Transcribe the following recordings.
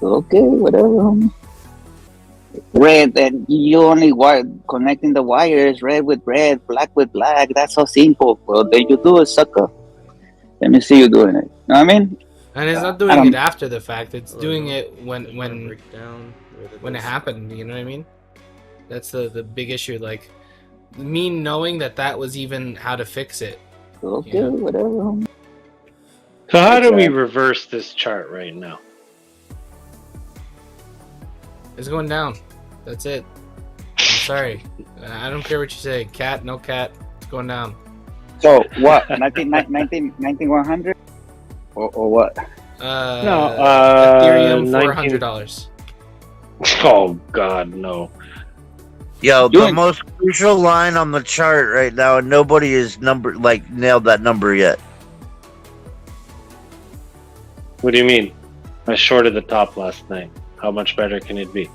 Okay, whatever. Red, and you only connecting the wires, red with red, black with black. That's so simple. Well, then you do it, sucker. Let me see you doing it. Know what I mean? And it's not I doing it don't. after the fact. It's doing it Just wanna break down when it happened. You know what I mean? That's the big issue. Like me knowing that was even how to fix it. Okay, Yeah. whatever. So how do we reverse this chart right now? It's going down. That's it. I'm sorry. I don't care what you say. Cat, no cat. It's going down. So what? 1900 or what? No, Ethereum $19. $400. Oh God, no. Yo, the most crucial line on the chart right now, and nobody has nailed that number yet. What do you mean? I shorted the top last night. How much better can it be?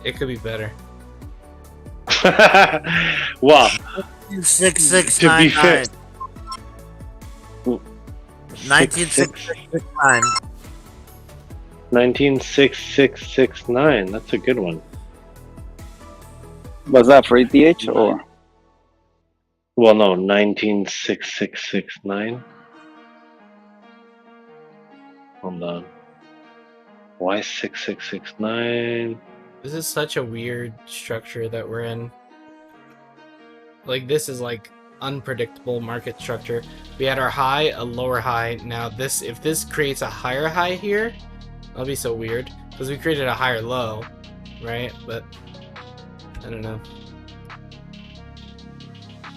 It could be better. Well, 6699. 196669. 196669. That's a good one. Was that for ETH or? Well, no, 196669. Hold on. Why 6669? This is such a weird structure that we're in. Like, this is like unpredictable market structure. We had our high, a lower high. Now this, if this creates a higher high here, that'll be so weird because we created a higher low, right? But I don't know.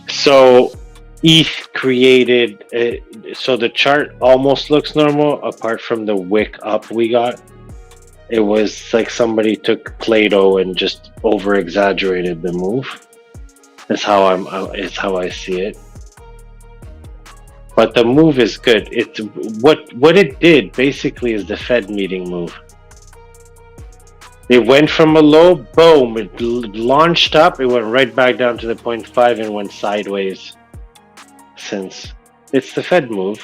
So ETH created, so the chart almost looks normal apart from the wick up we got. It was like somebody took Play-Doh and just over exaggerated the move. That's how it's how I see it. But the move is good. It's what it did basically is the Fed meeting move. It went from a low, boom, it launched up, it went right back down to the 0.5 and went sideways since. It's the Fed move.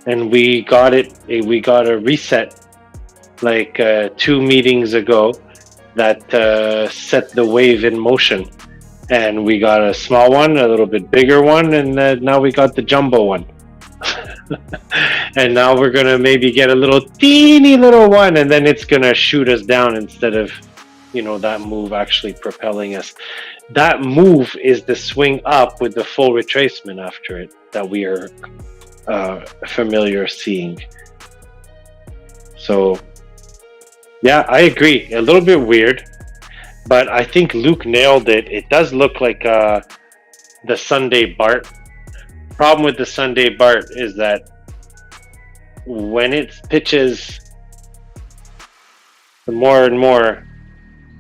And we got a reset like 2 meetings ago that set the wave in motion. And we got a small one, a little bit bigger one, and now we got the jumbo one. And now we're gonna maybe get a little teeny little one, and then it's gonna shoot us down instead of, that move actually propelling us. That move is the swing up with the full retracement after it that we are familiar seeing. So, yeah, I agree. A little bit weird, but I think Luke nailed it. It does look like the Sunday Bart. Problem with the Sunday Bart is that when it pitches more and more,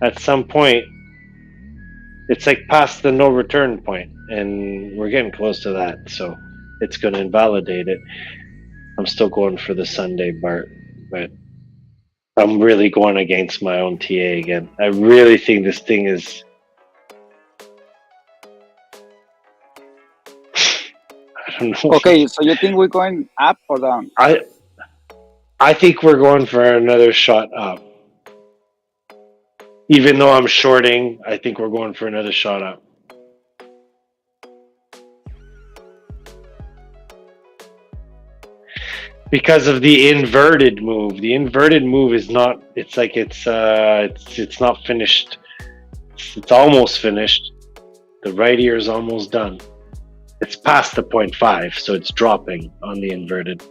at some point, it's like past the no return point, and we're getting close to that, so it's going to invalidate it. I'm still going for the Sunday Bart, but I'm really going against my own TA again. I really think this thing is... I don't know. Okay, so you think we're going up or down? I think we're going for another shot up. Even though I'm shorting, I think we're going for another shot up. Because of the inverted move. The inverted move is not, it's like it's not finished. It's almost finished. The right ear is almost done. It's past the 0.5, so it's dropping on the inverted.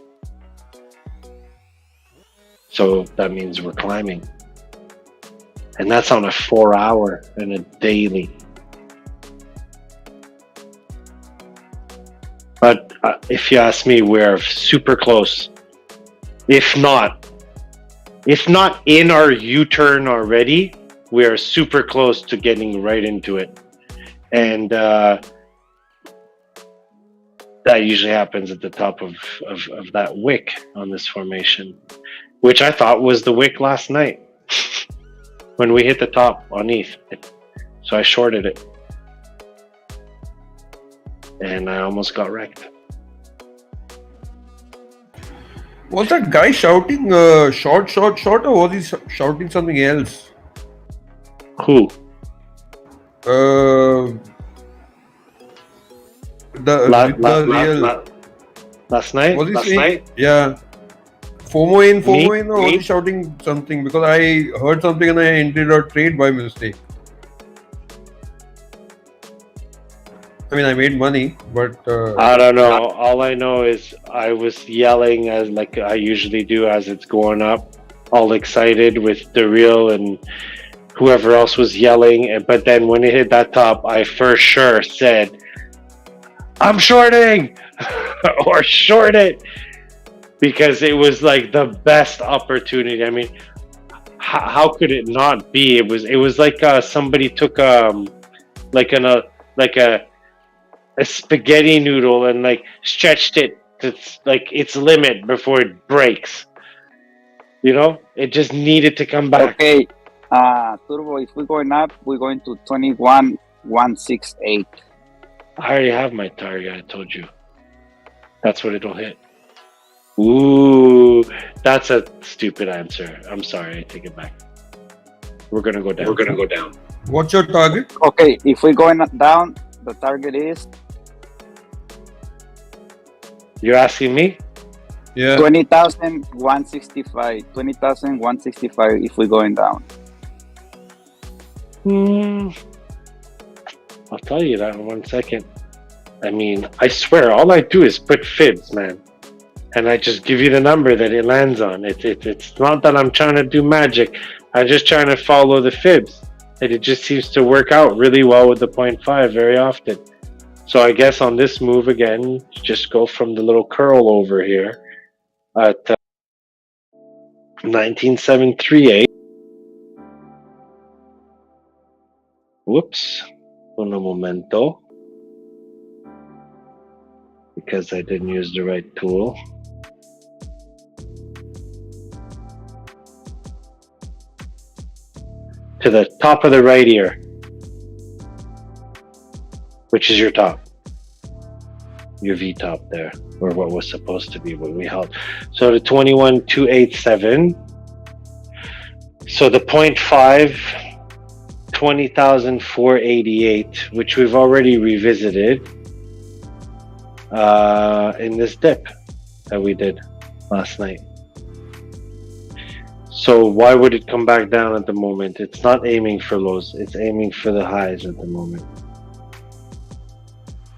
So that means we're climbing. And that's on a 4-hour and a daily. But if you ask me, we're super close. If not in our U-turn already, we are super close to getting right into it. And that usually happens at the top of that wick on this formation, which I thought was the wick last night when we hit the top on ETH. So I shorted it. And I almost got wrecked. Was that guy shouting short, or was he shouting something else? Who? Last night? Was he saying? Yeah. FOMO in, or was he shouting something? Because I heard something and I entered a trade by mistake. I mean, I made money, but I don't know. All I know is I was yelling as like I usually do as it's going up, all excited with the reel and whoever else was yelling. But then when it hit that top, I for sure said, "I'm shorting," or "short it," because it was like the best opportunity. I mean, how could it not be? It was like somebody took like a spaghetti noodle and like stretched it to like its limit before it breaks. You know, it just needed to come back. Okay, Turbo, if we're going up, we're going to 21,168. I already have my target. I told you. That's what it'll hit. Ooh, that's a stupid answer. I'm sorry. I take it back. We're gonna go down. What's your target? Okay, if we're going down, the target is You're asking me? Yeah. 20,165. 20,165 if we're going down. I'll tell you that in 1 second. I mean, I swear, all I do is put fibs, man. And I just give you the number that it lands on. It's not that I'm trying to do magic. I'm just trying to follow the fibs. And it just seems to work out really well with the 0.5 very often. So I guess on this move again, just go from the little curl over here at 19,738. Whoops. Un momento. Because I didn't use the right tool. To the top of the right ear. Which is your top. Your V top there, or what was supposed to be what we held. So the 21,287. So the 0.5, 20,488, which we've already revisited in this dip that we did last night. So why would it come back down at the moment? It's not aiming for lows, it's aiming for the highs at the moment.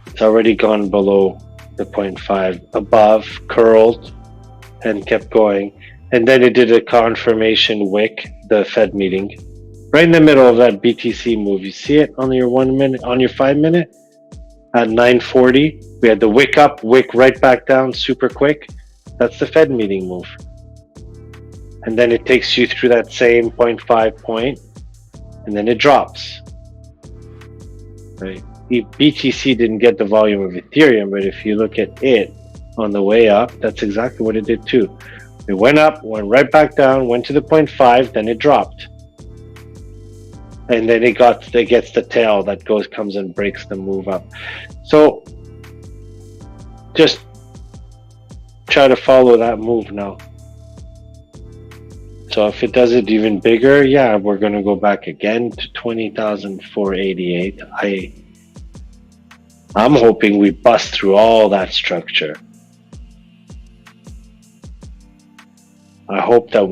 It's already gone below the 0.5, above, curled, and kept going. And then it did a confirmation wick, the Fed meeting, right in the middle of that BTC move. You see it on your 1 minute, on your 5 minute? At 9:40, we had the wick up, wick right back down, super quick. That's the Fed meeting move. And then it takes you through that same 0.5 point, and then it drops. Right? BTC didn't get the volume of Ethereum, but if you look at it on the way up, that's exactly what it did too. It went up, went right back down, went to the 0.5, then it dropped. And then it gets the tail that comes and breaks the move up. So just try to follow that move now. So if it does it even bigger, yeah, we're gonna go back again to 20,488. I'm hoping we bust through all that structure. I hope that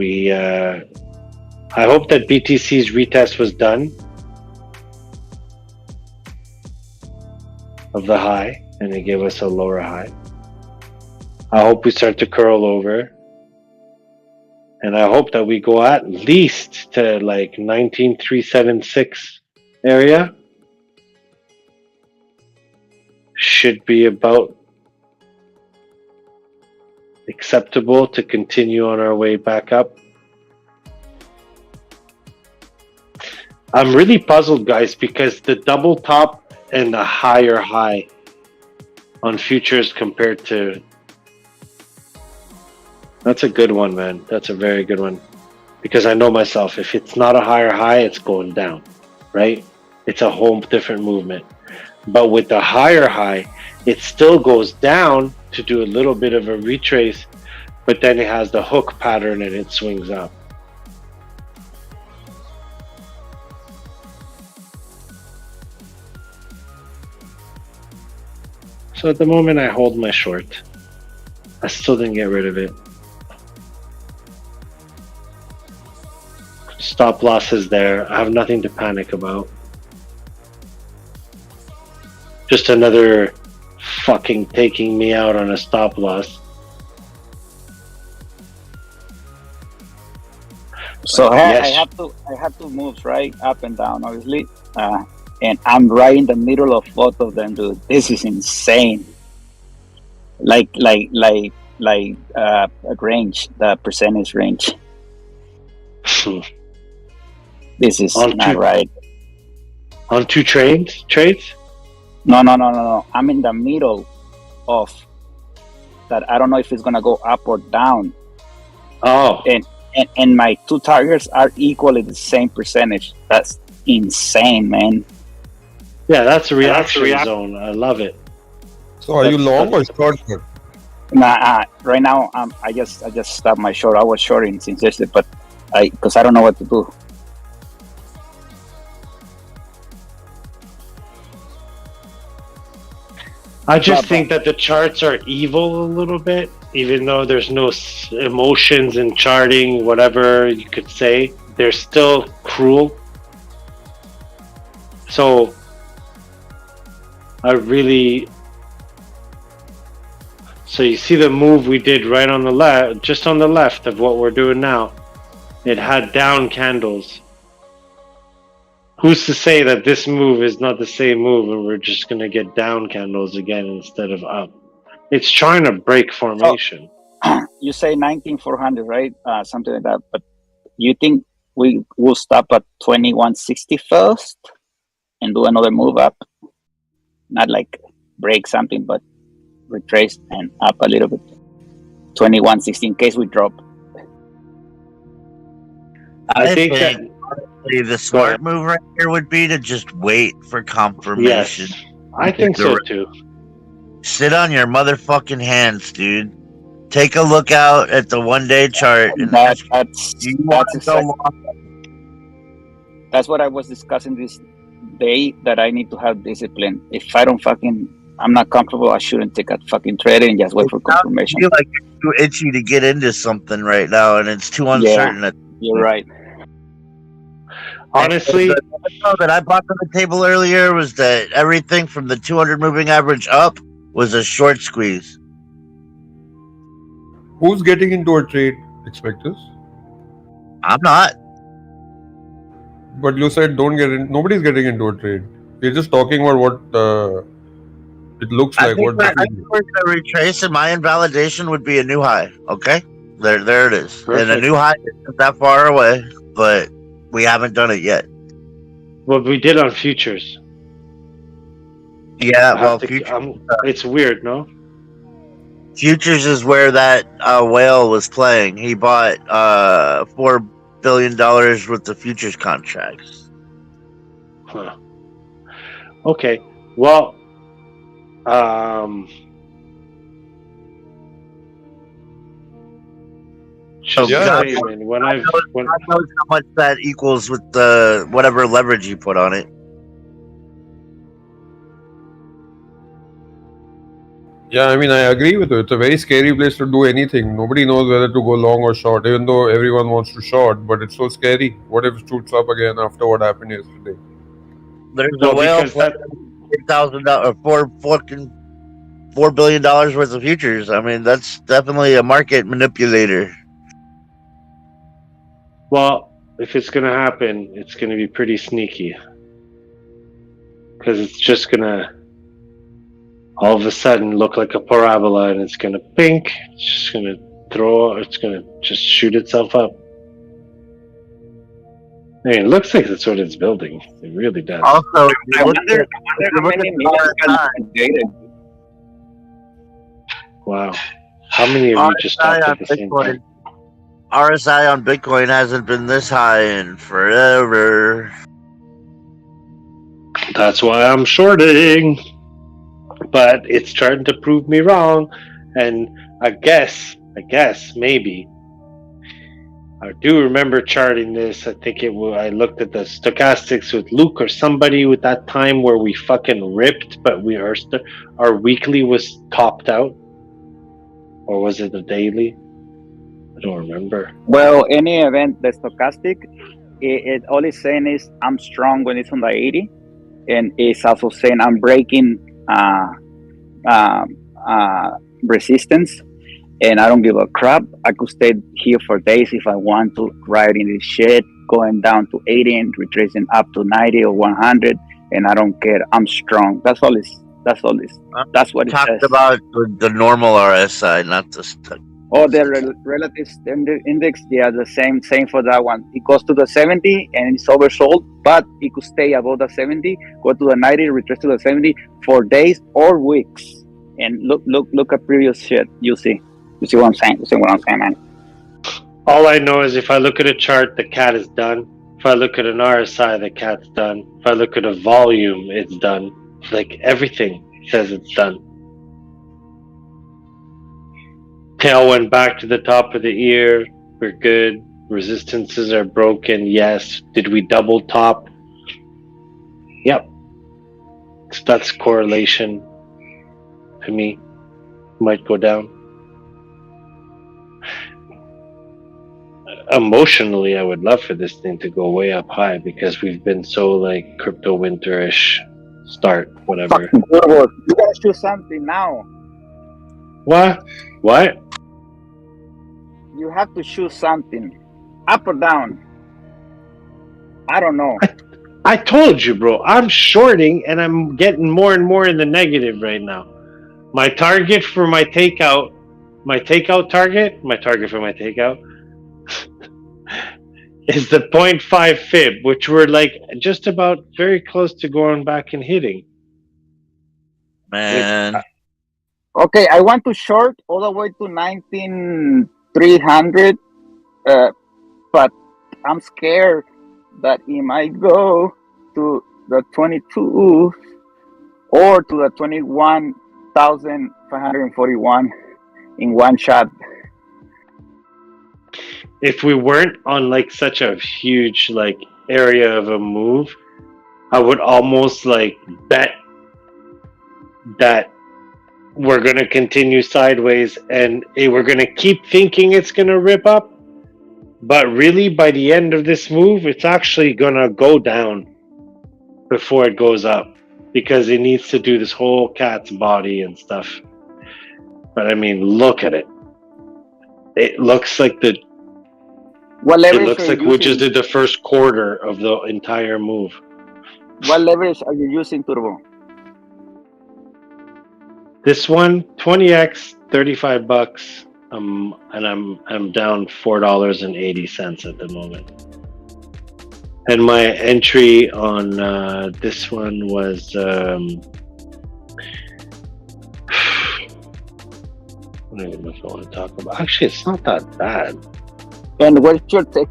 BTC's retest was done of the high, and it gave us a lower high. I hope we start to curl over, and I hope that we go at least to like 19,376 area. Should be about acceptable to continue on our way back up. I'm really puzzled, guys, because the double top and the higher high on futures compared to... That's a good one, man. That's a very good one. Because I know myself, if it's not a higher high, it's going down, right? It's a whole different movement. But with the higher high, it still goes down to do a little bit of a retrace, but then it has the hook pattern and it swings up. So at the moment I hold my short. I still didn't get rid of it. Stop loss is there. I have nothing to panic about. Just another fucking taking me out on a stop loss. So Yes. I have two moves, right? Up and down, obviously. And I'm right in the middle of both of them, dude. This is insane. Like a range, the percentage range. This is not right. On two trades? No. I'm in the middle of that. I don't know if it's gonna go up or down. Oh. And my two targets are equally the same percentage. That's insane, man. Yeah, that's a reaction zone. I love it. So are you long or short? Nah, right now I just stopped my short. I was shorting since yesterday, but because I don't know what to do. I just think that the charts are evil a little bit, even though there's no emotions in charting, whatever you could say. They're still cruel. So so you see the move we did right on the left, just on the left of what we're doing now. It had down candles. Who's to say that this move is not the same move and we're just going to get down candles again instead of up? It's trying to break formation. You say 19,400, right? Something like that. But you think we will stop at 2160 first and do another move up? Not like break something, but retrace and up a little bit. 2160 in case we drop. I think that the smart move right here would be to just wait for confirmation. Yes, I think so too. Sit on your motherfucking hands, dude. Take a look out at the 1 day chart. And that's what I was discussing this day, that I need to have discipline. If I don't I'm not comfortable, I shouldn't take a fucking trade and just wait for confirmation. I feel like you're too itchy to get into something right now and it's too uncertain. Yeah, you're right. Honestly, the that I brought to the table earlier was that everything from the 200 moving average up was a short squeeze. Who's getting into a trade, Expectors? I'm not. But you said don't get in. Nobody's getting into a trade. We're just talking about what it looks like. I think we're going to retrace, and my invalidation would be a new high. Okay, there it is. Perfect. And a new high isn't that far away, but we haven't done it yet. What we did on futures. Yeah, well, futures. It's weird, no? Futures is where that whale was playing. He bought $4 billion worth of futures contracts. Huh. Okay. Well, God knows how much that equals with the whatever leverage you put on it. Yeah, I mean, I agree with you. It's a very scary place to do anything. Nobody knows whether to go long or short, even though everyone wants to short. But it's so scary. What if it shoots up again after what happened yesterday? There's a whale $4 billion worth of futures. I mean, that's definitely a market manipulator. Well, if it's going to happen, it's going to be pretty sneaky. Because it's just going to all of a sudden look like a parabola and it's going to pink. It's just going to it's going to just shoot itself up. I mean, it looks like that's what it's building. It really does. Also, wow. How many of you just stopped at the same time? RSI on Bitcoin hasn't been this high in forever. That's why I'm shorting. But it's starting to prove me wrong. And I guess I guess, maybe. I do remember charting this. I think I looked at the stochastics with Luke or somebody with that time where we fucking ripped, but our weekly was topped out. Or was it a daily? I don't remember. Well, any event, the stochastic, it all it's saying is I'm strong when it's on the 80, and it's also saying I'm breaking resistance, and I don't give a crap. I could stay here for days if I want to, riding this shit, going down to 80 and retracing up to 90 or 100, and I don't care. I'm strong. That's all it's. That's what it Talked says. about the normal RSI, not the Oh, the relative index, yeah, the same for that one. It goes to the 70 and it's oversold, but it could stay above the 70, go to the 90, retrace to the 70 for days or weeks. And look at previous shit. You see what I'm saying? You see what I'm saying, man? All I know is if I look at a chart, the cat is done. If I look at an RSI, the cat's done. If I look at a volume, it's done. Like everything says it's done. Tail went back to the top of the ear. We're good. Resistances are broken. Yes. Did we double top? Yep. So that's correlation to me. Might go down. Emotionally, I would love for this thing to go way up high because we've been so like crypto winterish start, whatever. You gotta choose something now. What? You have to choose something, up or down. I don't know. I told you, bro. I'm shorting and I'm getting more and more in the negative right now. My target for my takeout is the 0.5 fib, which we're like just about very close to going back and hitting. Man. Okay, I want to short all the way to 19,300, but I'm scared that it might go to the 22 or to the 21,541 in one shot. If we weren't on like such a huge like area of a move, I would almost like bet that we're going to continue sideways and we're going to keep thinking it's going to rip up. But really, by the end of this move, it's actually going to go down before it goes up because it needs to do this whole cat's body and stuff. But I mean, look at it. It looks like we just did the first quarter of the entire move. What leverage are you using, Turbo? This one, 20x, $35. And I'm down $4.80 at the moment. And my entry on this one was I don't even know if I want to talk about. Actually, it's not that bad. And what's your take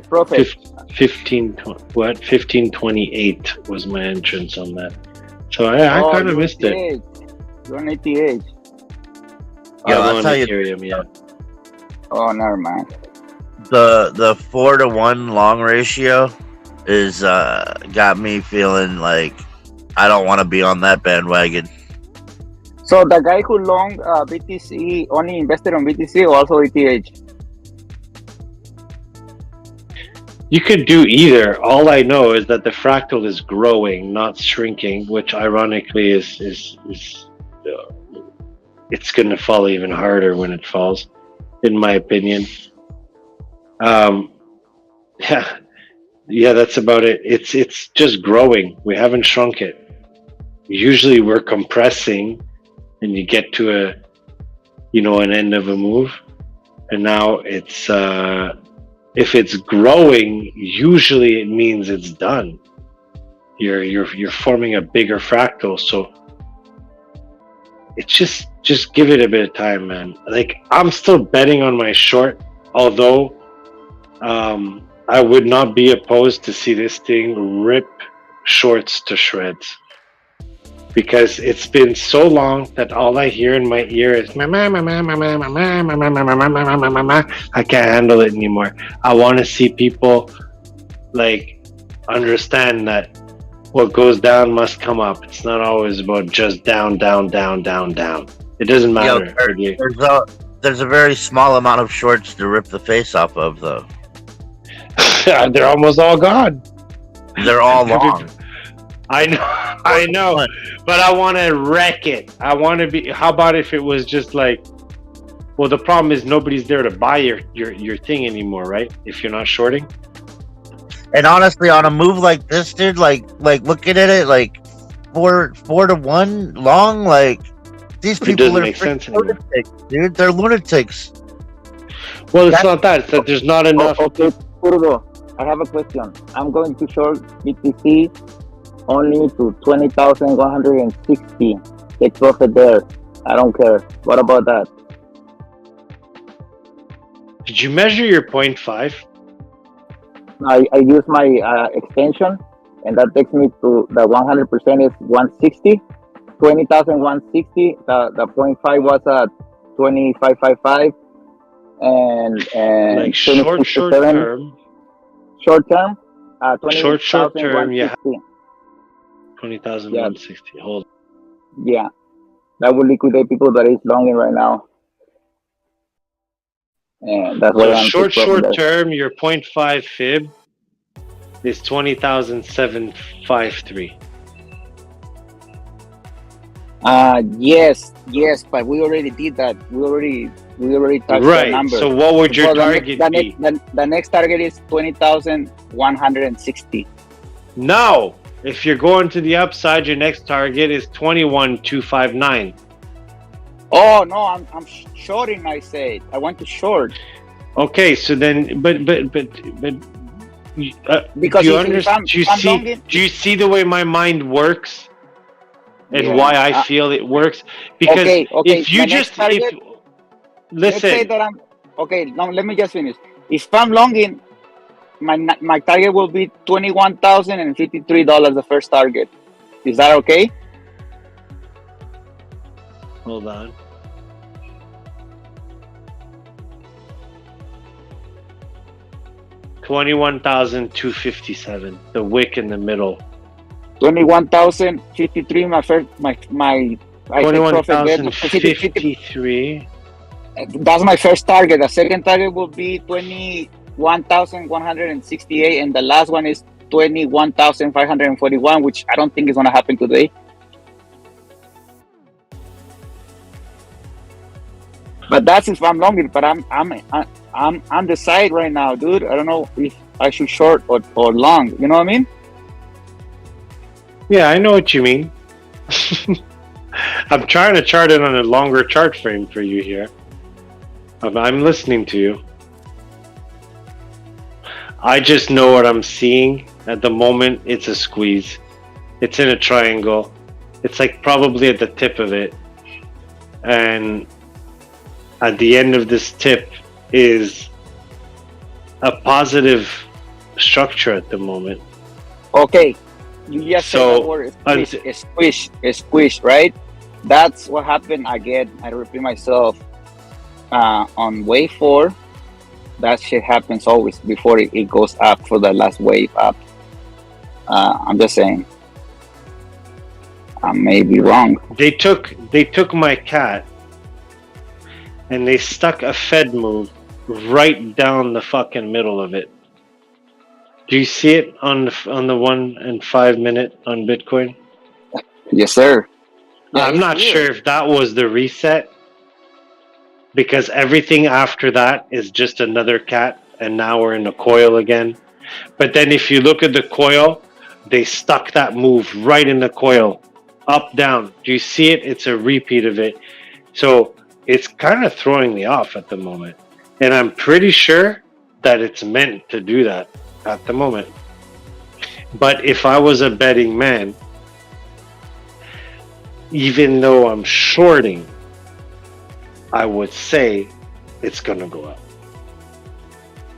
profit? 1528 was my entrance on that. So I kind of missed it. You're on ETH. Yeah, I'm I'll on tell you. Ethereum, yeah. Oh, never mind. The 4-to-1 long ratio is got me feeling like I don't want to be on that bandwagon. So the guy who long BTC only invested on BTC or also ETH? You could do either. All I know is that the fractal is growing, not shrinking, which ironically is it's going to fall even harder when it falls, in my opinion. Yeah, that's about it. It's just growing. We haven't shrunk it. Usually we're compressing, and you get to an end of a move, and now it's if it's growing, usually it means it's done. You're forming a bigger fractal, so it's just give it a bit of time, man. Like, I'm still betting on my short, although I would not be opposed to see this thing rip shorts to shreds. because it's been so long that all I hear in my ear is mama, mama, mama, mama, mama, mama, mama, mama, mama. I can't handle it anymore. I want to see people like understand that what goes down must come up. It's not always about just down, down, down, down, down. It doesn't matter. There's a very small amount of shorts to rip the face off of, though. They're almost all gone. They're all long. I know, but I want to wreck it. I want to be. How about if it was just like? Well, the problem is nobody's there to buy your thing anymore, right? If you're not shorting. And honestly, on a move like this, dude, like looking at it, like 4-1 long, like these people are lunatics, dude. They're lunatics. Well, it's not that. It's that there's not enough. Okay, Turbo, I have a question. I'm going to short BTC only to 20,160. Take profit there. I don't care. What about that? Did you measure your 0.5? I use my extension, and that takes me to the 100% is 160. 20,160. The 0.5 was at 2555. And like short term. Short term. Short term. Yeah. 20,160. Hold. Yeah, that will liquidate people that is longing right now. And that's why I'm short term, your 0.5 fib is 20,753. Yes, but we already did that. We already touched that number. So what would your target be? The next target is 20,160. No, if you're going to the upside, your next target is 21,259. Oh no, I'm shorting. I said I want to short. Okay, so then, but because do you see the way my mind works and why I feel it works? Because if you just listen, let's say that I'm okay. Now let me just finish. If I'm longing, my target will be $21,053. The first target. Is that okay? Hold on. $21,257. The wick in the middle. 21,053. My 21,053. That's my first target. The second target will be 21,168, and the last one is 21,541, which I don't think is gonna happen today. But that's if I'm longing. But I'm on the side right now, dude. I don't know if I should short or long. You know what I mean? Yeah, I know what you mean. I'm trying to chart it on a longer chart frame for you here. I'm listening to you. I just know what I'm seeing at the moment. It's a squeeze. It's in a triangle. It's like probably at the tip of it. And at the end of this tip is a positive structure at the moment. Okay. You just said that word, squish, right? That's what happened again. I repeat myself. On wave 4, that shit happens always before it goes up for the last wave up. I'm just saying. I may be wrong. They took my cat and they stuck a Fed move right down the fucking middle of it. Do you see it on the 1 and 5 minute on Bitcoin? Yes, sir. Yeah, I'm not sure if that was the reset, because everything after that is just another cat, and now we're in the coil again. But then if you look at the coil, they stuck that move right in the coil, up, down. Do you see it? It's a repeat of it. So it's kind of throwing me off at the moment. And I'm pretty sure that it's meant to do that at the moment. But if I was a betting man, even though I'm shorting, I would say it's going to go up.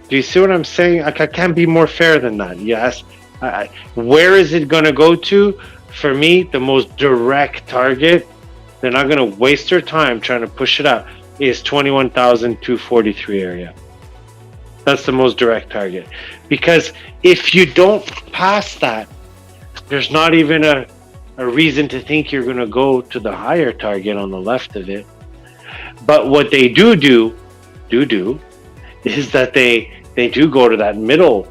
Do you see what I'm saying? I can't be more fair than that. Yes. Where is it going to go to? for me, the most direct target, they're not going to waste their time trying to push it out, is 21,243 area. That's the most direct target. Because if you don't pass that, there's not even a reason to think you're going to go to the higher target on the left of it. But what they do is that they do go to that middle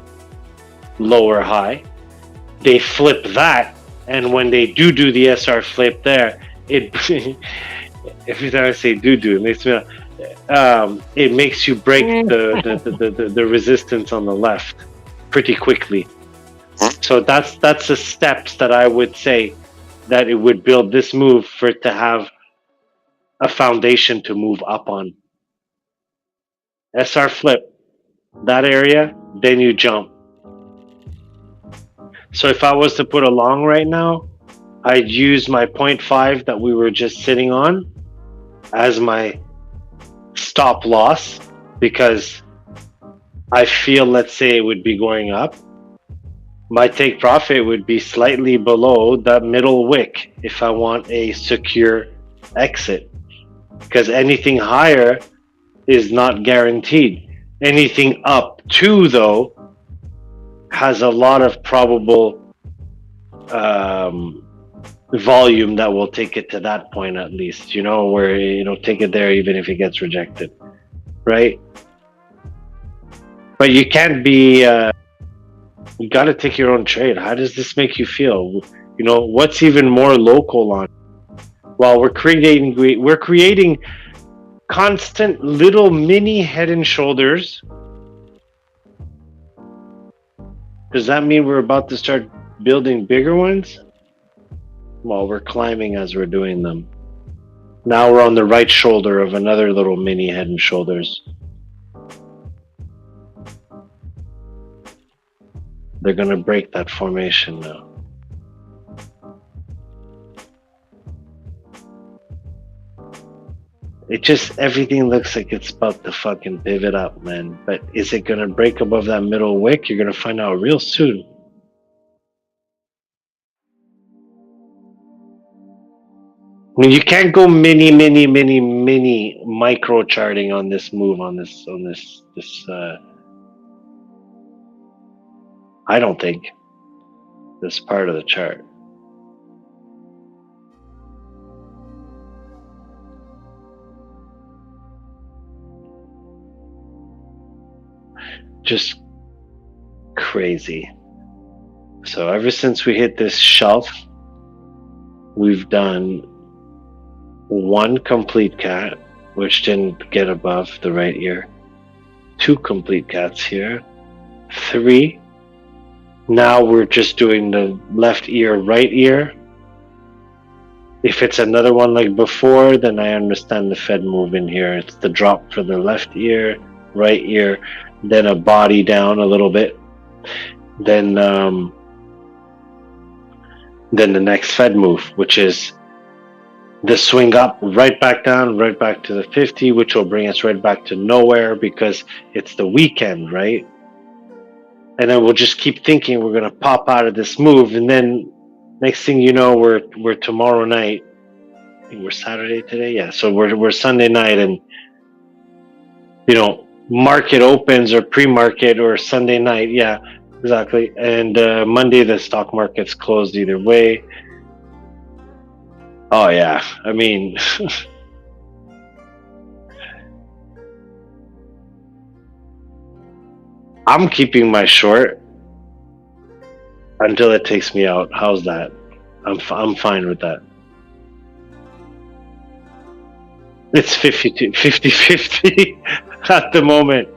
lower high. They flip that, and when they do the SR flip there, it every time I say do, it makes me it makes you break the resistance on the left pretty quickly. So that's the steps that I would say that it would build this move for it to have a foundation to move up on. SR flip that area, then you jump. So if I was to put a long right now, I'd use my 0.5 that we were just sitting on as my stop loss, because I feel, let's say it would be going up. My take profit would be slightly below that middle wick if I want a secure exit, because anything higher is not guaranteed. Anything up to, though, has a lot of probable volume that will take it to that point, at least, where take it there even if it gets rejected, right? But you can't be you got to take your own trade. How does this make you feel? What's even more local on? Well, we're creating constant little mini head and shoulders. Does that mean we're about to start building bigger ones? Well, we're climbing as we're doing them. Now we're on the right shoulder of another little mini head and shoulders. They're going to break that formation now. Everything looks like it's about to fucking pivot up, man. But is it going to break above that middle wick? You're going to find out real soon. I mean, you can't go mini micro charting on this move, on this I don't think this part of the chart. Just crazy. So ever since we hit this shelf, we've done one complete cat, which didn't get above the right ear. 2 complete cats here. 3. Now we're just doing the left ear, right ear. If it's another one like before, then I understand the Fed move in here. It's the drop for the left ear, right ear, then a body down a little bit. Then the next Fed move, which is the swing up, right back down, right back to the 50, which will bring us right back to nowhere because it's the weekend, right? And then we'll just keep thinking we're gonna pop out of this move, and then next thing you know, we're tomorrow night. I think we're Saturday today, yeah. So we're Sunday night, and market opens or pre-market or Sunday night, yeah, exactly. And Monday the stock market's closed either way. Oh yeah, I mean. I'm keeping my short until it takes me out. How's that? I'm fine with that. It's 50-50 at the moment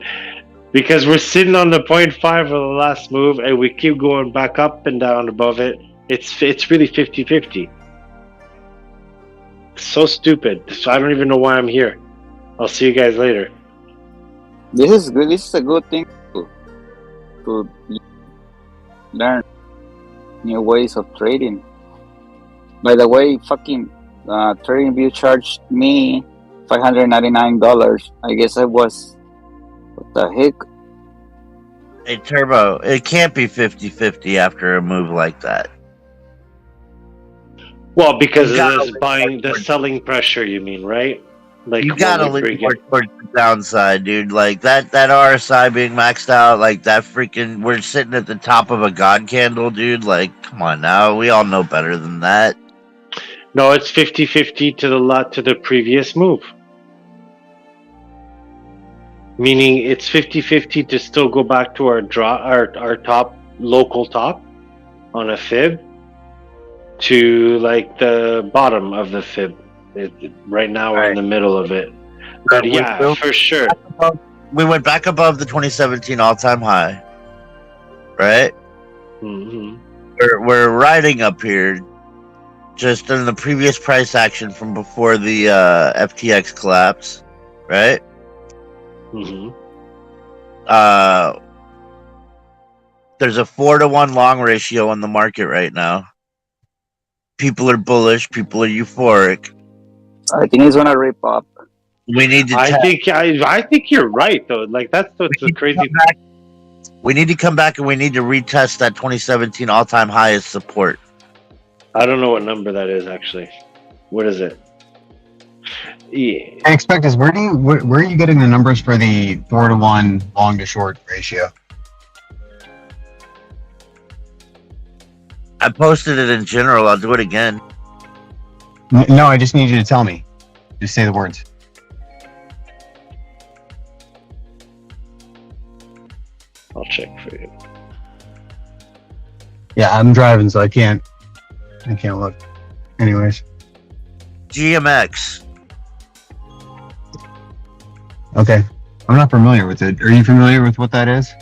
because we're sitting on the 0.5 of the last move and we keep going back up and down above it. It's really 50-50. So stupid. So I don't even know why I'm here. I'll see you guys later. This is good. This is a good thing to learn new ways of trading. By the way, fucking TradingView charged me $599. I guess I was, what the heck? Hey, Turbo, it can't be 50-50 after a move like that. Well, because You of gotta this lean buying, more the towards- selling pressure, you mean, right? Like You what gotta would lean bring more it? towards the downside, dude. Like that RSI being maxed out, like that freaking we're sitting at the top of a god candle, dude. Like, come on now. We all know better than that. No, it's 50-50 to the lot to the previous move. Meaning it's 50-50 to still go back to our our top local top on a fib to like the bottom of the fib. Right now we're in the middle of it. But yeah, for sure. We went back above the 2017 all-time high, right? Mm-hmm. We're riding up here, just in the previous price action from before the FTX collapse, right? Mm-hmm. There's a 4-to-1 long ratio on the market right now. People are bullish. People are euphoric. I think it's gonna rip up. We need to. I think you're right though. Like that's what's the crazy. We need to come back and we need to retest that 2017 all-time high as support. I don't know what number that is actually. What is it? Yeah. I expect is where are you getting the numbers for the 4-to-1 long to short ratio? I posted it in general. I'll do it again. No, I just need you to tell me. Just say the words. I'll check for you. Yeah, I'm driving, so I can't look. Anyways. GMX. Okay. I'm not familiar with it. Are you familiar with what that is?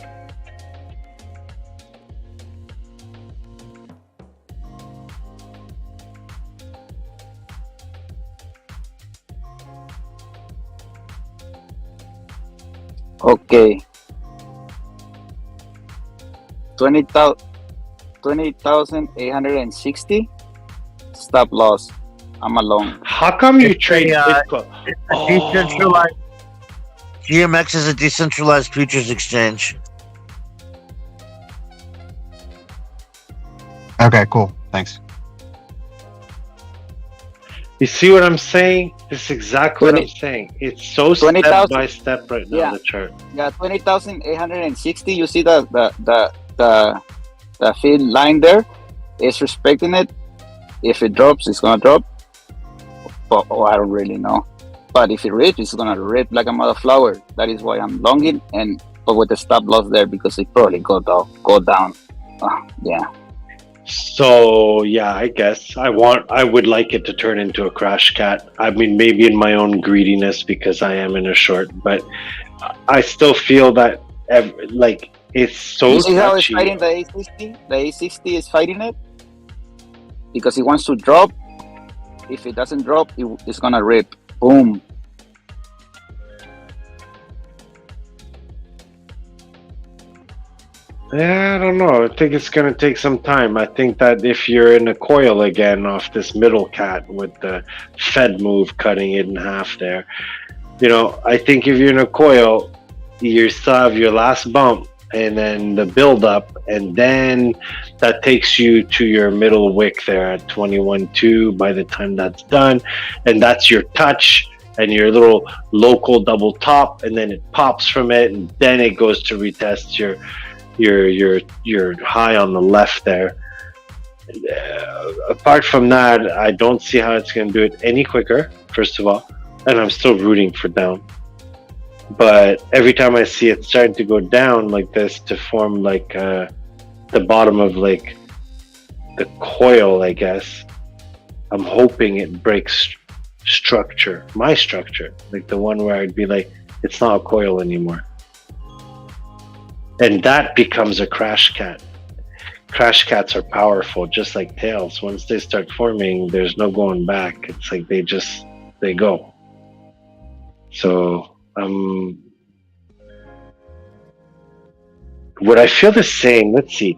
Okay. 20,860 stop loss. I'm alone. How come you trade a, Bitcoin? Decentralized. GMX is a decentralized futures exchange. Okay, cool. Thanks. You see what I'm saying? This is exactly what I'm saying. It's so step 20,000 by step right now, Yeah. the chart. Yeah, 20,860. You see the field line there? It's respecting it. If it drops, it's gonna drop. But I don't really know. But if it rips, it's gonna rip like a mother flower. That is why I'm longing, but with the stop loss there because it probably go down. Yeah. So yeah, I guess I would like it to turn into a crash cat. I mean, maybe in my own greediness because I am in a short, but I still feel that like it's so You see how it's touchy. fighting the A60? The A60 is fighting it because it wants to drop. If it doesn't drop, it's gonna rip. Boom. Yeah, I don't know. I think it's going to take some time. I think that if you're in a coil again off this middle cat with the Fed move cutting it in half there, I think if you're in a coil, you still have your last bump and then the build up, and then that takes you to your middle wick there at 21.2 by the time that's done. And that's your touch and your little local double top, and then it pops from it, and then it goes to retest your high on the left there. Apart from that, I don't see how it's going to do it any quicker, first of all, and I'm still rooting for down. But every time I see it starting to go down like this to form like the bottom of like the coil, I guess, I'm hoping it breaks my structure, like the one where I'd be like, it's not a coil anymore. And that becomes a crash cat. Crash cats are powerful, just like tails. Once they start forming, there's no going back. It's like they go. So, would I feel the same? Let's see.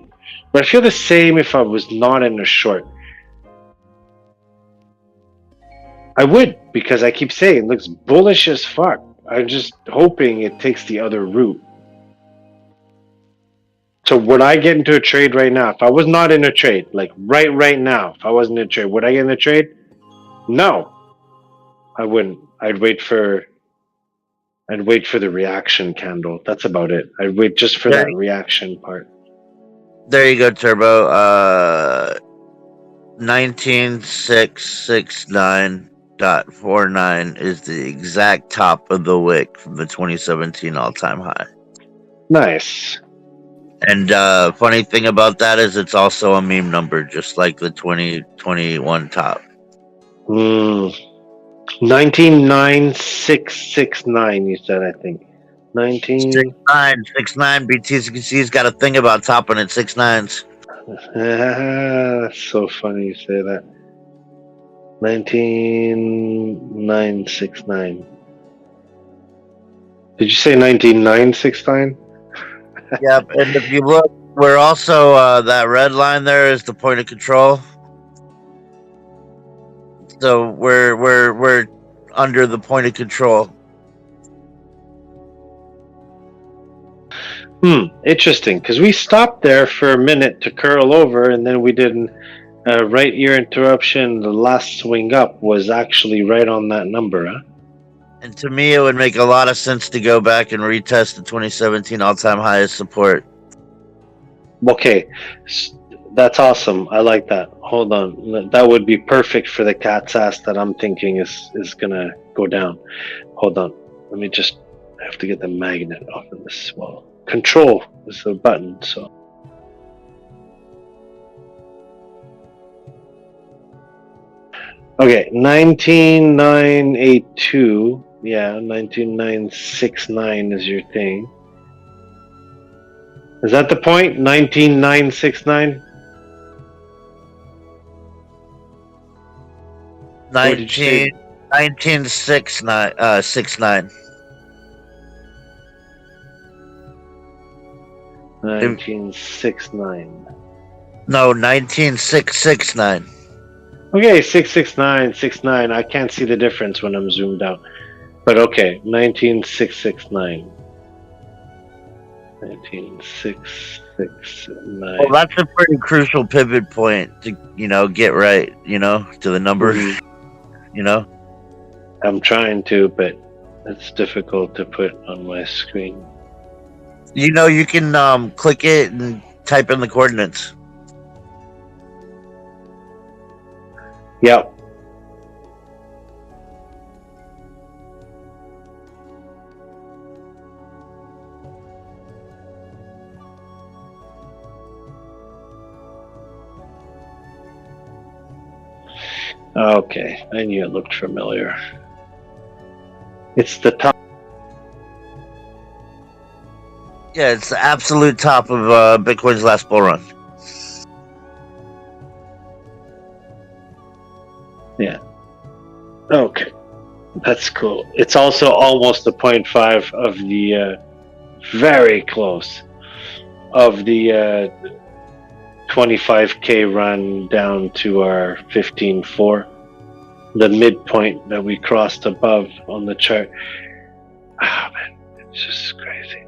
Would I feel the same if I was not in a short? I would, because I keep saying it looks bullish as fuck. I'm just hoping it takes the other route. So would I get into a trade right now? If I was not in a trade, like right now, if I wasn't in a trade, would I get in a trade? No, I wouldn't. I'd wait for the reaction candle. That's about it. I'd wait just for that reaction part. There you go, Turbo. 19669.49 is the exact top of the wick from the 2017 all-time high. Nice. And funny thing about that is it's also a meme number, just like the 2021 top. 199669, you said, I think. 69 BTC's got a thing about topping at 6.9s. That's so funny you say that. 19969. Did you say 19969? Yep, and if you look, we're also that red line there is the point of control. So we're under the point of control. Interesting, because we stopped there for a minute to curl over, and then we did a right ear interruption. The last swing up was actually right on that number, huh? And to me, it would make a lot of sense to go back and retest the 2017 all-time highest support. Okay, that's awesome. I like that. Hold on, that would be perfect for the cat's ass that I'm thinking is gonna go down. Hold on, let me just have to get the magnet off of this wall. Control is the button, so. Okay, 19982. Yeah, 19969 is your thing. Is that the point? 19969? 1969. 1969. No, 19669. Okay, 669. I can't see the difference when I'm zoomed out. But okay, 19669. 19669. Well, that's a pretty crucial pivot point to, get right, to the number, I'm trying to, but it's difficult to put on my screen. You can click it and type in the coordinates. Yep. Okay, I knew it looked familiar. It's the top. Yeah, it's the absolute top of Bitcoin's last bull run. Yeah. Okay. That's cool. It's also almost the 0.5 of the very close of the 25k run down to our 15.4, the midpoint that we crossed above on the chart. Ah, man, it's just crazy.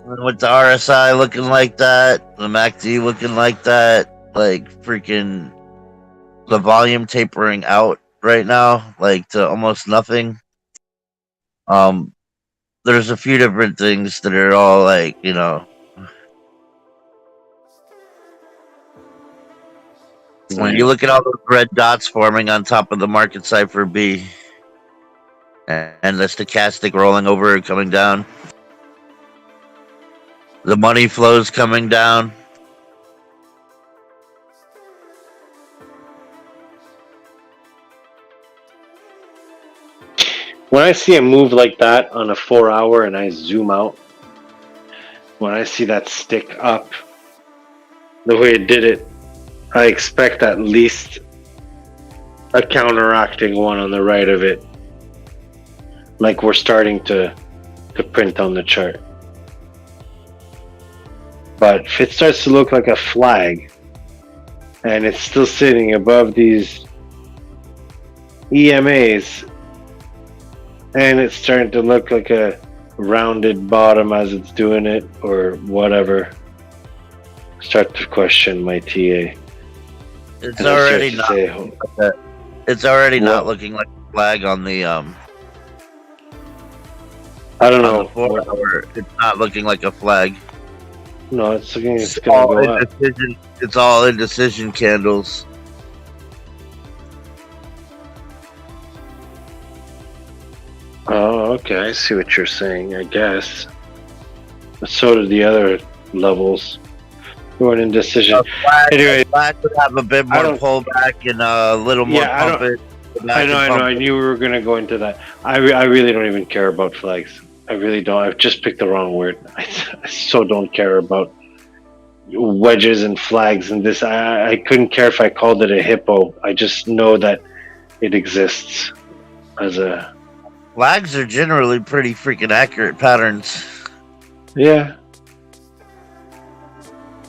And with the RSI looking like that, the MACD looking like that, like freaking the volume tapering out right now, like to almost nothing. There's a few different things that are all like, when you look at all those red dots forming on top of the market cipher B and the stochastic rolling over and coming down, the money flows coming down. When I see a move like that on a 4-hour and I zoom out, when I see that stick up, the way it did it, I expect at least a counteracting one on the right of it, like we're starting to print on the chart. But if it starts to look like a flag and it's still sitting above these EMAs and it's starting to look like a rounded bottom as it's doing it or whatever, start to question my TA. It's And I start already to not. say, It's already not What? looking like a flag on the I don't on the know. 4 hour. It's not looking like a flag. No, it's looking. It's gonna go up. Indecision. It's all indecision candles. Oh, okay. I see what you're saying. I guess. But so did the other levels. We're in indecision. Anyway, Flag would have a bit I more don't- pullback and a little more Yeah, I pump it. I know. I knew we were gonna go into that. I really don't even care about flags. I really don't. I've just picked the wrong word. I so don't care about wedges and flags and this. I couldn't care if I called it a hippo. I just know that it exists as a. Flags are generally pretty freaking accurate patterns. Yeah.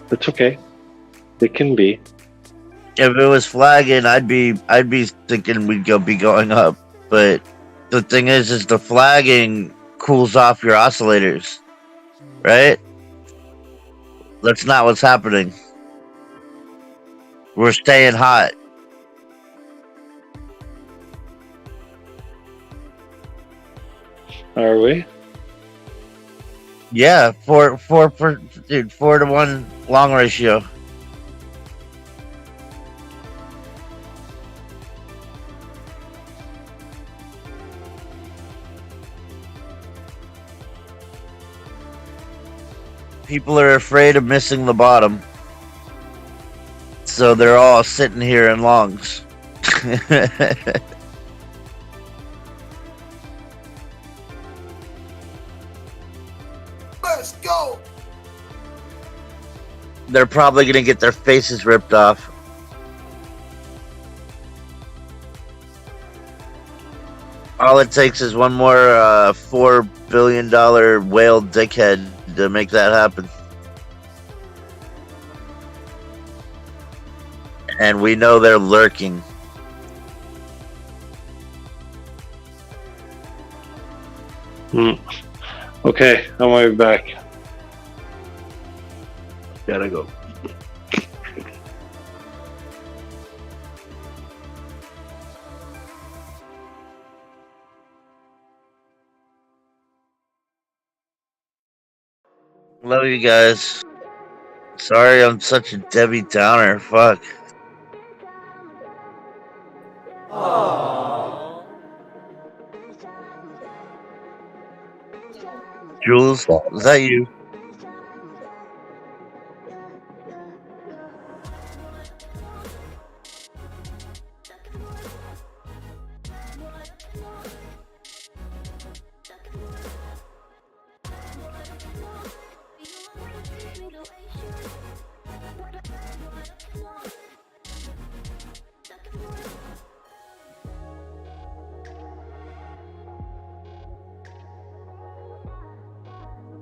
That's okay. It can be. If it was flagging, I'd be thinking we'd be going up. But the thing is the flagging cools off your oscillators, right? That's not what's happening. We're staying hot. Are we? Yeah, 4 to 1 long ratio. People are afraid of missing the bottom. So they're all sitting here in longs. Let's go. They're probably going to get their faces ripped off. All it takes is one more $4 billion whale dickhead to make that happen. And we know they're lurking. Okay, I'm way back. Gotta go. Love you guys. Sorry I'm such a Debbie Downer. Fuck. Jules, is that you?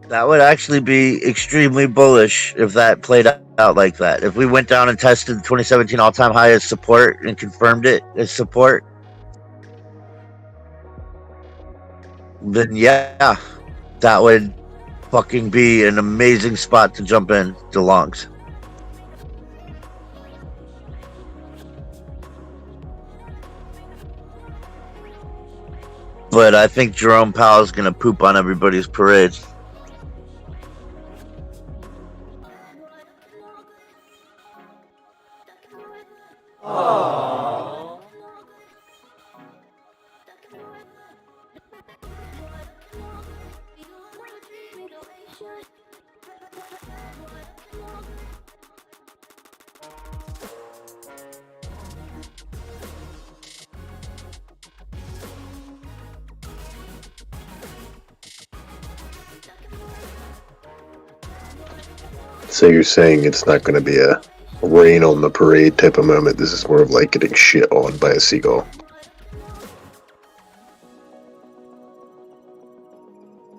That would actually be extremely bullish if that played out like that. If we went down and tested the 2017 all-time high as support and confirmed it as support, then yeah, that would fucking be an amazing spot to jump in to longs. But I think Jerome Powell's gonna poop on everybody's parade. So you're saying it's not going to be a rain on the parade type of moment. This is more of like getting shit on by a seagull.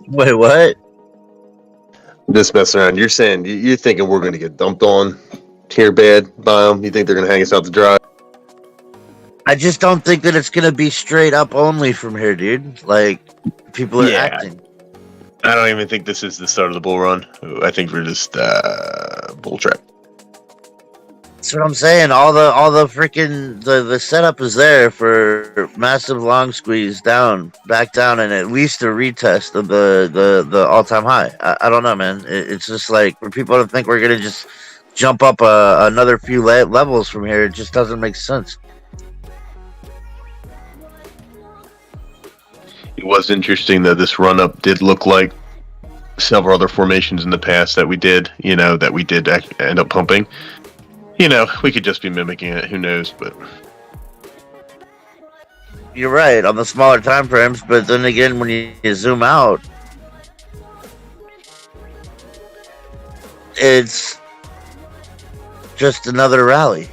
Wait, what? Just messing around. You're saying you're thinking we're going to get dumped on here bad by them. You think they're going to hang us out to dry? I just don't think that it's gonna be straight up only from here, dude. Like, people are acting. I don't even think this is the start of the bull run. I think we're just bull trap. That's what I'm saying. All the freaking the setup is there for massive long squeeze down, back down, and at least a retest of the all time high. I don't know, man. It's just like for people to think we're gonna just jump up another few levels from here. It just doesn't make sense. It was interesting that this run up did look like several other formations in the past that we did, end up pumping. We could just be mimicking it. Who knows? But you're right on the smaller time frames, but then again, when you zoom out, it's just another rally.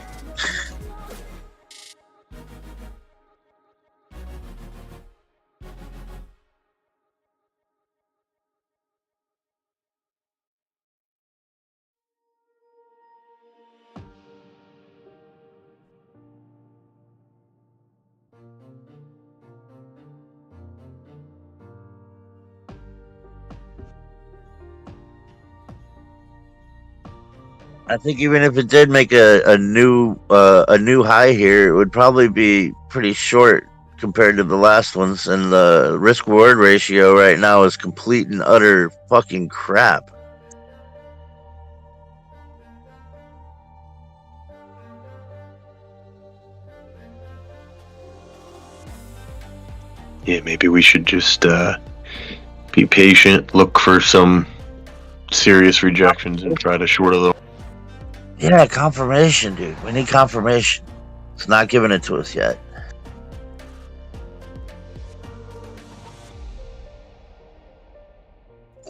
I think even if it did make a new high here, it would probably be pretty short compared to the last ones, and the risk reward ratio right now is complete and utter fucking crap. yeah, maybe we should just be patient, look for some serious rejections, and try to short a little. Yeah, confirmation, dude. We need confirmation. It's not giving it to us yet.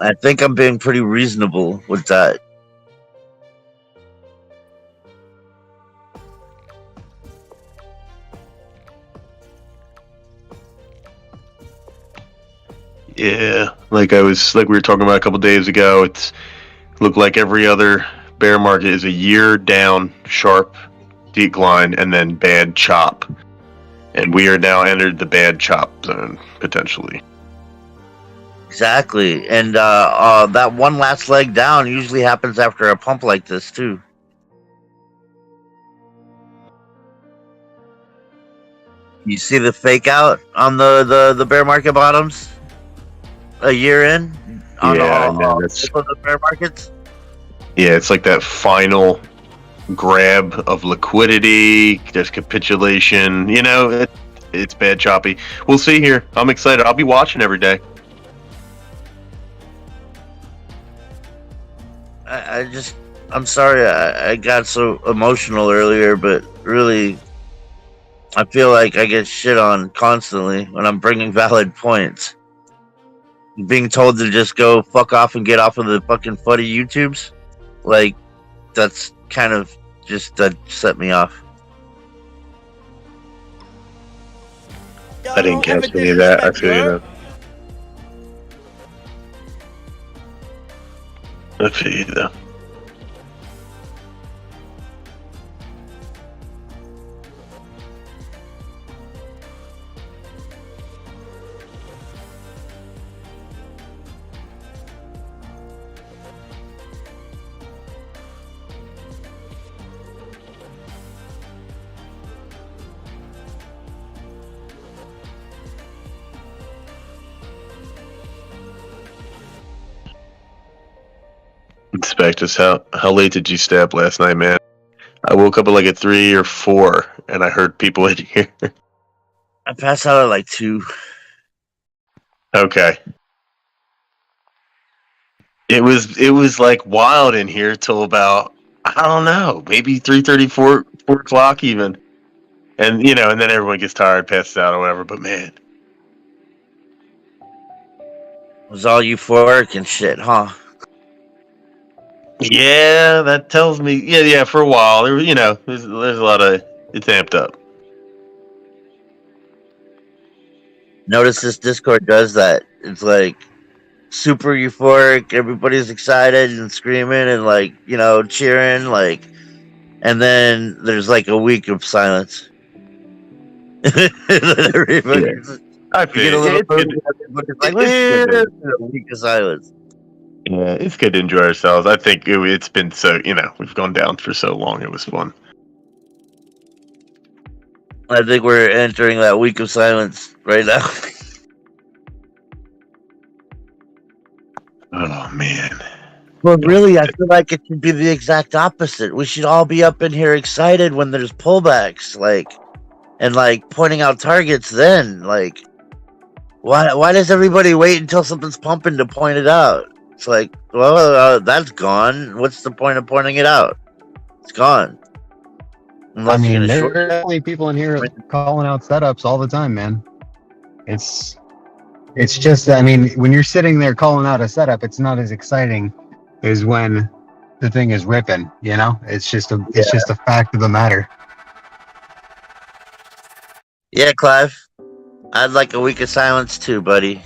I think I'm being pretty reasonable with that. Yeah, like we were talking about a couple days ago. It's looked like every other bear market is a year down, sharp decline, and then bad chop. And we are now entered the bad chop zone potentially. Exactly, and that one last leg down usually happens after a pump like this too. You see the fake out on the bear market bottoms a year in on that's the bear markets. Yeah, it's like that final grab of liquidity. There's capitulation. It's bad choppy. We'll see here. I'm excited. I'll be watching every day. I'm sorry I got so emotional earlier, but really, I feel like I get shit on constantly when I'm bringing valid points. Being told to just go fuck off and get off of the fucking footy YouTubes, like, that's kind of just that set me off. I didn't catch any of that. I feel you though. I feel you though. Inspect us. How late did you stay up last night, man? I woke up at like at 3 or 4, and I heard people in here. I passed out at like 2. Okay. It was like wild in here till about, I don't know, maybe 3:30, 4 o'clock even, and and then everyone gets tired, passes out or whatever. But man, It was all euphoric and shit, huh? yeah, that tells me, yeah. For a while, there's a lot of, it's amped up. Notice this Discord does that. It's like super euphoric. Everybody's excited and screaming and like, cheering, like, and then there's like a week of silence. Everybody's, I feel it. a week of silence. Yeah, it's good to enjoy ourselves. I think it's been so, we've gone down for so long. It was fun. I think we're entering that week of silence right now. Oh man. But really, I feel like it should be the exact opposite. We should all be up in here excited when there's pullbacks, and pointing out targets. Then, why does everybody wait until something's pumping to point it out? It's like, well, that's gone. What's the point of pointing it out? It's gone. I mean, there are definitely people in here calling out setups all the time, man. It's just, I mean, when you're sitting there calling out a setup, it's not as exciting as when the thing is ripping. You know, it's just a fact of the matter. Yeah, Clive. I'd like a week of silence too, buddy.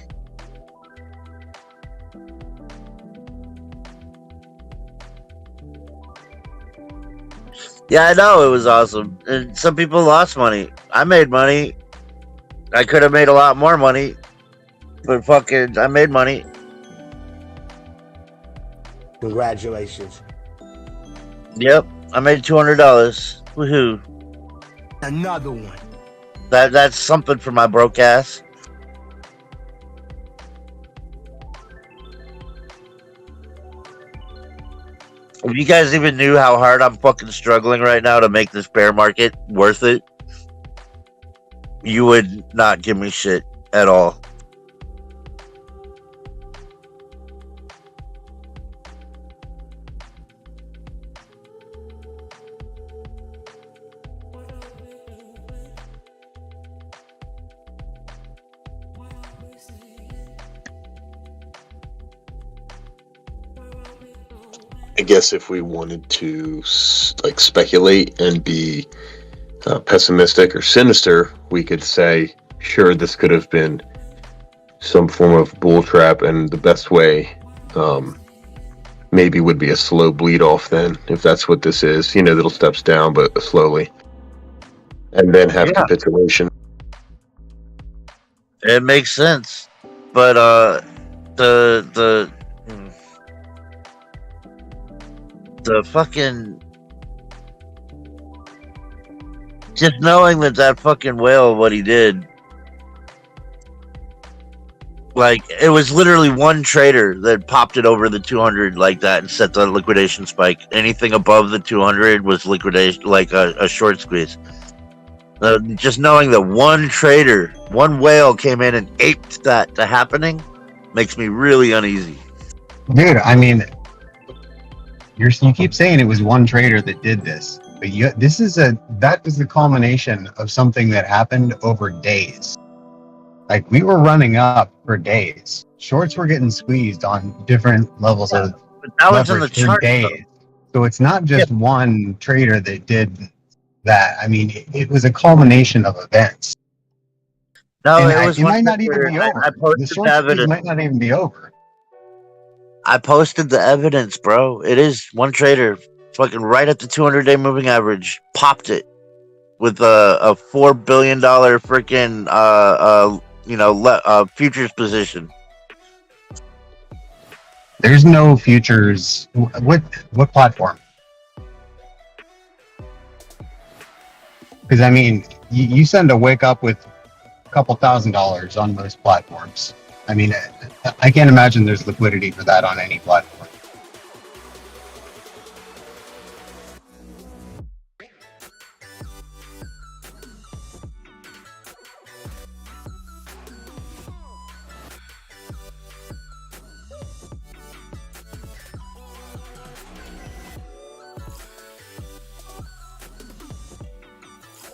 Yeah, I know it was awesome. And some people lost money. I made money. I could have made a lot more money. But fucking, I made money. Congratulations. Yep, I made $200. Woohoo. Another one. That's something for my broke ass. If you guys even knew how hard I'm fucking struggling right now to make this bear market worth it, you would not give me shit at all. I guess if we wanted to speculate and be pessimistic or sinister, we could say, sure, this could have been some form of bull trap, and the best way maybe would be a slow bleed off then, if that's what this is. Little steps down, but slowly. And then have capitulation. It makes sense. But the fucking, just knowing that fucking whale, what he did, it was literally one trader that popped it over the 200 like that and set the liquidation spike. Anything above the 200 was liquidation, like a short squeeze. Just knowing that one trader, one whale came in and aped that to happening makes me really uneasy. Dude, I mean, you keep saying it was one trader that did this, but that was the culmination of something that happened over days. We were running up for days. Shorts were getting squeezed on different levels of but that was in the for chart, days. So it's not just one trader that did that. I mean, it was a culmination of events. No, it might not even be over. The short squeeze might not even be over. I posted the evidence, bro. It is one trader, fucking right at the 200-day moving average, popped it with a $4 billion freaking futures position. There's no futures. What platform? Because I mean, you send a wake up with a couple $1,000s on most platforms. I mean, I can't imagine there's liquidity for that on any platform.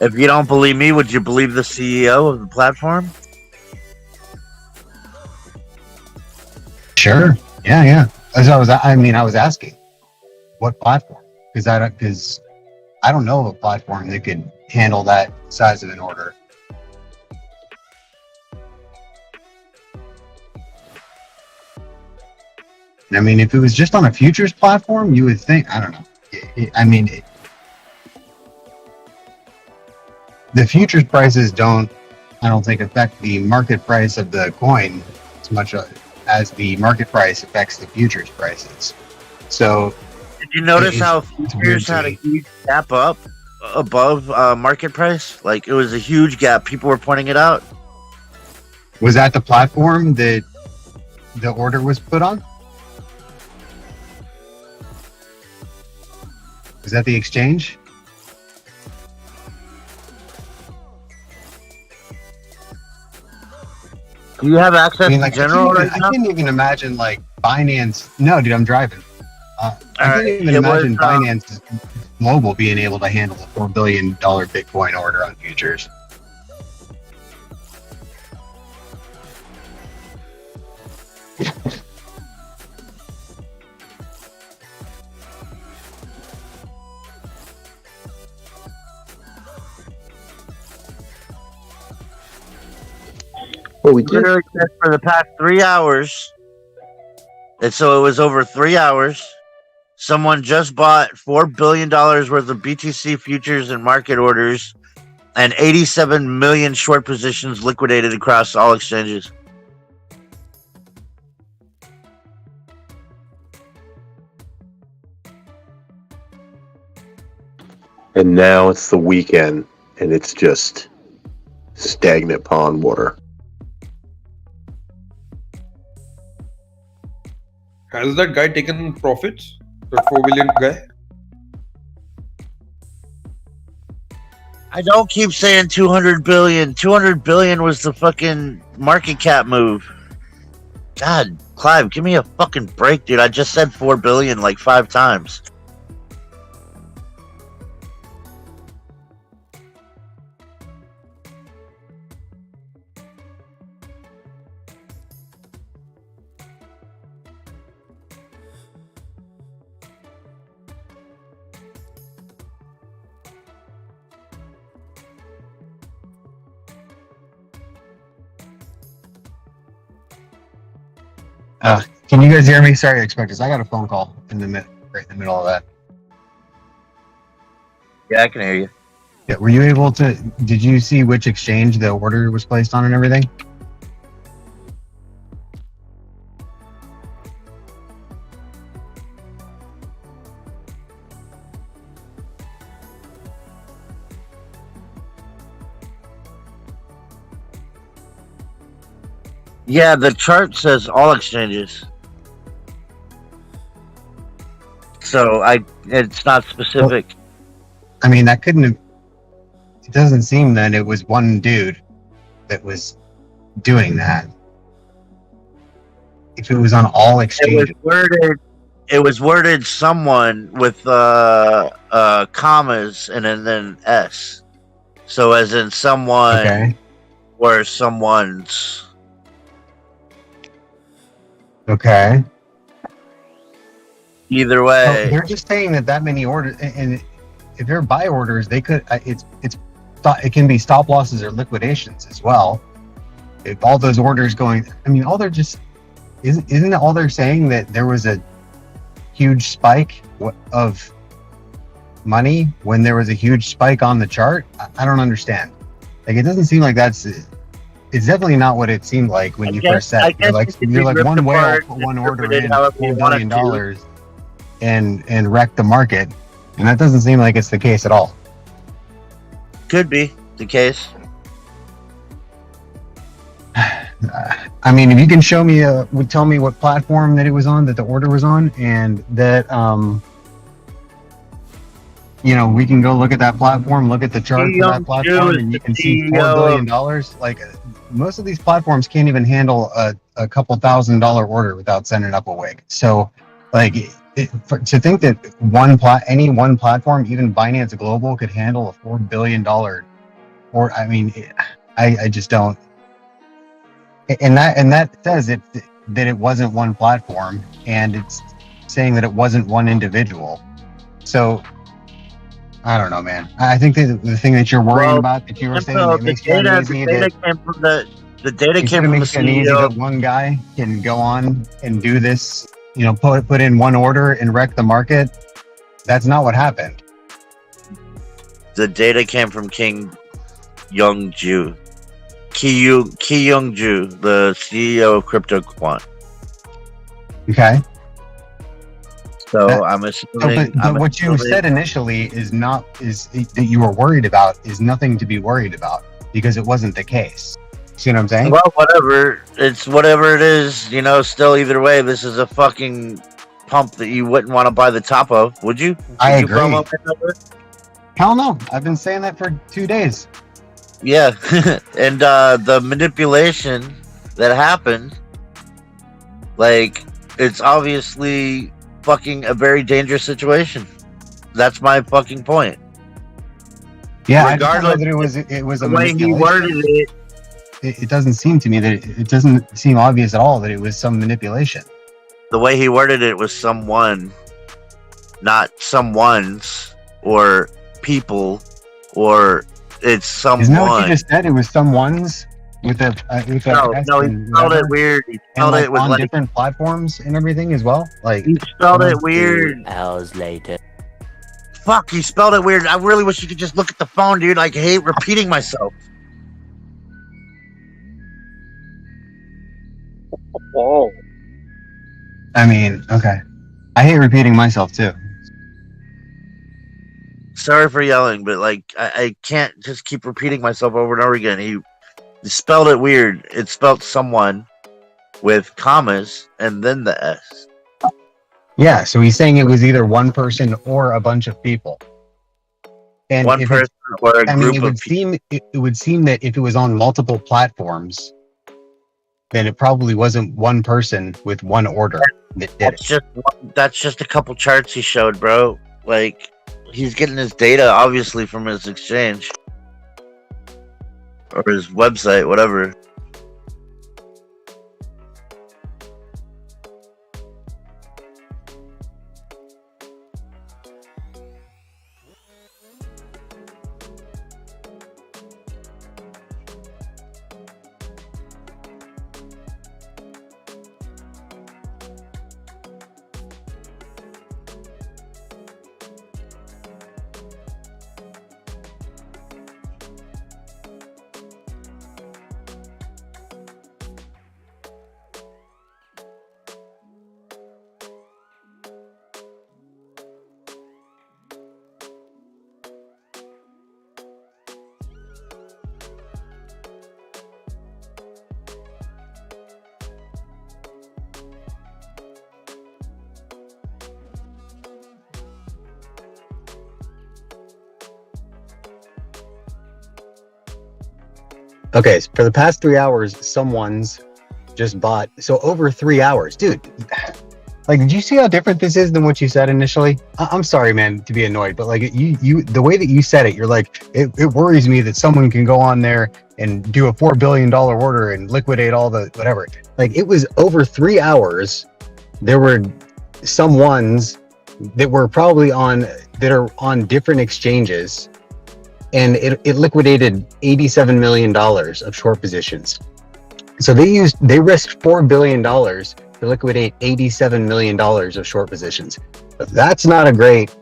If you don't believe me, would you believe the CEO of the platform? Sure. Yeah. I was asking, what platform? Because I don't know of a platform that could handle that size of an order. And I mean, if it was just on a futures platform, you would think, I don't know. The futures prices I don't think affect the market price of the coin as much as the market price affects the futures prices. So did you notice how futures had a huge gap up above market price. Like it was a huge gap. People were pointing it out. Was that the platform that the order was put on? Was that the exchange? Do you have access to general right now? I can't even imagine like Binance. No, dude, I'm driving. I can't even imagine Binance Global being able to handle a $4 billion Bitcoin order on futures. Well, we did. Literally for the past 3 hours, and so it was over 3 hours. Someone just bought $4 billion worth of BTC futures and market orders, and 87 million short positions liquidated across all exchanges. And now it's the weekend, and it's just stagnant pond water. Has that guy taken profits? That 4 billion guy? I don't keep saying 200 billion. 200 billion was the fucking market cap move. God, Clive, give me a fucking break, dude. I just said 4 billion like 5 times. Can you guys hear me? Sorry, Expectors. I got a phone call right in the middle of that. Yeah, I can hear you. Yeah, were you able to? Did you see which exchange the order was placed on and everything? Yeah, the chart says all exchanges. So it's not specific. Well, I mean, that couldn't have. It doesn't seem that it was one dude that was doing that. If it was on all exchanges, it was worded someone with commas and then S. So as in someone okay. or someone's. Okay. Either way, well, they're just saying that many orders, and if they're buy orders, they could. It can be stop losses or liquidations as well. If all those orders going, I mean, all they're just isn't all they're saying that there was a huge spike of money when there was a huge spike on the chart. I don't understand. Like, it doesn't seem like that's. It's definitely not what it seemed like when you first said it. You're like one whale put one order in $4 billion and wrecked the market, and that doesn't seem like it's the case at all. Could be the case. I mean, if you can show me, tell me what platform that it was on, that the order was on, and that we can go look at that platform, look at the chart for that platform, and you can see $4 billion. Like, most of these platforms can't even handle a couple $1,000 order without sending up a wig. So, like, to think that any one platform, even Binance Global, could handle a $4 billion, or I mean, I just don't. And that says that it wasn't one platform, and it's saying that it wasn't one individual. So. I don't know, man. I think that the thing that you're worrying about, that you were saying, it makes you uneasy. The data came from the CEO. That one guy can go on and do this, put in one order and wreck the market. That's not what happened. The data came from Ki Young-ju, the CEO of CryptoQuant. Okay. So I'm assuming. But what you said initially is that you were worried about is nothing to be worried about because it wasn't the case. See what I'm saying? Well, whatever. It's whatever it is. Still either way, this is a fucking pump that you wouldn't want to buy the top of, would you? I agree. Hell no. I've been saying that for 2 days. Yeah, and the manipulation that happened, like, it's obviously fucking a very dangerous situation. That's my fucking point. Yeah, regardless that it was a way he worded it. It doesn't seem to me that it doesn't seem obvious at all that it was some manipulation. The way he worded it was someone, not someone's or people, or it's someone. Isn't that what you just said? It was someone's with a no, he spelled it weird. He spelled it with on different platforms and everything as well. Like he spelled it weird. 2 hours later. Fuck, he spelled it weird. I really wish you could just look at the phone, dude. I hate repeating myself. Whoa. I mean, okay. I hate repeating myself too. Sorry for yelling, but like I can't just keep repeating myself over and over again. He spelled it weird. It spelled someone with commas and then the S. Yeah, so he's saying it was either one person or a bunch of people. And one person or a group of people. It would seem that if it was on multiple platforms, then it probably wasn't one person with one order that did it. That's just a couple charts he showed, bro. Like, he's getting his data obviously from his exchange or his website, whatever. Okay, so for the past 3 hours, someone's just bought. So over 3 hours, dude. Like, did you see how different this is than what you said initially? I'm sorry, man, to be annoyed, but like you, the way that you said it, you're like, it worries me that someone can go on there and do a $4 billion order and liquidate all the whatever. Like, it was over 3 hours. There were some ones that were probably that are on different exchanges. And it liquidated $87 million of short positions. So they risked $4 billion to liquidate $87 million of short positions. But that's not a great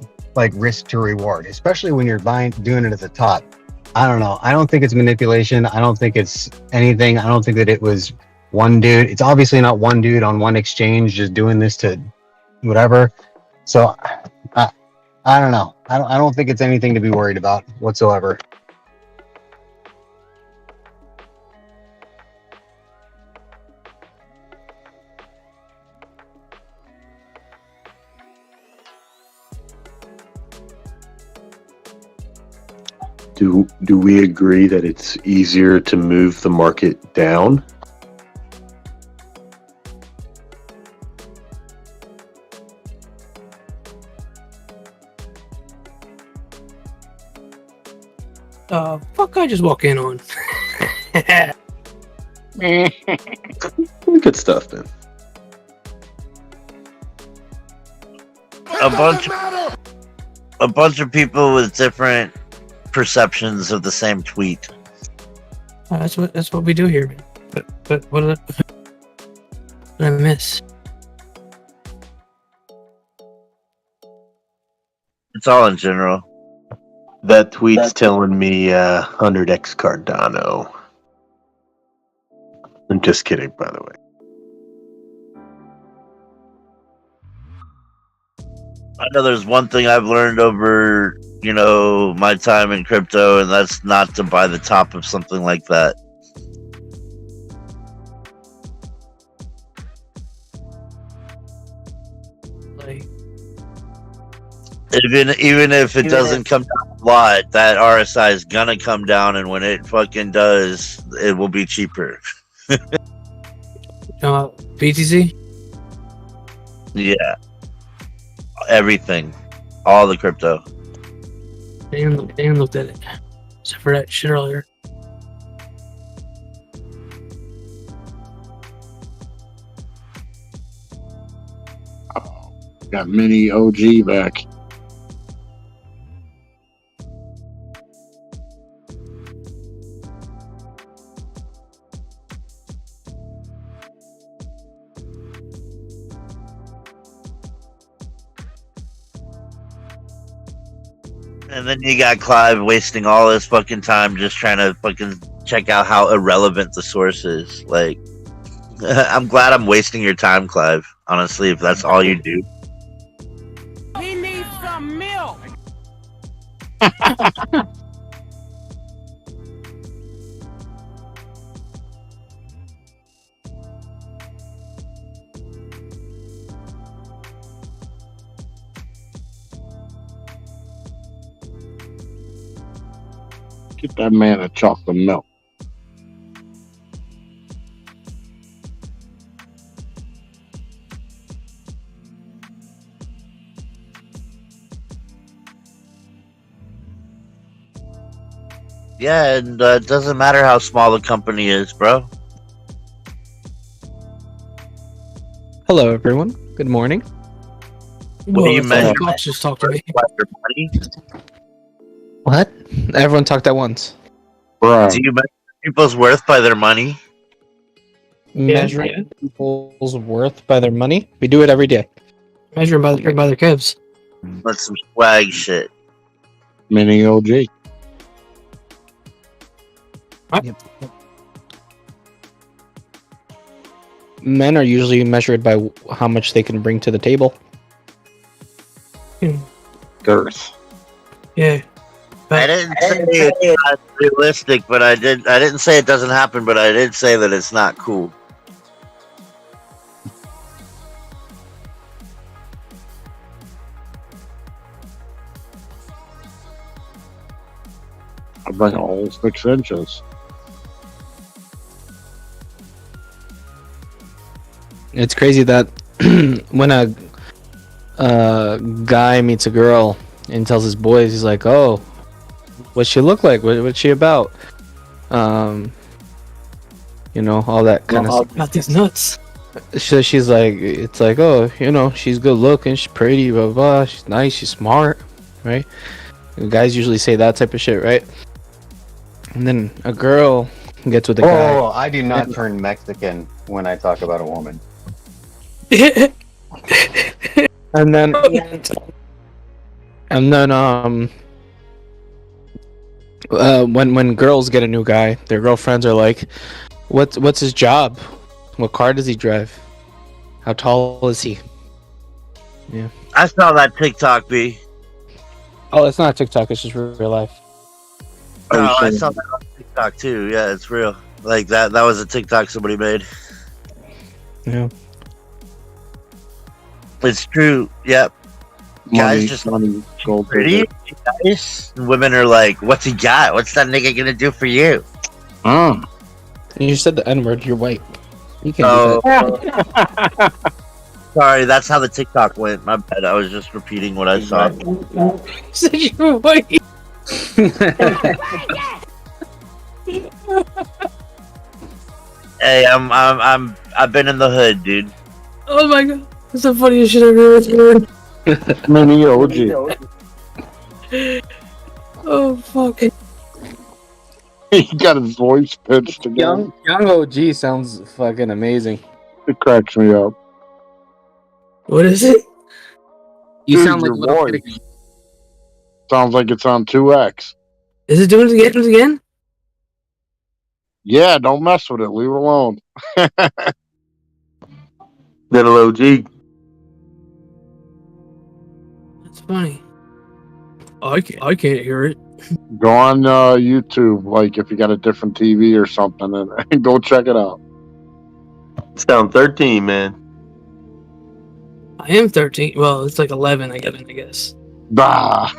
risk to reward, especially when you're doing it at the top. I don't know. I don't think it's manipulation. I don't think it's anything. I don't think that it was one dude. It's obviously not one dude on one exchange just doing this to whatever. So I don't know. I don't think it's anything to be worried about whatsoever. Do we agree that it's easier to move the market down? Fuck I just walk in on? Good stuff, man. A bunch of people with different perceptions of the same tweet. That's what we do here, man. But what did I miss? It's all in general. That tweet's telling me 100x Cardano. I'm just kidding, by the way. I know there's one thing I've learned over, my time in crypto, and that's not to buy the top of something like that. Like, even if it doesn't come down a lot, that RSI is gonna come down, and when it fucking does, it will be cheaper. BTC? Yeah. Everything. All the crypto. I even looked at it. Except for that shit earlier. Got mini OG back. And then you got Clive wasting all his fucking time just trying to fucking check out how irrelevant the source is. Like, I'm glad I'm wasting your time, Clive. Honestly, if that's all you do. He needs some milk. Get that man a chocolate milk. Yeah, and it doesn't matter how small the company is, bro. Hello, everyone. Good morning. What do you measure? Cox just talked to me. What? Everyone talked at once. Bro. Do you measure people's worth by their money? Measuring people's worth by their money? We do it every day. Measuring by their kibs. That's some swag shit. Mini OG. Yep. Men are usually measured by how much they can bring to the table. Girth. Yeah. I didn't say it's not realistic, but I didn't say it doesn't happen, but I did say that it's not cool. I bring all 6 inches. It's crazy that when a guy meets a girl and tells his boys, he's like, "Oh, what's she look like? What's she about?" All that kind of stuff. About these nuts. So she's like, it's like, "Oh, she's good looking, she's pretty, blah blah, she's nice, she's smart," right? And guys usually say that type of shit, right? And then a girl gets with a guy. Oh, I do not turn Mexican when I talk about a woman. And then when girls get a new guy, their girlfriends are like, what's his job? What car does he drive? How tall is he? Yeah. I saw that TikTok, B. Oh, it's not TikTok, it's just real life. No, I saw that on TikTok too. Yeah, it's real. Like that was a TikTok somebody made. Yeah. It's true. Yep. Guys just gold pretty nice. Women are like, "What's he got? What's that nigga gonna do for you?" You said the N-word, you're white. You can't do that. Sorry, that's how the TikTok went. My bad. I was just repeating what I saw. Said you were white. Hey, I've been in the hood, dude. Oh my god. That's the funniest shit I've ever heard. Mini OG. Oh fuck. He got his voice pitched again. Young OG sounds fucking amazing. It cracks me up. What is it? You Dude, sound like your little voice kid. sounds like it's on 2X. Is it doing it again? Yeah, don't mess with it. Leave it alone. Little OG. That's funny. I can't hear it. Go on YouTube, like if you got a different TV or something, and go check it out. It's down 13, man. I am 13. Well, it's like 11, I guess. Bah.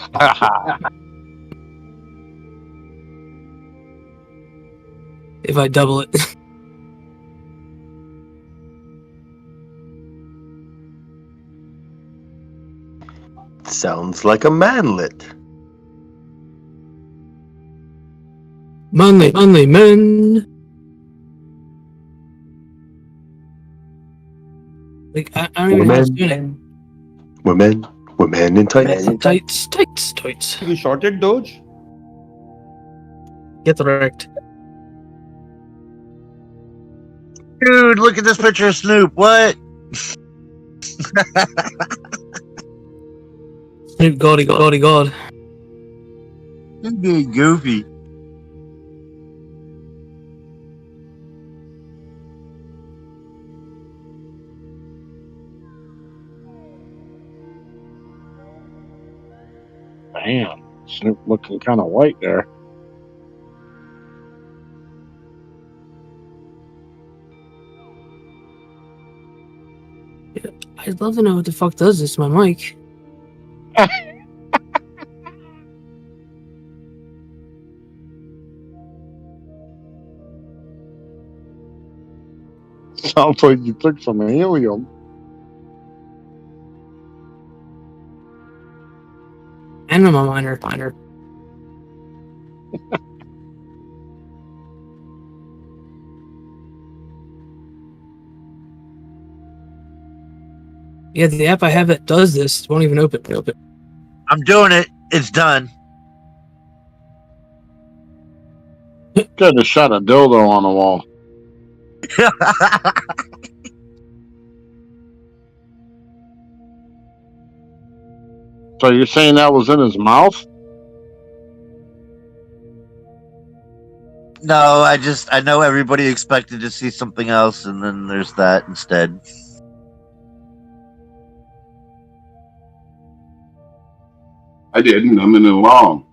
If I double it. Sounds like a manlet. Manly men. Like, I don't even know how to do it. Women in tights. Tights. You shorted Doge? Get wrecked. Dude, look at this picture of Snoop. What? Snoop Gaudy God. He's being goofy. Damn, Snoop looking kind of white there. Yeah, I'd love to know what the fuck does this to my mic. Sounds like you took some helium. And I'm a minor. Yeah, the app I have that does this won't even open. I'm doing it. It's done. Could have shot a dildo on the wall. So you're saying that was in his mouth? No, I know everybody expected to see something else, and then there's that instead. I didn't. I'm in it wrong.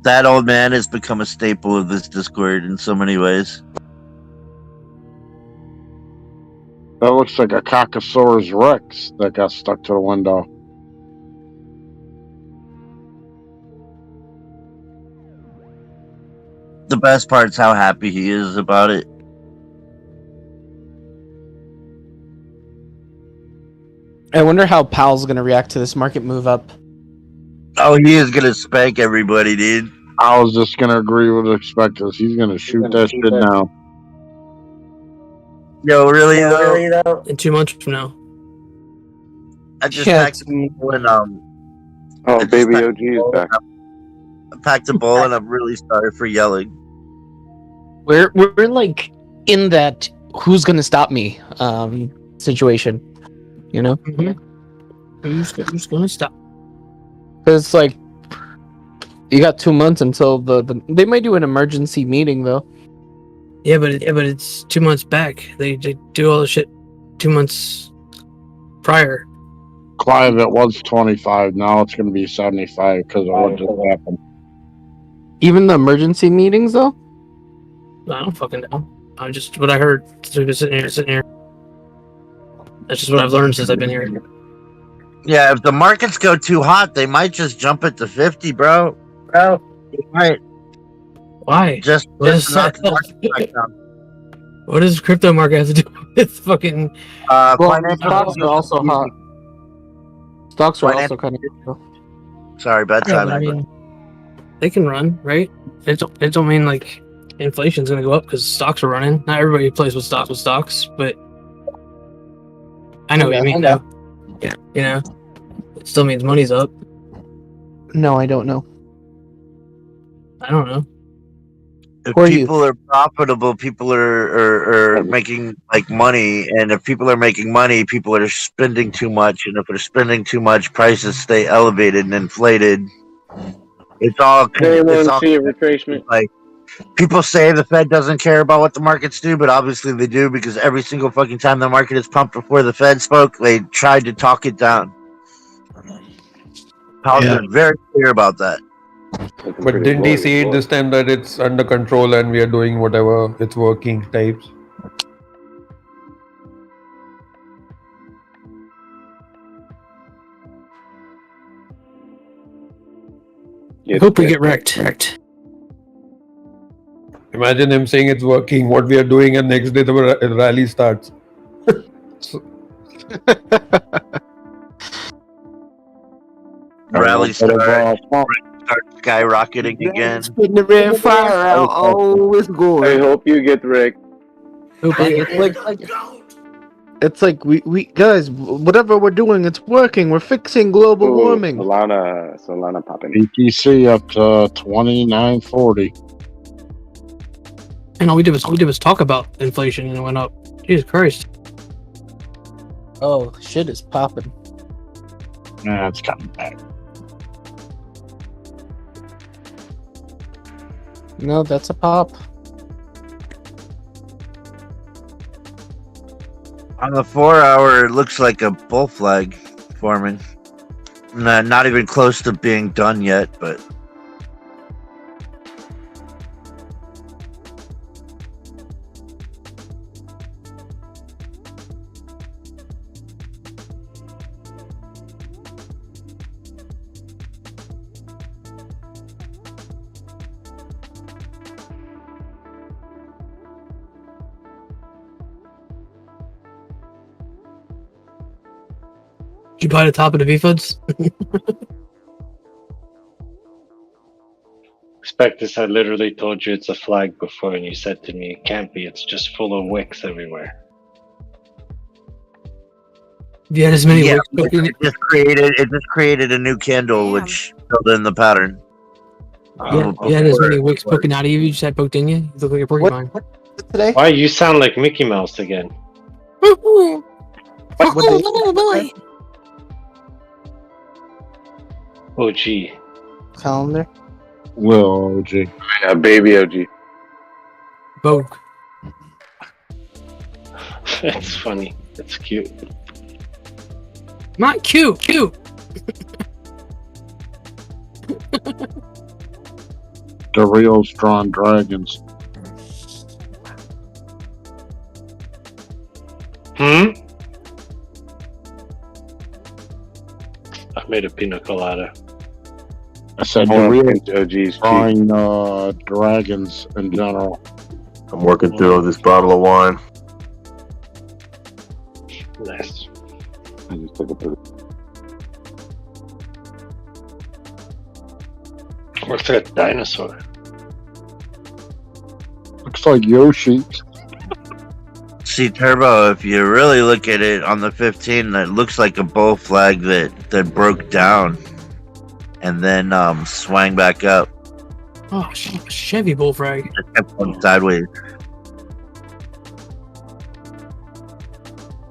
That old man has become a staple of this Discord in so many ways. That looks like a Cocosaurus Rex that got stuck to the window. The best part's how happy he is about it. I wonder how Pal's gonna react to this market move up. Oh, he is gonna spank everybody, dude. I was just gonna agree with expectors. He's gonna shoot that shit now. Yo, really though? In 2 months from now. I just Yeah, packed a bowl and Oh, baby OG is back. I packed a bowl and I'm really sorry for yelling. We're like in that who's gonna stop me situation, you know? Who's gonna stop? It's like you got 2 months until the they might do an emergency meeting though. Yeah, but it's 2 months back. They do all the shit 2 months prior. Clive, it was 25. Now it's gonna be 75 because of what just happened. Even the emergency meetings though? I don't fucking know. I just what I heard. So we've been sitting here. That's just what I've learned since I've been here. Yeah, if the markets go too hot, they might just jump it to 50, bro. They might. Why? Just What is knock the market back down. What does crypto market have to do with fucking? Well, Financial stocks are also hot. Stocks are also kind of. Sorry, bad Yeah, time. but I mean, they can run, right? It don't mean like inflation's gonna go up because stocks are running. Not everybody plays with stocks, but I know what you mean though. Yeah, you know, it still means money's up. No, I don't know. I don't know. if Who are you? people are profitable, people are making like money, and if people are making money, people are spending too much, and if they're spending too much, prices stay elevated and inflated. It's all They it's want to all see a retracement. like people say the Fed doesn't care about what the markets do, but obviously they do because every single fucking time the market is pumped before the Fed spoke, they tried to talk it down. Powell's been very clear about that. But didn't he see it this time that it's under control and we are doing whatever it's working types? I hope we get wrecked. Imagine him saying it's working, what we are doing, and next day the rally starts. Rally starts skyrocketing again. Spitting the red fire out. Oh, it's going. I hope you get wrecked. It's like we guys, whatever we're doing, it's working. We're fixing global warming. Solana popping. BTC up to 29.40. And all we did was talk about inflation and it went up. Jesus Christ. Oh, shit is popping. Nah, it's coming back. No, that's a pop. On the 4 hour, it looks like a bull flag forming. Not even close to being done yet, but Did you buy the top of the VFUDs? Spectus, I literally told you it's a flag before, and you said to me, it can't be, it's just full of wicks everywhere. You had as many wicks it just created a new candle which filled in the pattern. You had as many wicks poking out of you, you just had poked in you? You look like a porcupine. Today? Why, you sound like Mickey Mouse again. OG. Calendar? Will OG. Yeah, baby OG. Vogue. That's funny. That's cute. Not cute. The real strong dragons. I made a pina colada. I said the real strong dragons in general. I'm working through this bottle of wine. Nice. I just took a picture. Looks like a dinosaur. Looks like Yoshi. See, Turbo, if you really look at it on the 15, it looks like a bull flag that broke down and then swang back up. Oh, Chevy bullfrag. Just kept going sideways.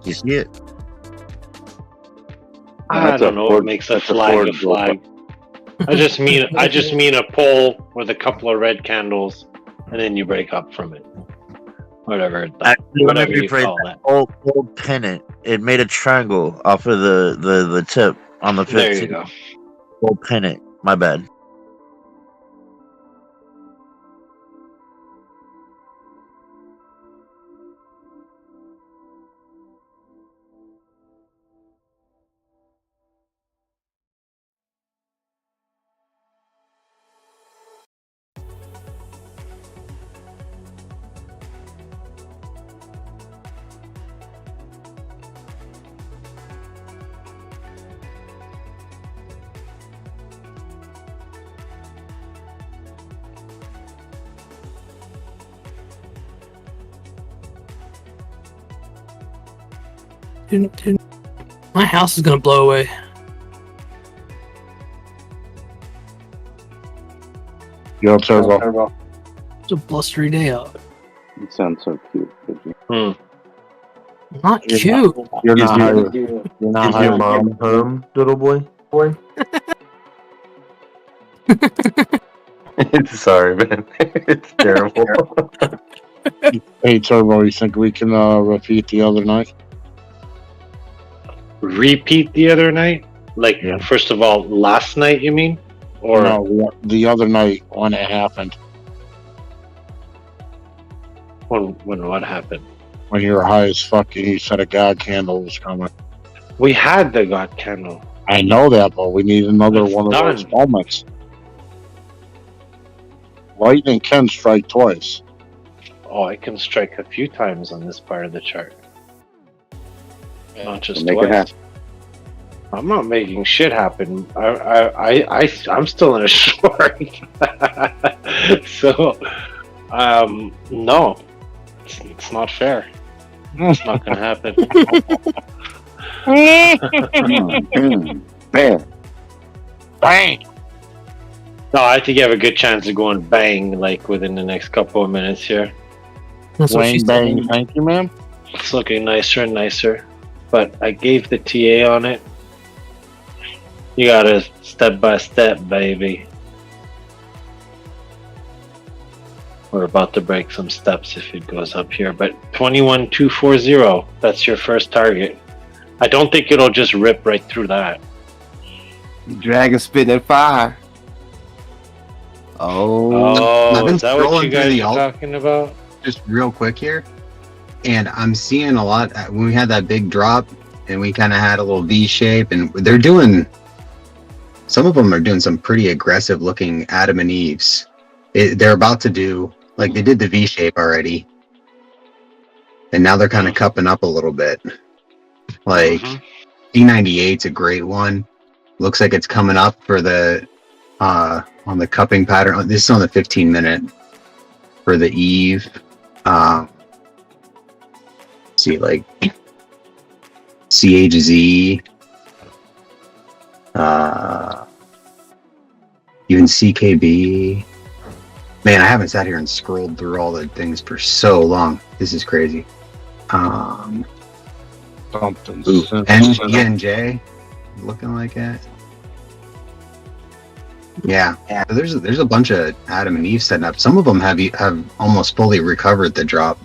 You see it? I don't know what makes a flag a flag. I just mean a pole with a couple of red candles, and then you break up from it. Whatever you call that. Old pennant. It made a triangle off of the tip on the 15. There you go. Old pennant. My bad. Dude, my house is gonna blow away. Yo, Turbo. It's a blustery day out. You sound so cute. Not cute. You're not high. You're not high. Your mom perm, little boy? Sorry, man. It's terrible. Hey, Turbo, you think we can repeat the other night? Repeat the other night? Like, first of all, last night, you mean? Or no, the other night when it happened. When what happened? When you were high as fuck and you said a God candle was coming. We had the God candle. I know that, but we need another one of those moments. Lightning can strike twice. Oh, I can strike a few times on this part of the chart. Not just Make it twice. happen. I'm not making shit happen. I'm still in a short. So, no, it's not fair. It's not gonna happen. Bam. Bang. No, I think you have a good chance of going bang like within the next couple of minutes here. Wang bang, thank you, ma'am. It's looking nicer and nicer, but I gave the TA on it. You gotta step by step, baby. We're about to break some steps if it goes up here, but 21,240, that's your first target. I don't think it'll just rip right through that. Dragon spitting at fire. I've been Is that what scrolling you through guys the are alt talking about? just real quick here, and I'm seeing a lot. When we had that big drop, and we kind of had a little V shape, and they're doing. Some of them are doing some pretty aggressive looking Adam and Eves. They're about to do like they did the V shape already, and now they're kind of cupping up a little bit. Like D98's a great one. Looks like it's coming up for the on the cupping pattern. This is on the 15-minute for the Eve. See, like CHZ, even CKB. Man, I haven't sat here and scrolled through all the things for so long. This is crazy. NJ looking like that. Yeah. So there's a bunch of Adam and Eve setting up. Some of them have almost fully recovered the drop.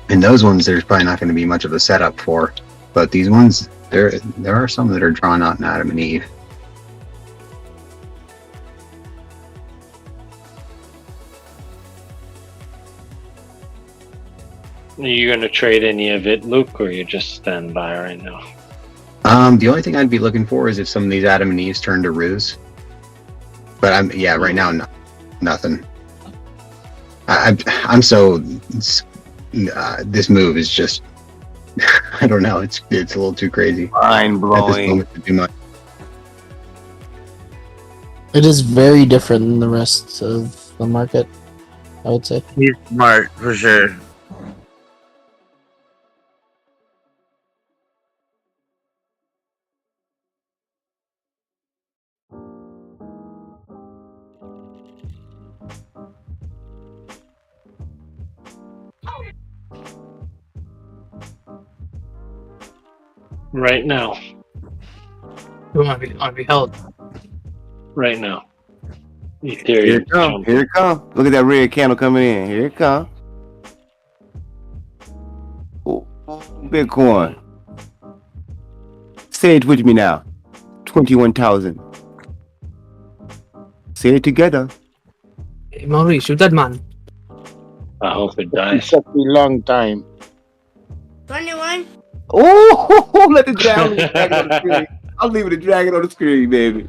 And those ones, there's probably not going to be much of a setup for. But these ones, there are some that are drawn out in Adam and Eve. Are you going to trade any of it, Luke, or you just stand by right now? The only thing I'd be looking for is if some of these Adam and Eves turn to ruse. But right now, nothing. I'm so this move is just I don't know. It's a little too crazy. Mind blowing. At this moment to do much. It is very different than the rest of the market, I would say. He's smart for sure. Right now. You want to be held. Right now. Here Ethereum. it come. Here it come. Look at that red candle coming in. Here it come. Oh, Bitcoin. Say it with me now. 21,000. Say it together. Hey, Maurice, you're dead man. I hope it dies. It took me a long time. 21. Oh, let the dragon on the screen. I'm leaving the dragon on the screen, baby.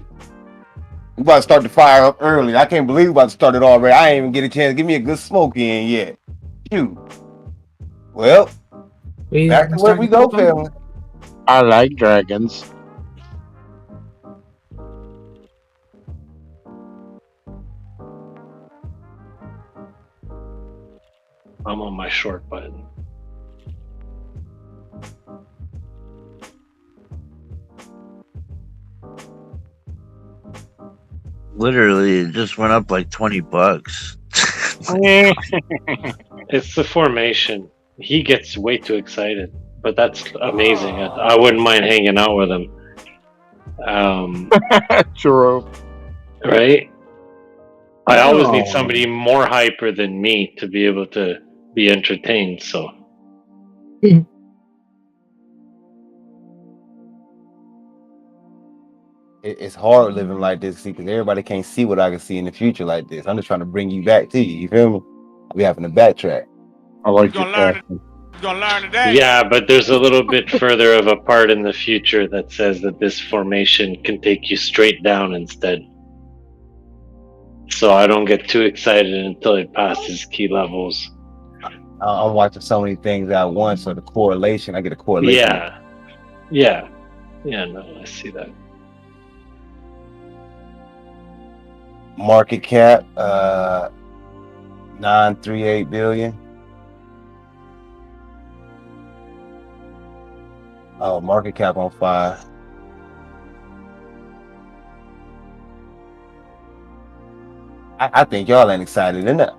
We about to start the fire up early. I can't believe we about to start it already. I ain't even get a chance to give me a good smoke in yet. Phew. Well, back to where we go, family. I like dragons. I'm on my short button. Literally, it just went up like $20. It's the formation. He gets way too excited, but that's amazing. I wouldn't mind hanging out with him. Churro. Right? I always need somebody more hyper than me to be able to be entertained. So. It's hard living like this, see, because everybody can't see what I can see in the future like this. I'm just trying to bring you back to you. You feel me? We having to backtrack. I like You're gonna learn today. Yeah, but there's a little bit further of a part in the future that says that this formation can take you straight down instead. So I don't get too excited until it passes key levels. I'm watching so many things at once, so the correlation, I get a correlation. Yeah, no, I see that. Market cap, 938 billion. Oh, market cap on fire. I think y'all ain't excited enough.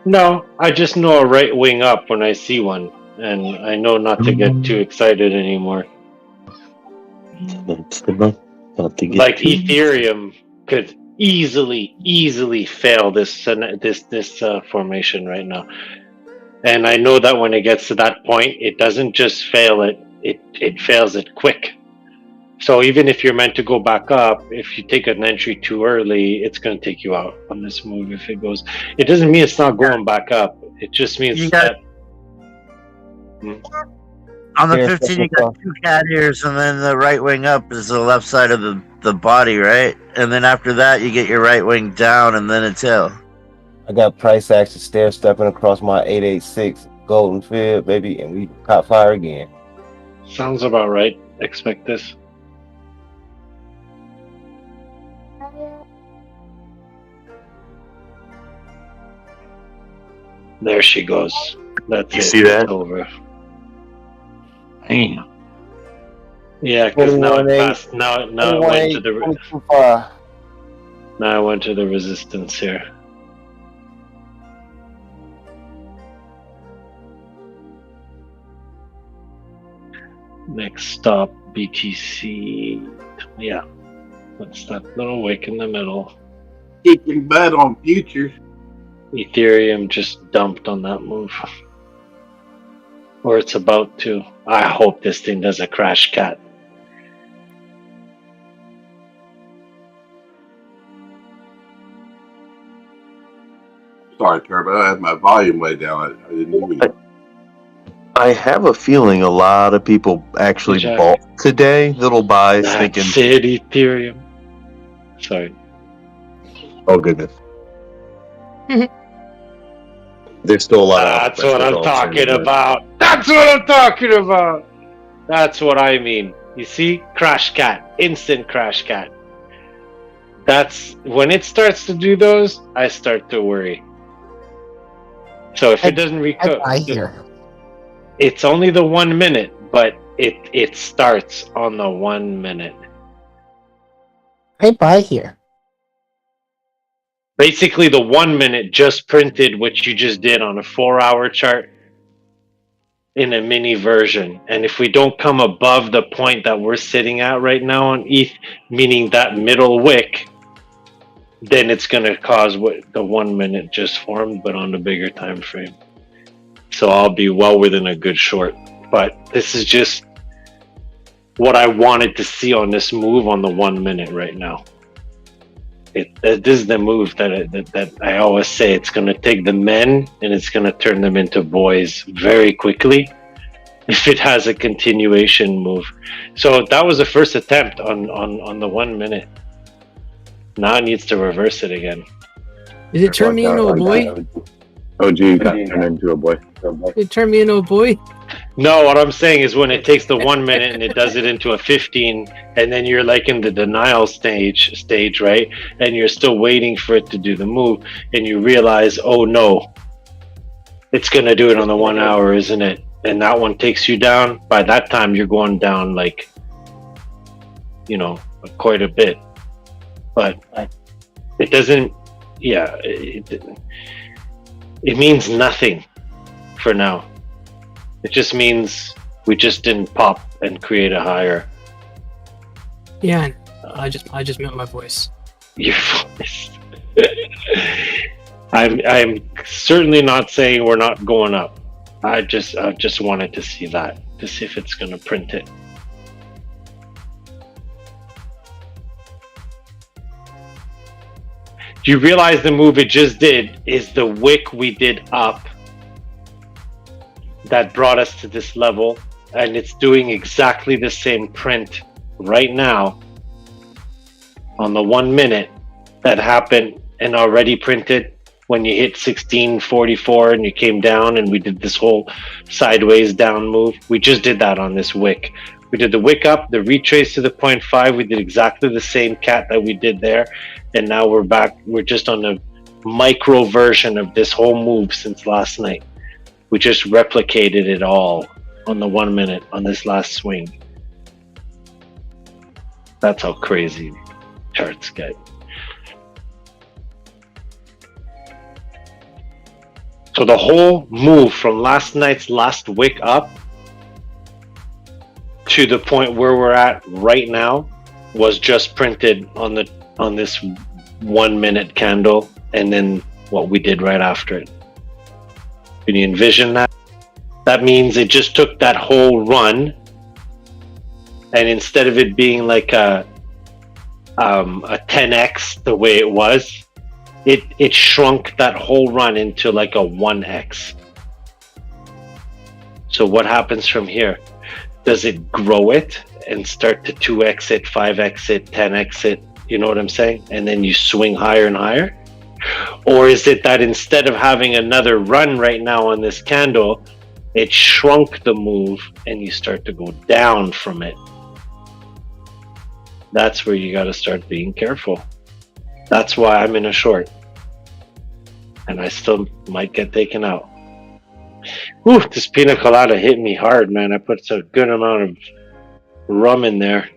No, I just know a right wing up when I see one, and I know not to get too excited anymore. Like Ethereum could easily fail this formation right now, and I know that when it gets to that point, it doesn't just fail it fails it quick. So even if you're meant to go back up, if you take an entry too early, it's going to take you out on this move. If it goes, it doesn't mean it's not going back up. It just means that. On the 15, you got two cat ears, and then the right wing up is the left side of the body, right? And then after that, you get your right wing down, and then a tail. I got price action stair stepping across my 886 golden fib, baby, and we caught fire again. Sounds about right. Expect this. There she goes. That's you see that? It's over. Damn. Yeah, because now it passed. Now it went to the. Now I went to the resistance here. Next stop, BTC. Yeah, that's that little wick in the middle. Kicking butt on futures. Ethereum just dumped on that move. Or it's about to. I hope this thing does a crash cat. Sorry, Turbo. I had my volume way down. I didn't hear you. I have a feeling a lot of people actually bought today. Little buys, thinking. Said Ethereum. Sorry. Oh goodness. There's still a lot of. That's what I'm talking about. That's what I'm talking about. That's what I mean. You see, crash cat, instant crash cat. That's when it starts to do those. I start to worry. So if it doesn't recover, it's only the 1 minute, but it starts on the 1 minute. I buy here. Basically, the 1 minute just printed what you just did on a 4-hour chart in a mini version. And if we don't come above the point that we're sitting at right now on ETH, meaning that middle wick, then it's going to cause what the 1 minute just formed, but on a bigger time frame. So I'll be well within a good short. But this is just what I wanted to see on this move on the 1 minute right now. This is the move that I always say. It's going to take the men and it's going to turn them into boys very quickly if it has a continuation move. So that was the first attempt on the 1 minute. Now it needs to reverse it again. Did it turn me into a boy? Oh, gee, got turned into a boy. It turned me into a boy? No, what I'm saying is when it takes the 1 minute and it does it into a 15, and then you're like in the denial stage, right? And you're still waiting for it to do the move, and you realize, oh no, it's gonna do it on the 1 hour, isn't it? And that one takes you down. By that time, you're going down like, quite a bit. But It doesn't. Yeah, it means nothing for now. It just means we just didn't pop and create a higher. Yeah, I just mute my voice. Your voice. I'm certainly not saying we're not going up. I just wanted to see that, to see if it's going to print it. Do you realize the move it just did is the wick we did up that brought us to this level, and it's doing exactly the same print right now on the 1 minute that happened and already printed when you hit 1644 and you came down and we did this whole sideways down move. We just did that on this wick. We did the wick up, the retrace to the 0.5. We did exactly the same cat that we did there. And now we're back. We're just on a micro version of this whole move since last night. We just replicated it all on the 1 minute on this last swing. That's how crazy charts get. So the whole move from last night's last wick up to the point where we're at right now was just printed on this 1 minute candle, and then what we did right after it. Can you envision that? That means it just took that whole run, and instead of it being like a 10x the way it was, it shrunk that whole run into like a 1x. So what happens from here? Does it grow it and start to 2x it, 5x it, 10x it? You know what I'm saying? And then you swing higher and higher? Or is it that instead of having another run right now on this candle, it shrunk the move and you start to go down from it? That's where you got to start being careful. That's why I'm in a short. And I still might get taken out. Whew, this pina colada hit me hard, man. I put a good amount of rum in there.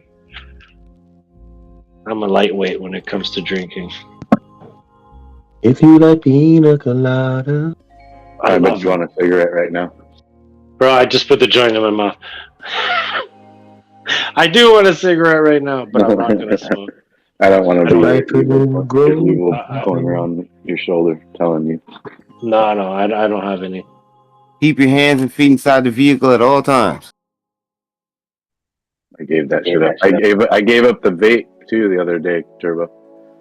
I'm a lightweight when it comes to drinking. If you like pina colada. I bet you want a cigarette right now. Bro, I just put the joint in my mouth. I do want a cigarette right now, but I'm not going to smoke. I don't want to be going around your shoulder telling you. No, I don't have any. Keep your hands and feet inside the vehicle at all times. I gave that shit up. I gave up the vape too the other day, Turbo.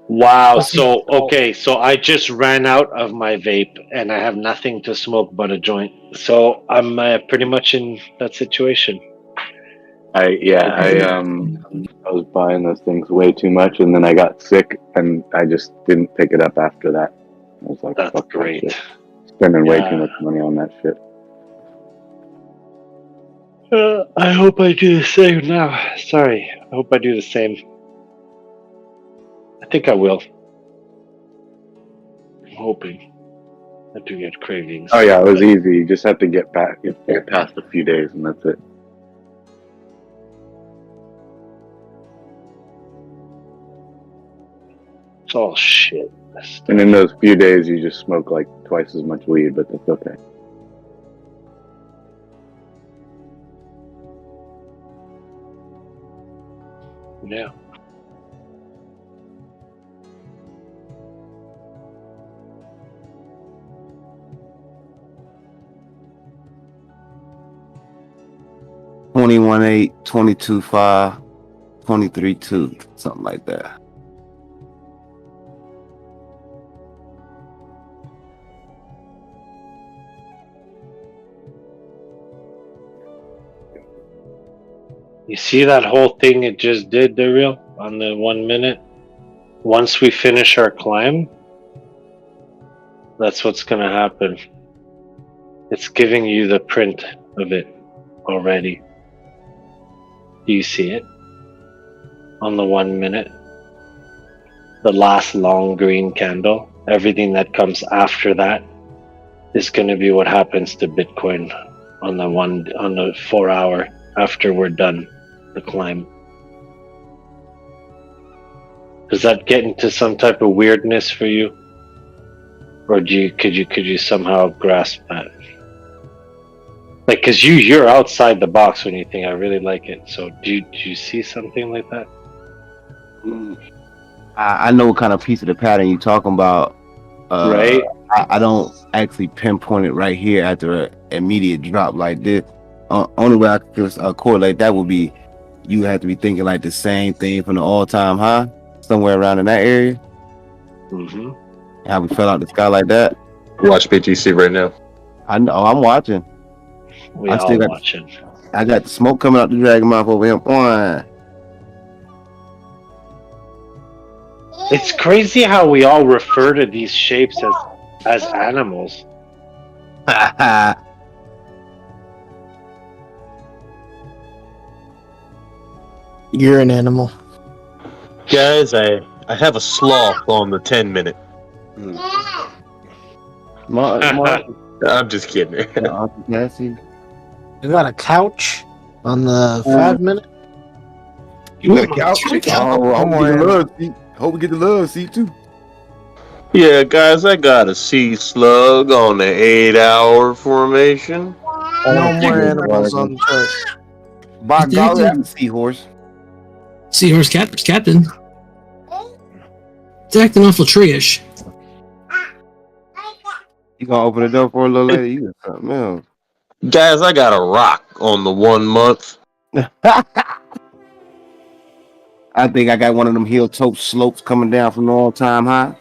Wow. So okay, so I just ran out of my vape and I have nothing to smoke but a joint. So I'm pretty much in that situation. I was buying those things way too much, and then I got sick, and I just didn't pick it up after that. I was like, that's great. That spending way too much money on that shit. I hope I do the same now. Sorry, I hope I do the same. I think I will. I'm hoping. I do get cravings. Oh yeah, it was easy. You just have to get past a few days, and that's it. It's all shit. And in those few days, you just smoke like twice as much weed, but that's okay. Yeah. $21.8, $22.5, $23.2, something like that. You see that whole thing it just did there, real on the 1 minute? Once we finish our climb, that's what's going to happen. It's giving you the print of it already. Do you see it? On the 1 minute? The last long green candle. Everything that comes after that is going to be what happens to Bitcoin on the 4 hour after we're done the climb. Does that get into some type of weirdness for you, or could you somehow grasp that? Like, because you're outside the box when you think I really like it. So do you see something like that? I know what kind of piece of the pattern you're talking about. Right. I don't actually pinpoint it right here after an immediate drop like this. Only way I could correlate that would be you have to be thinking like the same thing from the all-time high, somewhere around in that area. Mm-hmm. How we fell out the sky like that. Watch BTC right now. I know. I'm watching. We all watching. I got the smoke coming out the dragon mouth over here. Boy. It's crazy how we all refer to these shapes as animals. You're an animal. Guys, I have a sloth on the 10-minute. I'm just kidding. You got a couch on the 5-minute? You got a couch? Hope we get the love seat too. Yeah, guys, I got a sea slug on the 8-hour formation. No more animals on the chart. By golly, that's a seahorse. Seahorse captain. It's acting awful tree-ish. You gonna open the door for a little later? You got something else. Guys, I got a rock on the 1 month. I think I got one of them heel toe slopes coming down from the all-time high.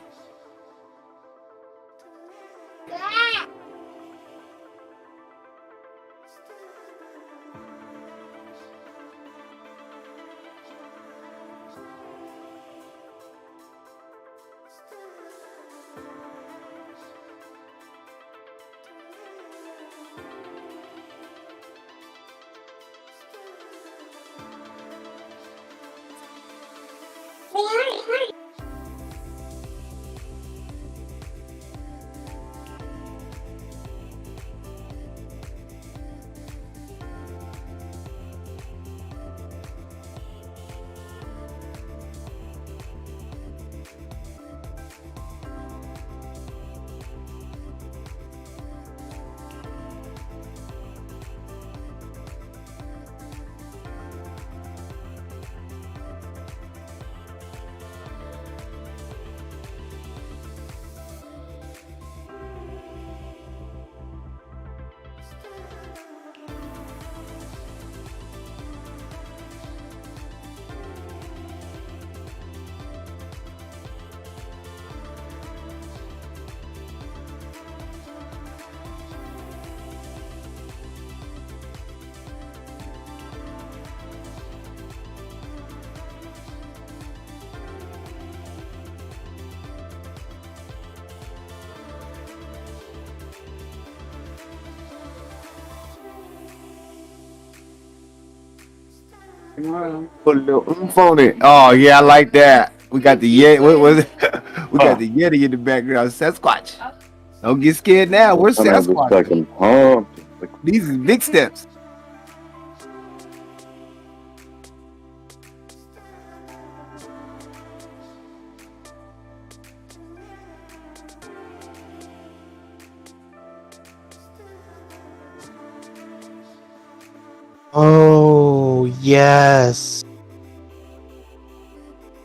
Put a little oomph on it. Oh yeah, I like that. We got the Yeti. What was it? We got the Yeti in the background. Sasquatch. Don't get scared now. We're Sasquatch. These are big steps. Oh, yes.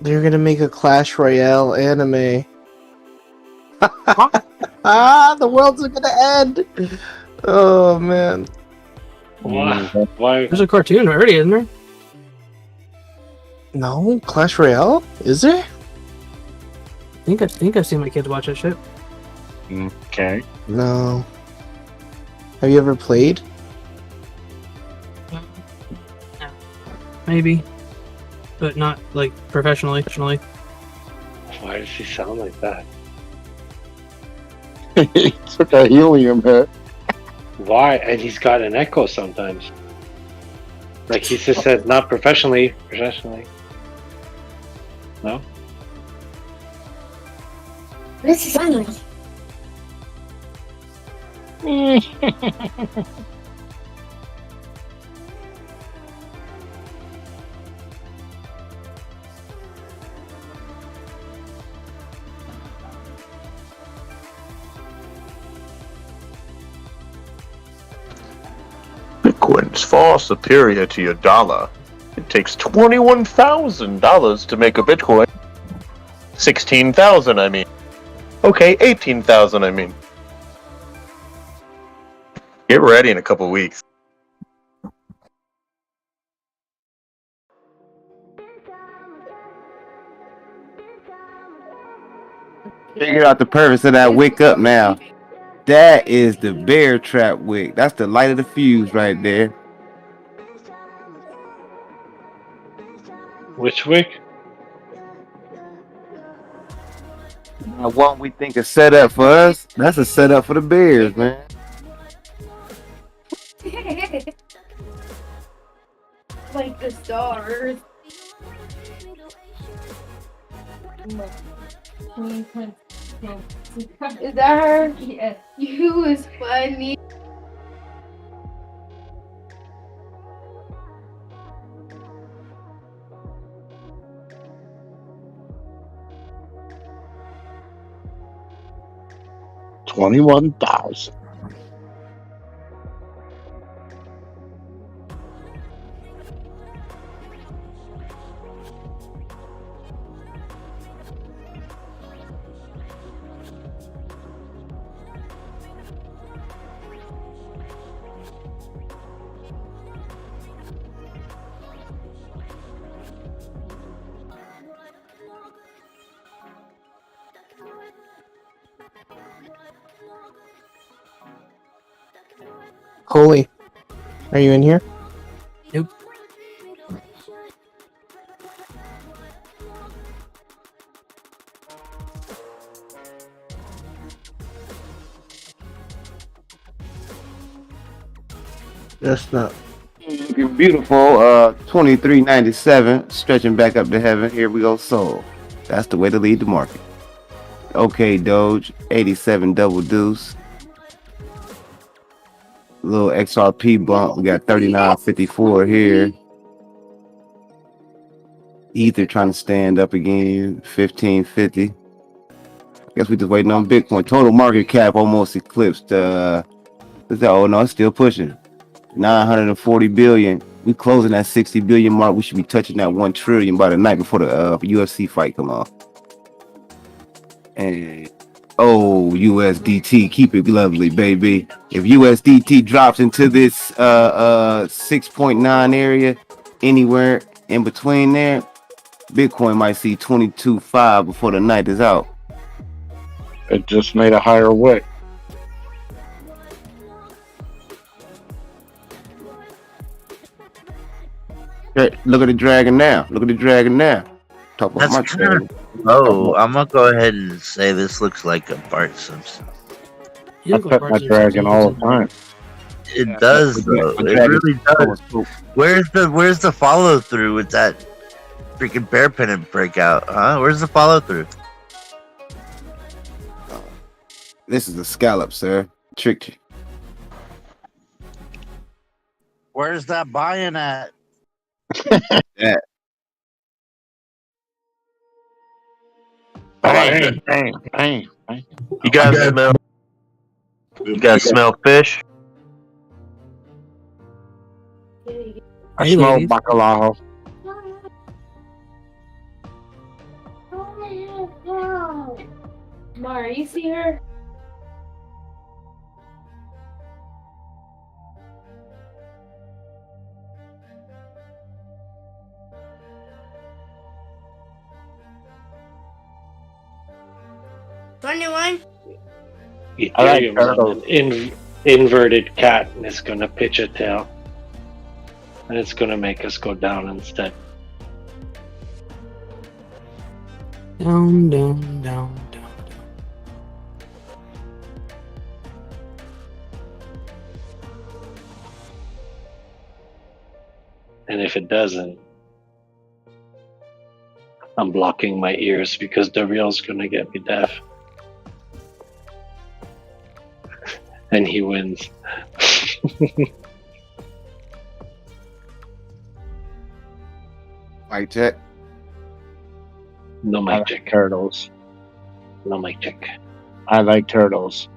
They're gonna make a Clash Royale anime. The world's gonna end. Oh, man. Why? There's a cartoon already, isn't there? No, Clash Royale? Is there? I think I've seen my kids watch that shit. Okay. No. Have you ever played? Maybe. But not, like, professionally. Why does he sound like that? It's like a helium hit. Why? And he's got an echo sometimes. Like he just said, not professionally. No? What does he sound like? Bitcoin is far superior to your dollar. It takes $21,000 to make a Bitcoin. 16,000, I mean. Okay, 18,000, I mean. Get ready in a couple weeks. Figure out the purpose of that wick up now. That is the bear trap wick. That's the light of the fuse right there. Which wick? Now, one we think is set up for us. That's a setup for the bears, man. Like the stars. Is that her? Yes. You is funny. $21,000. Holy, are you in here? Nope. That's not looking beautiful. 23.97, stretching back up to heaven. Here we go, soul. That's the way to lead the market. Okay, Doge, 87 double deuce. Little XRP bump. We got 39.54 here. Ether trying to stand up again, 15.50. Guess we just waiting on Bitcoin. Total market cap almost eclipsed. Oh no, it's still pushing. 940 billion. We closing that 60 billion mark. We should be touching that 1 trillion by the night before the UFC fight come on. And USDT, keep it lovely, baby. If USDT drops into this 6.9 area, anywhere in between there, Bitcoin might see 22.5 before the night is out. It just made a higher wick. Look at the dragon now. Look at the dragon now. Talk about my dragon. I'm gonna go ahead and say this looks like a Bart Simpson. I pet my dragon all the time. It does though. It really does. Where's the follow through with that freaking bear pennant breakout? Huh? Where's the follow through? This is a scallop, sir. Tricked you. Where's that buy-in at? Yeah. Bang. You guys smell? You guys smell fish? I smell bacalao. Mara, you see her? Ethereum on an inverted cat and it's gonna pitch a tail. And it's gonna make us go down instead. Down, down, down, down. And if it doesn't, I'm blocking my ears because the real's gonna get me deaf. And he wins. Mic check. No mic check. Turtles. No mic check. I like turtles.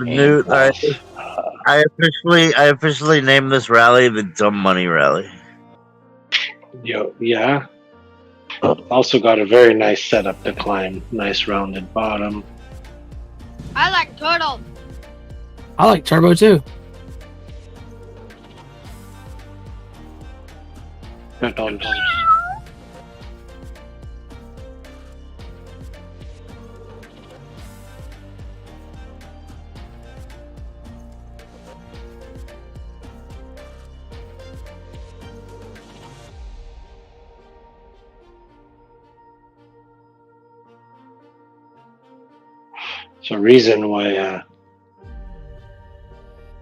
Newt, I officially named this rally the Dumb Money Rally. Yeah. Also got a very nice setup to climb. Nice rounded bottom. I like turtle. I like turbo too. Turtles. It's a reason why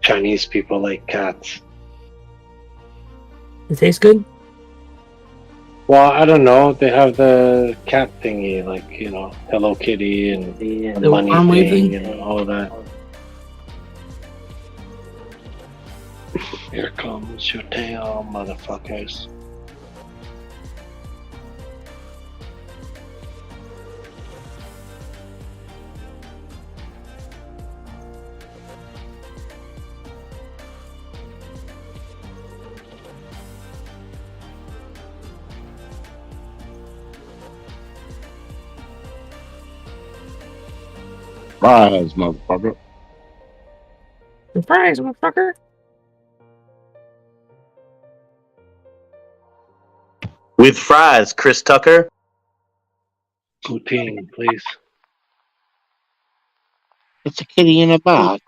Chinese people like cats. It tastes good. Well, I don't know. They have the cat thingy, like, you know, Hello Kitty and the money arm wave thing thing? and all that. Here comes your tail, motherfuckers. Surprise, motherfucker. Surprise, motherfucker. With fries, Chris Tucker. Poutine, please. It's a kitty in a box.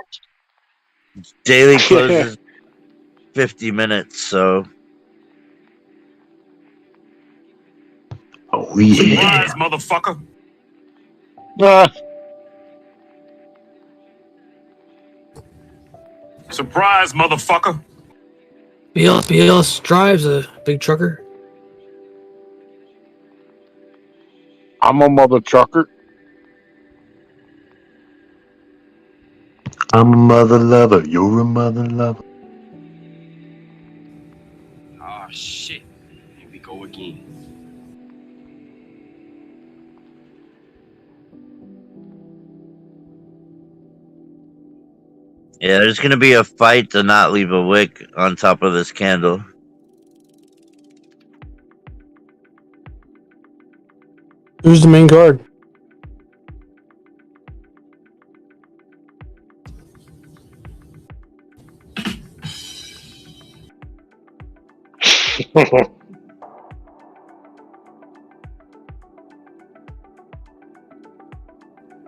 Daily closes 50 minutes, so. Oh, yeah. Surprise, motherfucker. Surprise, motherfucker. BLS drives a big trucker. I'm a mother trucker. I'm a mother lover. You're a mother lover. Oh, shit. Here we go again. Yeah, there's gonna be a fight to not leave a wick on top of this candle. Who's the main card?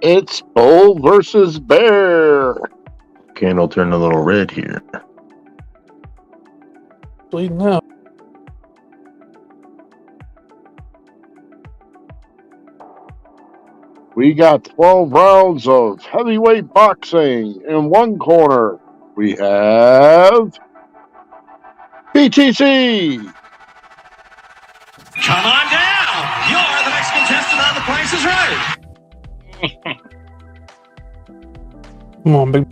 It's bull versus bear. Candle turned a little red here. Bleeding out. We got 12 rounds of heavyweight boxing. In one corner, we have BTC. Come on down. You're the next contestant on The Price is Right. Come on, big.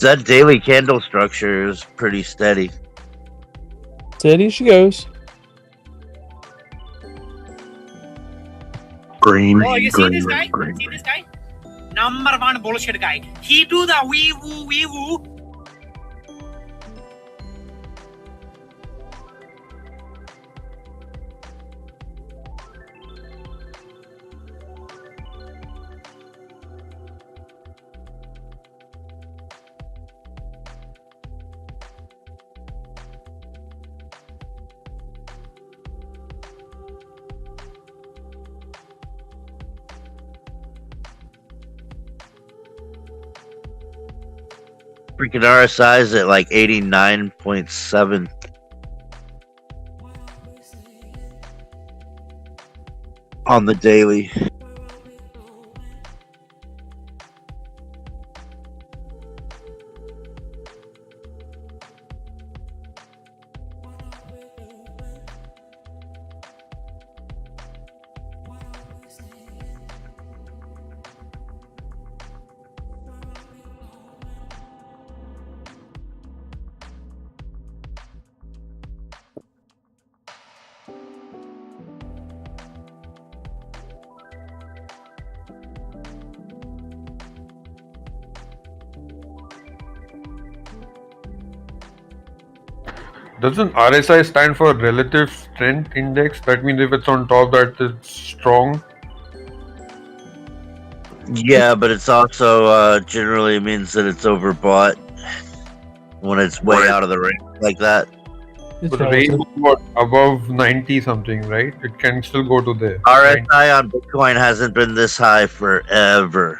That daily candle structure is pretty steady. Steady she goes. Green, Oh, you see green, this guy? green. See this guy? Number one bullshit guy. He do the wee woo. Freaking RSI is at like 89.7. On the daily. Doesn't RSI stand for Relative Strength Index? That means if it's on top, that it's strong. Yeah, but it's also generally means that it's overbought when it's way out of the range like that. But range what, above 90 something, right? It can still go to there. RSI on Bitcoin hasn't been this high forever.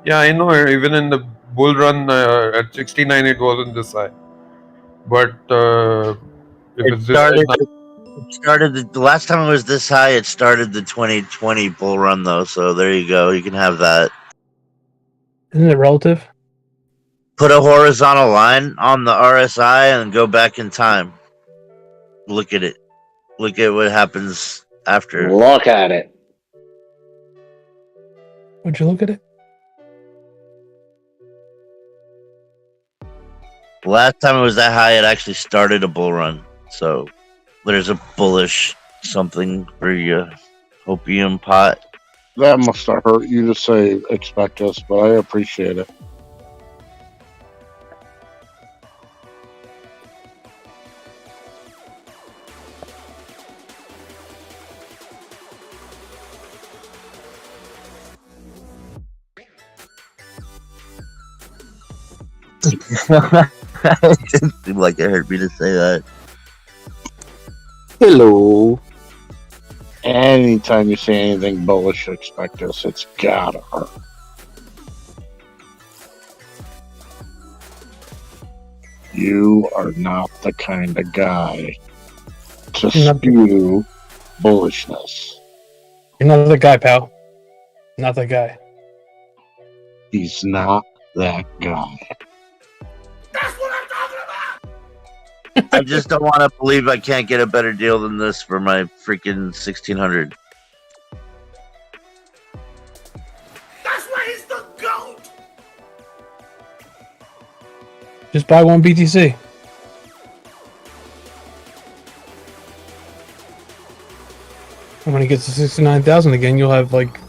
Yeah, I know. Even in the bull run at 69, it wasn't this high. But if It it's this high now, started the last time it was this high. It started the 2020 bull run though. So there you go. You can have that. Isn't it relative? Put a horizontal line on the RSI and go back in time. Look at it. Look at what happens after. Look at it. Would you look at it? Last time it was that high, it actually started a bull run. So there's a bullish something for your opium pot. That must have hurt you to say expect us, but I appreciate it. It didn't seem like it hurt me to say that. Hello. Anytime you say anything bullish, expect us. It's gotta hurt. You are not the kind of guy to spew bullishness. You're not the guy, pal. Not that guy. He's not that guy. I just don't want to believe I can't get a better deal than this for my freaking 1600. That's why he's the GOAT! Just buy one BTC. And when he gets to 69,000 again, you'll have like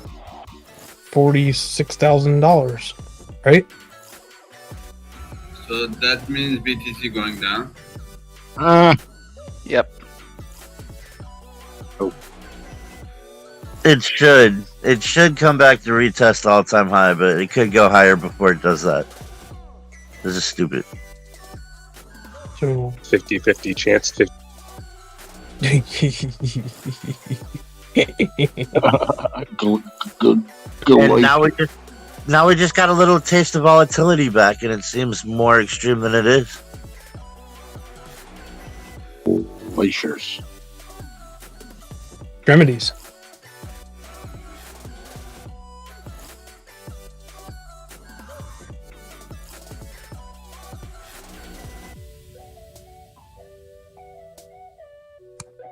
$46,000, right? So that means BTC going down? Yep. Oh. It should. It should come back to retest all-time high, but it could go higher before it does that. This is stupid. So 50-50 chance to And now we just got a little taste of volatility back, and it seems more extreme than it is. Glaciers. Extremities.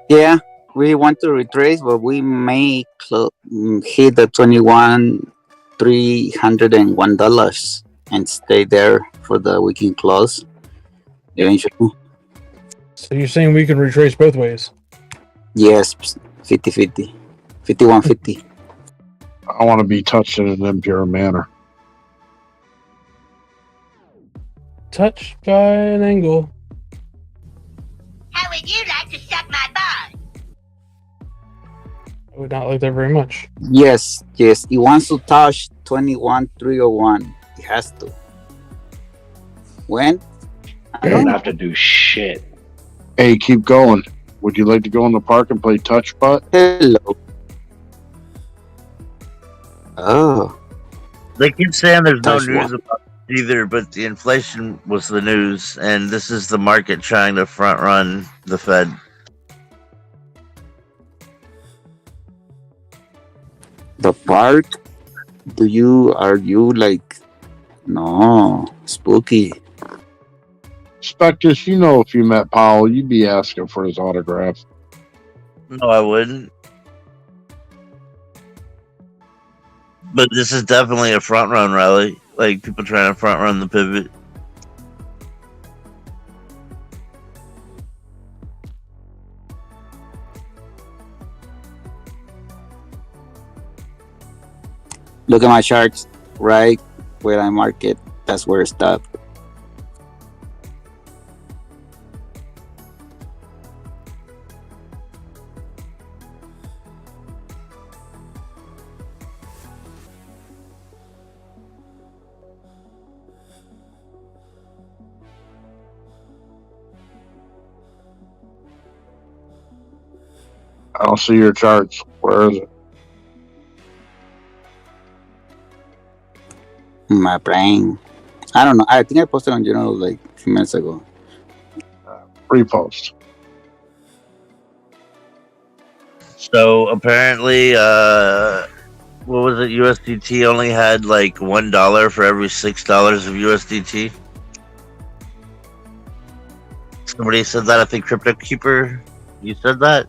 Yeah, we want to retrace, but we may hit the $21,301 and stay there for the weekend close. Eventually. So you're saying we can retrace both ways? Yes, 50-50. 51-50. I want to be touched in an impure manner. Touched by an angle. How would you like to suck my balls? I would not like that very much. Yes. It wants to touch 21,301. It has to. When? I don't have to do shit. Hey, keep going. Would you like to go in the park and play touch butt? Hello. Oh. They keep saying there's no Touch news what? about it either, but the inflation was the news, and this is the market trying to front run the Fed. The park? Are you like, no, spooky? Spectus, you know if you met Powell, you'd be asking for his autograph. No, I wouldn't. But this is definitely a front run rally. Like, people trying to front run the pivot. Look at my charts, right where I mark it. That's where it stopped. I don't see your charts. Where is it? My brain. I don't know. I think I posted on Journal like a few minutes ago. Repost. So apparently, what was it? USDT only had like $1 for every $6 of USDT. Somebody said that. I think Crypto Keeper. You said that.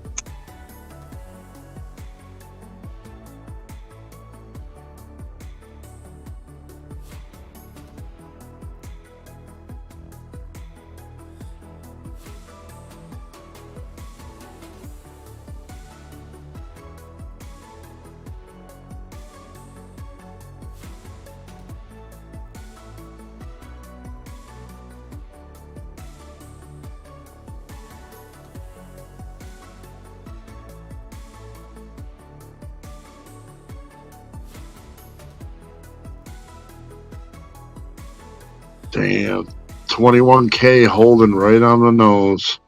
Damn. 21K holding right on the nose.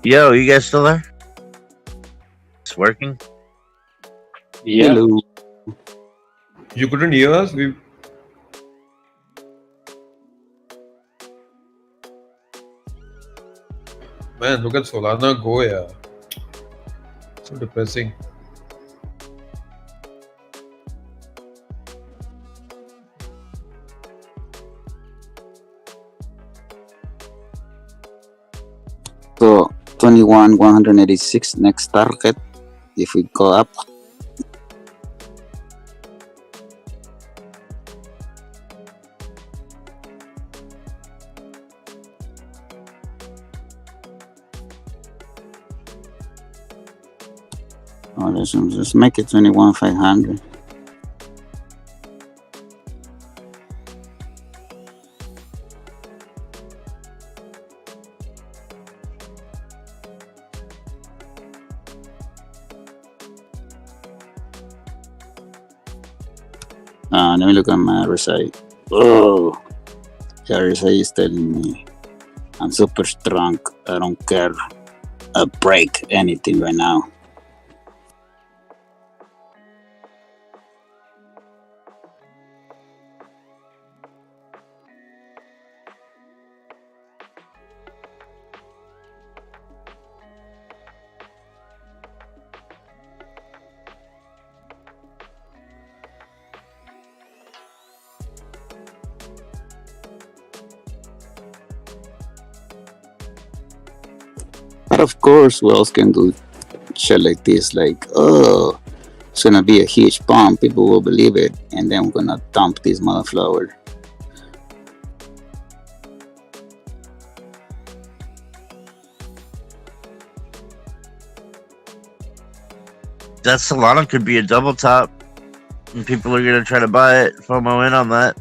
Yo, you guys still there? It's working? Yeah. Hello. You couldn't hear us? We Man, look at Solana go, yeah. So depressing. So 21,186 next target. If we go up, Oh, let's make it 21,500. Let me look at my RSI. Oh, the RSI is telling me I'm super strong. I don't care. I break anything right now. But of course, who else can do shit like this? Like, oh, it's gonna be a huge pump. People will believe it, and then we're gonna dump this motherflower. That Solana could be a double top, and people are gonna try to buy it. FOMO in on that.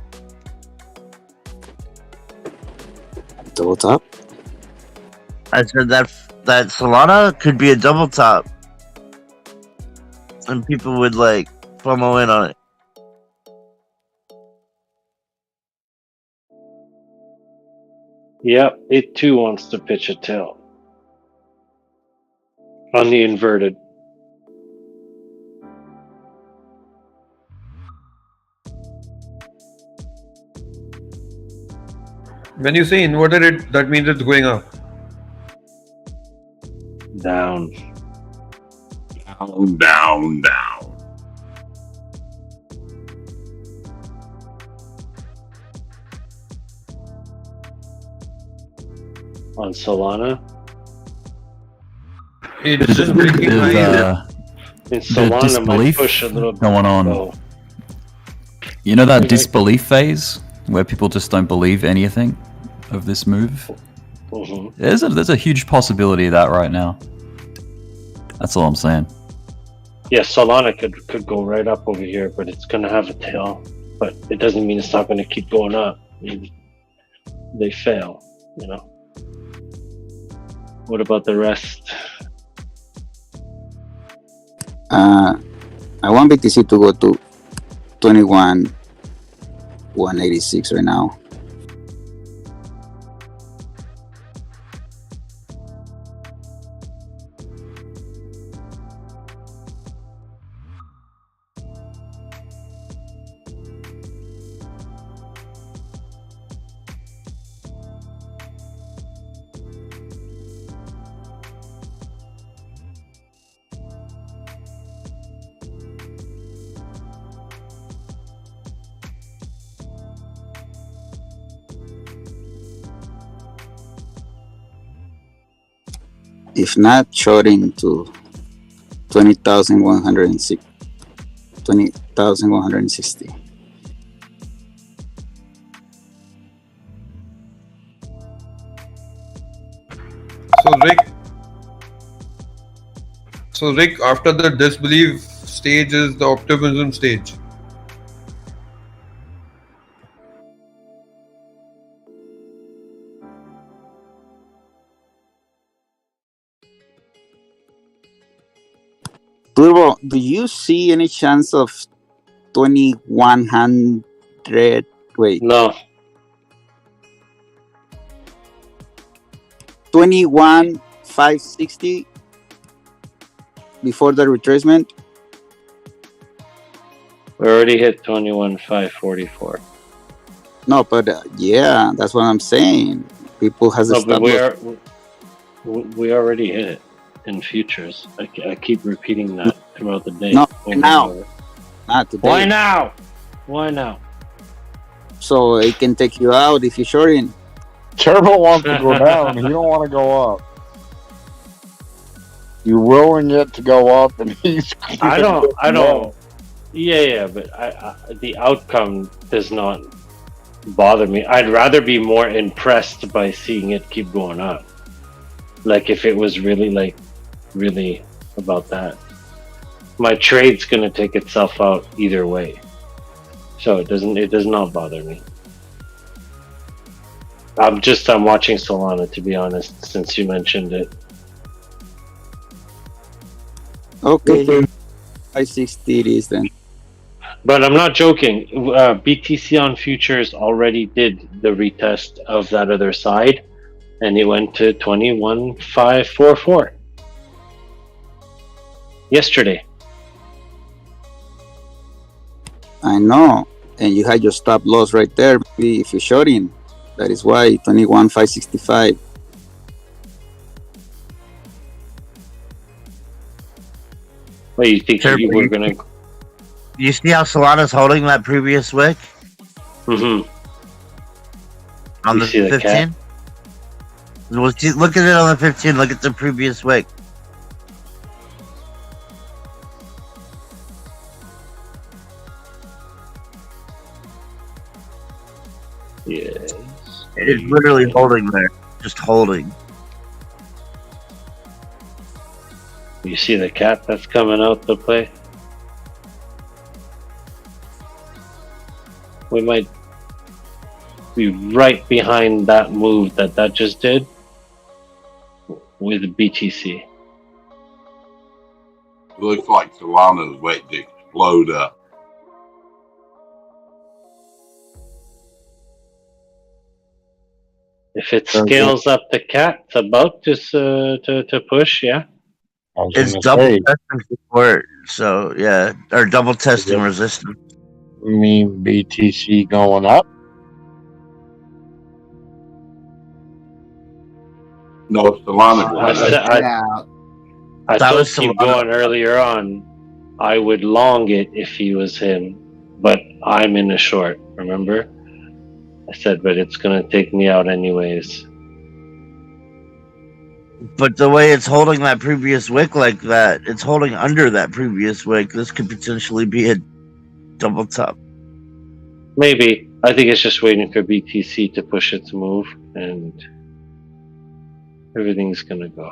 Double top? I said that Solana could be a double top, and people would like FOMO in on it. Yep, it too wants to pitch a tail on the inverted. When you say inverted, that means it's going up. Down. Down. On Solana? It's just breaking high. In Solana disbelief might push a little bit. going on. You know that disbelief phase where people just don't believe anything of this move? Mm-hmm. There's a huge possibility of that right now. That's all I'm saying. Yeah, Solana could go right up over here, but it's gonna have a tail. But it doesn't mean it's not gonna keep going up. I mean, they fail, you know. What about the rest? I want BTC to go to 21,186 right now. If not, shorting to 20,160. 20,160. So Rick, after the disbelief stage is the optimism stage. Turbo, do you see any chance of 2,100? Wait. No. 21,560 before the retracement? We already hit 21,544. No, but yeah, that's what I'm saying. People has a stop loss. We already hit it in futures. I keep repeating that throughout the day. No, now. Not today. Why now? Why now? So it can take you out if you're shorting. Turbo wants to go down. He don't want to go up. You're willing it to go up, and he's. I don't. Yeah, but the outcome does not bother me. I'd rather be more impressed by seeing it keep going up. Like if it was really about that. My trade's gonna take itself out either way, so it does not bother me. I'm watching Solana, to be honest, since you mentioned it. Okay, 560 it is then. But I'm not joking. BTC on futures already did the retest of that other side, and it went to 21,544 yesterday. I know, and you had your stop loss right there. Maybe if you're shorting, that is why 21,565. What you think you were gonna? You see how Solana's holding that previous wick? Mm-hmm. On You the see the 15? Look at it on the 15. Look at the previous wick. Yes. It's literally holding there. Just holding. You see the cat that's coming out to play? We might be right behind that move that just did with BTC. Looks like Solana's waiting to explode up. If it scales up the cat, it's about to push, yeah. It's double testing support, so yeah, or double testing resistance. Mean BTC going up? No, Solana going up. I That told was Keep Solana. Going earlier on, I would long it if he was him, but I'm in a short, remember? I said, but it's going to take me out anyways. But the way it's holding that previous wick like that, it's holding under that previous wick. This could potentially be a double top. Maybe. I think it's just waiting for BTC to push its move, and everything's going to go.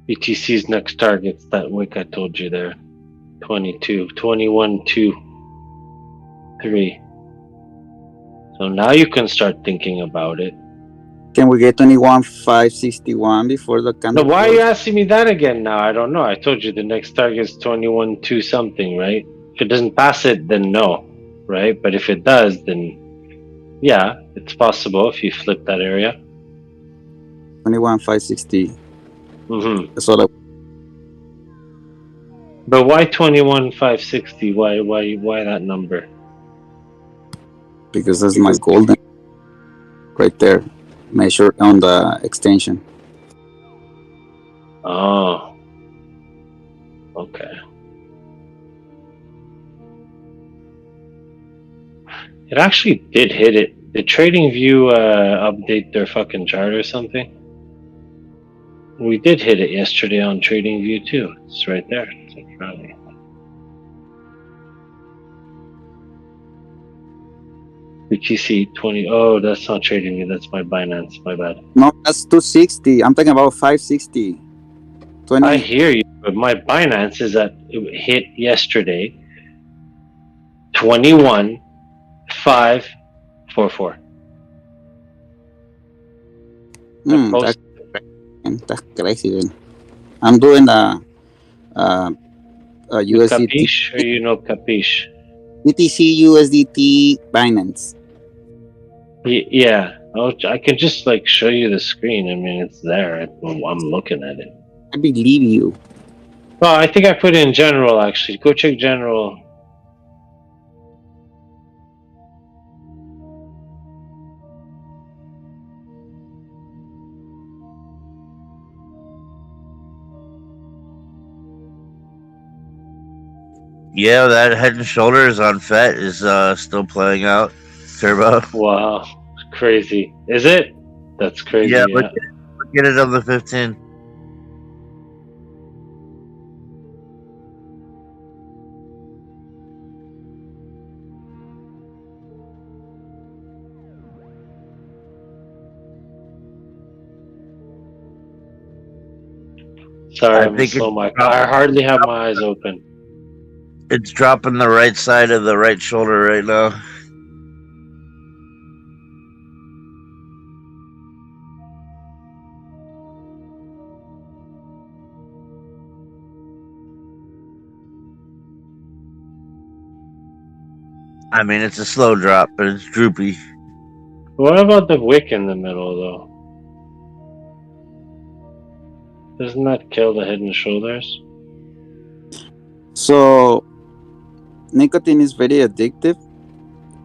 BTC's next target's that wick I told you there. 22, 21, 2, 3. So now you can start thinking about it. Can we get 21,561 before the No, candle? why are you asking me that again now? I don't know. I told you the next target is 21, 2 something, right? If it doesn't pass it, then no, right? But if it does, then yeah, it's possible if you flip that area. 21,560. Mm-hmm. That's all. But why 21,560? Why that number? Because that's my golden right there, measured on the extension. Oh, okay. It actually did hit it. Did TradingView update their fucking chart or something? We did hit it yesterday on TradingView too. It's right there. It's in front of me. BTC 20. Oh, that's not TradingView. That's my Binance. My bad. No, that's 260. I'm talking about 560. 20. I hear you, but my Binance is at it hit yesterday. 21,544. That's crazy. Then. I'm doing a USDT. Capiche or you know Capiche? BTC USDT Binance. Yeah, I can just like show you the screen. I mean, it's there. I'm looking at it. I believe you. Well, I think I put it in general. Actually, go check general. Yeah, that head and shoulders on FET is still playing out. Turbo. Wow, crazy. Is it? That's crazy. Yeah, look at it on the 15. Sorry, I I'm think slow. I hardly have my eyes open. it's dropping the right side of the right shoulder right now. I mean, it's a slow drop, but it's droopy. What about the wick in the middle, though? Doesn't that kill the head and shoulders? So nicotine is very addictive,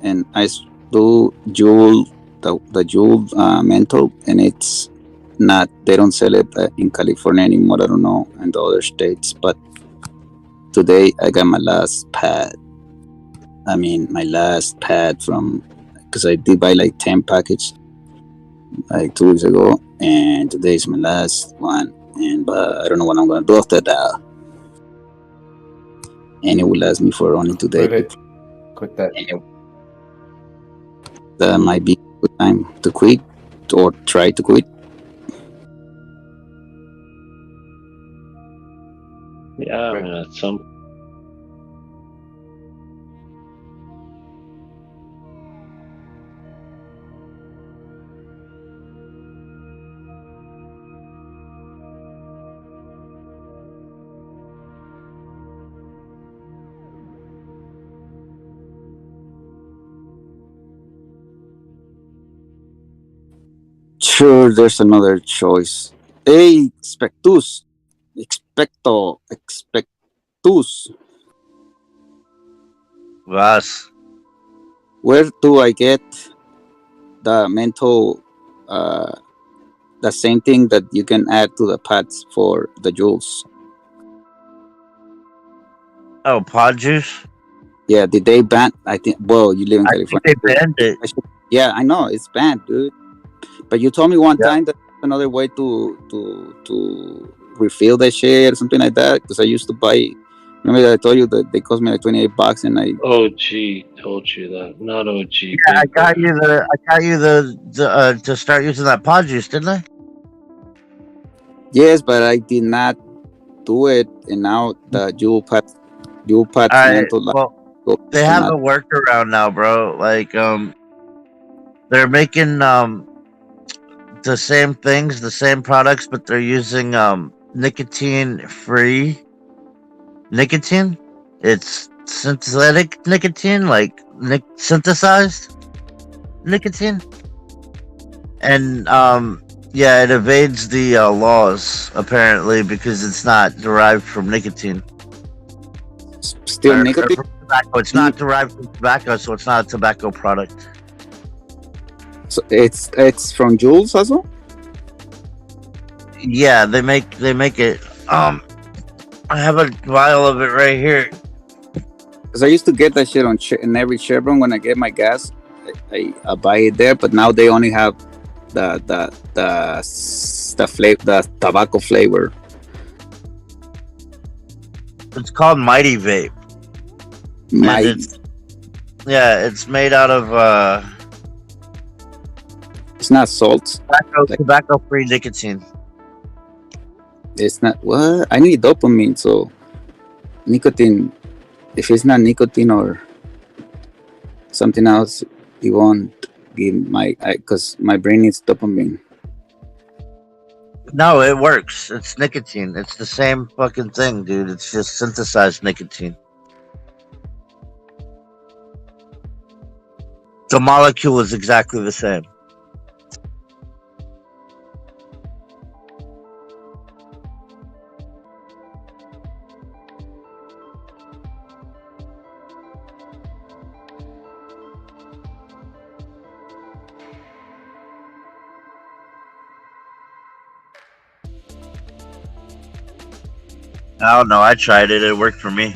and I do Juul, the Juul menthol, and it's not. They don't sell it in California anymore. I don't know in the other states, but today I got my last pad. I mean, my last pad from, because I did buy like 10 packages like 2 weeks ago, and today's my last one. And but I don't know what I'm gonna do after that. And it will last me for only 2 days. Quit that. That might be a good time to quit or try to quit. Yeah, I mean, at some. Sure, there's another choice. Hey, expectus. Vas. Where do I get the mental, the same thing that you can add to the pads for the jewels? Oh, pod juice? Yeah, did they ban? I think. Well, you live in California. Think they banned it. Yeah, I know it's banned, dude. But you told me one time that another way to refill that shit or something like that. Because I used to buy. Remember that I told you that they cost me like $28, and I. OG told you that, not OG. Yeah, I got you the to start using that pod juice, didn't I? Yes, but I did not do it, and now the jewel pad mental. Well, they have a workaround now, bro. Like they're making the same things, the same products, but they're using nicotine-free nicotine. It's synthetic nicotine, like synthesized nicotine, and yeah, it evades the laws apparently because it's not derived from nicotine. Still nicotine? Tobacco. It's not derived from tobacco, so it's not a tobacco product. So it's from Jules also? Yeah, they make it. I have a vial of it right here. Because I used to get that shit in every Chevron when I get my gas. I buy it there, but now they only have the tobacco flavor. It's called Mighty Vape. It's made out of it's not salt. Tobacco-free nicotine. It's not what? I need dopamine, so nicotine. If it's not nicotine or something else, it won't give because my brain needs dopamine. No, it works. It's nicotine. It's the same fucking thing, dude. It's just synthesized nicotine. The molecule is exactly the same. I don't know. I tried it. It worked for me.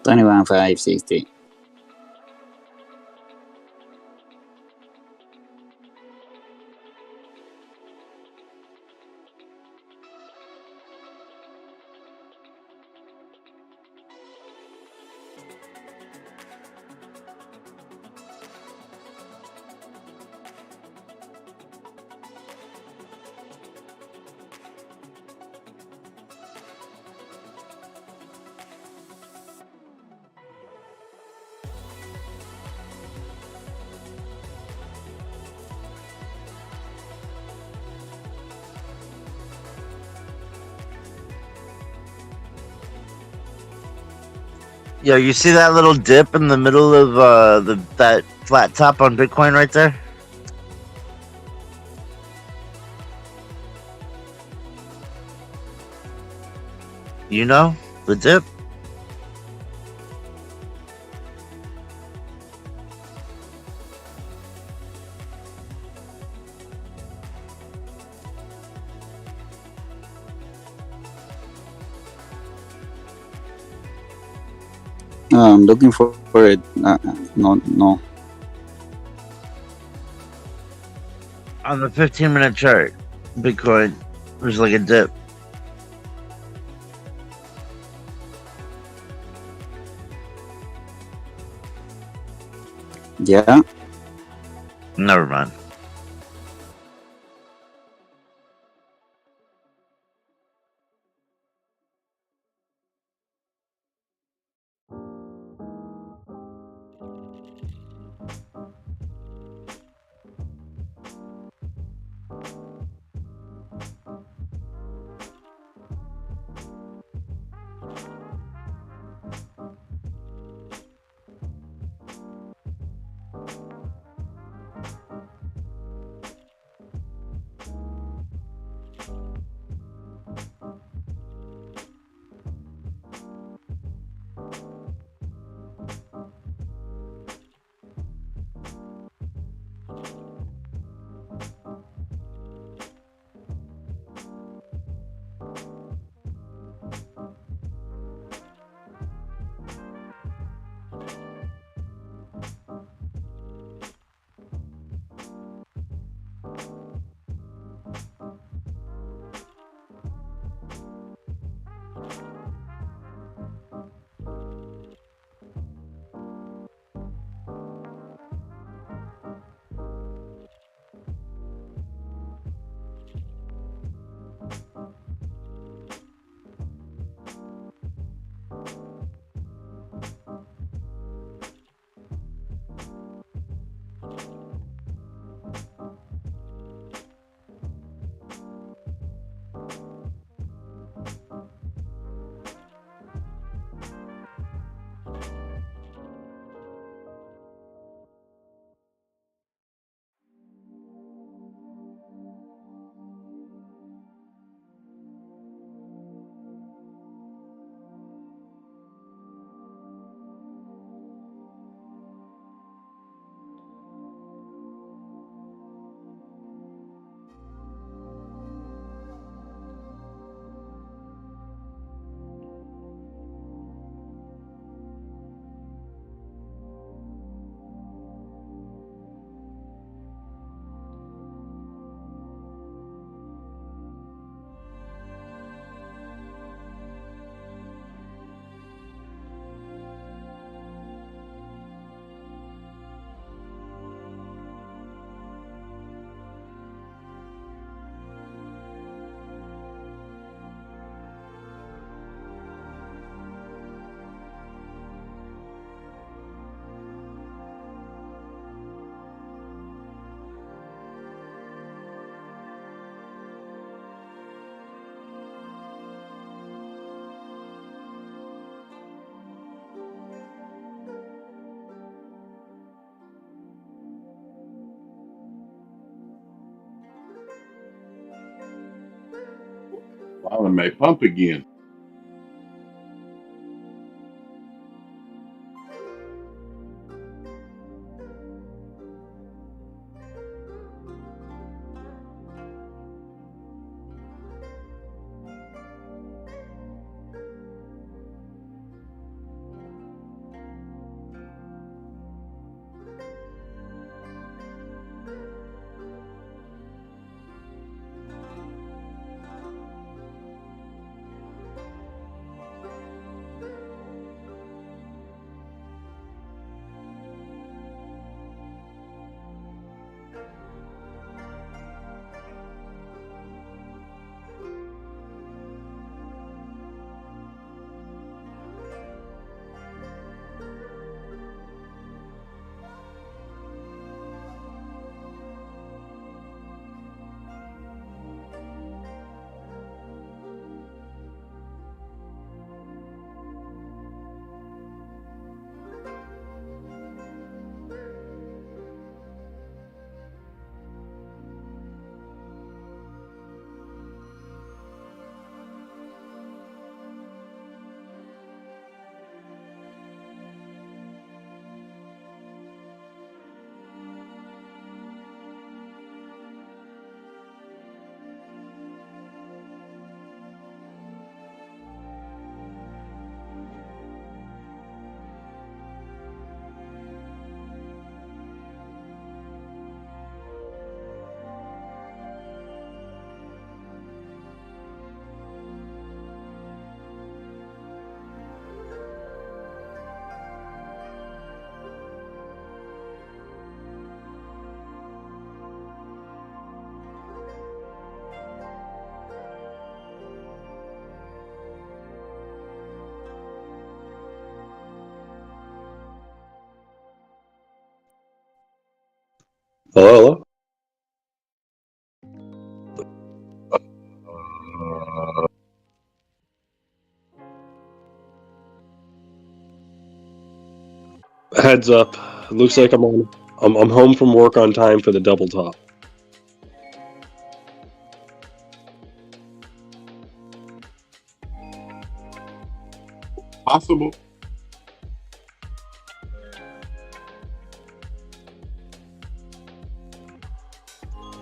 21,560. Yo, you see that little dip in the middle of that flat top on Bitcoin right there? You know the dip? I'm looking for it. No. On the 15-minute chart, Bitcoin, there's like a dip. Yeah. Never mind. Wow, it may pump again. Hello? Heads up. Looks like I'm home from work on time for the double top. Possible.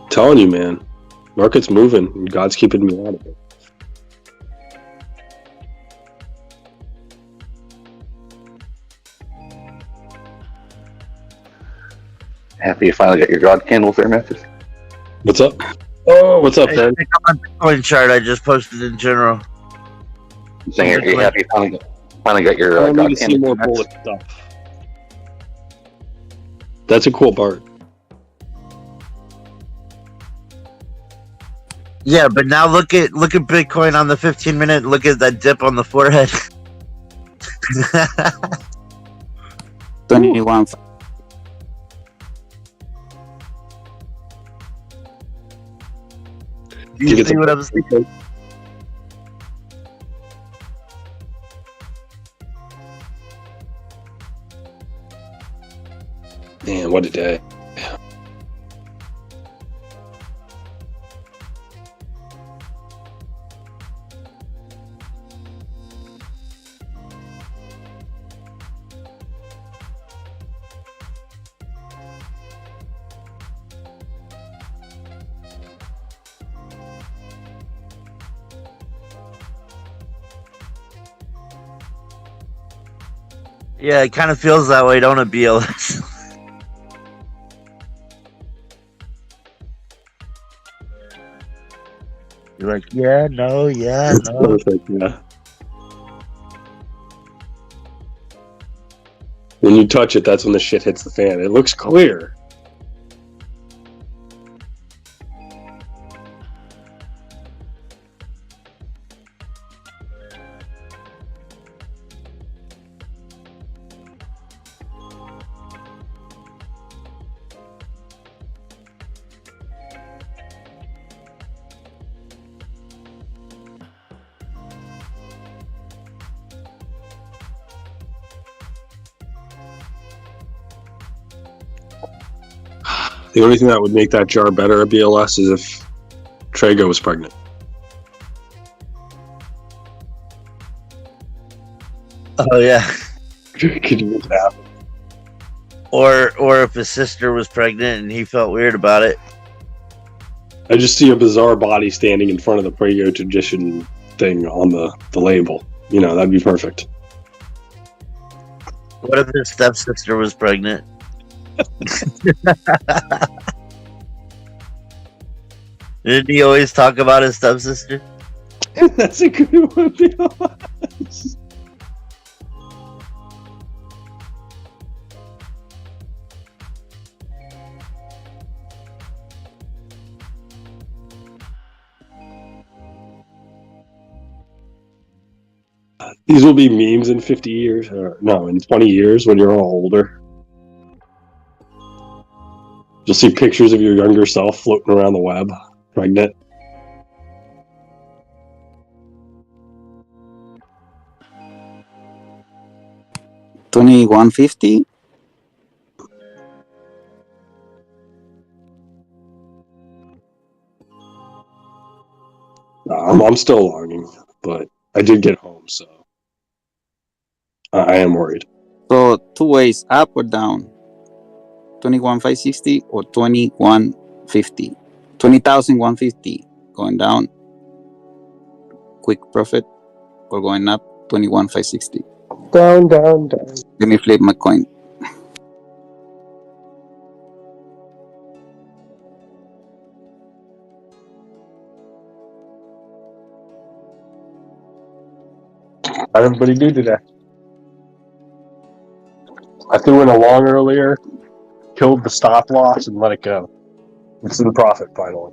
Telling you, man. Market's moving, and God's keeping me out of it. Happy you finally got your God candles there, Matthews. What's up? Oh, what's up, Hey, Ben? check out my Bitcoin chart I just posted in general. I'm saying, are you happy you finally got your I need God to see candles? more bullet stuff. That's a cool part. Yeah, but now look at Bitcoin on the 15-minute. Look at that dip on the forehead. 21. Do you see what I'm saying? Man, what a day. Yeah, it kind of feels that way, don't it, BLS? You're like, yeah, no, yeah, That's no. perfect, yeah. When you touch it, that's when the shit hits the fan. It looks clear. The only thing that would make that jar better at BLS is if Trago was pregnant. Oh yeah. Could you make that happen? Or if his sister was pregnant and he felt weird about it. I just see a bizarre body standing in front of the Prego tradition thing on the label. You know, that'd be perfect. What if his stepsister was pregnant? Didn't he always talk about his stepsister? That's a good one. These will be memes in 50 years, or no, in 20 years when you're all older. You'll see pictures of your younger self floating around the web, pregnant. $21.50. I'm still longing, but I did get home, so I am worried. So two ways, up or down. 21,560 or 21,150. 20,150 going down, quick profit, or going up 21,560. Down, down, down. Let me flip my coin. How'd everybody do today? I threw in a long earlier, killed the stop loss, and let it go. It's in profit finally.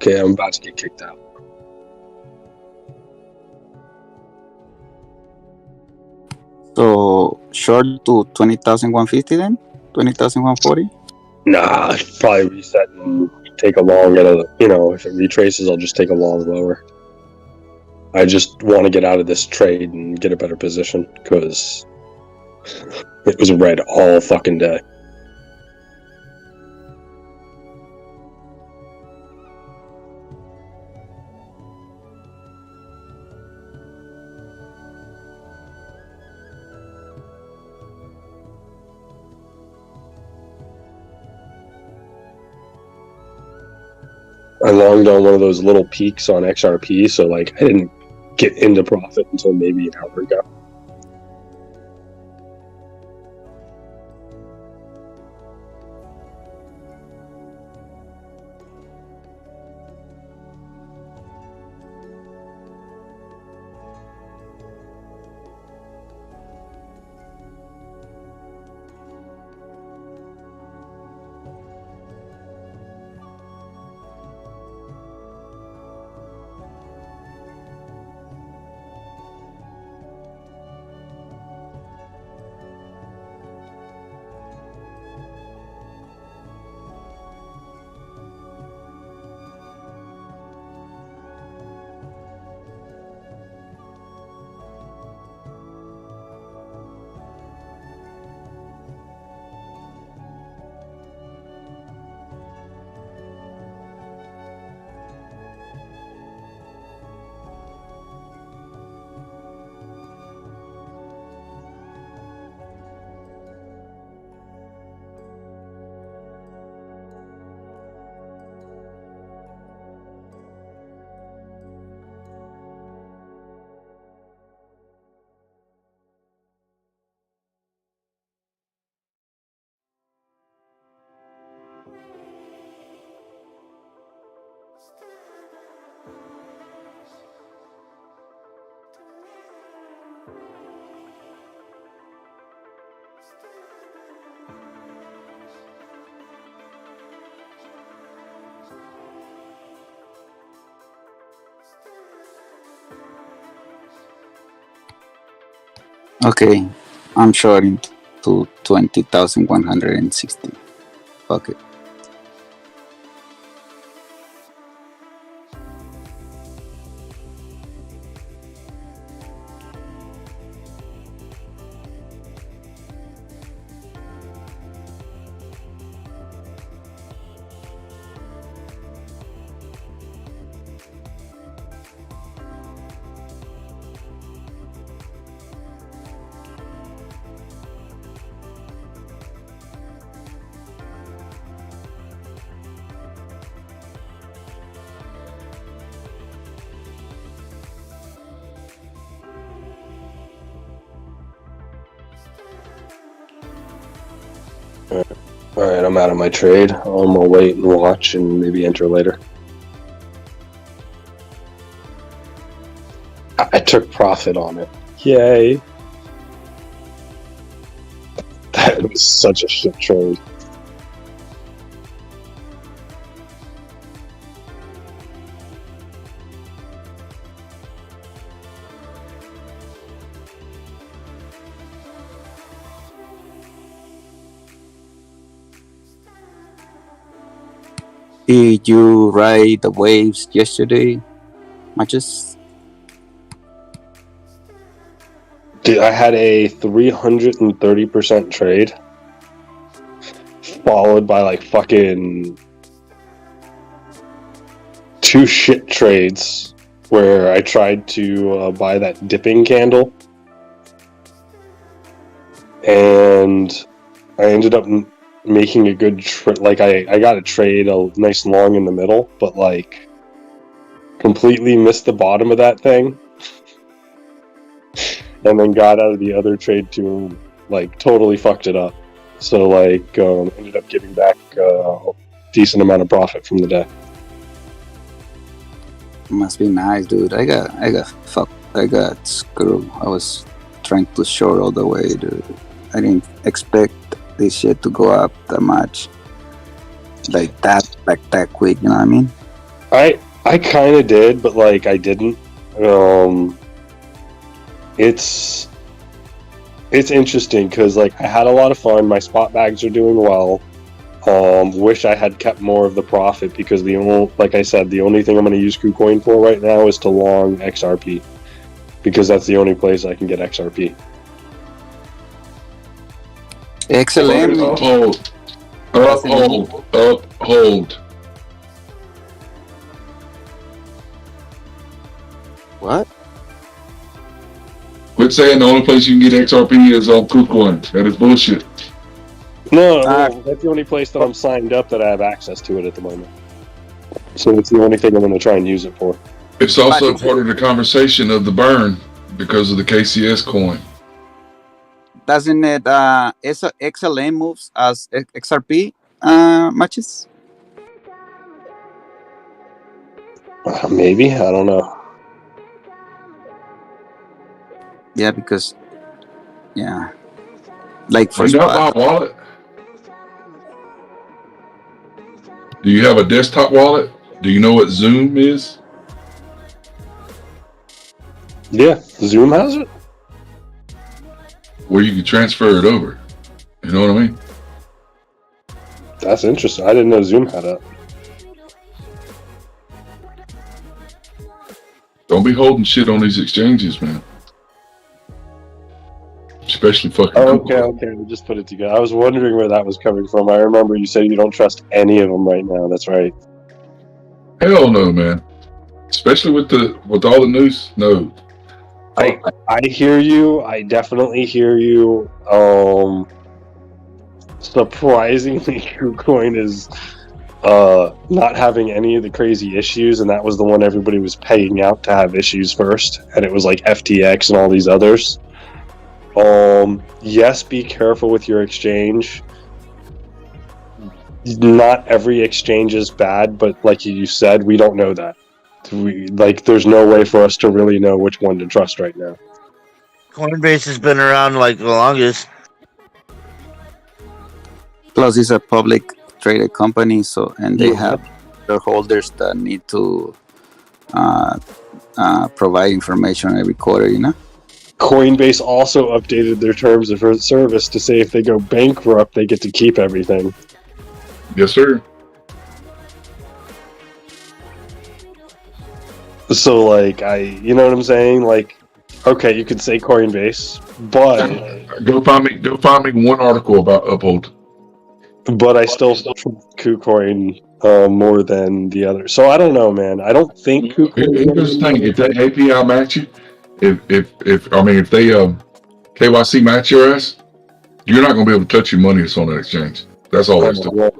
Okay, I'm about to get kicked out. So short to 20,150 then? 20,140? Nah, I should probably reset and take a long at a, if it retraces, I'll just take a long lower. I just want to get out of this trade and get a better position because it was red all fucking day. I longed on one of those little peaks on XRP, so I didn't get into profit until maybe an hour ago. Okay, I'm shorting to 20,160. Fuck it. Alright, I'm out of my trade. I'll wait and watch and maybe enter later. I took profit on it. Yay. That was such a shit trade. Did you ride the waves yesterday? Matches? Dude, I had a 330% trade, followed by fucking 2 shit trades where I tried to buy that dipping candle, and I ended up making a good trade. I got a trade, a nice long in the middle, but completely missed the bottom of that thing. And then got out of the other trade too, totally fucked it up. So ended up giving back a decent amount of profit from the day. Must be nice, dude. I got screwed. I was trying to short all the way, dude. I didn't expect this shit to go up that much, that quick. You know what I mean? I kind of did, but like I didn't. It's interesting because like I had a lot of fun. My spot bags are doing well. Wish I had kept more of the profit because like I said, the only thing I'm going to use KuCoin for right now is to long XRP because that's the only place I can get XRP. Excellent. Uphold. What? Quit saying the only place you can get XRP is on KuCoin. That is bullshit. No, that's the only place that I'm signed up that I have access to it at the moment. So it's the only thing I'm going to try and use it for. It's also part of the conversation of the burn because of the KCS coin. Doesn't it XLM moves as XRP matches? Maybe, I don't know. Yeah, because like for You got my wallet. Do you have a desktop wallet? Do you know what Zoom is? Yeah, Zoom has it. Where you can transfer it over. You know what I mean? That's interesting. I didn't know Zoom had it. Don't be holding shit on these exchanges, man. Especially fucking. Okay, we just put it together. I was wondering where that was coming from. I remember you said you don't trust any of them right now. That's right. Hell no, man. Especially with all the news. No. I hear you. I definitely hear you. Surprisingly, KuCoin is not having any of the crazy issues, and that was the one everybody was paying out to have issues first, and it was like FTX and all these others. Yes, be careful with your exchange. Not every exchange is bad, but like you said, we don't know that. There's no way for us to really know which one to trust right now. Coinbase has been around like the longest. Plus, it's a public traded company, and they have shareholders that need to provide information every quarter, you know? Coinbase also updated their terms of service to say if they go bankrupt, they get to keep everything. Yes, sir. So, like, you know what I'm saying? Like, okay, you could say Coinbase, but go find me one article about Uphold. But I still KuCoin more than the others. So I don't know, man. I don't think KuCoin. Here's the thing: if that API match you, if they KYC match your ass, you're not going to be able to touch your money that's on that exchange. That's all there's to it.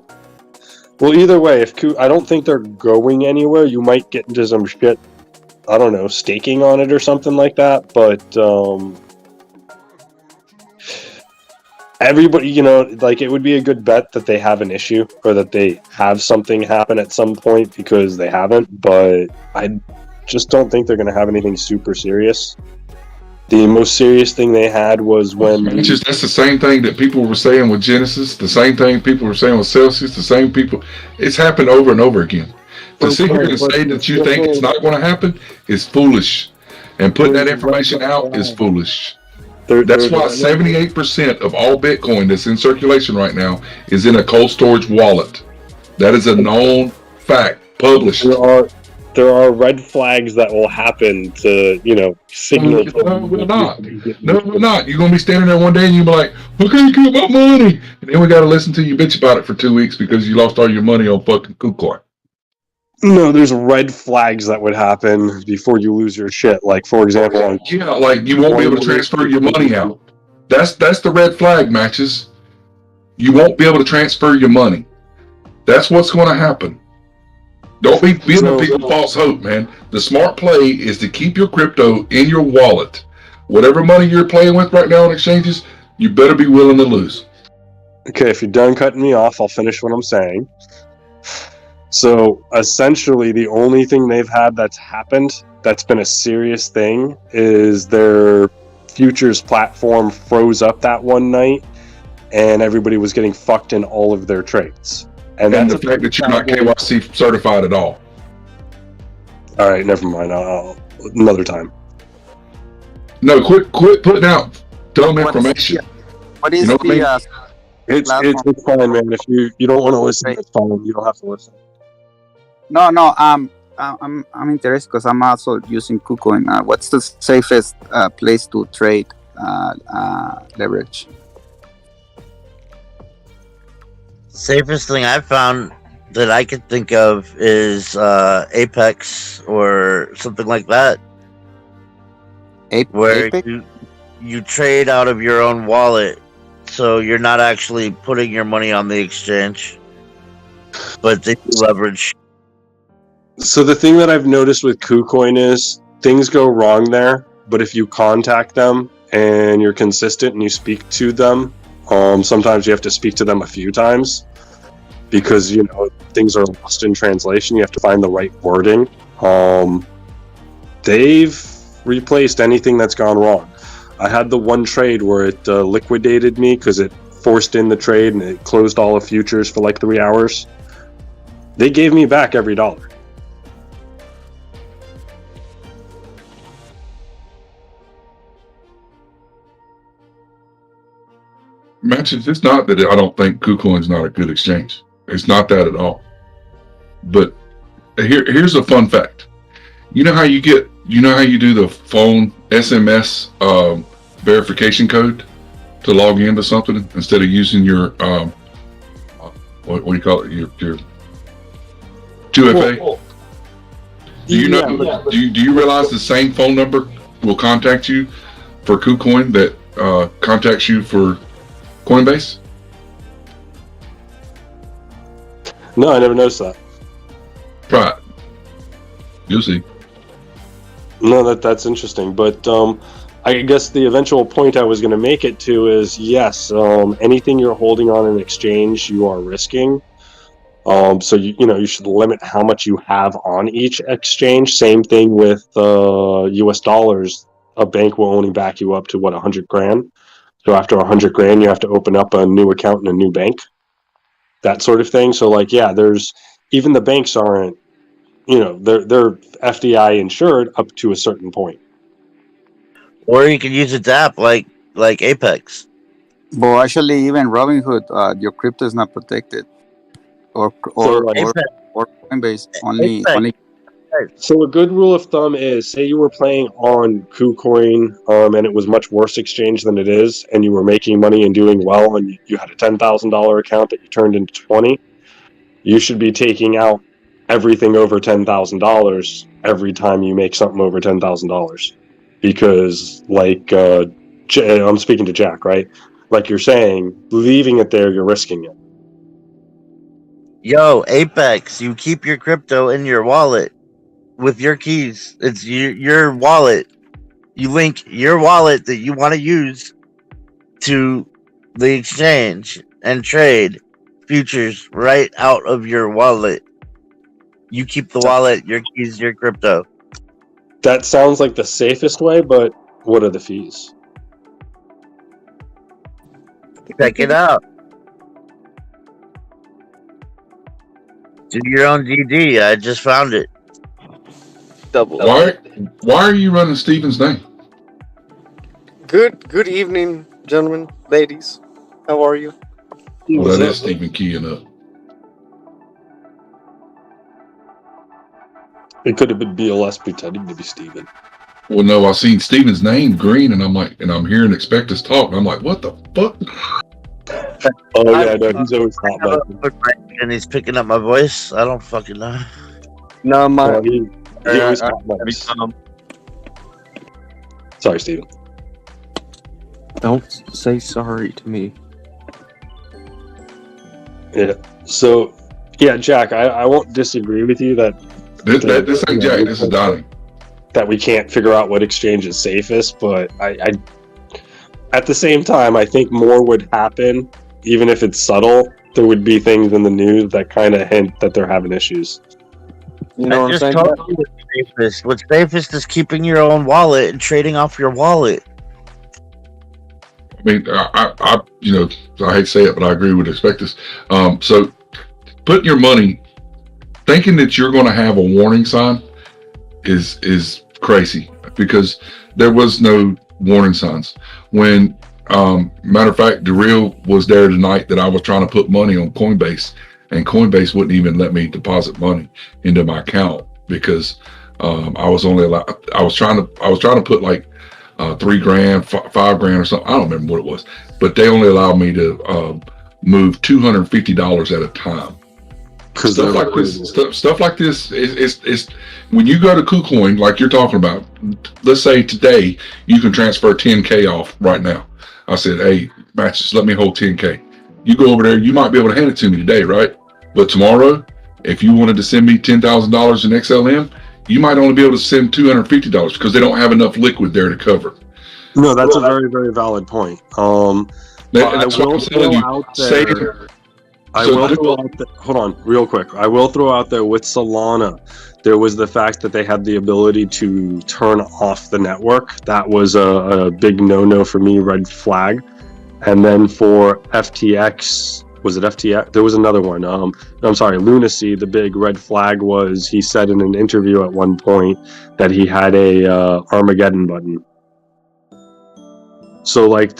Well, either way, I don't think they're going anywhere. You might get into some shit. I don't know, staking on it or something like that. But everybody, like, it would be a good bet that they have an issue or that they have something happen at some point because they haven't. But I just don't think they're going to have anything super serious. The most serious thing they had was when... That's the same thing that people were saying with Genesis, the same thing people were saying with Celsius, the same people... It's happened over and over again. To sit here and say that you think it's not going to happen is foolish. And putting that information out is foolish. That's why 78% of all Bitcoin that's in circulation right now is in a cold storage wallet. That is a known fact, published. There are red flags that will happen to, signal. No, we're not. No, we're not. You're going to be standing there one day and you'll be like, I can't get my money. And then we got to listen to you bitch about it for 2 weeks because you lost all your money on fucking KuCoin. No, there's red flags that would happen before you lose your shit. Like, for example... like you won't be able to transfer your money out. That's the red flag, Matches. You won't be able to transfer your money. That's what's going to happen. Don't be giving people false hope, man. The smart play is to keep your crypto in your wallet. Whatever money you're playing with right now on exchanges, you better be willing to lose. Okay, if you're done cutting me off, I'll finish what I'm saying. So, essentially, the only thing they've had that's happened, that's been a serious thing, is their futures platform froze up that one night, and everybody was getting fucked in all of their trades. And the fact that you're not KYC certified at all. All right, never mind. Another time. No, quit putting out dumb information. What is You know what I mean? It's fine, man. If you don't want to listen, it's fine. You don't have to listen. No, I'm interested because I'm also using KuCoin. What's the safest place to trade leverage? Safest thing I've found that I could think of is Apex or something like that, where you trade out of your own wallet, so you're not actually putting your money on the exchange, but they do leverage. So the thing that I've noticed with KuCoin is things go wrong there, but if you contact them and you're consistent and you speak to them, sometimes you have to speak to them a few times because, you know, things are lost in translation. You have to find the right wording. They've replaced anything that's gone wrong. I had the one trade where it liquidated me because it forced in the trade and it closed all the futures for like 3 hours. They gave me back every dollar. Matches. It's not that I don't think KuCoin's not a good exchange. It's not that at all. But here's a fun fact. You know how you do the phone SMS verification code to log into something instead of using your what do you call it? Your 2FA. Do you know? Do you realize the same phone number will contact you for KuCoin that contacts you for Coinbase? No, I never noticed that. Right. You'll see. No, that's interesting. But I guess the eventual point I was going to make it to is, yes, anything you're holding on an exchange, you are risking. So you should limit how much you have on each exchange. Same thing with US dollars. A bank will only back you up to what, 100 grand. So after 100 grand, you have to open up a new account in a new bank. That sort of thing. So like, yeah, there's even the banks aren't, they're FDI insured up to a certain point. Or you can use a DApp like Apex. But actually, even Robinhood, your crypto is not protected. Or Coinbase only. So a good rule of thumb is, say you were playing on KuCoin, and it was much worse exchange than it is, and you were making money and doing well, and you had a $10,000 account that you turned into 20. You should be taking out everything over $10,000 every time you make something over $10,000, because like I'm speaking to Jack, right? Like you're saying, leaving it there, you're risking it. Yo, Apex, you keep your crypto in your wallet with your keys. It's your wallet. You link your wallet that you want to use to the exchange and trade futures right out of your wallet. You keep the wallet, your keys, your crypto. That sounds like the safest way, but what are the fees? Check it out. Do your own DD. I just found it. Why are you running Steven's name? Good evening, gentlemen, ladies. How are you? Well, that is Stephen keying up. It could have been BLS pretending to be Steven. Well, no, I seen Steven's name green, and I'm like, and I'm hearing Expect Us Talk, and I'm like, what the fuck? Oh yeah, no, he's always hot. And he's picking up my voice. I don't fucking know. No, he always Sorry, Steven. Don't say sorry to me. Yeah. So, yeah, Jack, I won't disagree with you that this ain't Jack. This is Donnie. That we can't figure out what exchange is safest, but I at the same time, I think more would happen, even if it's subtle. There would be things in the news that kind of hint that they're having issues. You know what I'm saying? Told you what's safest. What's safest is keeping your own wallet and trading off your wallet. I mean, I hate to say it, but I agree with Expectus. So putting your money, thinking that you're going to have a warning sign is crazy because there was no warning signs. When matter of fact, the real was there tonight that I was trying to put money on Coinbase, and Coinbase wouldn't even let me deposit money into my account because I was only allowed. I was trying to put like $3,000, $5,000 or something. I don't remember what it was, but they only allowed me to move $250 at a time. Stuff like this is when you go to KuCoin, like you're talking about. Let's say today you can transfer 10K off right now. I said, hey, Matches, let me hold 10K. You go over there, you might be able to hand it to me today, right? But tomorrow, if you wanted to send me $10,000 in XLM, you might only be able to send $250 because they don't have enough liquid there to cover. No, that's a very, very valid point. That's what I'm telling you. Hold on, real quick. I will throw out there with Solana, there was the fact that they had the ability to turn off the network. That was a big no-no for me, red flag. And then for FTX, was it FTX? There was another one. I'm sorry, Lunacy. The big red flag was he said in an interview at one point that he had a Armageddon button. So like,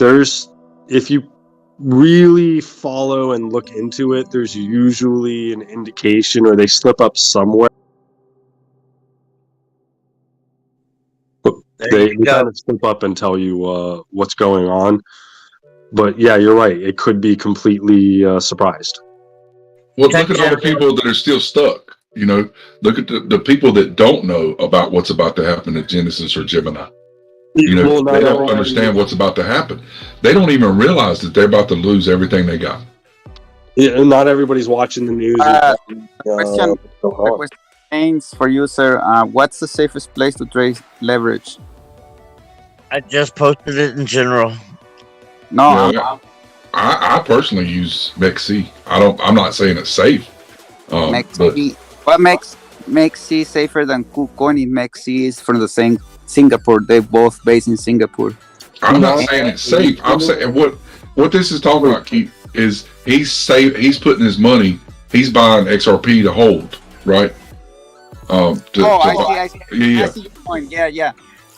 if you really follow and look into it, there's usually an indication or they slip up somewhere. They kind of slip up and tell you what's going on. But yeah, you're right. It could be completely surprised. Well, look at all the people that are still stuck. You know, look at the people that don't know about what's about to happen to Genesis or Gemini. You know, they don't understand what's about to happen. They don't even realize that they're about to lose everything they got. Yeah, not everybody's watching the news. Question for you, sir. What's the safest place to trade leverage? I just posted it in general. No, I personally use MEXC. I'm not saying it's safe. MEXC. What makes MEXC safer than KuCoin? MEXC is from the same Singapore. They're both based in Singapore. I'm not saying it's safe. I'm saying what this is talking about, Keith, is he's putting his money. He's buying XRP to hold, right? I see. Yeah. I see your point.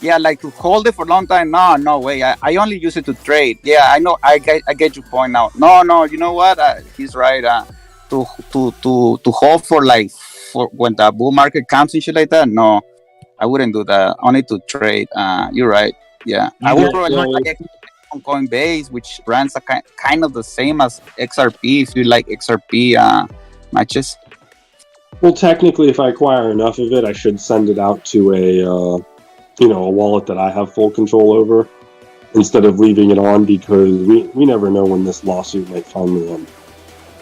Yeah, like to hold it for a long time. No way. I only use it to trade. Yeah, I know. I get your point now. No. You know what? He's right. To hold for when the bull market comes and shit like that. No, I wouldn't do that. Only to trade. You're right. Yeah, I would probably on Coinbase, which runs kind of the same as XRP. If you like XRP matches. Well, technically, if I acquire enough of it, I should send it out to a wallet that I have full control over, instead of leaving it on, because we never know when this lawsuit might finally end.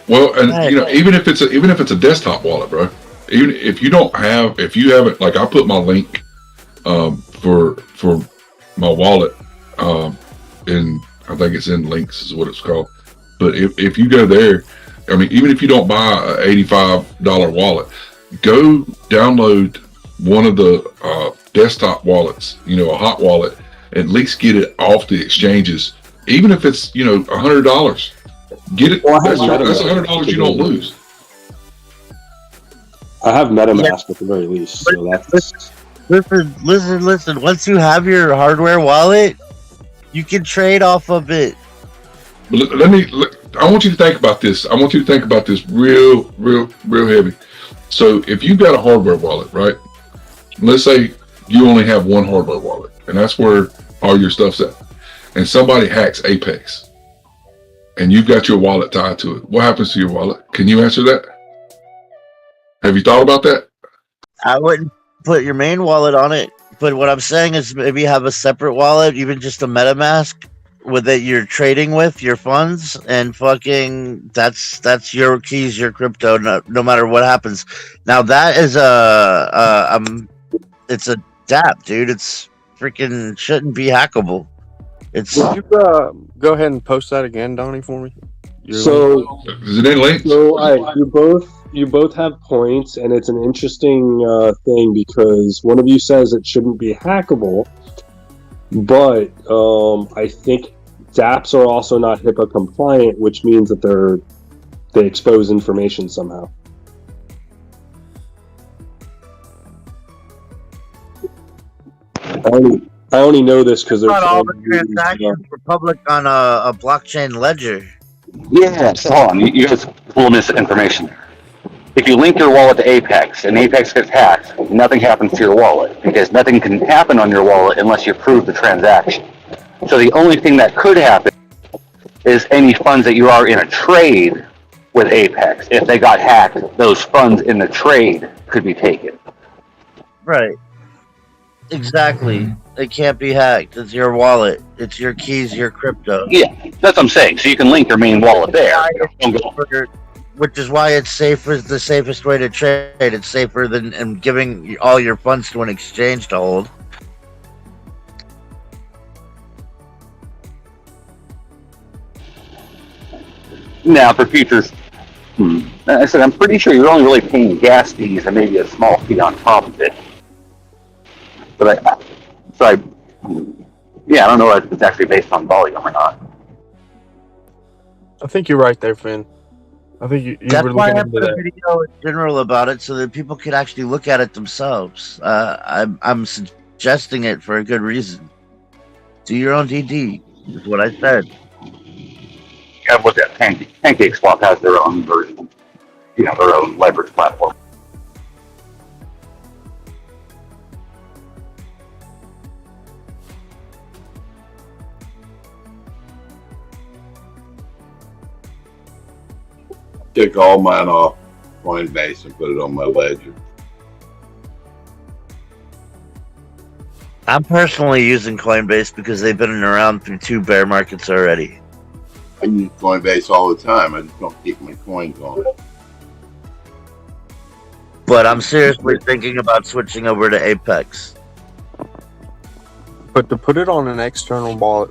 Well, and even if it's a desktop wallet, bro. Even if you haven't, like I put my link for my wallet in, I think it's in Links is what it's called. But if you go there, I mean, even if you don't buy an $85 wallet, go download one of the desktop wallets, a hot wallet, at least get it off the exchanges. Even if it's, $100, get it. Well, that's $100 you don't lose. I have MetaMask at the very least. So that's... Listen. Once you have your hardware wallet, you can trade off of it. I want you to think about this. I want you to think about this real heavy. So if you've got a hardware wallet, right? Let's say you only have one hardware wallet, and that's where all your stuff's at. And somebody hacks Apex, and you've got your wallet tied to it. What happens to your wallet? Can you answer that? Have you thought about that? I wouldn't put your main wallet on it, but what I'm saying is maybe have a separate wallet, even just a MetaMask, with it you're trading with your funds, and fucking that's your keys, your crypto, no matter what happens. Now that is it's a DApp, dude. It's freaking shouldn't be hackable. It's. Would you go ahead and post that again, Donnie, for me? So is it in links? So you both have points, and it's an interesting thing because one of you says it shouldn't be hackable, but I think dApps are also not HIPAA compliant, which means that they expose information somehow. only know this because Not all the transactions were public on a blockchain ledger. Yeah, so hold on. You guys pull misinformation. If you link your wallet to Apex and Apex gets hacked, nothing happens to your wallet because nothing can happen on your wallet unless you approve the transaction. So the only thing that could happen is any funds that you are in a trade with Apex. If they got hacked, those funds in the trade could be taken. Right. Exactly. It can't be hacked. It's your wallet. It's your keys, your crypto. Yeah, that's what I'm saying. So you can link your main wallet there. Which is why it's safer. The safest way to trade. It's safer than giving all your funds to an exchange to hold. Now for futures, I said I'm pretty sure you're only really paying gas fees and maybe a small fee on top of it. But I don't know if it's actually based on volume or not. I think you're right there, Finn. I think you That's were why looking I into put a that. video in general about it so that people could actually look at it themselves. I'm suggesting it for a good reason. Do your own DD, is what I said. I've looked at Pancake Swap has their own version, their own leverage platform. Took all mine off Coinbase and put it on my ledger. I'm personally using Coinbase because they've been around through 2 bear markets already. I use Coinbase all the time. I just don't keep my coins on it. But I'm seriously thinking about switching over to Apex. But to put it on an external wallet,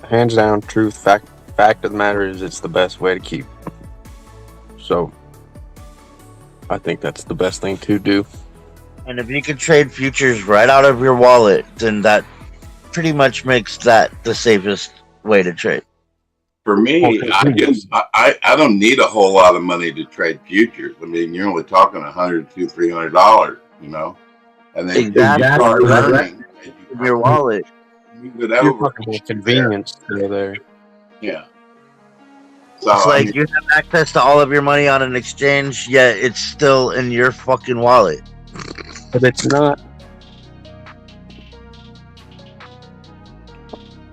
hands down, truth, fact of the matter is it's the best way to keep. So, I think that's the best thing to do. And if you can trade futures right out of your wallet, then that pretty much makes that the safest way to trade. For me, I don't need a whole lot of money to trade futures. I mean, you're only talking $100 to $300, and then start learning your wallet. Move it over. Convenience there. Yeah. So It's like you have access to all of your money on an exchange, yet it's still in your fucking wallet. But it's not.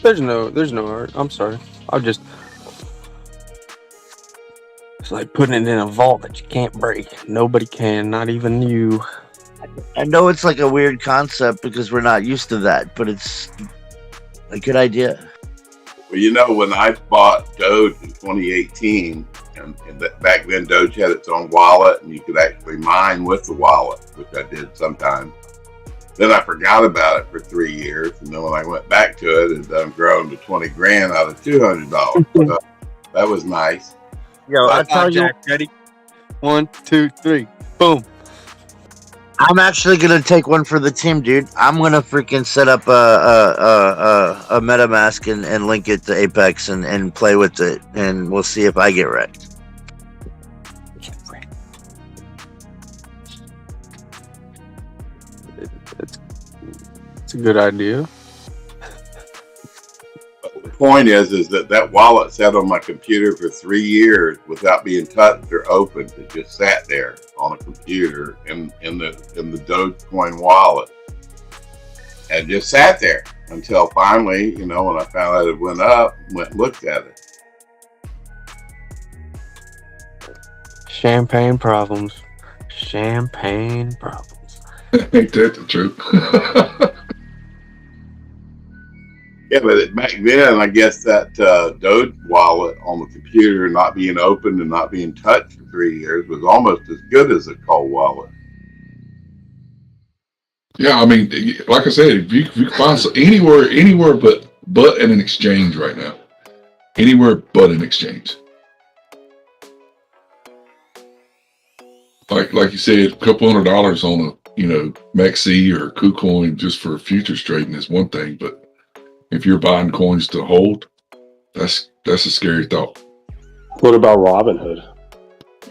There's no art. I'm sorry. It's like putting it in a vault that you can't break. Nobody can, not even you. I know it's like a weird concept because we're not used to that, but it's a good idea. Well, when I bought Doge in 2018, and back then Doge had its own wallet, and you could actually mine with the wallet, which I did sometimes. Then I forgot about it for 3 years, and then when I went back to it, it had grown to 20 grand out of $200. So that was nice. Yo, I'll tell you. Ready? 1, 2, 3. Boom. I'm actually gonna take one for the team, dude. I'm gonna freaking set up a MetaMask and link it to Apex and play with it, and we'll see if I get wrecked. It's a good idea. But the point is that wallet sat on my computer for 3 years without being touched or opened. It just sat there on a computer in the Dogecoin wallet, and just sat there until finally, when I found out it went up, went and looked at it. Champagne problems. Ain't that the truth? Yeah, but back then, I guess that Doge wallet on the computer not being opened and not being touched for 3 years was almost as good as a cold wallet. Yeah, I mean, like I said, if you can find anywhere but in an exchange right now, anywhere but an exchange. Like you said, a couple $100 on a Maxi or KuCoin just for futures trading is one thing, but if you're buying coins to hold, that's a scary thought. What about Robinhood?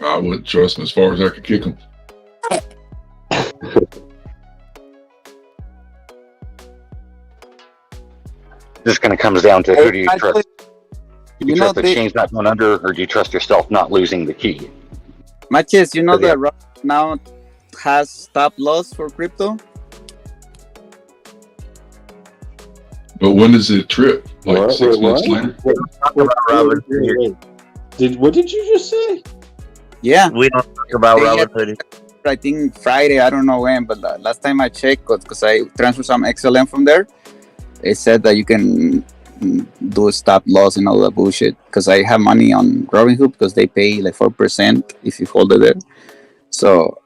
I wouldn't trust them as far as I could kick them. This kind of comes down to who do you Actually, trust? Do you you know trust the the chain's not going under, or do you trust yourself not losing the key? matches. You know Yeah. that now has stop loss for crypto. But when does it trip? Like What? 6 Wait, months what? later? Talk about Robinhood. What did you just say? Yeah, We don't talk about They had- Robinhood. I think Friday. I don't know when, but last time I checked, because I transferred some XLM from there, it said that you can do a stop loss and all that bullshit. Because I have money on Robinhood because they pay like 4% if you hold it there. So,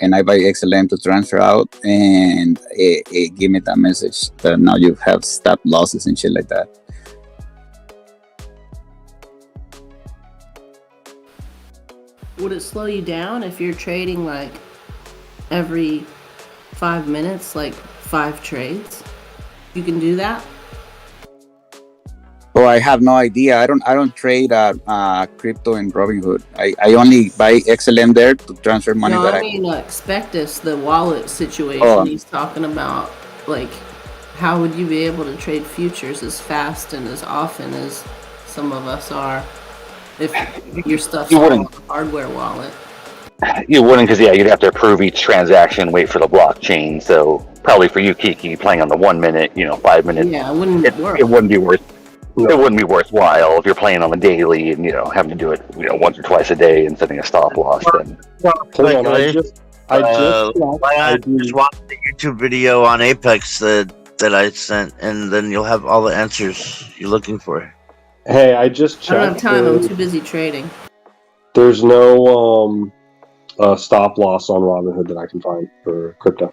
and I buy XLM to transfer out, and it give me that message that now you have stop losses and shit like that. Would it slow you down if you're trading like every 5 minutes, like 5 trades? You can do that? Oh, I have no idea. I don't trade crypto in Robinhood. I only buy XLM there to transfer money No, that I mean Spectus, the wallet situation. Oh. He's talking about, like, how would you be able to trade futures as fast and as often as some of us are if your stuff's You all on wouldn't. a hardware wallet? You wouldn't, because you'd have to approve each transaction, wait for the blockchain. So probably for you, Kiki, playing on the 1 minute, 5 minute, Yeah, it wouldn't work. it wouldn't be it wouldn't be worthwhile if you're playing on the daily and having to do it once or twice a day and setting a stop loss. Then Hold on, I just Just watch the YouTube video on Apex that I sent, and then you'll have all the answers you're looking for. Hey, I just checked. I don't have time. I'm too busy trading. There's no stop loss on Robinhood that I can find for crypto.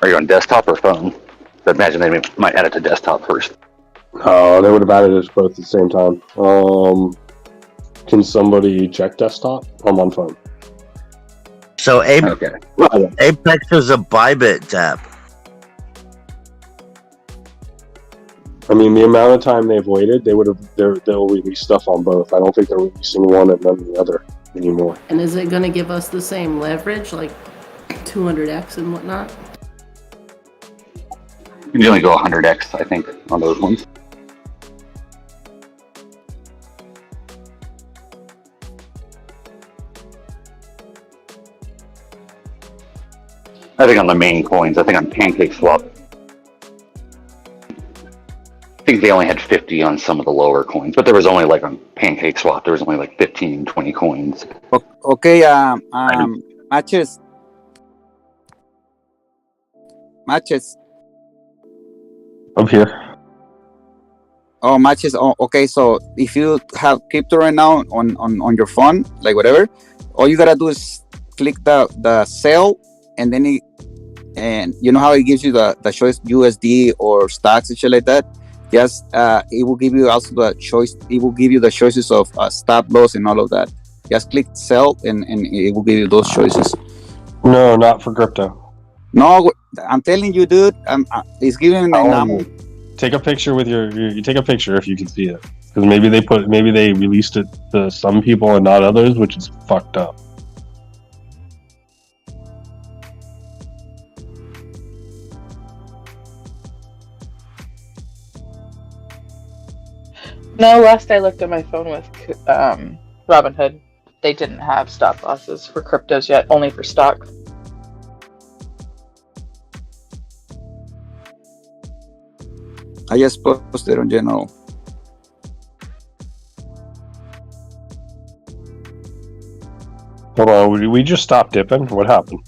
are you on desktop or phone? I imagine they might add it to desktop first. Oh, they would have added it both at the same time. Can somebody check desktop? I'm on phone. So Okay. Apex is a Bybit tab. I mean, the amount of time they've waited, they'll release stuff on both. I don't think they're releasing one and then the other anymore. And is it going to give us the same leverage, like 200x and whatnot? You can only go 100x, I think, on those ones. I think on the main coins, I think on PancakeSwap, I think they only had 50 on some of the lower coins, but there was only like on PancakeSwap, there was only like 15, 20 coins. Okay, matches. I'm here. Oh, matches. Oh, okay. So if you have crypto right now on your phone, like whatever, all you gotta do is click the sell, and then and you know how it gives you the choice USD or stocks and shit like that. Yes, it will give you also the choice. It will give you the choices of stop loss and all of that. Just click sell, and it will give you those choices. No, not for crypto. No, I'm telling you, dude. It's giving Take a picture with you take a picture if you can see it, because maybe they released it to some people and not others, which is fucked up. No, last I looked at my phone with Robinhood, they didn't have stop losses for cryptos yet, only for stock. I just posted on general. Hold on, we just stopped dipping. What happened?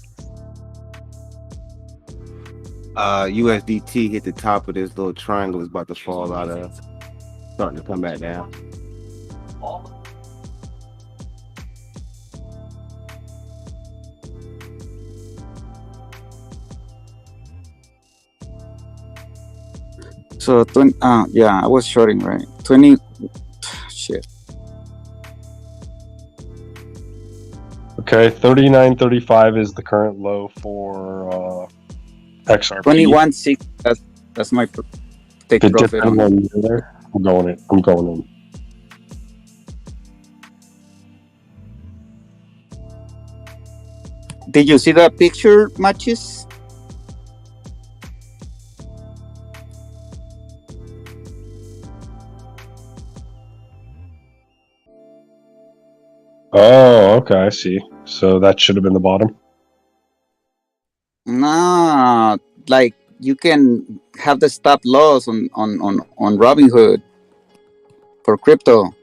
USDT hit the top of this little triangle, is about to fall out of, starting to come back down. So yeah, I was shorting, right? 20. Shit. Okay, 39.35 is the current low for XRP. 21.6. That's my take Did profit dip on in there? I'm going in. Did you see that picture, matches? Oh, okay, I see. So that should have been the bottom. Nah, like you can have the stop loss on Robinhood for crypto.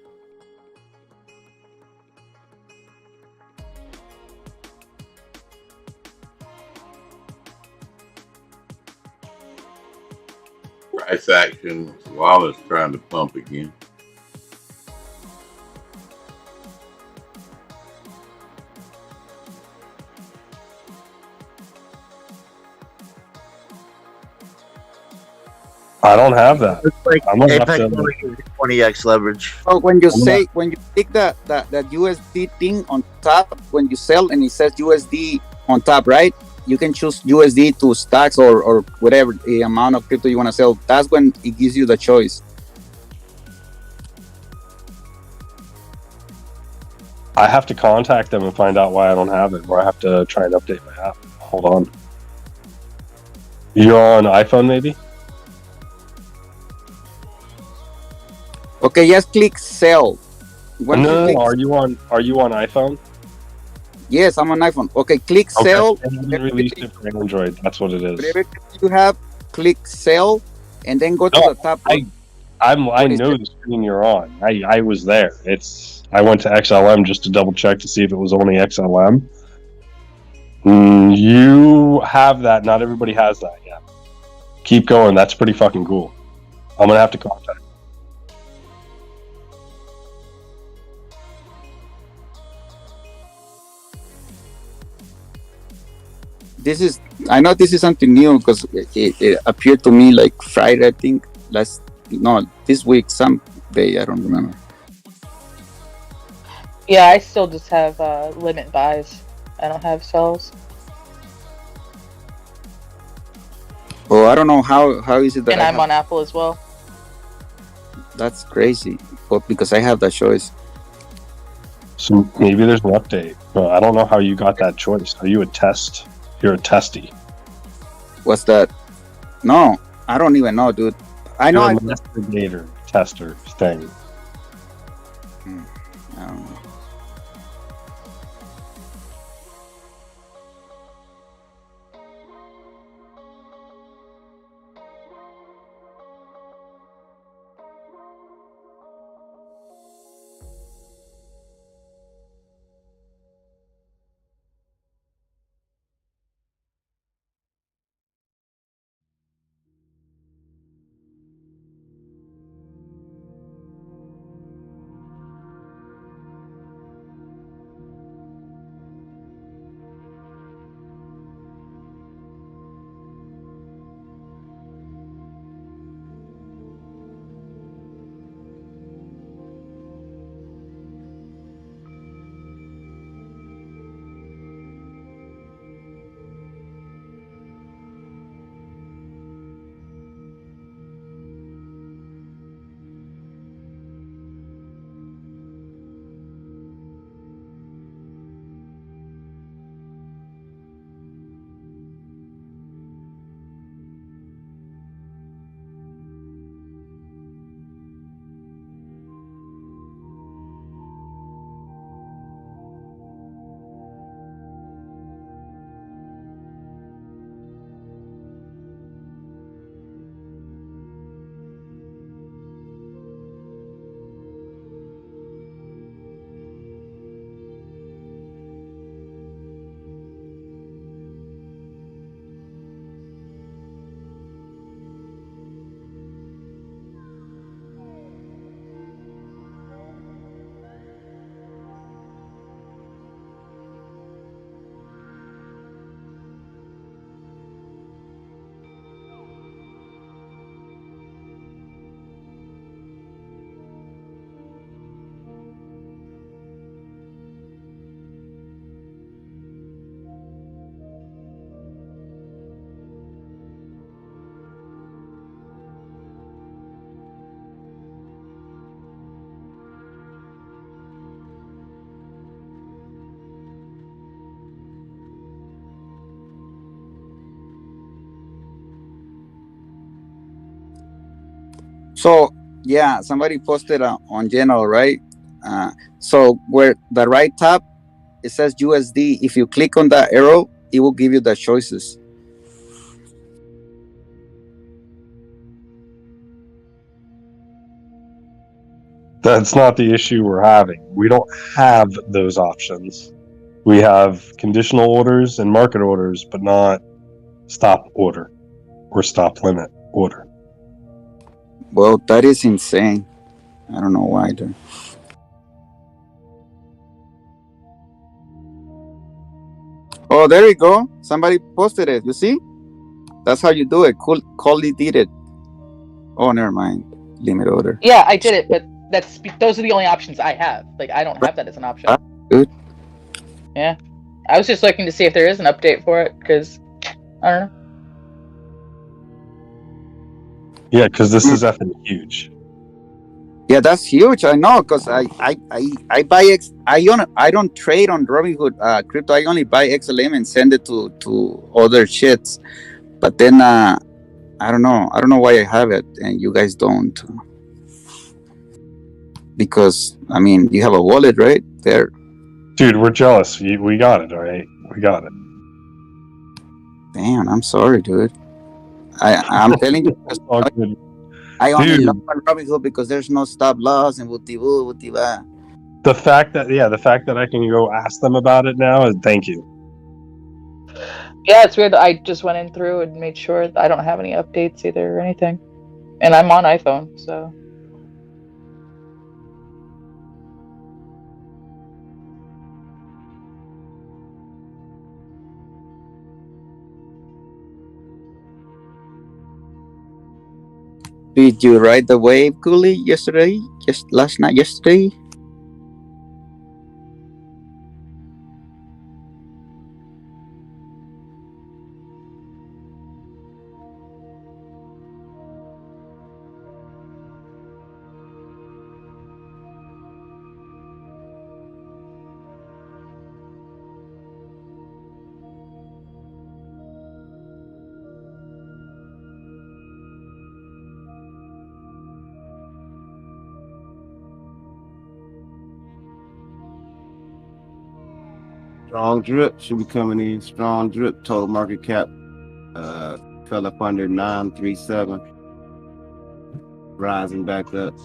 Price action while it's trying to pump again. I don't have that. Looks like I'm gonna have Apex to. only gives you 20x leverage. So when you click that USD thing on top, when you sell and it says USD on top, right? You can choose USD to stocks or whatever the amount of crypto you want to sell. That's when it gives you the choice. I have to contact them and find out why I don't have it, or I have to try and update my app. Hold on. You're on iPhone, maybe? Okay, just click sell. No, are you on iPhone? Yes, I'm on iPhone. Okay, click sell. They haven't released it for Android. That's what it is. Whatever you have, click sell, and then go to the top. I know the screen you're on. I was there. I went to XLM just to double check to see if it was only XLM. You have that. Not everybody has that yet. Keep going. That's pretty fucking cool. I'm gonna have to contact. I know this is something new because it appeared to me like Friday, I think, this week, some day, I don't remember. Yeah, I still just have limit buys. I don't have sells. Oh, I don't know how is it that And I'm on Apple as well. That's crazy. But because I have that choice. So maybe there's an update. But I don't know how you got that choice. Are you a test? You're a testy. What's that? No, I don't even know, dude. I know. You're an investigator, tester thing. I don't know. So yeah, somebody posted on general, right? So where the right top, it says USD. If you click on that arrow, it will give you the choices. That's not the issue we're having. We don't have those options. We have conditional orders and market orders, but not stop order or stop limit order. Well, that is insane. I don't know why. Though. Oh, there you go. Somebody posted it. You see? That's how you do it. Cool. Coley did it. Oh, never mind. Limit order. Yeah, I did it, but those are the only options I have. Like, I don't have that as an option. Good. Yeah. I was just looking to see if there is an update for it, because I don't know. Yeah, because this is effing huge. Yeah, that's huge. I know, because I buy I don't trade on Robinhood crypto. I only buy XLM and send it to other shits. But then I don't know. I don't know why I have it and you guys don't. Because I mean, you have a wallet, right? There. Dude, we're jealous. We got it, all right? We got it. Damn, I'm sorry, dude. I'm telling you. I only love Robinhood because there's no stop loss and wutiba. The fact that I can go ask them about it now is thank you. Yeah, it's weird. I just went in through and made sure that I don't have any updates either or anything. And I'm on iPhone, so. Did you ride the wave, Cooley, yesterday? Just last night, yesterday? Strong drip should be coming in. Strong drip. Total market cap fell up under 937. Rising back up.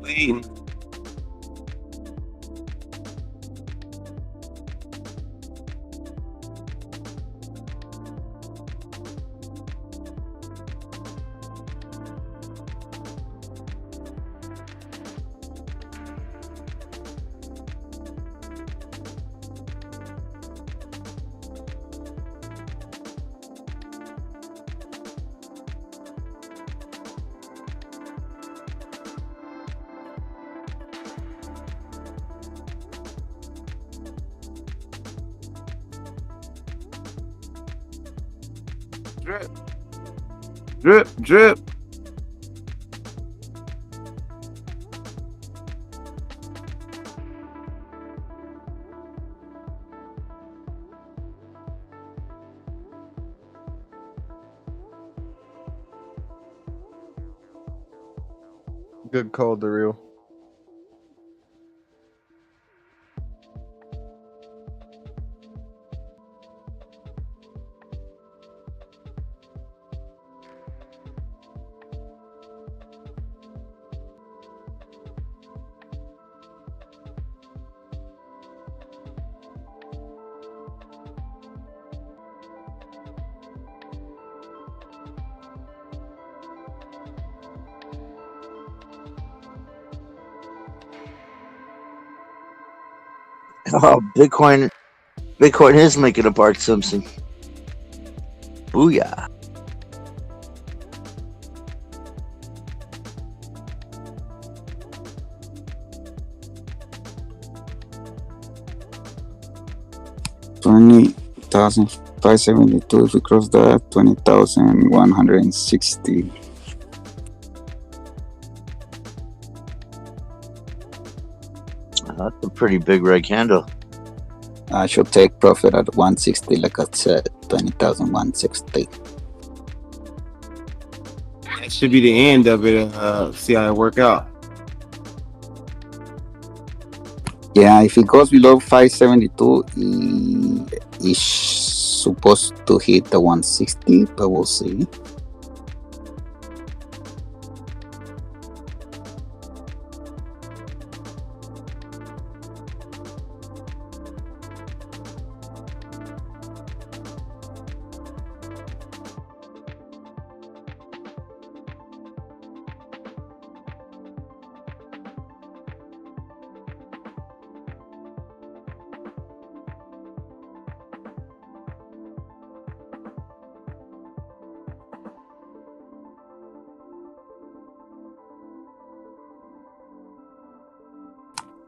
Lean. Drip. Drip, drip. Good call, Daryl. Oh, Bitcoin is making a Bart Simpson. Booyah. $20,572. If we cross that, 20,160. That's a pretty big red candle. I should take profit at 160, like I said, 20,160. That should be the end of it. See how it work out. Yeah, if it goes below 572, it's supposed to hit the 160, but we'll see.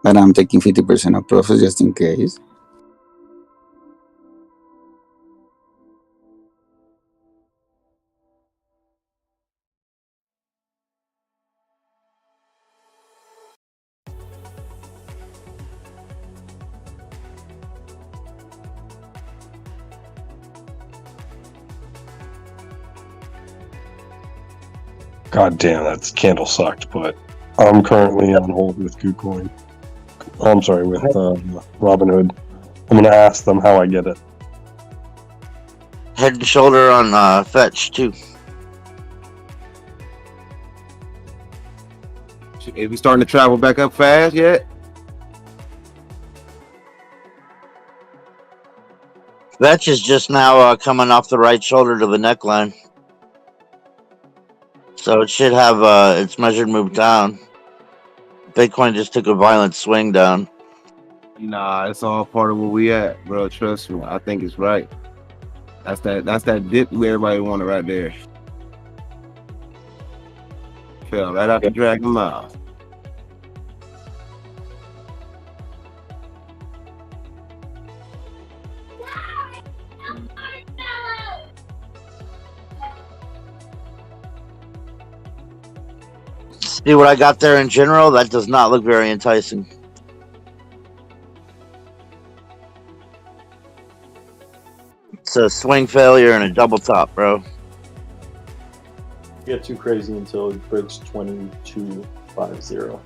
But I'm taking 50% of profit just in case. God damn, that candle sucked, but I'm currently on hold with KuCoin. I'm sorry, with Robinhood. I'm gonna ask them how I get it. Head and shoulder on Fetch too. Is we starting to travel back up fast yet? Fetch is just now coming off the right shoulder to the neckline. So it should have its measured move down. Bitcoin just took a violent swing down. Nah, it's all part of where we at, bro. Trust me. I think it's right. That's that dip where everybody wanted right there. Fell right out the dragon mouth. See what I got there in general? That does not look very enticing. It's a swing failure and a double top, bro. Get too crazy until it breaks 2250.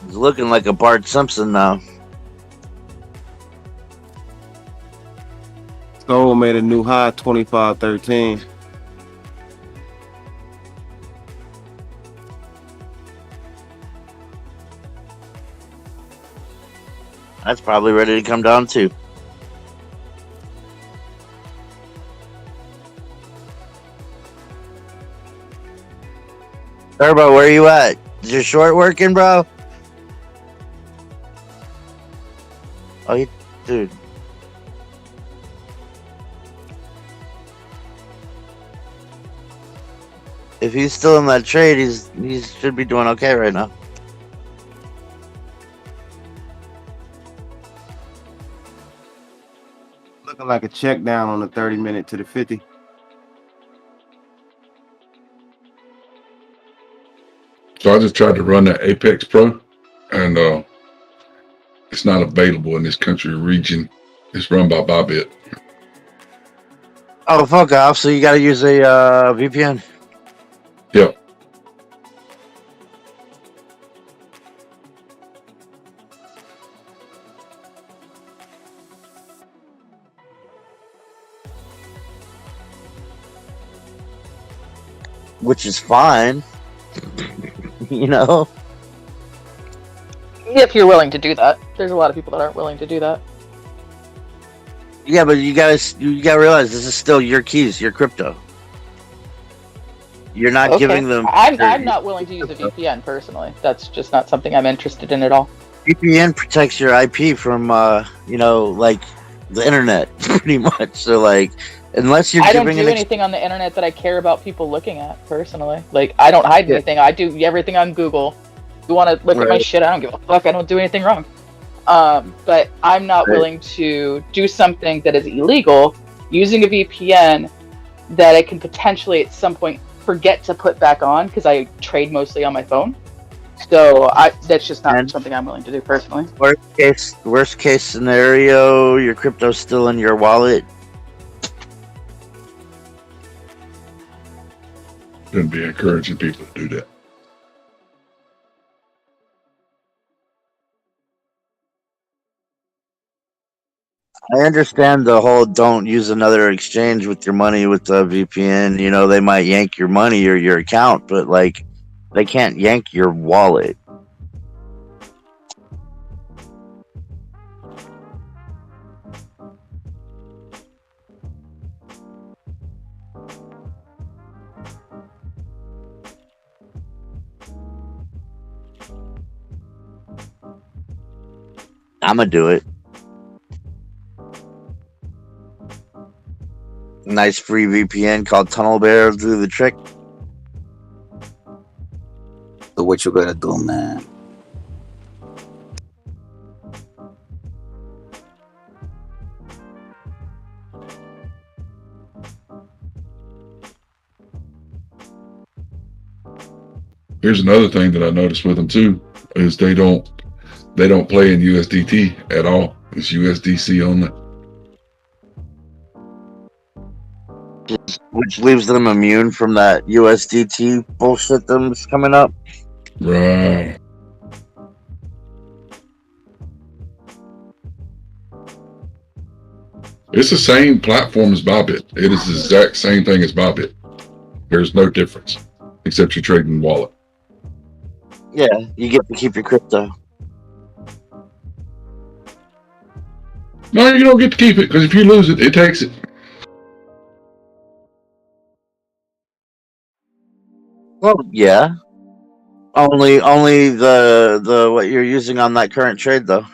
It's looking like a Bart Simpson now. Gold made a new high, 25.13. That's probably ready to come down too. Turbo, where you at? Is your short working, bro? Oh, dude. If he's still in that trade, he should be doing okay right now. Looking like a check down on the 30-minute to the 50. So I just tried to run that Apex Pro, and it's not available in this country region. It's run by Bybit. Oh, fuck off. So you gotta use a VPN. Yeah. Which is fine. You know? If you're willing to do that. There's a lot of people that aren't willing to do that. Yeah, but you gotta realize this is still your keys, your crypto. You're not giving them. I'm not willing to use a VPN personally. That's just not something I'm interested in at all. VPN protects your IP from, like the internet, pretty much. So, like, unless you're I don't giving do anything on the internet that I care about people looking at personally. Like, I don't hide anything. I do everything on Google. If you want to look at my shit, I don't give a fuck. I don't do anything wrong. But I'm not willing to do something that is illegal using a VPN that I can potentially at some point forget to put back on because I trade mostly on my phone. So that's just not something I'm willing to do personally. Worst case scenario, your crypto's still in your wallet. Shouldn't be encouraging people to do that. I understand the whole don't use another exchange with your money with the VPN. You know, they might yank your money or your account, but like they can't yank your wallet. I'ma do it. Nice free VPN called Tunnel Bear will do the trick. So what you gonna do, man? Here's another thing that I noticed with them too is they don't play in USDT at all. It's USDC only. Which leaves them immune from that USDT bullshit that's coming up. Right. It's the same platform as Bybit. It is the exact same thing as Bybit. There's no difference except you're trading wallet. Yeah, you get to keep your crypto. No, you don't get to keep it because if you lose it, it takes it. Well, yeah. Only the what you're using on that current trade though.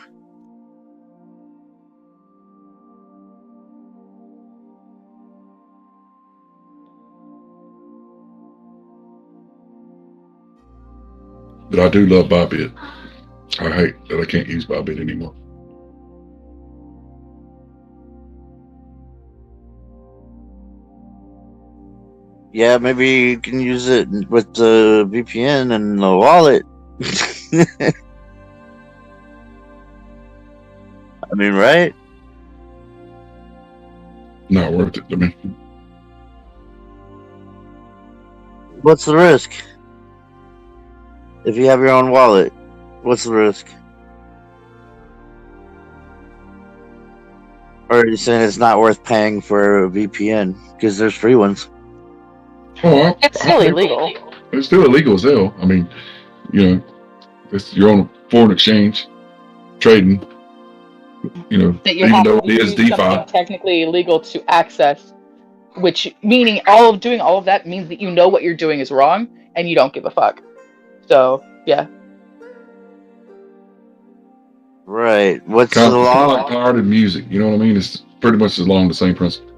But I do love Bybit. I hate that I can't use Bybit anymore. Yeah, maybe you can use it with the VPN and the wallet. I mean, right? Not worth it to me. What's the risk? If you have your own wallet, what's the risk? Or are you saying it's not worth paying for a VPN because there's free ones? Oh, It's still illegal. It's still illegal as hell. I mean, you're on a foreign exchange, trading. That you even have though to it is do DeFi. something technically illegal to access, which meaning doing all of that means that you know what you're doing is wrong and you don't give a fuck. So yeah. Right. What's Kind the of law? like pirated music. You know what I mean? It's pretty much along the same principle.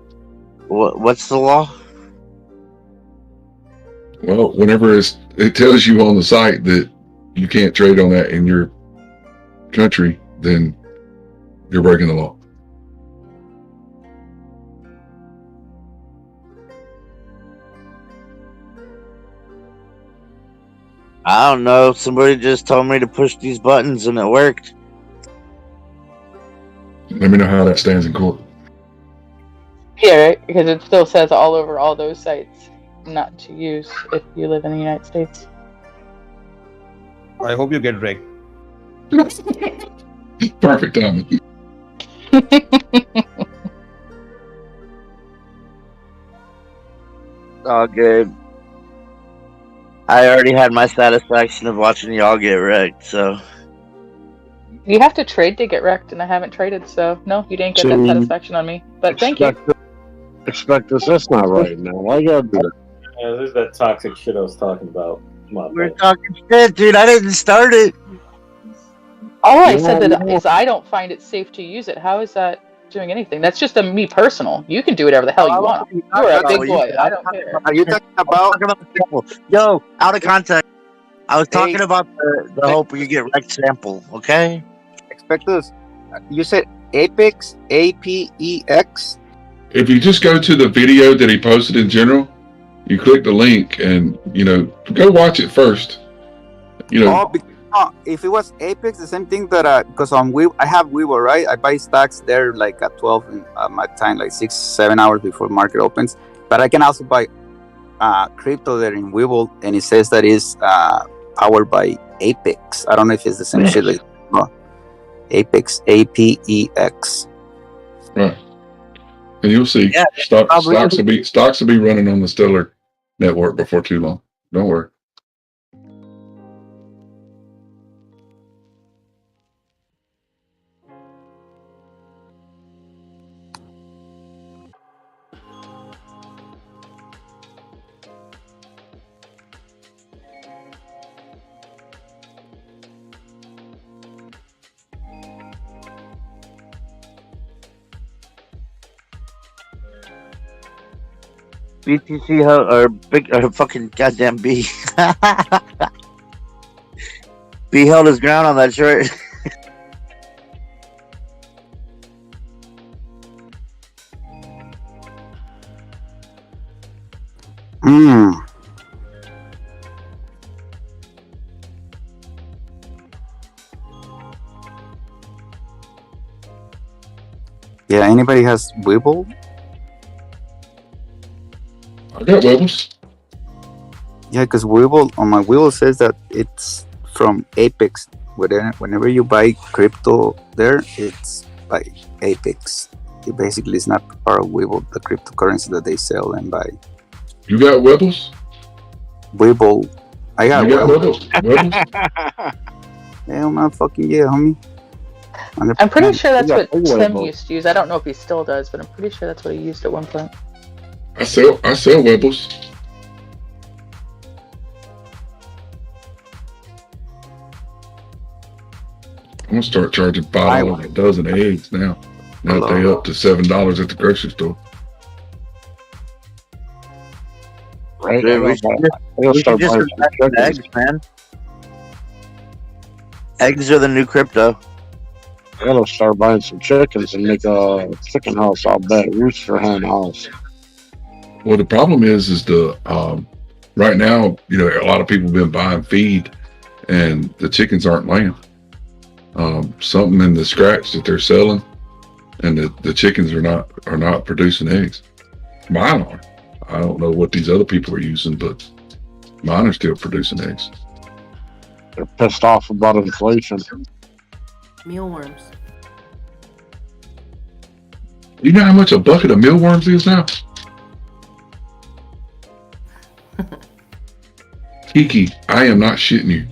What's the law? Well, whenever it tells you on the site that you can't trade on that in your country, then you're breaking the law. I don't know. Somebody just told me to push these buttons and it worked. Let me know how that stands in court. Yeah, right? Because it still says all over all those sites not to use if you live in the United States. I hope you get wrecked. Perfect timing. All good. I already had my satisfaction of watching y'all get wrecked, so. You have to trade to get wrecked, and I haven't traded, so no, you didn't get that satisfaction on me. But thank you. Expect this. That's not right, man. Why you gotta do that? Yeah, this is that toxic shit I was talking about. We're talking shit, dude. I didn't start it. All I said that is I don't find it safe to use it. How is that doing anything? That's just a me personal. You can do whatever the hell you want. You're a big boy. I don't care. Are you talking about the sample? Yo, out of context. I was talking about the hope you get wrecked sample, okay? Expectus? You said Apex, APEX? If you just go to the video that he posted in general, you click the link and, go watch it first. If it was Apex, the same thing that, because on I have Webull, right? I buy stocks there like at 12 in my time, like 6-7 hours before market opens. But I can also buy crypto there in Webull, and it says that it's powered by Apex. I don't know if it's the same shit. Like, Apex, APEX. Right. And you'll see stocks will be running on the Stellar network before too long. Don't worry. BTC or fucking goddamn B. B held his ground on that short. Yeah, anybody has Webull? I got Webbles. Yeah, because Webull, on my Webull says that it's from Apex. Whenever you buy crypto there, it's by Apex. It basically is not part of Webull, the cryptocurrency that they sell and buy. You got Webbles? Webull. I got Webbles. Hell, man, fucking yeah, homie. I'm pretty sure that's what Tim used to use. I don't know if he still does, but I'm pretty sure that's what he used at one point. I sell Webbles. I'm gonna start charging $5 a dozen eggs now. Now that they up to $7 at the grocery store. Right? Dude, we should just invest in eggs, man. Eggs are the new crypto. I gotta start buying some chickens and make a chicken house. I'll bet rooster hen house. Well, the problem is the right now, a lot of people have been buying feed, and the chickens aren't laying. Something in the scratch that they're selling, and the chickens are not producing eggs. Mine are. I don't know what these other people are using, but mine are still producing eggs. They're pissed off about inflation. Mealworms. You know how much a bucket of mealworms is now? Kiki, I am not shitting you.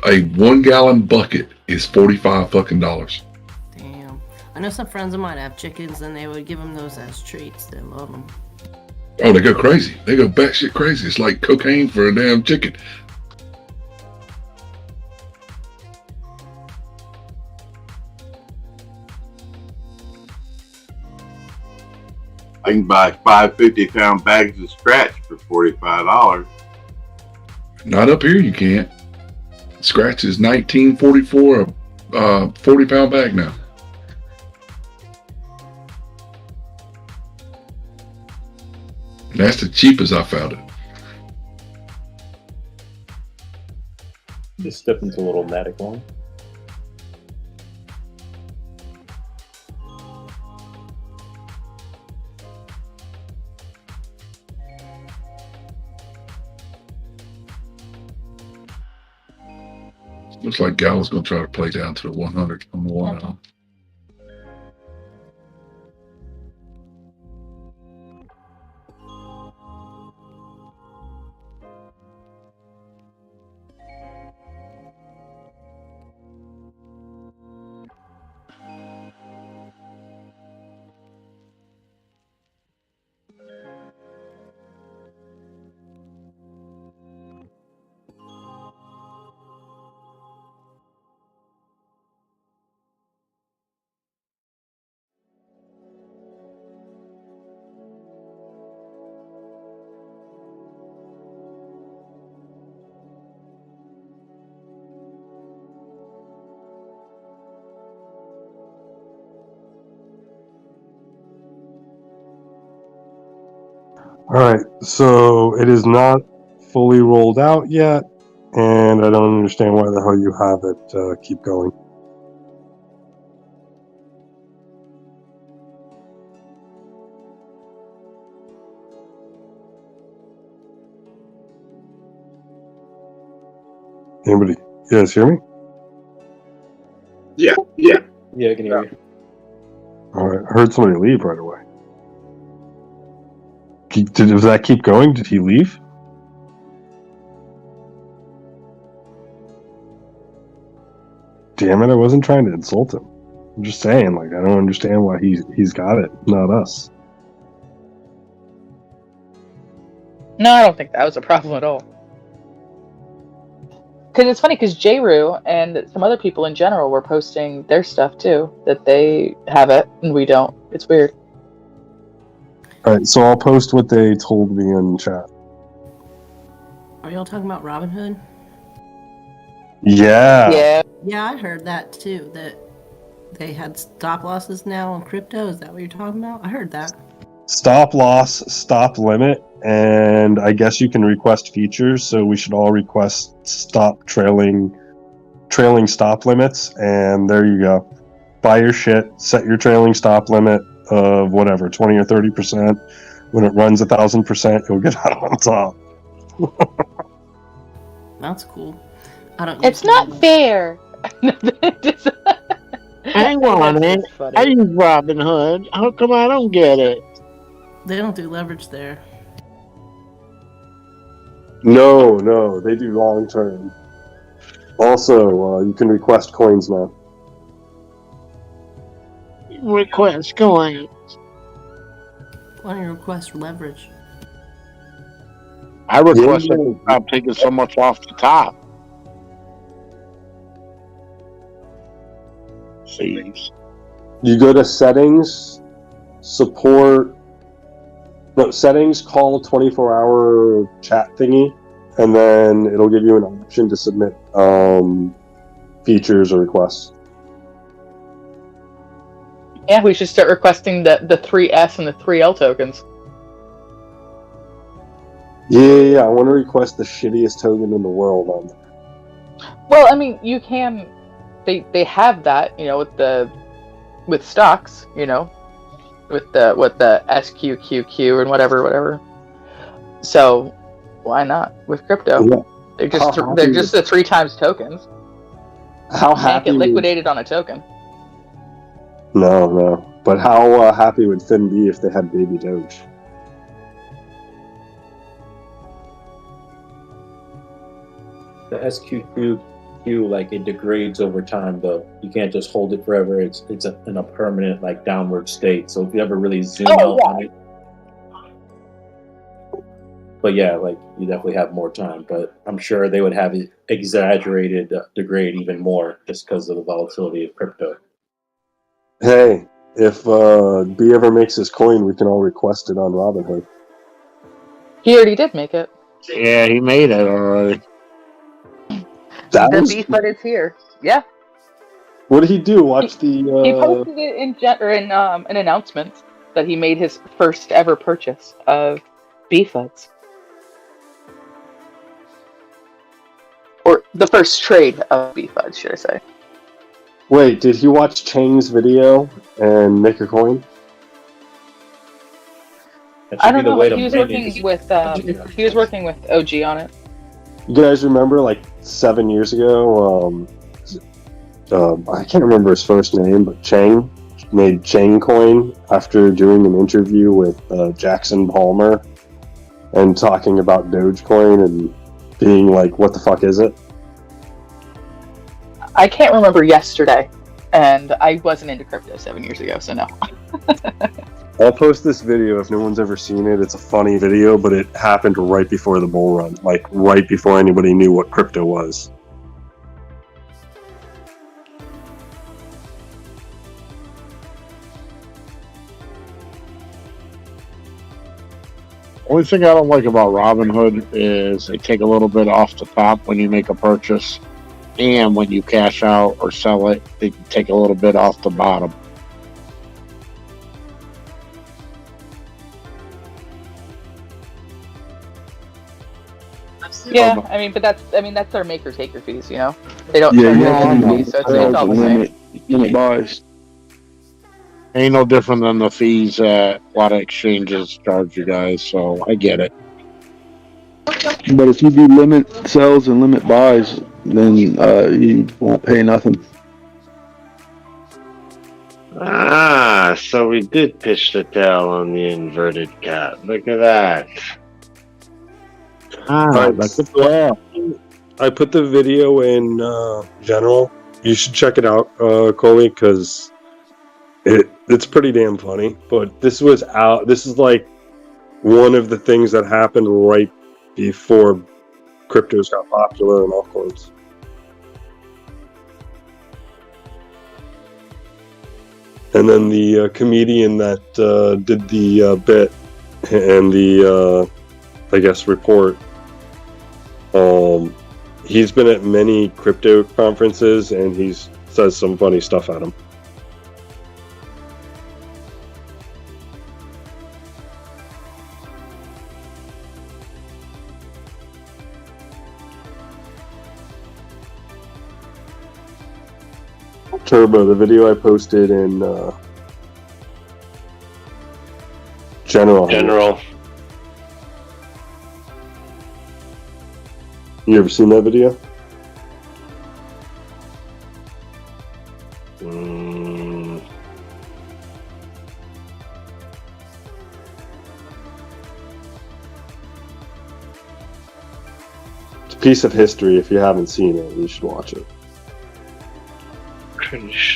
A 1 gallon bucket is $45 fucking. Damn. I know some friends of mine have chickens, and they would give them those as treats. They love them. Oh, they go crazy. They go batshit crazy. It's like cocaine for a damn chicken. I can buy 5 50-pound bags of scratch for $45. Not up here, you can't. Scratch is $19.44 a 40-pound bag now. And that's the cheapest I found it. Just step into a little matic one. Looks like Gallo's gonna try to play down to the 100 on the 1 hour. All right, so it is not fully rolled out yet, and I don't understand why the hell you have it keep going. Anybody? You guys hear me? Yeah. Yeah, I can hear you. All right, I heard somebody leave right away. Does that keep going? Did he leave? Damn it, I wasn't trying to insult him. I'm just saying, like, I don't understand why he's got it, not us. No, I don't think that was a problem at all. Because it's funny, because Jru and some other people in general were posting their stuff too, that they have it and we don't. It's weird. Alright, so I'll post what they told me in chat. Are y'all talking about Robinhood? Yeah. Yeah, I heard that too, that they had stop losses now on crypto. Is that what you're talking about? I heard that. Stop loss, stop limit, and I guess you can request features, so we should all request stop trailing stop limits, and there you go. Buy your shit, set your trailing stop limit of whatever, 20 or 30%. When it runs 1,000%, you'll get out on top. That's cool. I don't. It's not fair. Hang on, man. I use Robinhood. How come I don't get it? They don't do leverage there. No, they do long term. Also, you can request coins now. Request coins. Why don't you request leverage? I request that they stop taking so much off the top. Saves. You go to settings, support, no, settings, call 24-hour chat thingy, and then it'll give you an option to submit features or requests. Yeah, we should start requesting the 3S and the 3L tokens. Yeah, I want to request the shittiest token in the world on there. Well, I mean, you can. They have that, you know, with stocks, you know, with the SQQQ and whatever. So why not with crypto? Yeah. They're just the 3 times tokens. How you can't happy get liquidated on a token. No. But how happy would Finn be if they had Baby Doge? The SQQQ, like, it degrades over time, though. You can't just hold it forever. It's in a permanent, like, downward state. So if you ever really zoom out on it. But yeah, like, you definitely have more time. But I'm sure they would have it exaggerated degrade even more just because of the volatility of crypto. Hey, if B ever makes his coin, we can all request it on Robinhood. He already did make it. Yeah, he made it already. The B-Fud is here. Yeah. What did he do? Watch the... He posted it in an announcement that he made his first ever purchase of B-Fuds. Or the first trade of B-Fuds, should I say. Wait, did he watch Chang's video and make a coin? I don't know. He was working with OG on it. You guys remember, like 7 years ago, I can't remember his first name, but Chang made Chang Coin after doing an interview with Jackson Palmer and talking about Dogecoin and being like, "What the fuck is it?" I can't remember yesterday, and I wasn't into crypto 7 years ago, so no. I'll post this video if no one's ever seen it. It's a funny video, but it happened right before the bull run, like right before anybody knew what crypto was. Only thing I don't like about Robinhood is they take a little bit off the top when you make a purchase, and when you cash out or sell it, they take a little bit off the bottom. Yeah, I mean, but that's their maker taker fees, you know. They don't charge any fees, so it's all the same. Limit buys. Ain't no different than the fees that a lot of exchanges charge you guys, so I get it. But if you do limit sells and limit buys, then you won't pay nothing. Ah, so we did pitch the tail on the inverted cat. Look at that. Ah, that's a plan. I put the video in general. You should check it out, Coley, because it's pretty damn funny. But this was out. This is like one of the things that happened right before cryptos got popular and altcoins. And then the comedian that did the bit and the, I guess, report, he's been at many crypto conferences and he says some funny stuff at them. Turbo, the video I posted in general. You ever seen that video? It's a piece of history. If you haven't seen it, you should watch it.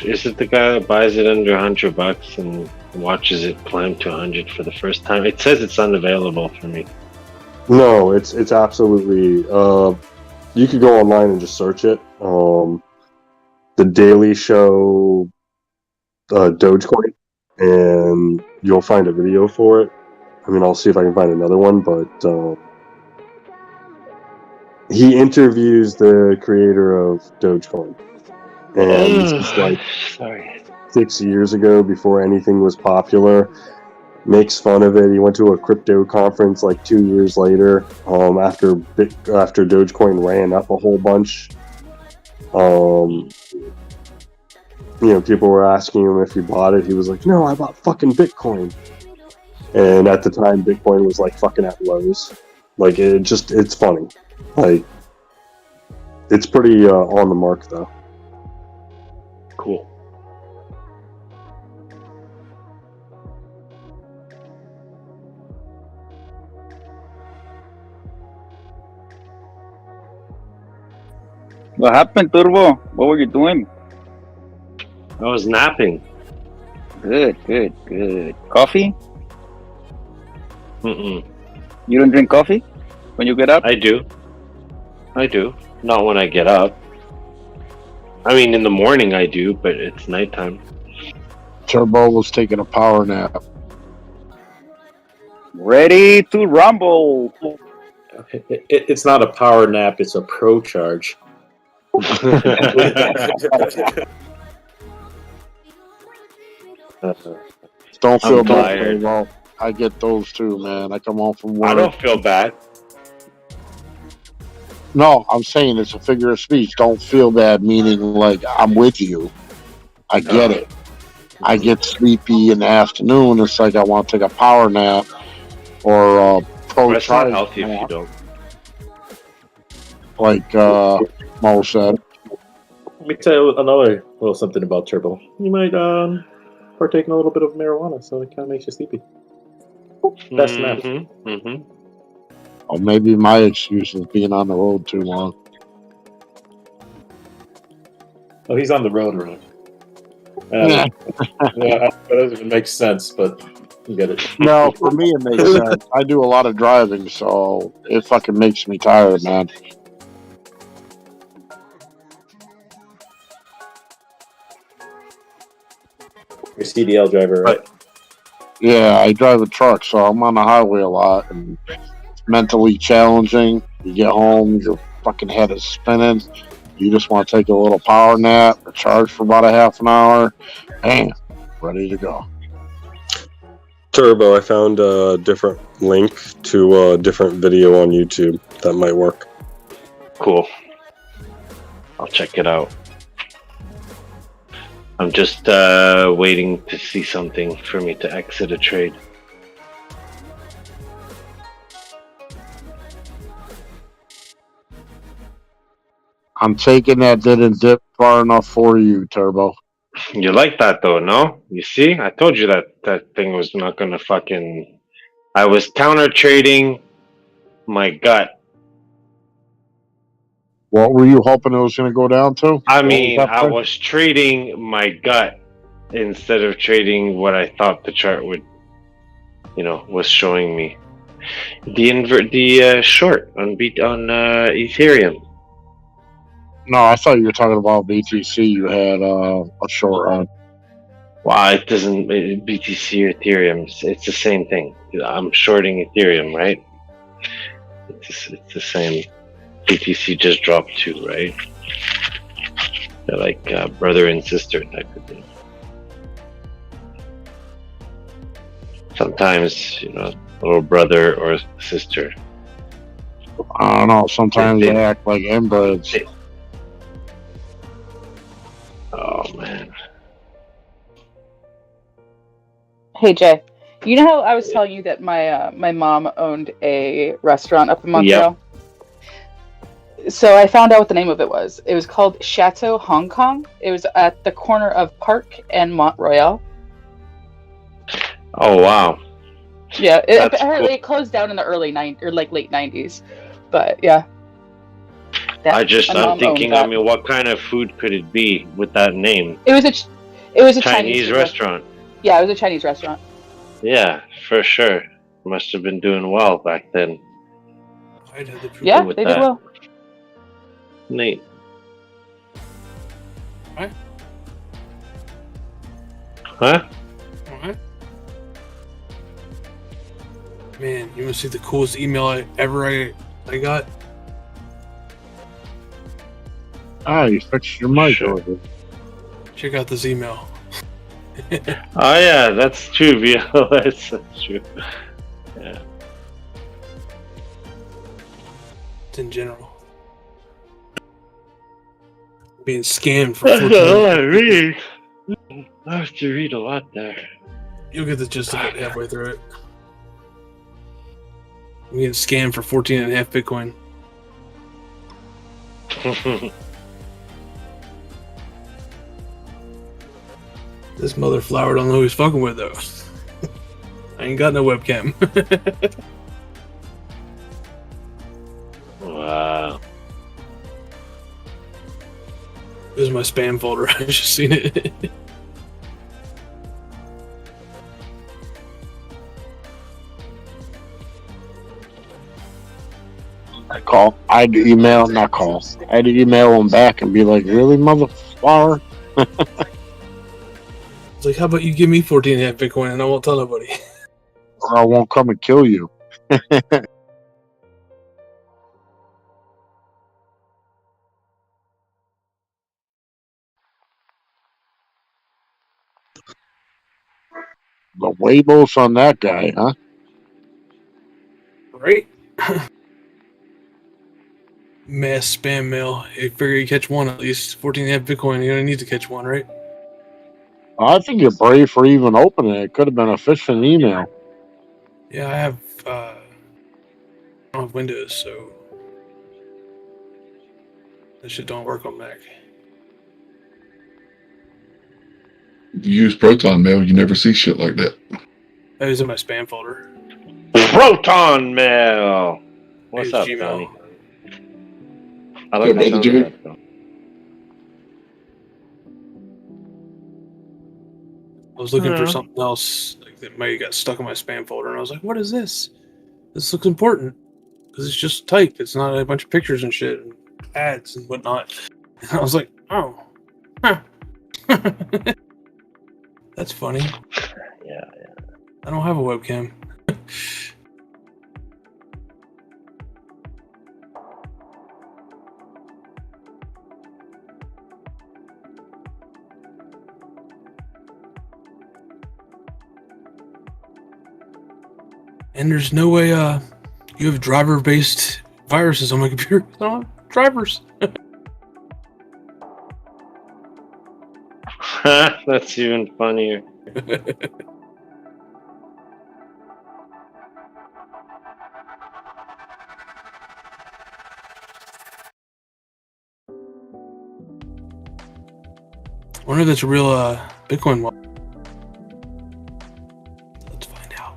Is it the guy that buys it under $100 and watches it climb to 100 for the first time? It says it's unavailable for me. No, it's absolutely. You could go online and just search it. The Daily Show Dogecoin, and you'll find a video for it. I mean, I'll see if I can find another one, but he interviews the creator of Dogecoin. And this is like 6 years ago, before anything was popular. Makes fun of it. He went to a crypto conference like 2 years later, after Dogecoin ran up a whole bunch. People were asking him if he bought it. He was like, "No, I bought fucking Bitcoin." And at the time, Bitcoin was like fucking at lows. Like it's funny. Like it's pretty on the mark though. Cool. What happened, Turbo? What were you doing? I was napping. Good. Coffee? Mm-mm. You don't drink coffee when you get up? I do. Not when I get up. I mean, in the morning I do, but it's nighttime. Turbo was taking a power nap. Ready to rumble. It's not a power nap, it's a pro charge. Don't feel I'm bad. tired. Well, I get those too, man. I come home from work. I don't feel bad. No, I'm saying it's a figure of speech. Don't feel bad, meaning like I'm with you. I get it. I get sleepy in the afternoon. It's like I want to take a power nap or a pro But it's not charge healthy nap. if you don't. like Mo said. Let me tell you another little something about Turbo. You might partake in a little bit of marijuana, so it kind of makes you sleepy. Best naps. Or maybe my excuse is being on the road too long. Oh, he's on the road. Yeah, that doesn't even make sense, but you get it. No, for me it makes sense. I do a lot of driving, so it fucking makes me tired, man. You're a CDL driver, right? Yeah, I drive a truck, so I'm on the highway a lot, and it's mentally challenging. You get home, your fucking head is spinning. You just want to take a little power nap, recharge for about a half an hour, and ready to go. Turbo, I found a different link to a different video on YouTube that might work. Cool. I'll check it out. I'm just waiting to see something for me to exit a trade. I'm taking that didn't dip far enough for you, Turbo. You like that though, no? You see? I told you that thing was not gonna fucking... I was counter trading my gut. What were you hoping it was going to go down to? I mean, I was trading my gut instead of trading what I thought the chart would, was showing me. The short on Ethereum. No, I thought you were talking about BTC. You had a short on. Wow, it doesn't. BTC or Ethereum, it's the same thing. I'm shorting Ethereum, right? It's the same. BTC just dropped too, right? They're like brother and sister type of thing. Sometimes, little brother or sister. I don't know. Sometimes they act like inbreds. Oh man. Hey Jay, you know how I was telling you that my mom owned a restaurant up in Montreal? Yep. So I found out what the name of it was. It was called Chateau Hong Kong. It was at the corner of Park and Mont Royal. Oh wow. Yeah, it closed down in the early late 90s. But yeah. I'm thinking, I mean, what kind of food could it be with that name? It was a Chinese restaurant. Yeah, it was a Chinese restaurant. Yeah, for sure. Must have been doing well back then. Yeah, they did well. Neat. Alright. Huh? Alright. Man, you want to see the coolest email I got? Ah, you fixed your mic over. Check out this email. Oh yeah, that's true, VLS. That's true. Yeah. It's in general. Being scammed for I have to read a lot there. You'll get the gist of it halfway through it. I'm getting scammed for 14.5 Bitcoin. This mother flower don't know who he's fucking with though. I ain't got no webcam. Wow. This is my spam folder. I just seen it. I'd email them back and be like, really, motherfucker? It's like, how about you give me 14.5 Bitcoin and I won't tell nobody? Or I won't come and kill you. The Weibos on that guy, huh? Right? Mass spam mail. You figure you catch one at least. 14.5 Bitcoin, you're gonna need to catch one, right? I think you're brave for even opening it. It could have been a phishing email. Yeah, I don't have Windows, so That shit don't work on Mac. If you use Proton Mail, you never see shit like that. That was in my spam folder. Proton Mail. What's It's up, Gmail. Tony? I like the sound of that, though. I was looking for something else that might have got stuck in my spam folder, and I was like, "What is this? This looks important because it's just type. It's not a bunch of pictures and shit and ads and whatnot." And I was like, "Oh, huh. That's funny." Yeah. I don't have a webcam. And there's no way you have driver-based viruses on my computer. I don't have drivers. That's even funnier. I wonder if that's a real Bitcoin wallet. Let's find out.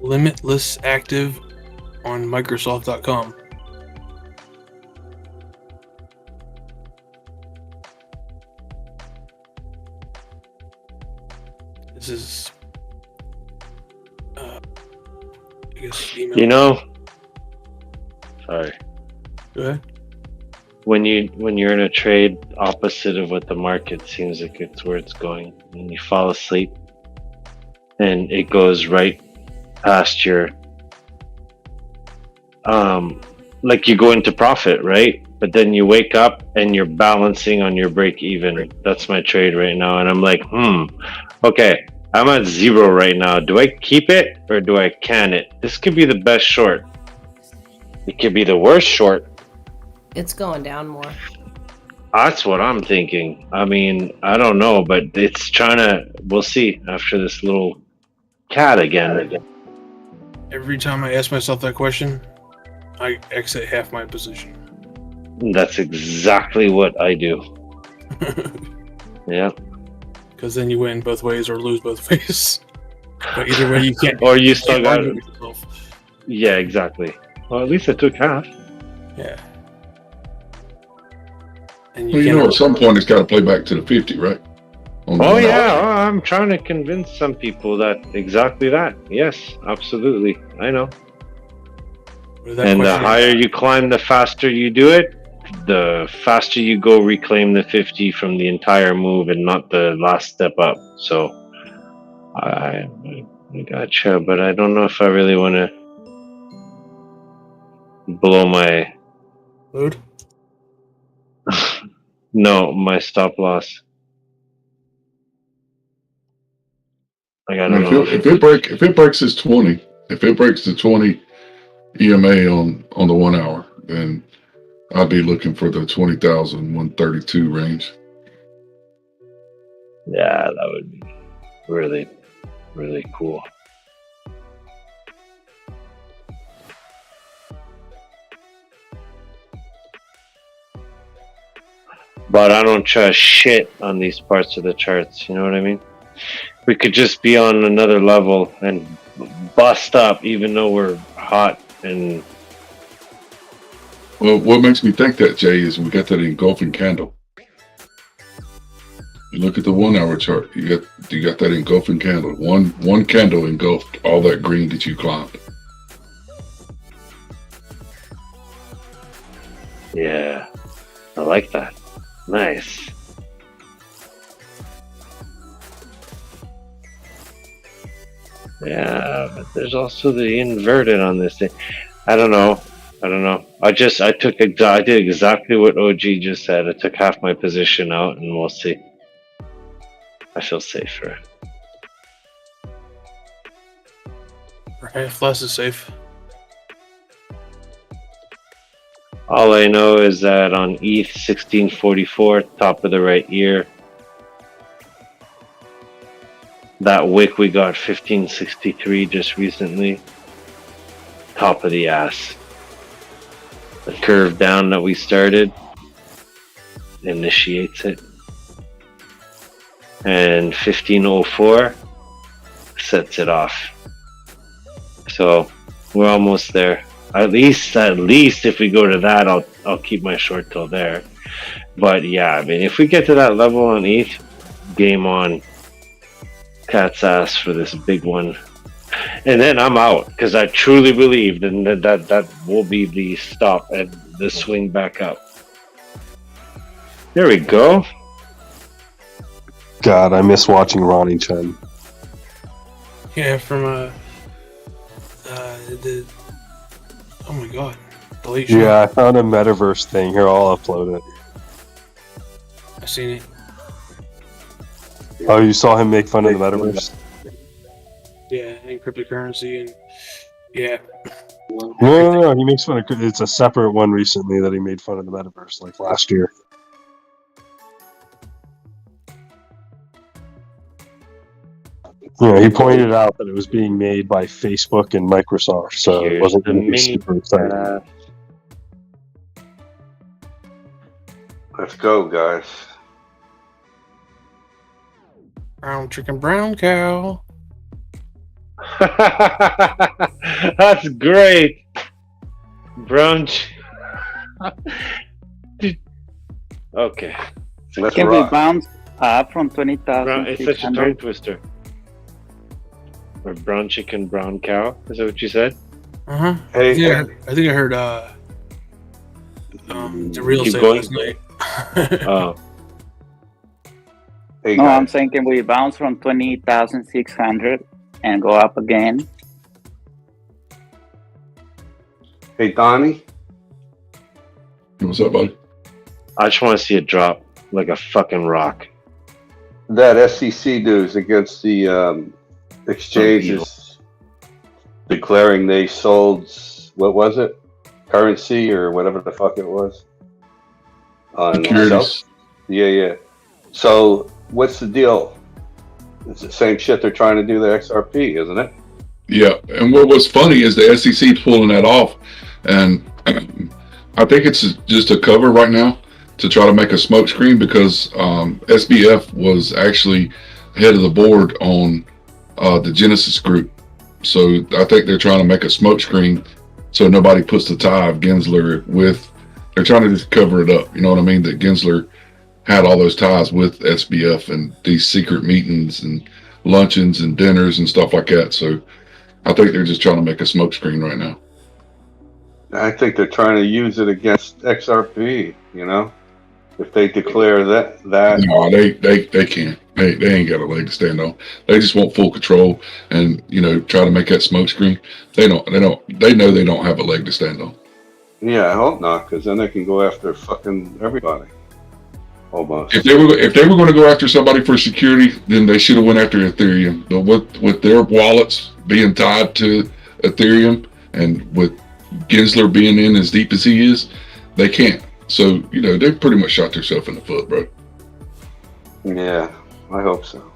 Limitless active on Microsoft.com. This is, I guess, email. You know, sorry. Go ahead. When you're in a trade opposite of what the market seems like it's where it's going, and you fall asleep, and it goes right past your, like you go into profit, right? But then you wake up and you're balancing on your break even. That's my trade right now, and I'm like, okay, I'm at 0 right now. Do I keep it or do I can it? This could be the best short. It could be the worst short. It's going down more. That's what I'm thinking. I mean, I don't know, but it's trying to. We'll see after this little cat again. Every time I ask myself that question, I exit half my position. That's exactly what I do. Yeah. Because then you win both ways or lose both ways. But either way, you can't. Or you still got argue it. with yourself. Yeah, exactly. Well, at least I took half. Yeah. And Well, you know, at some point it's got to play back to the 50, right? Oh yeah, I'm trying to convince some people that exactly that. Yes, absolutely. I know. And the higher you climb, the faster you do it. The faster you go reclaim the 50 from the entire move and not the last step up. So I gotcha, but I don't know if I really want to blow my load. No, my stop loss. I gotta know. If it breaks its 20, if it breaks the 20 EMA on the 1 hour, then I'll be looking for the 20,132 range. Yeah, that would be really, really cool. But I don't trust shit on these parts of the charts, you know what I mean? We could just be on another level and bust up even though we're hot and... Well, what makes me think that, Jay, is we got that engulfing candle. You look at the 1 hour chart, you got that engulfing candle. One candle engulfed all that green that you climbed. Yeah, I like that. Nice. Yeah, but there's also the inverted on this thing. I don't know. I did exactly what OG just said. I took half my position out and we'll see. I feel safer. Right, Flash is safe. All I know is that on ETH 1644, top of the right ear, that wick we got 1563 just recently, top of the ass. The curve down that we started initiates it. And 1504 sets it off. So we're almost there. At least if we go to that, I'll keep my short till there. But yeah, I mean, if we get to that level on ETH, game on. Cat's ass for this big one. And then I'm out, because I truly believe that will be the stop and the swing back up. There we go. God, I miss watching Ronnie Chen. Yeah, from the oh my god, the late show. Yeah, I found a metaverse thing. Here, I'll upload it. I seen it. Oh, you saw him make fun of the metaverse? Yeah, and cryptocurrency and yeah. No, he makes fun of. It's a separate one recently that he made fun of the metaverse, like last year. Yeah, he pointed out that it was being made by Facebook and Microsoft, so it wasn't going to be super exciting. Let's go, guys. Brown chicken, brown cow. That's great. Brown. Okay. Let's Can we rock. bounce up from 20,000? It's such a tongue twister. Or brown chicken, brown cow. Is that what you said? Uh-huh. Hey, yeah, I think I heard the real Keep estate going. last night. Oh. Hey, No, guys. I'm saying, can we bounce from 20,600 and go up again? Hey, Donnie. What's up, buddy? I just want to see it drop like a fucking rock. That SEC news against the exchanges declaring they sold, what was it? Currency or whatever the fuck it was. On Securities. Yeah. So what's the deal? It's the same shit they're trying to do the XRP, isn't it? Yeah, and what was funny is the SEC pulling that off, and I think it's just a cover right now to try to make a smokescreen because SBF was actually head of the board on the Genesis group, so I think they're trying to make a smokescreen so nobody puts the tie of Gensler with. They're trying to just cover it up. You know what I mean? That Gensler had all those ties with SBF and these secret meetings and luncheons and dinners and stuff like that. So I think they're just trying to make a smokescreen right now. I think they're trying to use it against XRP, you know? If they declare that No, they can't. They ain't got a leg to stand on. They just want full control and, you know, try to make that smokescreen. They know they don't have a leg to stand on. Yeah, I hope not, because then they can go after fucking everybody. Almost. If they were going to go after somebody for security, then they should have went after Ethereum. But with their wallets being tied to Ethereum and with Gensler being in as deep as he is, they can't. So, you know, they pretty much shot themselves in the foot, bro. Yeah, I hope so.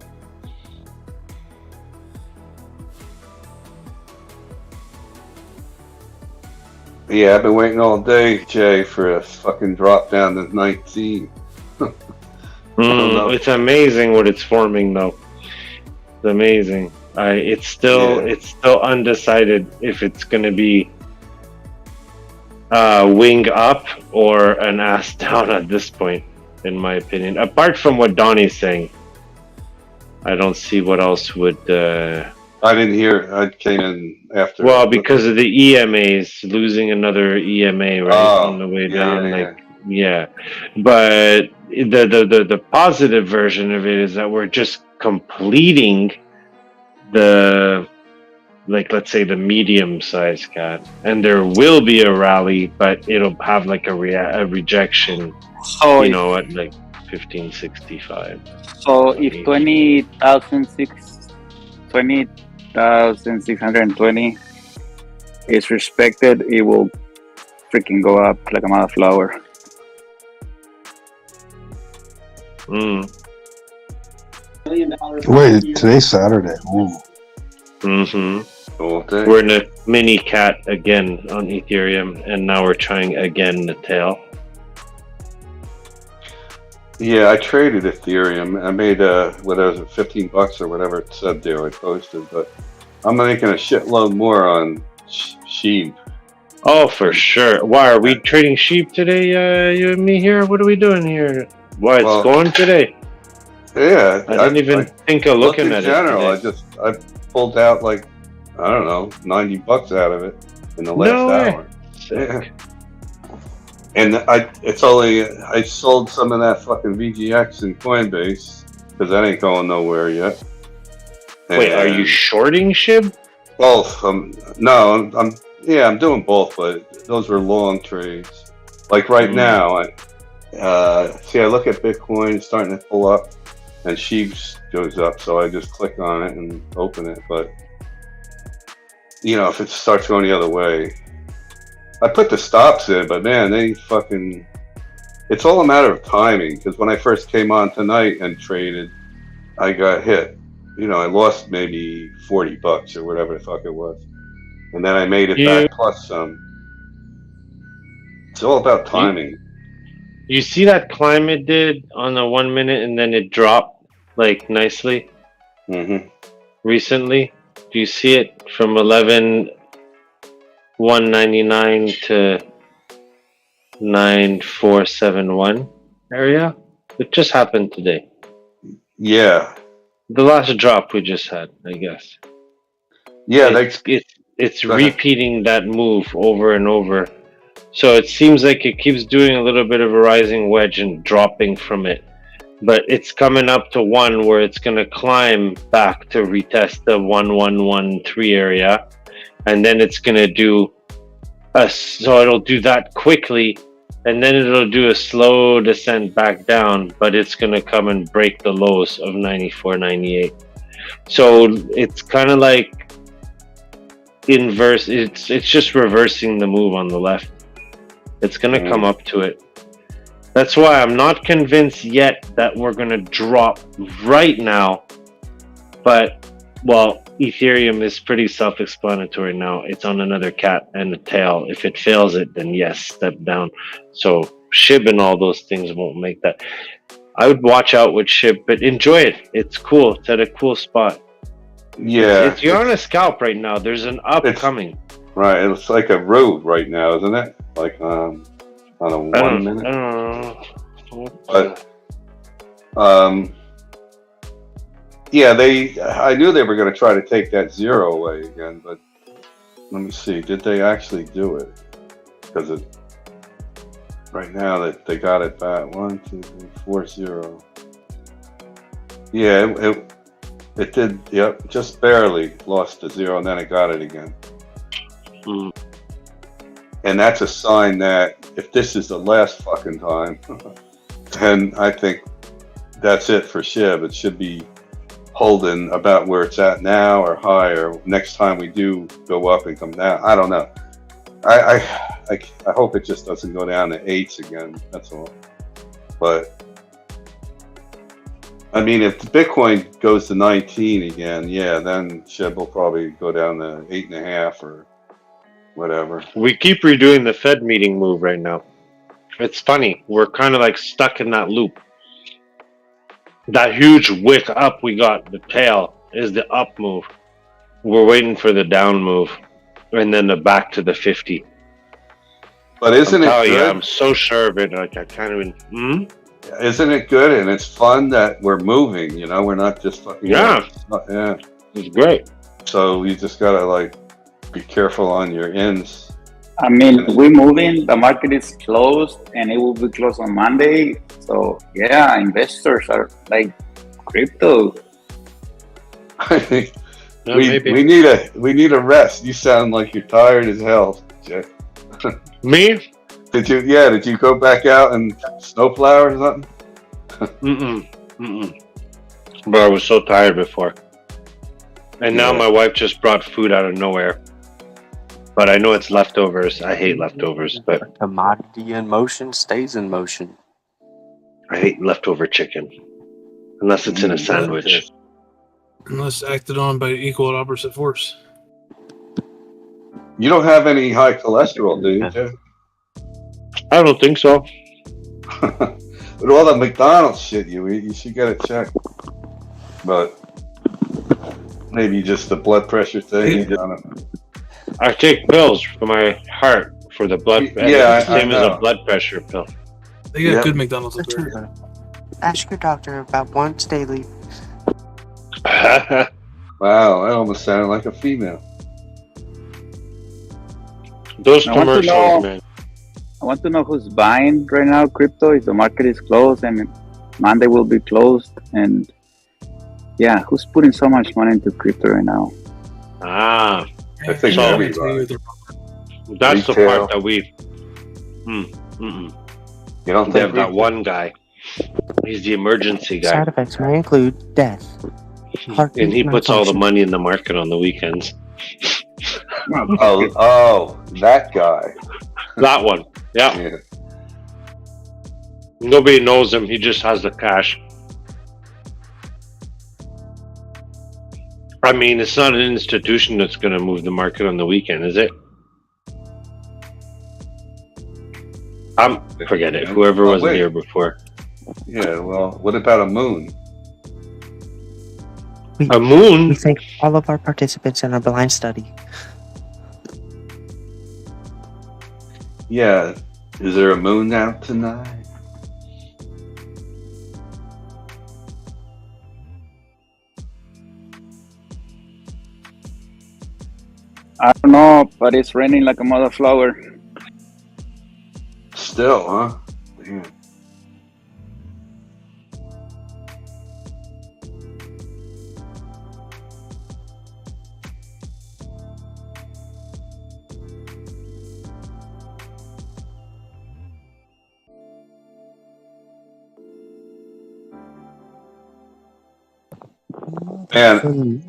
Yeah, I've been waiting all day, Jay, for a fucking drop down to 19. It's amazing what it's forming, though. It's amazing. It's still undecided if it's going to be wing up or an ass down at this point, in my opinion. Apart from what Donnie's saying, I don't see what else would. I didn't hear. I came in after. Well, because of the EMAs, losing another EMA on the way down, yeah. But the positive version of it is that we're just completing the, like, let's say the medium-sized cat, and there will be a rally, but it'll have like a rejection. So you know, at like 1565. So if 20,006, 20 1,620 is respected, it will freaking go up like a motherflower. Wait, today's Saturday. Ooh. We're in a mini cat again on Ethereum, and now we're trying again the tail. Yeah, I traded Ethereum. I made what was it, $15 or whatever it said there. I posted, but I'm making a shitload more on sheep. Oh, for sure. Why are we trading sheep today? You and me here. What are we doing here? Why it's going today? Yeah, I didn't even think of looking at general, it. I pulled out like I don't know $90 out of it in the last hour. Yeah. And I sold some of that fucking VGX in Coinbase because that ain't going nowhere yet. Wait, are you shorting SHIB? Both. No, I'm doing both, but those were long trades. Like right now, I look at Bitcoin, it's starting to pull up, and Sheeps goes up, so I just click on it and open it. But if it starts going the other way, I put the stops in, but man, it's all a matter of timing. Because when I first came on tonight and traded, I got hit. I lost maybe $40 or whatever the fuck it was. And then I made it back plus some. It's all about timing. You see that climb it did on the 1 minute and then it dropped like nicely recently? Do you see it from 11,199 to 9,471 area? It just happened today. Yeah. The last drop we just had, I guess. Yeah, it's repeating that move over and over. So it seems like it keeps doing a little bit of a rising wedge and dropping from it. But it's coming up to one where it's going to climb back to retest the 1113 area. And then it's going to do so it'll do that quickly. And then it'll do a slow descent back down. But it's going to come and break the lows of 94.98. So it's kind of like inverse. It's just reversing the move on the left. It's going to come up to it. That's why I'm not convinced yet that we're going to drop right now. But, well, Ethereum is pretty self-explanatory now. It's on another cat and a tail. If it fails it, then yes, step down. So SHIB and all those things won't make that. I would watch out with SHIB, but enjoy it. It's cool. It's at a cool spot. Yeah. You're on a scalp right now. There's an up coming. Right. It's like a road right now, isn't it? Like on a 1 minute. I don't know. But yeah, I knew they were going to try to take that zero away again, but let me see. Did they actually do it? Because right now that they got it back. 1, 2, 3, 4, 0. Yeah, it did. Yep, just barely lost to zero, and then it got it again. And that's a sign that if this is the last fucking time, then I think that's it for SHIB. It should be holding about where it's at now or higher. Next time we do go up and come down, I don't know. I hope it just doesn't go down to 8s again. That's all. But I mean, if the Bitcoin goes to 19 again, yeah, then SHIB will probably go down to 8.5 or whatever. We keep redoing the Fed meeting move right now. It's funny. We're kind of like stuck in that loop. That huge wick up we got, the tail, is the up move. We're waiting for the down move. And then the back to the 50. But isn't it good? I'm so sure of it. Like I can't even... Isn't it good? And it's fun that we're moving, we're not just fucking... Yeah. Yeah. It's great. So you just gotta be careful on your ends. I mean, we're moving. The market is closed, and it will be closed on Monday. So yeah, investors are like crypto. we need a rest. You sound like you're tired as hell, Jeff. Me? Did you go back out and snowplow or something? But I was so tired before. And now my wife just brought food out of nowhere. But I know it's leftovers. I hate leftovers, but A commodity in motion stays in motion. I hate leftover chicken. Unless it's in a sandwich. Unless acted on by equal and opposite force. You don't have any high cholesterol, do you, Jeff? I don't think so. With all that McDonald's shit you eat, you should get it checked. But maybe just the blood pressure thing. I don't know. I take pills for my heart for the blood. Yeah, same as a blood pressure pill. They got good McDonald's up there. Ask your doctor about once daily. Wow, that almost sounded like a female. Those I want to commercials, know- man. I want to know who's buying right now crypto. If the market is closed and Monday will be closed, and yeah, who's putting so much money into crypto right now? Ah, I think so everybody. that's the Retail. part that we. You don't They think have that one guy. He's the emergency guy, Side effects may include death. and he puts all the money in the market on the weekends. Oh, that guy. That one, yeah. Nobody knows him. He just has the cash. I mean, it's not an institution that's going to move the market on the weekend, is it? Forget it. Whoever was here before. Yeah, well, what about a moon? A moon? We thank all of our participants in our blind study. Yeah, is there a moon out tonight? I don't know, but it's raining like a mother flower. Still, huh? Damn. Man,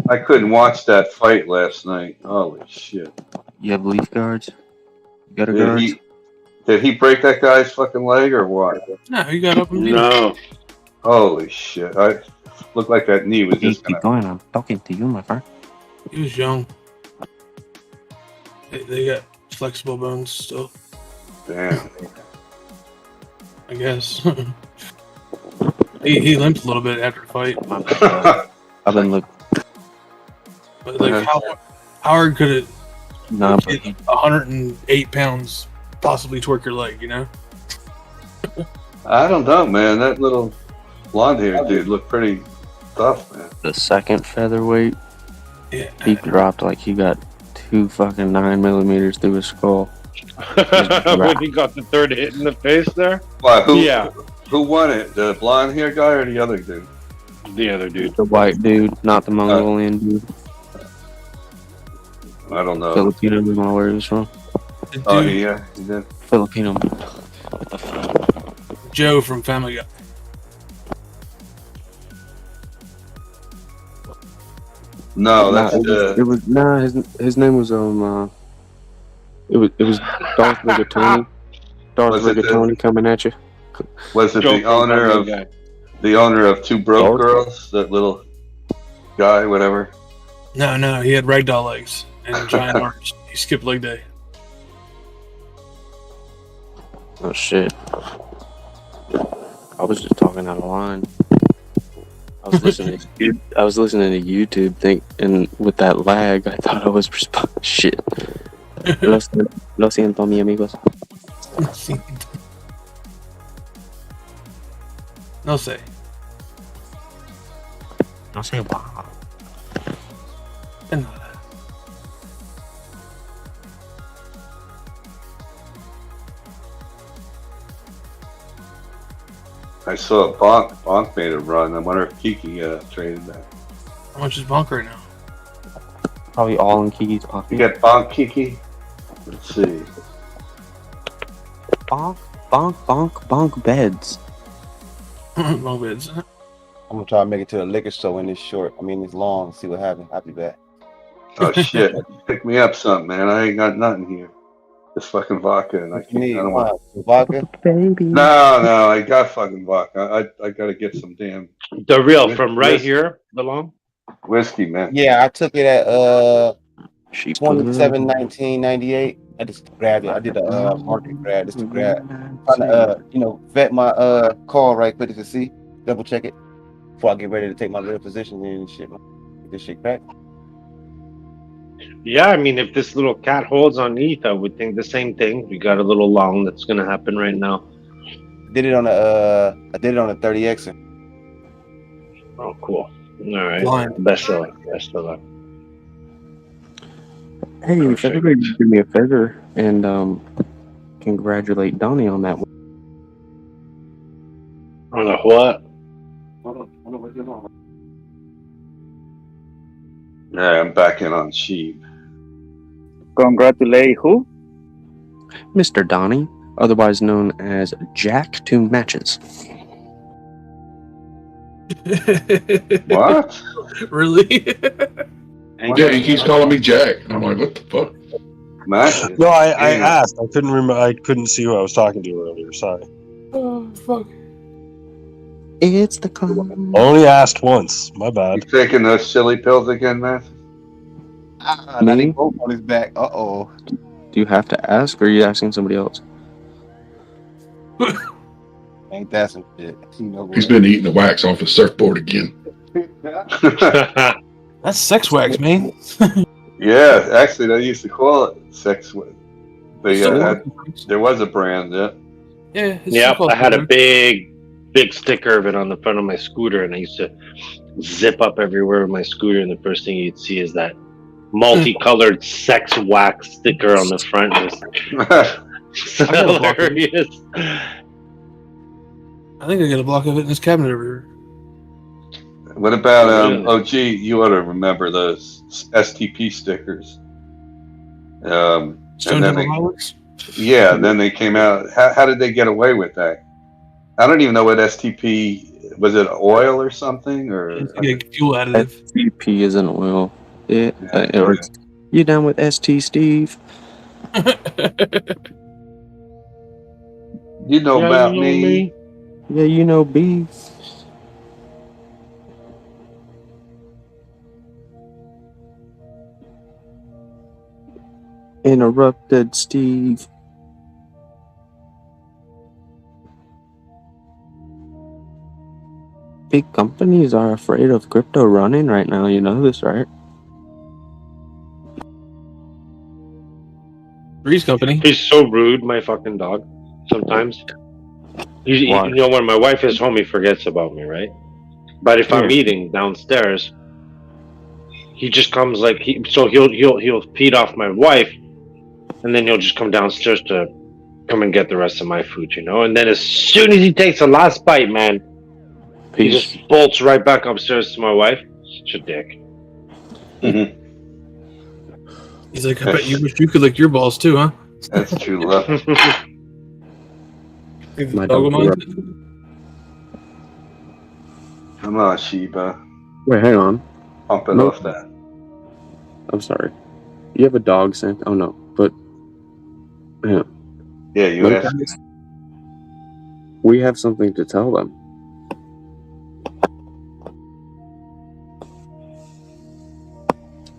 I couldn't watch that fight last night. Holy shit. You have leaf guards? You got a Did guard? he break that guy's fucking leg or what? No, he got up and beat him. No. Holy shit. I looked like that knee was just Keep going. I'm talking to you, my friend. He was young. They got flexible bones still, Damn. I guess. He limped a little bit after the fight. I've been looking. But like, how hard could it? Nah, but 108 pounds possibly twerk your leg, you know? I don't know, man. That little blonde-haired dude looked pretty tough, man. the second featherweight, Yeah. he dropped like he got 2 fucking 9mm through his skull. When he got the third hit in the face there? Why, Yeah. Who won it? The blonde-haired guy or the other dude? The other dude. The white dude, not the Mongolian dude. I don't know. Filipino, I don't know where he was from. Oh, yeah, he did. Filipino. Joe from Family Guy. No, that's it was his name was it was Darth Rigatoni. Darth Was it the- Rigatoni coming at you. Was it Joe the from owner Family of Guy. the owner of Two Broke Darth? Girls? That little guy, whatever. No, he had ragdoll legs and giant arms. He skipped leg day. Oh shit. I was just talking out of line. I was listening to YouTube and with that lag I thought I was shit. Lo siento, mi amigos. No sé. No sé, wow. I saw Bonk. Bonk made a run. I wonder if Kiki traded that. How much is Bonk right now? Probably all in Kiki's pocket. You got Bonk Kiki? Let's see. Bonk beds. Long bids. I'm gonna try to make it to the liquor store in this short. I mean, it's long. See what happens. I'll be back. Oh shit! Pick me up something, man. I ain't got nothing here. This fucking vodka, and I What you can't. need? I don't want. Vodka? Baby. No, I got fucking vodka. I gotta get some damn. The real from right here, the long whiskey, man. Yeah, I took it at She 27/19/98. I just grabbed it. I did a market grab just to grab. Trying to vet my call right quick to see, double check it before I get ready to take my real position and shit. Get this shit back. Yeah, I mean, if this little cat holds on ETH, I would think the same thing. We got a little long that's gonna happen right now. I did it on the 30X. Oh, cool. All right. Blind. Best of luck. Best of luck. Hey, if everybody could do me a favor and congratulate Donnie on that one. On a what? Yeah, I'm back in on Sheeb. Congratulate who? Mr. Donnie, otherwise known as Jack to Matches. What? Really? Yeah, he keeps calling me Jack. And I'm like, what the fuck? Matt? No, I asked. I couldn't remember. I couldn't see who I was talking to earlier. Sorry. Oh, fuck. It's the clown. Only asked once. My bad. You taking those silly pills again, Matt? Now they both on his back. Uh-oh. Do you have to ask, or are you asking somebody else? Ain't that some shit? He's been eating the wax off the surfboard again. That's sex wax, man. Yeah, actually, they used to call it sex wax. There was a brand, yeah. Yeah. Yep, I had a big sticker of it on the front of my scooter, and I used to zip up everywhere with my scooter, and the first thing you'd see is that multicolored sex wax sticker on the front. It's hilarious. I think I got a block of it in this cabinet over here. What about OG? You ought to remember those STP stickers. And then they came out. How did they get away with that? I don't even know what STP was. It oil or something, or fuel additive? STP is an oil. You down with ST Steve? You know about me. Yeah, you know B. Interrupted Steve. Big companies are afraid of crypto running right now. You know this, right? Three's company. He's so rude, my fucking dog. Sometimes. You know, when my wife is home, he forgets about me, right? But if I'm eating downstairs, he just comes like he'll feed off my wife, and then he'll just come downstairs to come and get the rest of my food, you know. And then as soon as he takes the last bite, man, he just bolts right back upstairs to my wife. Such a dick. Mm-hmm. He's like, I bet you wish you could lick your balls too, huh? That's true love. My dog. Come on, Sheba. Wait, hang on. Pump it off that. I'm sorry. You have a dog, Sam? Oh no, but yeah. Yeah, you asked. We have something to tell them.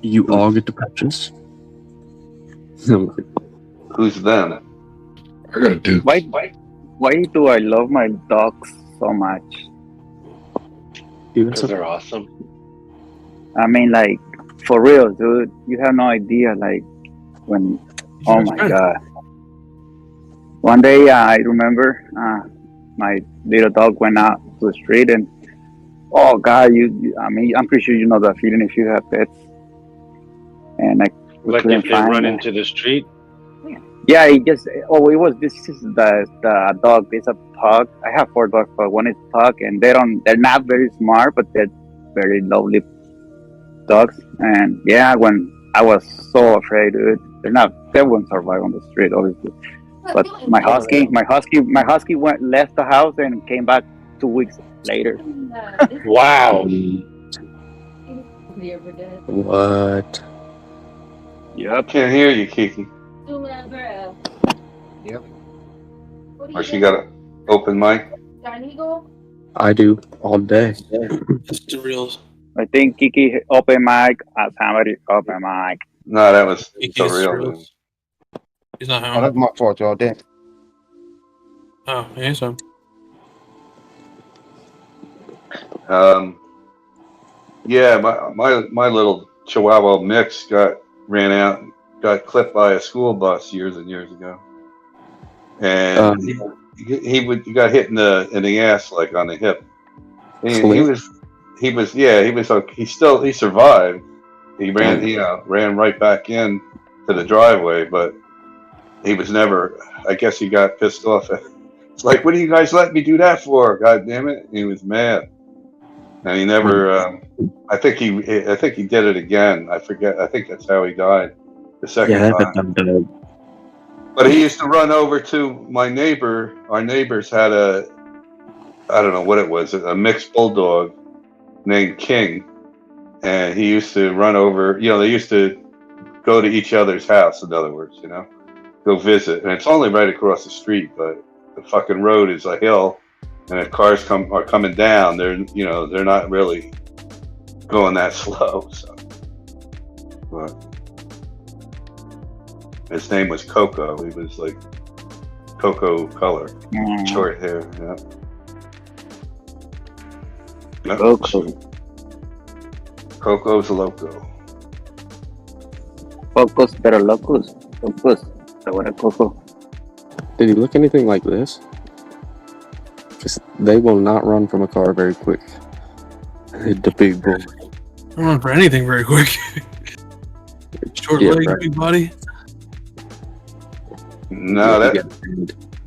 You all get to purchase. Who's them? I gotta do. Why do I love my dogs so much? Because they're awesome. I mean, like, for real, dude. You have no idea, like, when... Oh, my God. One day, I remember my little dog went out to the street and... Oh, God, I mean, I'm pretty sure you know that feeling if you have pets. And like if they run into the street? Yeah, it was the dog. It's a pug. I have 4 dogs, but one is pug, and they're not very smart, but they're very lovely dogs. And yeah, when I was so afraid, dude, they won't survive on the street, obviously. But my husky left the house and came back 2 weeks Later. Wow. What? Yep. Can't hear you, Kiki. Yep. Or she got an open mic. I do all day. That's the real. I think Kiki open mic. Somebody open mic. No, that was Kiki is surreal. real. He's not Oh, home. that's my fault, y'all. Damn. Oh, he's home. Yeah, my little Chihuahua mix ran out, got clipped by a school bus years and years ago, and he got hit in the ass, like on the hip. He survived. He ran right back in to the driveway, but he was never. I guess he got pissed off. It's like, what do you guys let me do that for? God damn it! He was mad, and he never. I think he did it again. I forget. I think that's how he died the second time. But he used to run over to my neighbor. Our neighbors had I don't know what it was, a mixed bulldog named King, and he used to run over. They used to go to each other's house. In other words, go visit, and it's only right across the street, but the fucking road is a hill, and if cars are coming down, they're not really going that slow. So, but his name was Coco. He was like cocoa color, short hair. Yeah. Coco's loco. Focus, pero locos. Focus. Ahora Coco. Did he look anything like this? Because they will not run from a car very quick. The big boy. I don't run for anything very quick. Short legs, right. big body. No,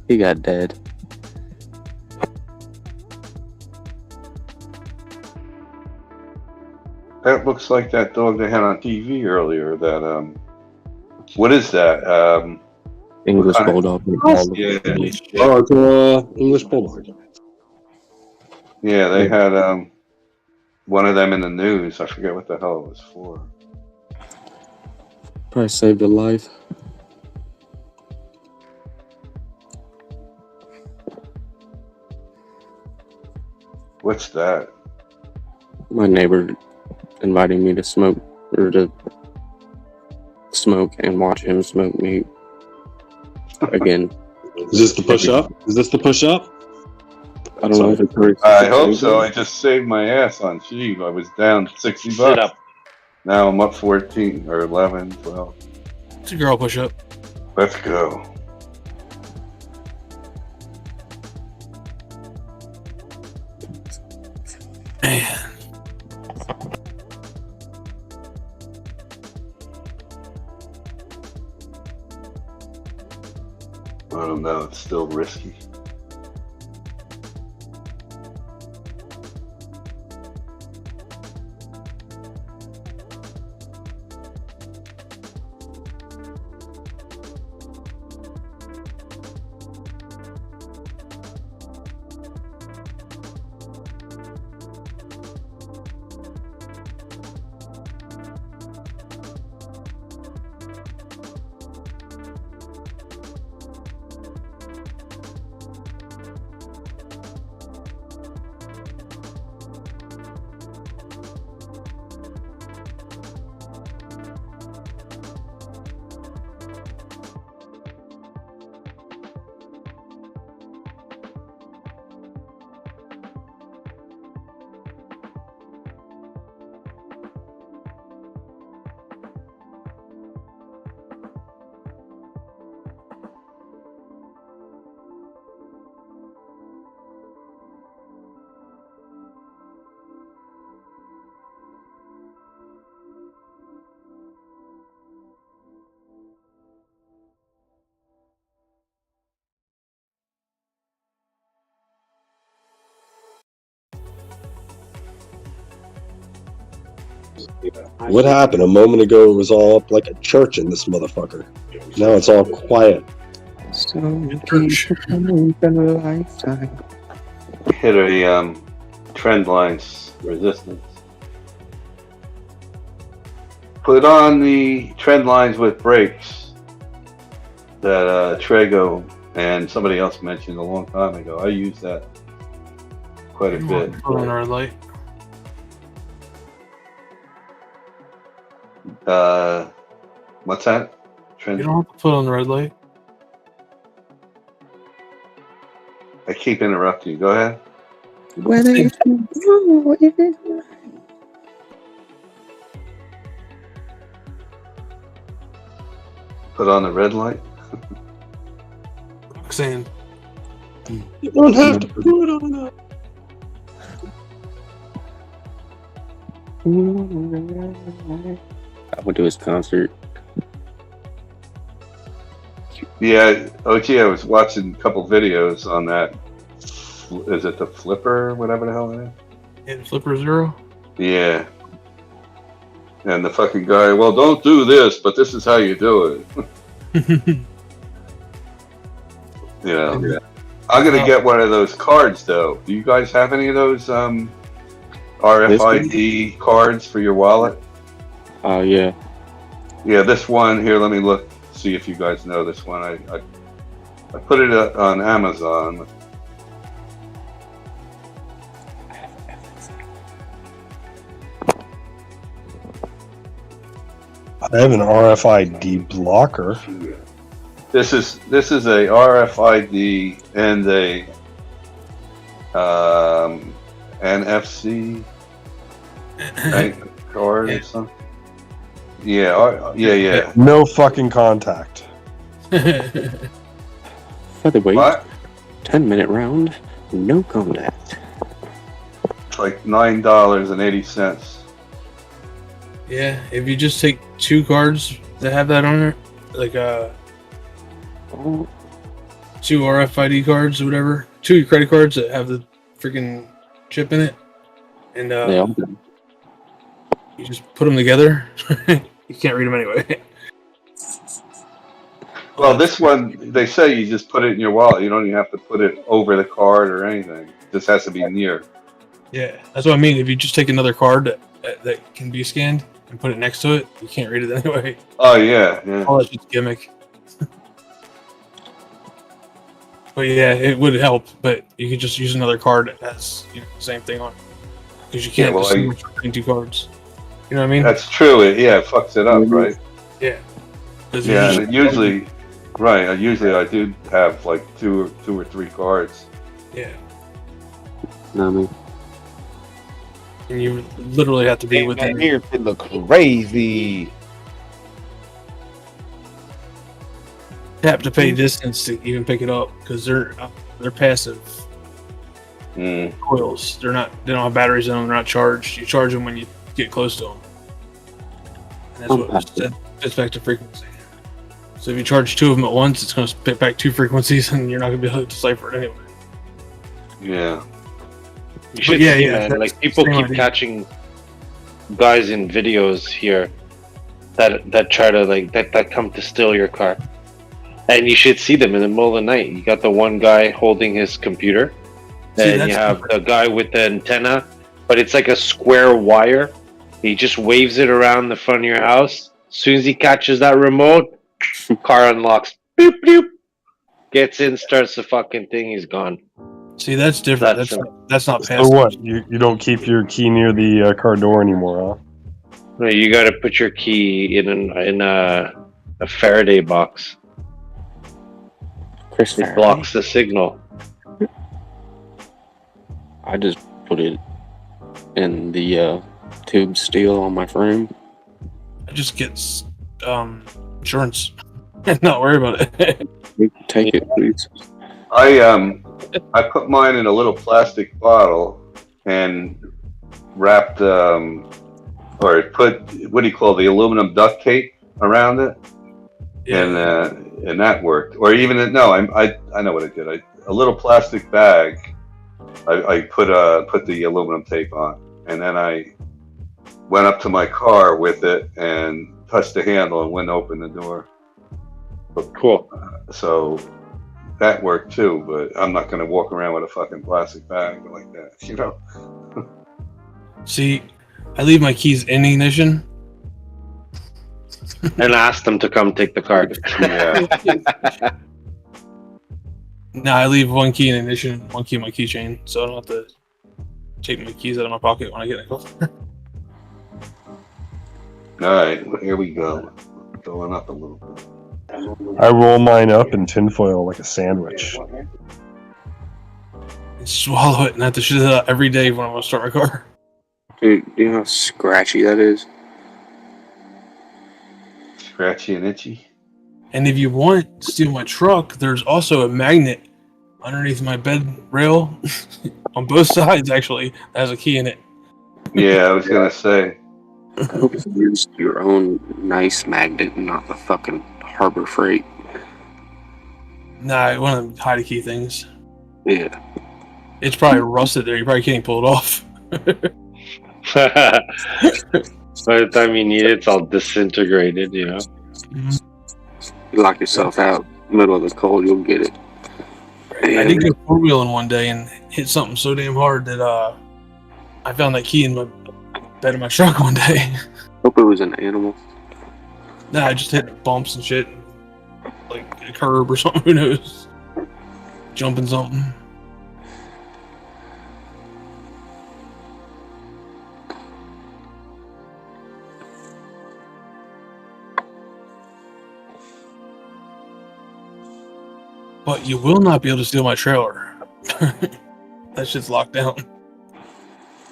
he got dead. That looks like that dog they had on TV earlier. That what is that? English bulldog. Yeah. Oh, it's English bulldog. Yeah, they had one of them in the news. I forget what the hell it was for. Probably saved a life. What's that? My neighbor invited me to smoke and watch him smoke meat. Again. Is this the push up? I don't know if it's I hope so. I just saved my ass on Sheev. I was down $60. Sit up. Now I'm up 14 or 11, 12. It's a girl push up. Let's go. Man. I don't know. It's still risky. What happened? A moment ago, it was all up like a church in this motherfucker. Now it's all quiet. So many people in a lifetime. Hit a trend lines resistance. Put on the trend lines with breaks that Trago and somebody else mentioned a long time ago. I use that quite a bit. Put on the red light. What's that? Trend. You don't have to put on the red light. I keep interrupting you. Go ahead. Whether it's wrong, it is right. Put on the red light. Roxanne. You don't have to put it on that. I went to his concert. Yeah, OG, I was watching a couple videos on that. Is it the Flipper, whatever the hell it is? Yeah, the Flipper Zero. Yeah. And the fucking guy, well, don't do this, but this is how you do it. Yeah. I'm going to get one of those cards, though. Do you guys have any of those RFID cards for your wallet? Oh, yeah. Yeah, this one here, let me look, see if you guys know this one. I put it on Amazon. I have an RFID blocker. This is a RFID and a NFC card or something. Yeah. No fucking contact. Featherweight. What? 10-minute round. No contact. It's like $9.80. Yeah, if you just take 2 cards that have that on it, like 2 RFID cards or whatever, 2 credit cards that have the freaking chip in it, and you just put them together. You can't read them anyway. Well, this one, they say you just put it in your wallet. You don't even have to put it over the card or anything. It just has to be near. Yeah, that's what I mean. If you just take another card that can be scanned and put it next to it, you can't read it anyway. Oh, yeah. All that's just gimmick. But yeah, it would help, but you could just use another card that has the same thing on it. Because you can't distinguish between 2 cards. You know what I mean? That's true. It fucks it up, right? Yeah. Yeah, and usually I do have like 2 or 3 cards. Yeah. No, I mean, And you literally have to be within. Here it look crazy. Tap to pay distance to even pick it up because they're passive coils. They don't have batteries in them. They're not charged. You charge them when you get close to them. And that's what fits back to frequency. So if you charge 2 of them at once, it's going to spit back 2 frequencies, and you're not going to be able to decipher it anyway. Yeah. You should see, man. Like people keep catching guys in videos here that try to that come to steal your car, and you should see them in the middle of the night. You got the one guy holding his computer, and you have the guy with the antenna, but it's like a square wire. He just waves it around the front of your house. As soon as he catches that remote, car unlocks. Boop boop. Gets in, starts the fucking thing. He's gone. See, that's different. That's not passive. So what? You don't keep your key near the car door anymore, huh? No, you got to put your key in a Faraday box. It blocks the signal. I just put it in the tube steel on my frame. I just get insurance and not worry about it. Take it, please. I put mine in a little plastic bottle and wrapped or put what do you call the aluminum duct tape around it, and that worked. Or even I know what I did. A little plastic bag. I put the aluminum tape on, and then I went up to my car with it and touched the handle and went open the door. Cool. So that worked too, but I'm not gonna walk around with a fucking plastic bag like that, you know. See, I leave my keys in the ignition. And ask them to come take the car. Yeah. No, I leave one key in ignition, one key in my keychain, so I don't have to take my keys out of my pocket when I get in the car. Alright, here we go. Going up a little bit. I roll mine up in tinfoil like a sandwich. And swallow it and have to shit it out every day when I want to start my car. Dude, do you know how scratchy that is? Scratchy and itchy. And if you want to steal my truck, there's also a magnet underneath my bed rail on both sides, actually, that has a key in it. Yeah, I was gonna say. I hope you use your own nice magnet and not the fucking Harbor Freight. Nah, one of them hide key things. Yeah. It's probably rusted there. You probably can't pull it off. By the time you need it, it's all disintegrated, you know? You lock yourself out, middle of the cold, you'll get it. I did go four-wheeling one day and hit something so damn hard that I found that key in my bed of my truck one day. Hope it was an animal. Nah, I just hit bumps and shit. Like a curb or something, who knows? Jumping something. But you will not be able to steal my trailer. That shit's locked down.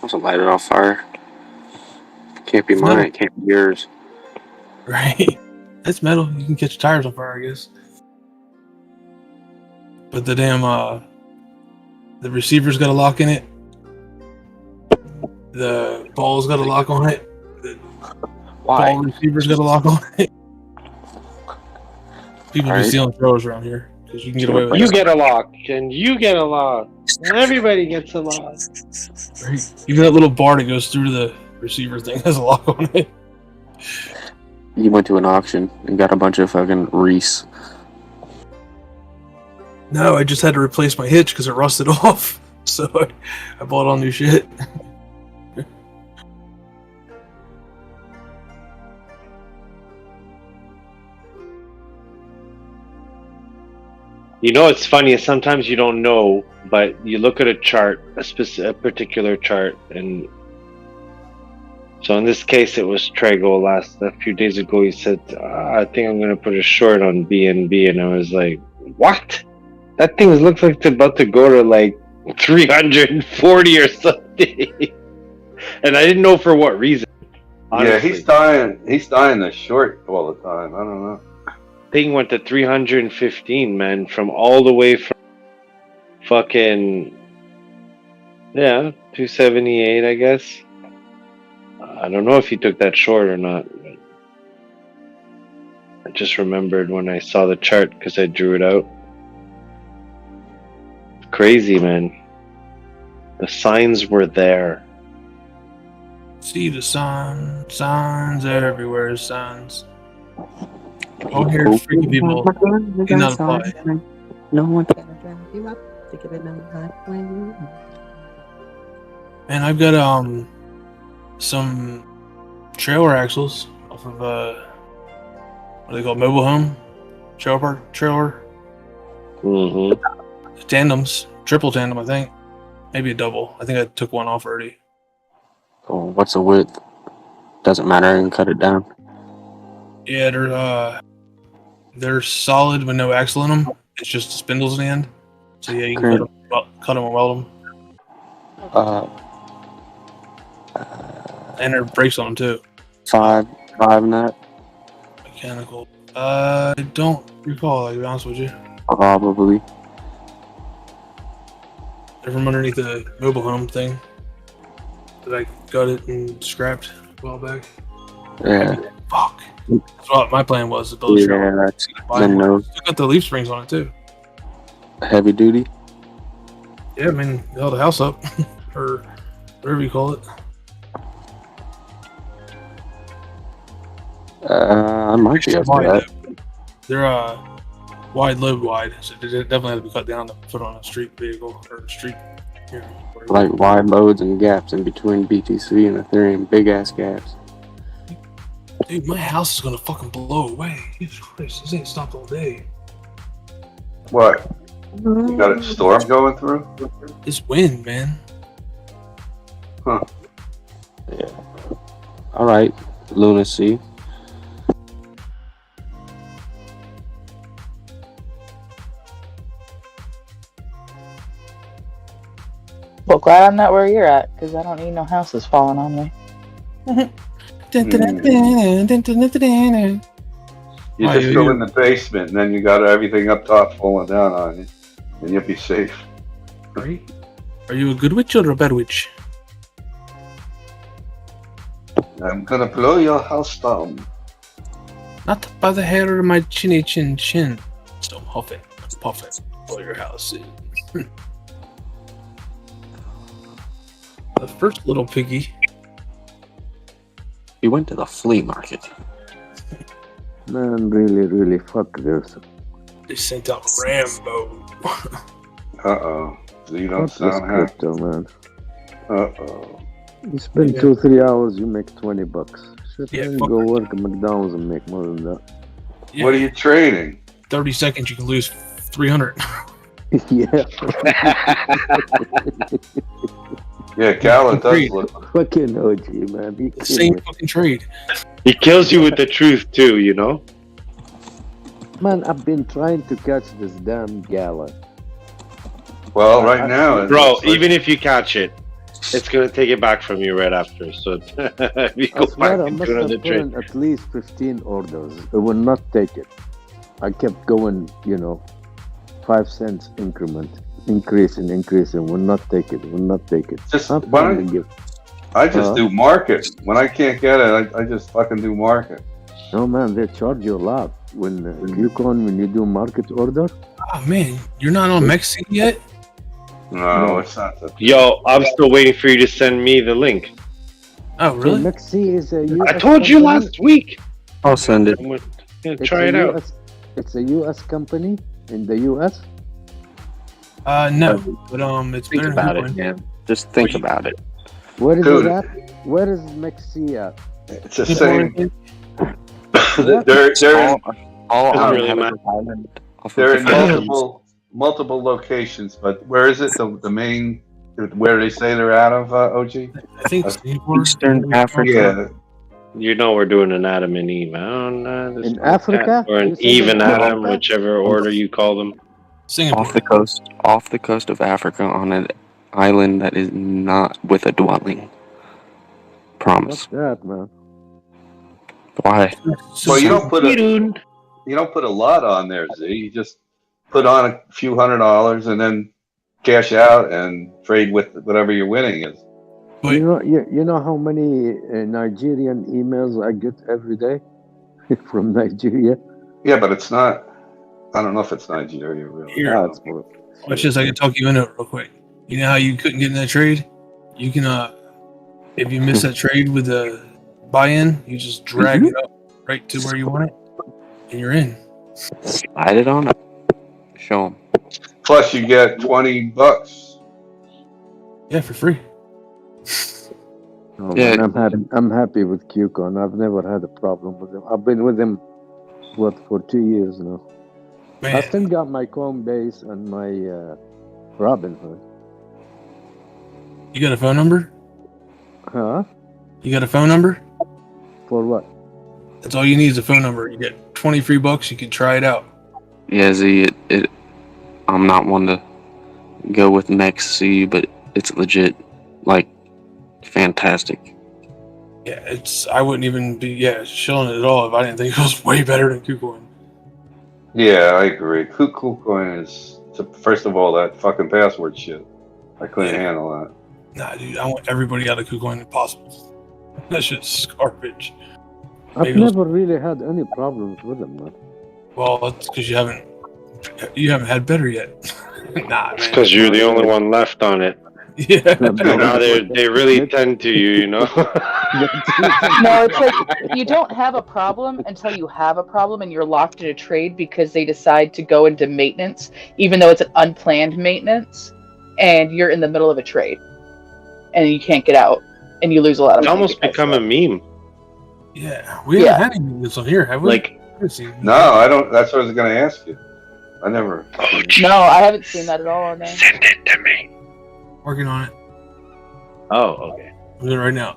Also light it off fire. Can't be mine, it can't be yours. Right. It's metal. You can catch tires on fire, I guess. But the damn the receiver's got a lock in it. The ball's got a lock on it. The ball receiver's got a lock on it. People be stealing trailers around here because you can get away with it. You get a lock, and you get a lock. And everybody gets a lock. Right. Even that little bar that goes through the receiver thing has a lock on it. You went to an auction and got a bunch of fucking Reese. No, I just had to replace my hitch because it rusted off. So I bought all new shit. You know, it's funny. Sometimes you don't know, but you look at a chart, a particular chart, and so in this case, it was Trago. A few days ago, he said, "I think I'm going to put a short on BNB," and I was like, "What? That thing looks like it's about to go to like 340 or something," and I didn't know for what reason. Honestly. Yeah, he's dying to short all the time. I don't know. Thing went to 315, man, from all the way from fucking 278, I guess. I don't know if he took that short or not. I just remembered when I saw the chart because I drew it out. Crazy, man. The signs were there. See the signs everywhere, signs. Oh, here, freaky people. Do not apply. No one can drive you up. Think of it now, highway. Man, I've got some trailer axles off of what are they called? Mobile home trailer park trailer. Mm-hmm. Tandems, triple tandem, I think. Maybe a double. I think I took one off already. Oh, what's the width? Doesn't matter. I can cut it down. Yeah, they're solid with no axle in them. It's just the spindles in the end. So yeah, you can cut them or weld them. And there are brakes on them too. Five nut. Mechanical. I don't recall, to be honest with you. Probably. They're from underneath the mobile home thing that I got it and scrapped a while back. Yeah. Fuck. That's what my plan was to build a trailer. That's no. Still got the leaf springs on it too. Heavy duty. Yeah, I mean, they held the house up, or whatever you call it. I might be up to that. They're wide, load wide. So it definitely has to be cut down to put on a street vehicle or street. Like wide loads and gaps in between BTC and Ethereum, big ass gaps. Dude, my house is gonna fucking blow away. Jesus Christ, this ain't stopped all day. What? You got a storm going through? It's wind, man. Huh. Yeah. All right, lunacy. Well, glad I'm not where you're at, because I don't need no houses falling on me. You just go in the basement, and then you got everything up top falling down on you, and you'll be safe. Right? Are you a good witch or a bad witch? I'm gonna blow your house down. Not by the hair of my chinny chin chin. So huff it, puff it, blow your house in. The first little piggy. He went to the flea market. Man, really, fuck this. They sent out Rambo. Uh-oh. So you don't Fuck this sound happy. crypto, man. Uh-oh. You spend 2-3 hours, you make $20. Shit, Yeah, man, fuck go it. work at McDonald's and make more than that. Yeah. What are you trading? 30 seconds, you can lose 300. Yeah. Yeah, Gala does look. Fucking OG, man. You The same fucking trade. He kills you with the truth too, you know? Man, I've been trying to catch this damn gala. Well, right now, it Bro, looks like- even if you catch it, it's gonna take it back from you right after. So we I go swear back I into must another have put trade. in at least 15 orders. It will not take it. I kept going, 5 cents increment. Increasing, will not take it, Just I'm why trying don't- to give. I just do market. When I can't get it, I just fucking do market. No, man, they charge you a lot. When when you do market order. Oh, man, you're not on Mexi yet? No, it's not. Yo, I'm still waiting for you to send me the link. Oh, So Mexi is a US I told you company. last week. I'll send it. Yeah, It's try a it out. US It's a US company in the US. No, but it's Think better about than it, man. Just think about it. Where is Dude. it at? Where is Mexi at? It's the same. What? They're All Doesn't on really Heaven matter. Island. Off of they're the in Philippines. multiple locations, but where is it? The main where they say they're out of OG? I think Singapore. Eastern Africa. Yeah, You know we're doing an Adam and Eve. I don't know. In Africa? Or an You said Eve and in Adam, Africa? whichever order you call them. Singapore. Off the coast of Africa on an island that is not with a dwelling. Promise. What's that, man? Why? well, you don't put a lot on there, Z. You just put on a few $100 and then cash out and trade with whatever your winning is. You know how many Nigerian emails I get every day from Nigeria? Yeah, but it's not. I don't know if it's Nigeria really. Here. Ah, it's more- Watch this. I can talk you into it real quick. You know how you couldn't get in that trade? You can, if you miss that trade with the buy-in, you just drag it up right to where you want it, and you're in. Slide it on up. Show them. Plus, you get $20. Yeah, for free. Oh, Yeah. man, I'm happy with QCon. I've never had a problem with him. I've been with him for 2 years now. Man. I still got my Coinbase and my Robinhood. You got a phone number? Huh? You got a phone number? For what? That's all you need is a phone number. You get 20 free bucks. You can try it out. Yeah, Z, I'm not one to go with Mexi, but it's legit, like, fantastic. Yeah, I wouldn't even be shilling it at all if I didn't think it was way better than KuCoin. Yeah, I agree. KuCoin is, first of all, that fucking password shit. I couldn't handle that. Nah, dude, I want everybody out of KuCoin if possible. That shit's garbage. I've Maybe never really had any problems with him, man. Well, that's because you haven't had better yet. Nah, man. Because you're the only one left on it. Yeah. No, they really tend to you know. No, it's like you don't have a problem until you have a problem and you're locked in a trade because they decide to go into maintenance, even though it's an unplanned maintenance, and you're in the middle of a trade and you can't get out and you lose a lot of It's money. almost become a meme. Yeah, we haven't had any of this on here, have we? Like, No, I don't. That's what I was going to ask you. I never. No, I haven't seen that at all on there. Send it to me. Working on it. Oh, okay. I'm doing it right now.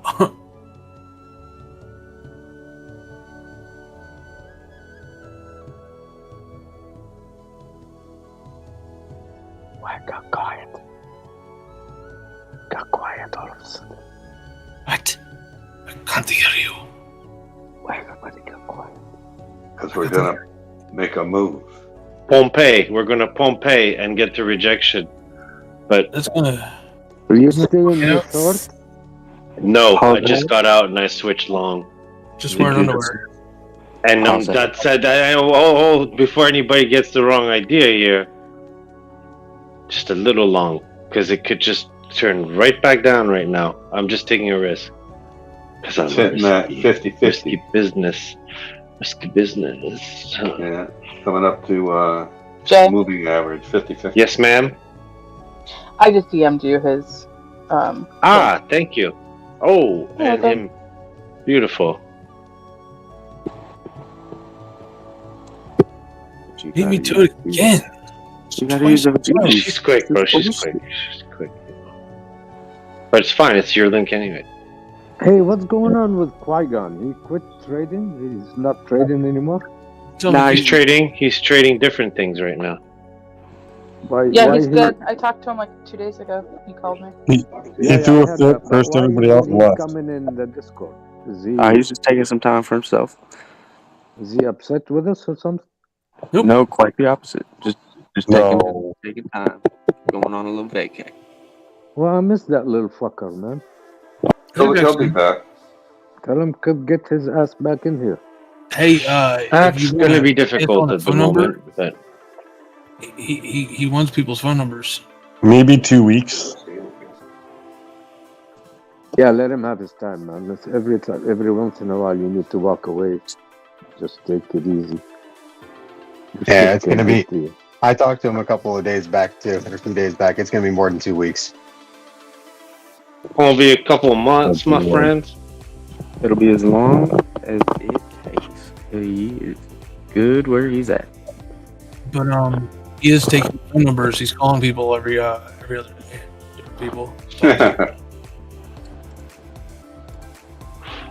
Why got quiet? Got quiet all of a sudden. What? I can't hear you. Why everybody got quiet? Because we're going to make a move. Pompeii. We're gonna Pompeii and get to rejection. But that's gonna. Are you still in the short? No, I just got out and I switched long. Just wearing underwear. And that said, before anybody gets the wrong idea here, just a little long, because it could just turn right back down right now. I'm just taking a risk. Because I'm hitting that 50-50 risky business. Risky business. Yeah, coming up to Jay? moving average 50-50. Yes, ma'am. I just DM'd you his. Thank you. Oh, You're and welcome. him. Beautiful. Beat me to it again. She's quick, bro. She's quick. She's quick. But it's fine. It's your link anyway. Hey, what's going on with Qui-Gon? He quit trading? He's not trading anymore? Nah, he's trading. He's trading different things right now. Yeah, he's good. I talked to him like 2 days ago. He called me. He threw a fit first, everybody else left. Coming in the Discord. Is he, He's just taking some time for himself. is he upset with us or something? No, quite the opposite. Just No. taking time, going on a little vacay. Well, I miss that little fucker, man. He'll be back. Tell him to get his ass back in here. Hey, That's going to be difficult at the moment. But he wants people's phone numbers. Maybe 2 weeks. Yeah, let him have his time, man. Every once in a while, you need to walk away. Just take it easy. Yeah, it's going to be. I talked to him a couple of days back, too, or a few days back. It's going to be more than 2 weeks. It'll be a couple of months, my friends. It'll be as long as it takes. He is good where he's at. But he is taking phone numbers. He's calling people every other day. Different people.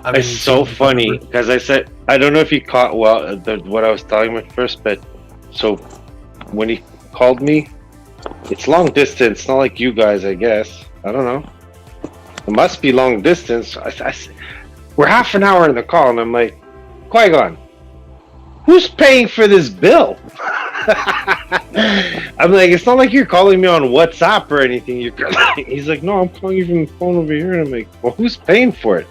It's so funny because I said I don't know if you caught what I was talking about first, but so when he called me, it's long distance, not like you guys, I guess. I don't know. It must be long distance. We're half an hour in the call, and I'm like, Qui-Gon, who's paying for this bill? I'm like, it's not like you're calling me on WhatsApp or anything. He's like, no, I'm calling you from the phone over here. And I'm like, well, who's paying for it?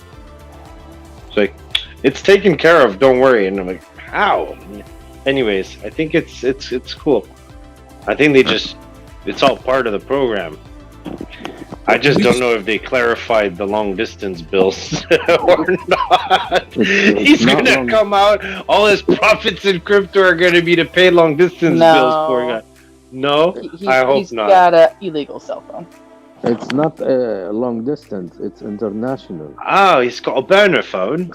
It's like, it's taken care of. Don't worry. And I'm like, how? Anyways, I think it's cool. I think it's all part of the program. I just don't know if they clarified the long distance bills or not. He's gonna come out. All his profits in crypto are gonna be to pay long distance bills. Poor guy. No, I hope he's not. got an illegal cell phone. It's not a long distance. It's international. Oh, he's got a burner phone.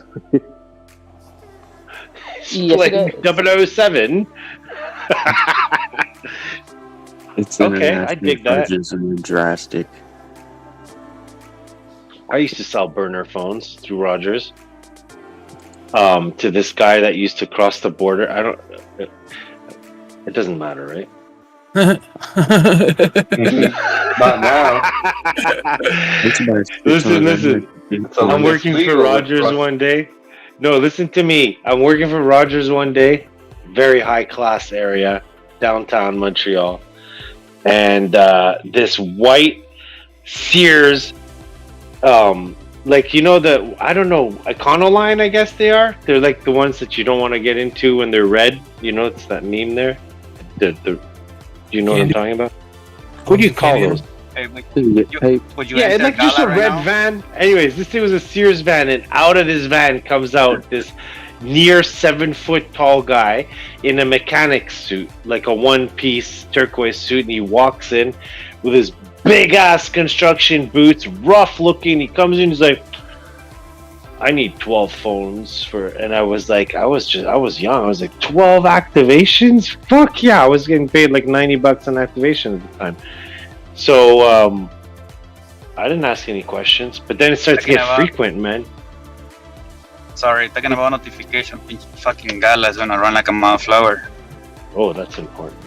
He's playing 007. It's okay. I dig that. Charges are drastic. I used to sell burner phones through Rogers. To this guy that used to cross the border. It doesn't matter, right? Not now. Listen. I'm working for Rogers one day. No, listen to me. I'm working for Rogers one day. Very high class area, downtown Montreal. And this white Sears, like, you know, I don't know, Econoline, I guess they are. They're like the ones that you don't want to get into when they're red. You know, it's that meme there. Do you know what I'm talking about? What do you call those? Hey, would you Yeah, enter it's like just a Gala right red now? van. Anyways, this thing was a Sears van, and out of this van comes out this near 7-foot tall guy in a mechanic suit, like a one-piece turquoise suit, and he walks in with his big ass construction boots, rough looking. He comes in, he's like, I need 12 phones for, and I was like, I was young. I was like, 12 activations? Fuck yeah. I was getting paid like $90 on activation at the time. So, I didn't ask any questions, but then it starts to get frequent, man. Sorry, talking about notification, fucking Gala is gonna run like a motherflower. Oh, that's important.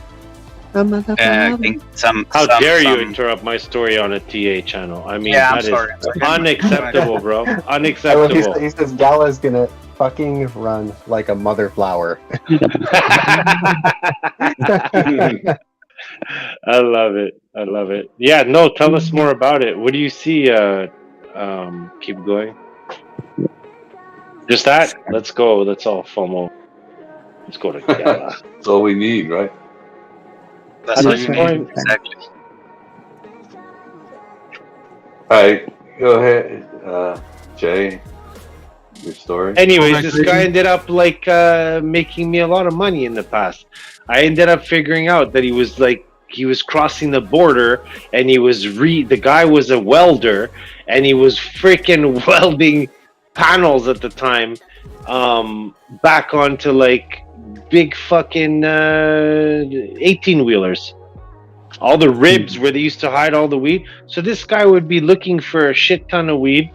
I think How dare you interrupt my story on a TA channel? I mean, Yeah, I'm that sorry. is unacceptable, bro. Well, Unacceptable. he says Gala's gonna fucking run like a mother flower. I love it. I love it. Yeah, no, tell us more about it. What do you see? Keep going. Just that? Let's go. That's all FOMO. Let's go to Gala. That's all we need, right? That's all you need. Exactly. All right, go ahead, Jay. Your story. Anyways, this guy ended up like making me a lot of money in the past. I ended up figuring out that he was crossing the border, and the guy was a welder, and he was freaking welding panels at the time back onto like big fucking 18-wheelers. All the ribs where they used to hide all the weed. So this guy would be looking for a shit ton of weed,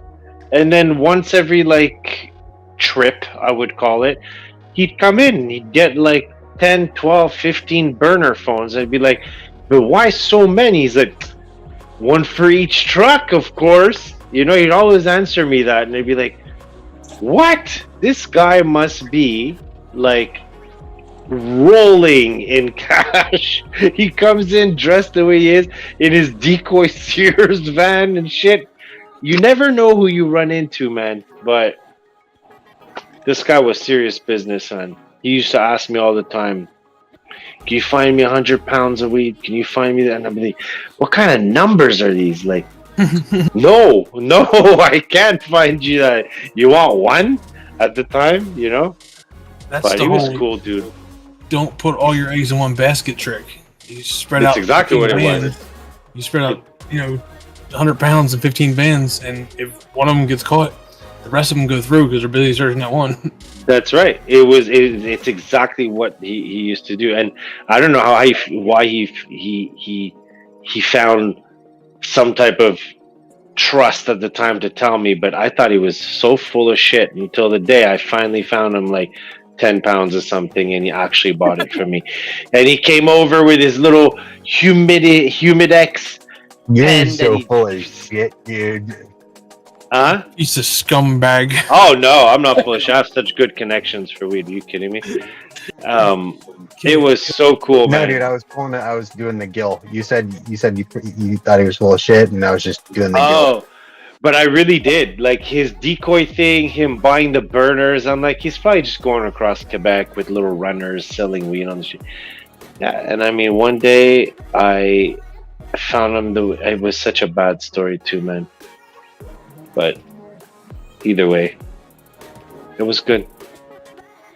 and then once every like trip, I would call it, he'd come in and he'd get like 10, 12, 15 burner phones. I'd be like, but why so many? He's like, one for each truck, of course. You know, he'd always answer me that, and I'd be like, what? This guy must be like rolling in cash. He comes in dressed the way he is in his decoy Sears van and shit. You never know who you run into, man. But this guy was serious business, man. He used to ask me all the time, can you find me 100 pounds of weed? Can you find me that? And I'm like, what kind of numbers are these? Like, no, I can't find you that. You want one at the time, you know? But he was cool, dude. Don't put all your eggs in one basket trick. You spread That's out. exactly what it 15 was. bands. You spread out, 100 pounds in 15 bands, and if one of them gets caught, the rest of them go through because they're busy searching that one. That's right. It's exactly what he used to do, and I don't know why he found some type of trust at the time to tell me, but I thought he was so full of shit until the day I finally found him like 10 pounds or something, and he actually bought it for me. And he came over with his little Humidex. You're so full of shit, dude. Huh? He's a scumbag. Oh no, I'm not full of shit. I have such good connections for weed. Are you kidding me? It was so cool, No, man. dude, I was doing the gill. You said you thought he was full of shit, and I was just doing the gill. Oh, but I really did. Like his decoy thing, him buying the burners. I'm like, he's probably just going across Quebec with little runners selling weed on the street. Yeah, and I mean, one day I found him. It was such a bad story too, man. But either way, it was good.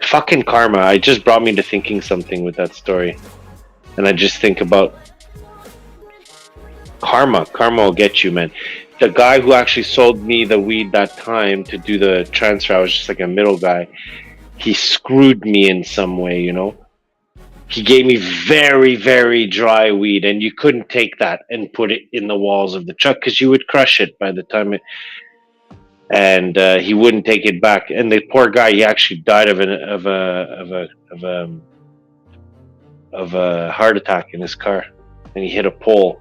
Fucking karma. It just brought me to thinking something with that story. And I just think about karma. Karma will get you, man. The guy who actually sold me the weed that time to do the transfer, I was just like a middle guy. He screwed me in some way, you know? He gave me very, very dry weed, and you couldn't take that and put it in the walls of the truck because you would crush it by the time it... And he wouldn't take it back. And the poor guy, he actually died of a heart attack in his car, and he hit a pole.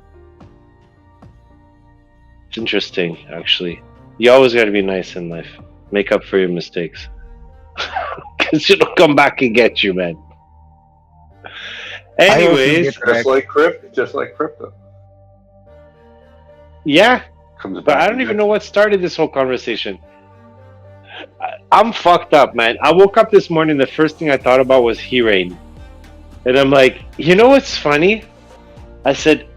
It's interesting, actually. You always got to be nice in life. Make up for your mistakes, because it'll come back and get you, man. Anyways, just like crypto. Yeah. But I don't even know what started this whole conversation. I'm fucked up, man. I woke up this morning, the first thing I thought about was He-Rain. And I'm like, you know what's funny? I said,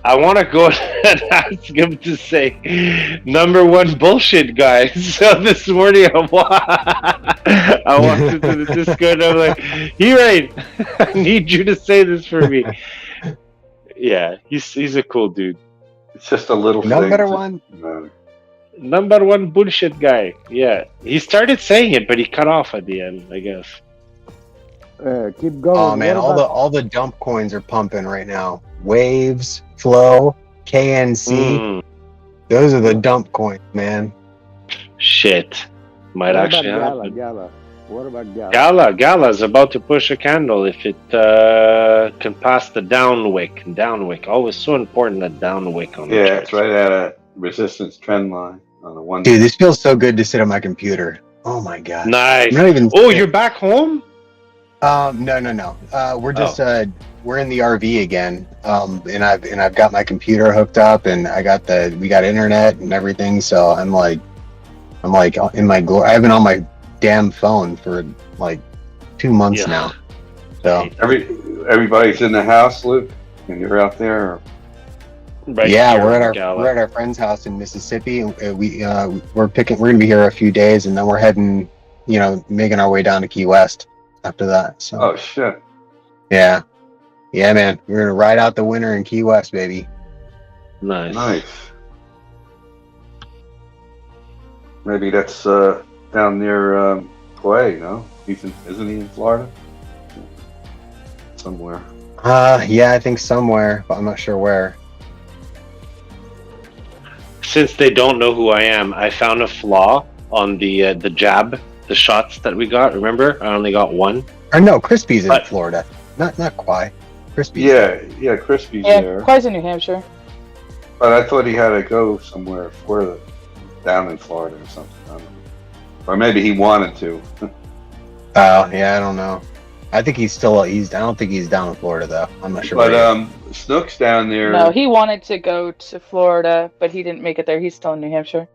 I want to go and ask him to say number one bullshit guy. So this morning I walked into the Discord and I'm like, "Right, I need you to say this for me." Yeah, he's a cool dude. It's just a little Number thing. one. Number one bullshit guy. Yeah, he started saying it, but he cut off at the end, I guess. Keep going. Oh man, all the dump coins are pumping right now. Waves, Flow, KNC. Those are the dump coins, man. Shit, might actually happen. Gala. What about Gala? Gala's about to push a candle if it can pass the down wick. Always so important, that down wick on the chart. It's right at a resistance trend line on the one. Dude, this feels so good to sit on my computer. Oh my god. Nice. I'm not even you're back home? No. We're just we're in the RV again. And I've got my computer hooked up, and we got internet and everything. So I'm like in my glory. I've been on my damn phone for like 2 months now. So everybody's in the house, Luke, and you're out there. Or... Right, we're at our friend's house in Mississippi. We're gonna be here a few days, and then we're heading, making our way down to Key West after that. So. Oh shit. Yeah, man. We're gonna ride out the winter in Key West, baby. Nice. Maybe that's down near Clay. No, isn't he in Florida? Somewhere. Yeah, I think somewhere, but I'm not sure where. Since they don't know who I am, I found a flaw on the jab, the shots that we got. Remember, I only got one. Or no, Crispy's in Florida, not Quai. Crispy's. Yeah, Crispy's there. Quai's in New Hampshire. But I thought he had to go somewhere further, down in Florida or something. I don't know. Or maybe he wanted to. Oh, yeah, I don't know. I think I don't think he's down in Florida though. I'm not sure. But Snook's down there. No, he wanted to go to Florida, but he didn't make it there. He's still in New Hampshire.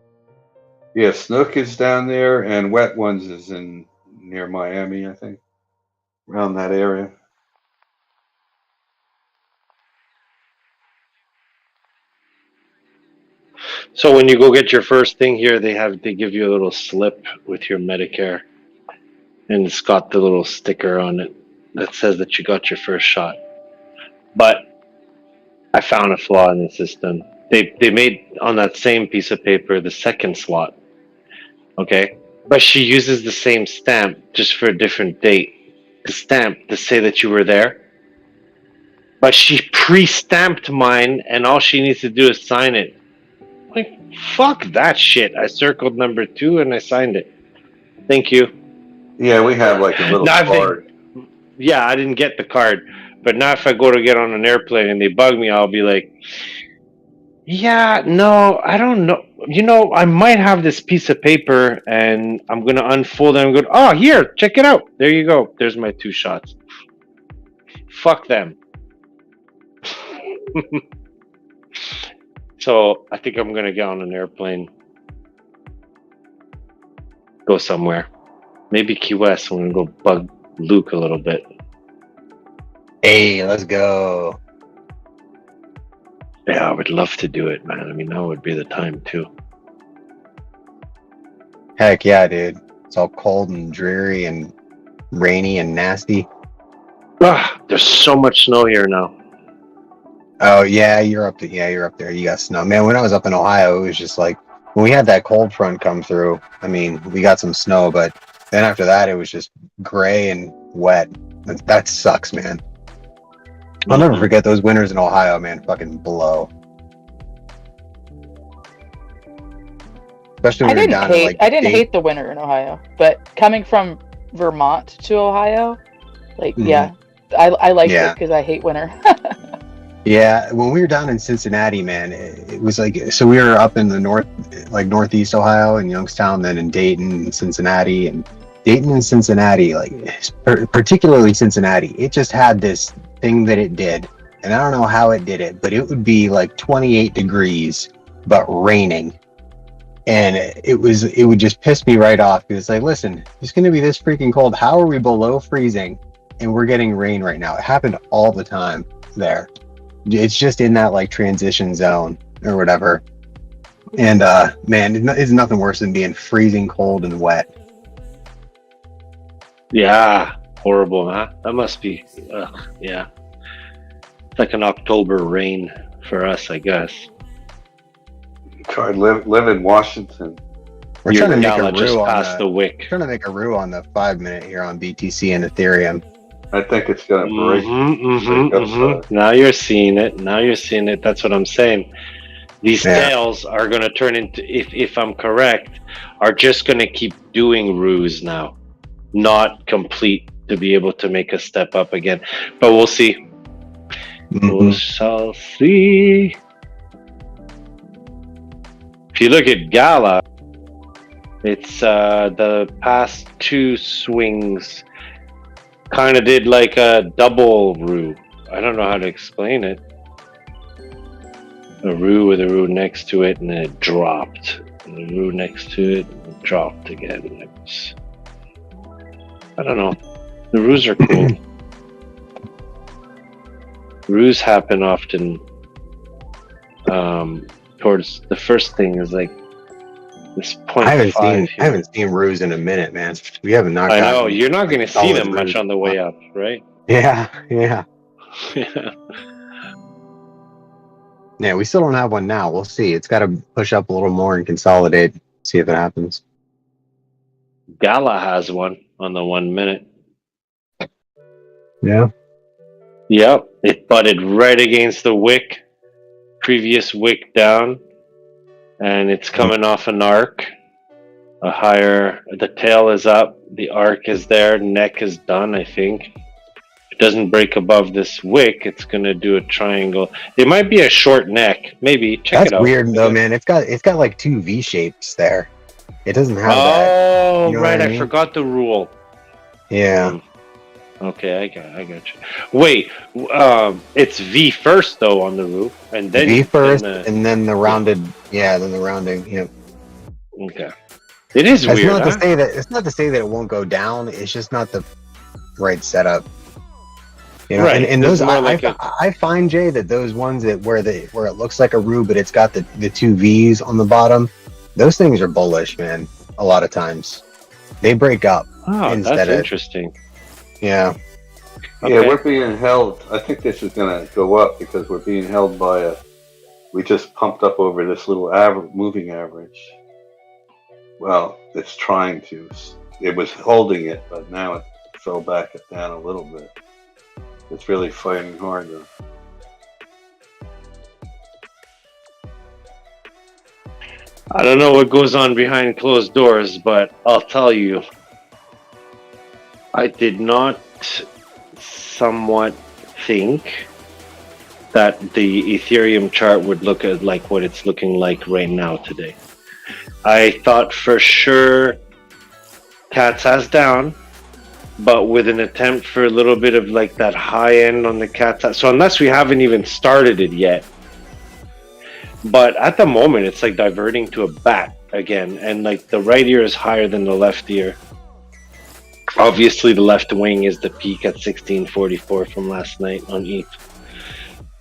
Yeah, Snook is down there, and Wet Ones is near Miami, I think, around that area. So when you go get your first thing here, they give you a little slip with your Medicare, and it's got the little sticker on it that says that you got your first shot. But I found a flaw in the system. They made on that same piece of paper the second slot, okay? But she uses the same stamp just for a different date. The stamp to say that you were there. But she pre-stamped mine, and all she needs to do is sign it. Like, fuck that shit. I circled number 2 and I signed it. Thank you. Yeah, we have like a little card. Yeah, I didn't get the card. But now if I go to get on an airplane and they bug me, I'll be like, yeah, no, I don't know. I might have this piece of paper and I'm going to unfold it and go, oh, here, check it out. There you go. There's my 2 shots. Fuck them. So I think I'm going to get on an airplane. Go somewhere. Maybe Key West. I'm going to go bug Luke a little bit. Hey, let's go. Yeah, I would love to do it, man. I mean, now would be the time, too. Heck yeah, dude. It's all cold and dreary and rainy and nasty. There's so much snow here now. Oh, yeah, you're up there. You got snow. Man, when I was up in Ohio, it was just like, when we had that cold front come through, I mean, we got some snow, but then after that, it was just gray and wet. That sucks, man. I'll never forget those winters in Ohio, man. Fucking blow. Especially when you're down in, like, I didn't hate the winter in Ohio, but coming from Vermont to Ohio, like, yeah, I liked it because I hate winter. Yeah, when we were down in Cincinnati, man, it was like, so we were up in the northeast Ohio in Youngstown, then in Dayton and Cincinnati, and like particularly Cincinnati, it just had this thing that it did, and I don't know how it did it, but it would be like 28 degrees but raining, and it would just piss me right off because it's like, listen, it's going to be this freaking cold. How are we below freezing and we're getting rain right now? It happened all the time there. It's just in that like transition zone or whatever. And man, it's nothing worse than being freezing cold and wet. Yeah, horrible, huh? That must be, yeah. It's like an October rain for us, I guess. Try live in Washington. We're trying to make a just roux past the wick. Trying to make a roux on the 5 minute here on BTC and Ethereum. I think it's gonna break. Now you're seeing it. That's what I'm saying. These tails are gonna turn into, if I'm correct, are just gonna keep doing roux now, not complete to be able to make a step up again. But we'll see. We shall see. If you look at Gala, it's the past two swings kind of did like a double roux. I don't know how to explain it. A roux with a roux next to it, and then it dropped. And the roux next to it, and it dropped again. It was, I don't know. The roux are cool. Roux happen often towards the first thing is like this point. I haven't seen roux in a minute, man. We haven't knocked out. I know you're not going to see them much on the way up, right? Yeah. Yeah. Yeah, we still don't have one now. We'll see. It's got to push up a little more and consolidate. See if it happens. Gala has one on the 1 minute. Yeah. Yep. It butted right against the wick. Previous wick down. And it's coming off an arc. A higher, the tail is up. The arc is there. Neck is done, I think. If it doesn't break above this wick, it's going to do a triangle. It might be a short neck. Maybe. Check it out. That's weird though, man. It's got like two V shapes there. It doesn't have that. Oh, You know right. what I I mean? forgot the rule. Yeah. Okay, I got you. Wait, it's V first though on the roof, and then V first, then and then the rounded. Yeah, then the rounding. Yeah. Okay. It is That's weird. not Huh? to say that. It's not to say that it won't go down. It's just not the right setup. You know, Right, and it's those more like I find, Jay, that those ones that where it looks like a roux, but it's got the two V's on the bottom. Those things are bullish, man. A lot of times, they break up. Oh, instead that's of, interesting. Yeah. Yeah, we're being held. I think this is going to go up because we're being held by we just pumped up over this little moving average. Well, it's trying to. It was holding it, but now it fell back down a little bit. It's really fighting hard though. I don't know what goes on behind closed doors, but I'll tell you, I did not somewhat think that the Ethereum chart would look at like what it's looking like right now today. I thought for sure cat's ass down, but with an attempt for a little bit of like that high end on the cat's ass. So unless we haven't even started it yet, but at the moment it's like diverting to a bat again, and like the right ear is higher than the left ear. Obviously the left wing is the peak at 1644 from last night on ETH.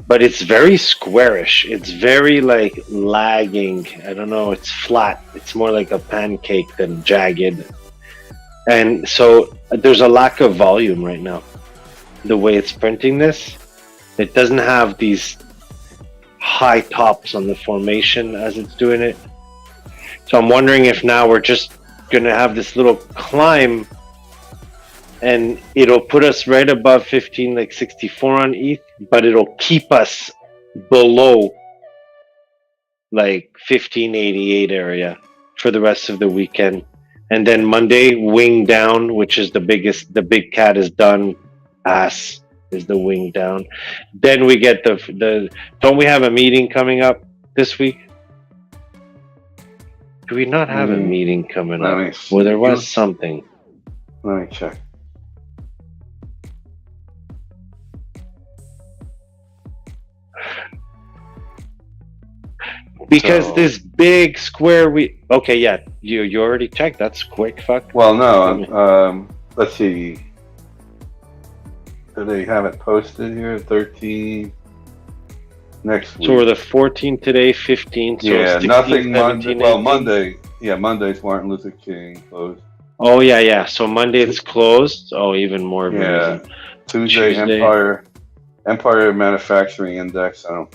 But it's very squarish. It's very like lagging. I don't know, it's flat. It's more like a pancake than jagged. And so there's a lack of volume right now. The way it's printing this, it doesn't have these high tops on the formation as it's doing it. So I'm wondering if now we're just gonna have this little climb and it'll put us right above 15, like 64 on ETH, but it'll keep us below like 1588 area for the rest of the weekend. And then Monday, wing down, which is the big cat is done. Ass is the wing down. Then we get the don't we have a meeting coming up this week? Do we not have a meeting coming up? Well, there was something. Let me check. Because this big square you already checked. That's quick. Fuck. Well, no. Let's see. Do they have it posted here? 13. next week. So we're the 14th today, 15th. So yeah, 16, nothing 17, Monday. Well, 18. Monday. Yeah, Monday's Martin Luther King closed. Oh yeah. So Monday it's closed. Oh, even more of a Yeah, reason. Tuesday, Tuesday. Empire Manufacturing Index. I don't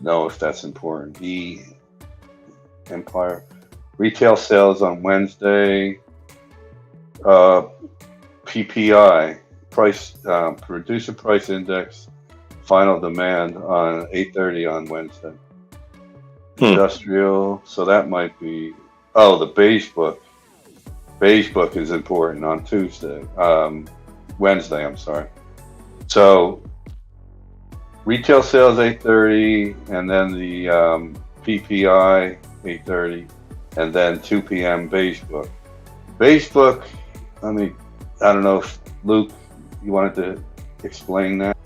know if that's important. The Empire retail sales on Wednesday. PPI price producer price index final demand on 8:30 on Wednesday. Industrial, so that might be the beige book. Beige book is important on Tuesday. Wednesday, I'm sorry. So retail sales 8:30 and then the PPI 8:30 and then 2 p.m. beige book. Beige book, I mean, I don't know if Luke, you wanted to explain that.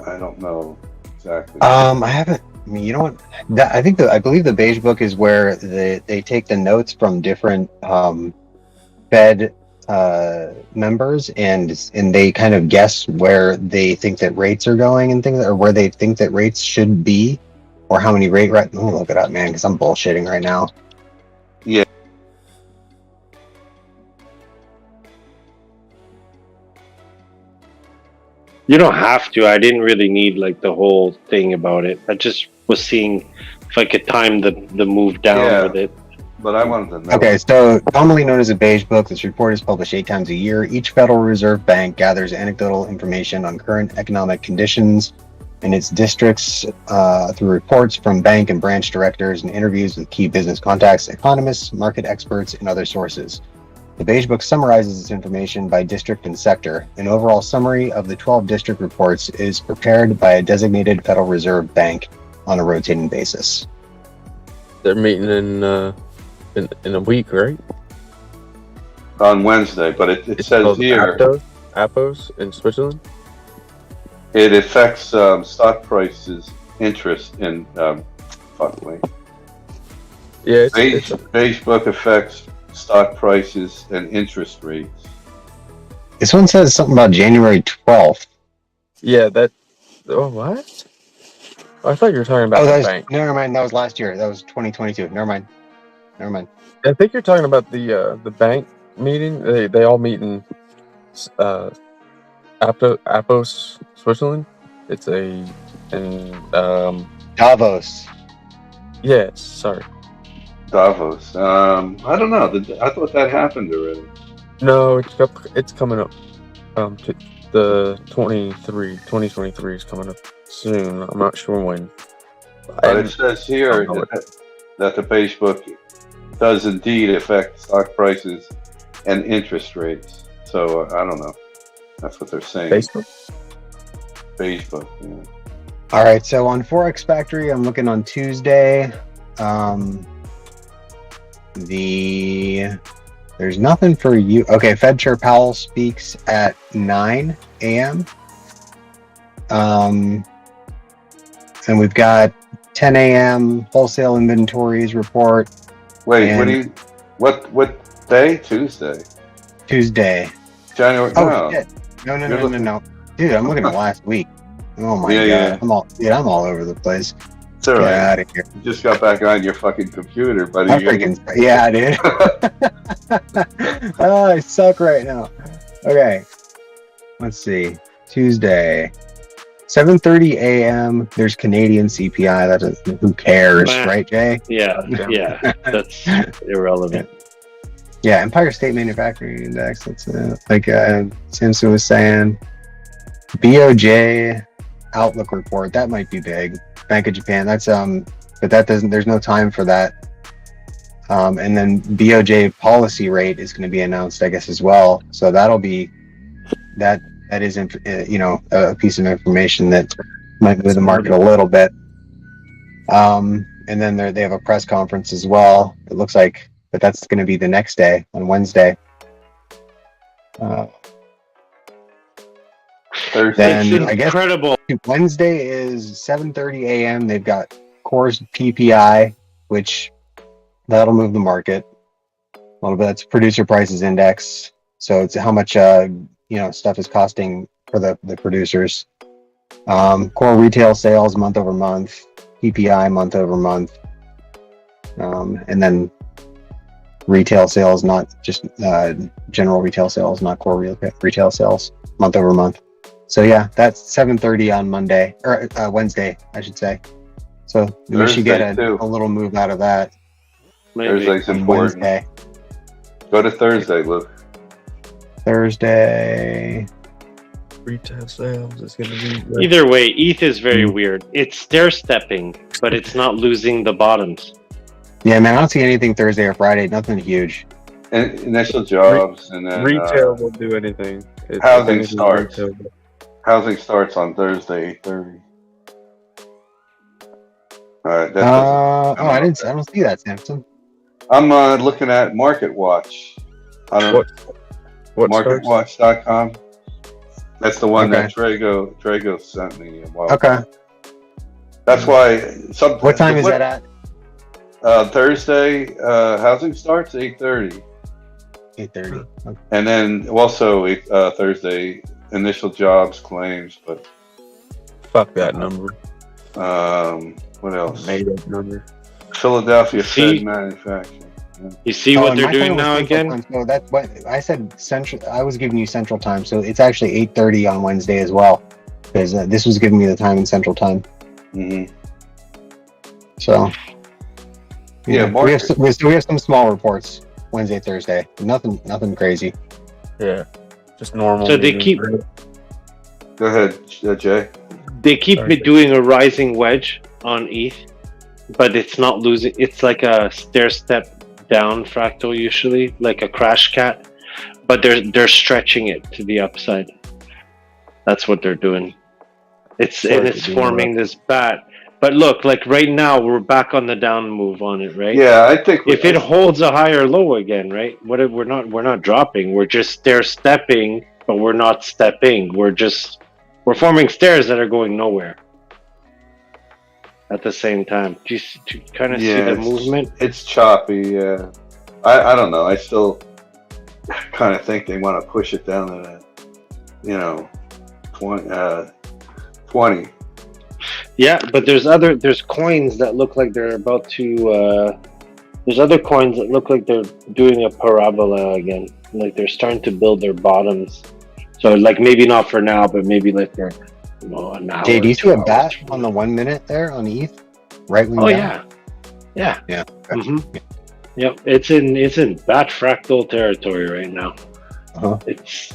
I don't know exactly. I haven't. I mean, you know what? I believe the beige book is where they take the notes from different Fed members and they kind of guess where they think that rates are going and things, or where they think that rates should be, or how many rate. Let me look it up, man, because I'm bullshitting right now. Yeah. You don't have to. I didn't really need like the whole thing about it. I just was seeing if I could time the move down with it. But I wanted to know. Okay, so commonly known as a beige book, this report is published 8 times a year. Each Federal Reserve Bank gathers anecdotal information on current economic conditions in its districts through reports from bank and branch directors and interviews with key business contacts, economists, market experts, and other sources. The Beige Book summarizes this information by district and sector. An overall summary of the 12 district reports is prepared by a designated Federal Reserve Bank on a rotating basis. They're meeting in a week, right? On Wednesday, but it says here Apos in Switzerland. It affects stock prices, interest in Yeah, Beige Book affects stock prices and interest rates. This one says something about January 12th. Yeah, that. Oh, what? Oh, I thought you were talking about the bank. Never mind. That was last year. That was 2022. Never mind. I think you're talking about the bank meeting. They all meet in Apos, Switzerland. It's in Davos. Yes, sorry. Davos. I don't know. I thought that happened already. No, it's coming up. The 2023 is coming up soon. I'm not sure when. But it says here that the Beige Book does indeed affect stock prices and interest rates. So I don't know. That's what they're saying. Beige Book. Yeah. All right. So on Forex Factory, I'm looking on Tuesday. There's nothing for you. Okay, Fed Chair Powell speaks at 9 a.m. And we've got 10 a.m. wholesale inventories report. Wait, what day? Tuesday. January. Oh, shit. No. Dude, I'm looking at last week. Oh my god. Yeah. I'm all over the place. It's all Get right. out of here. You just got back on your fucking computer, buddy. Yeah, dude. Oh, I suck right now. Okay. Let's see. Tuesday. 7:30 a.m. There's Canadian CPI. Who cares, right, Jay? Yeah. That's irrelevant. Yeah, Empire State Manufacturing Index. That's like Samson was saying. BOJ outlook report. That might be big. Bank of Japan. That's but that doesn't. There's no time for that. And then BOJ policy rate is going to be announced, I guess, as well. So that'll be that. That is, a piece of information that might move the market a little bit. And then they have a press conference as well. It looks like, but that's going to be the next day on Wednesday. Then I guess Wednesday is 7:30 a.m. They've got Core's PPI, which that'll move the market a little bit. That's producer prices index, so it's how much stuff is costing for the producers. Core retail sales month over month, PPI month over month, and then retail sales, not just general retail sales, not core retail sales month over month. So yeah, that's 7:30 on Monday or Wednesday, I should say. So we should get a little move out of that. Thursday's on important. Wednesday. Go to Thursday, Luke. Thursday. Retail sales is going to be... Either way, ETH is very weird. It's stair-stepping, but it's not losing the bottoms. Yeah, man, I don't see anything Thursday or Friday. Nothing huge. And initial jobs, and then retail won't do anything. Housing starts. Housing starts on Thursday, 8:30. All right. I don't see that, Samson. I'm looking at Market Watch. What MarketWatch.com. That's the one that Drago sent me a while ago. That's why. What time is that at? Thursday. Housing starts 8:30. 8:30. Okay. And then also Thursday initial jobs claims, but fuck that number. What else? Made up number. Philadelphia Fed manufacturing. Yeah. You see what they're doing now again? Time, so that's what I said. Central. I was giving you Central Time, so it's actually 8:30 on Wednesday as well, because this was giving me the time in Central Time. Mm-hmm. So yeah, we have some small reports Wednesday, Thursday. Nothing crazy. Yeah, just normal. So they keep. Go ahead, Jay. They keep doing a rising wedge on ETH, but it's not losing. It's like a stair step down fractal, usually like a crash cat, but they're stretching it to the upside. That's what they're doing. It's forming this bat. But look, like right now, we're back on the down move on it, right? Yeah, I think if it holds a higher low again, right? What if we're not dropping? We're just stair stepping, but we're not stepping. We're forming stairs that are going nowhere at the same time. Do you kind of see the movement? It's choppy. Yeah, I don't know. I still kind of think they want to push it down to that, 20. Yeah, but there's coins that look like they're about to. There's other coins that look like they're doing a parabola again. Like they're starting to build their bottoms. So like maybe not for now, but maybe like for an hour. Jay, do you see a bat on the 1 minute there on ETH? Right wing. Oh down? yeah. Mm-hmm. Yep. It's in bat fractal territory right now. It's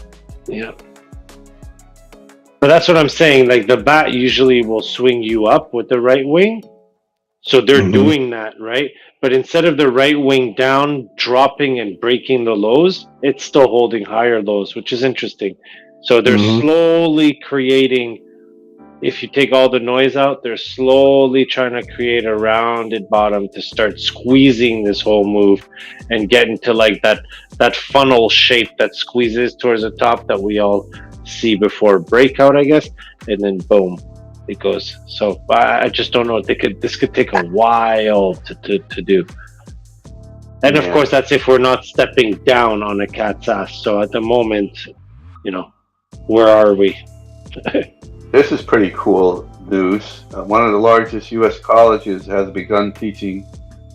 But that's what I'm saying. Like the bat usually will swing you up with the right wing. So they're doing that, right? But instead of the right wing down, dropping and breaking the lows, it's still holding higher lows, which is interesting. So they're slowly creating, if you take all the noise out, they're slowly trying to create a rounded bottom to start squeezing this whole move and get into like that funnel shape that squeezes towards the top that we all see before breakout, I guess. And then boom, it goes. So I just don't know. This could take a while to do. And of course, that's if we're not stepping down on a cat's ass. So at the moment, where are we? This is pretty cool news. One of the largest U.S. colleges has begun teaching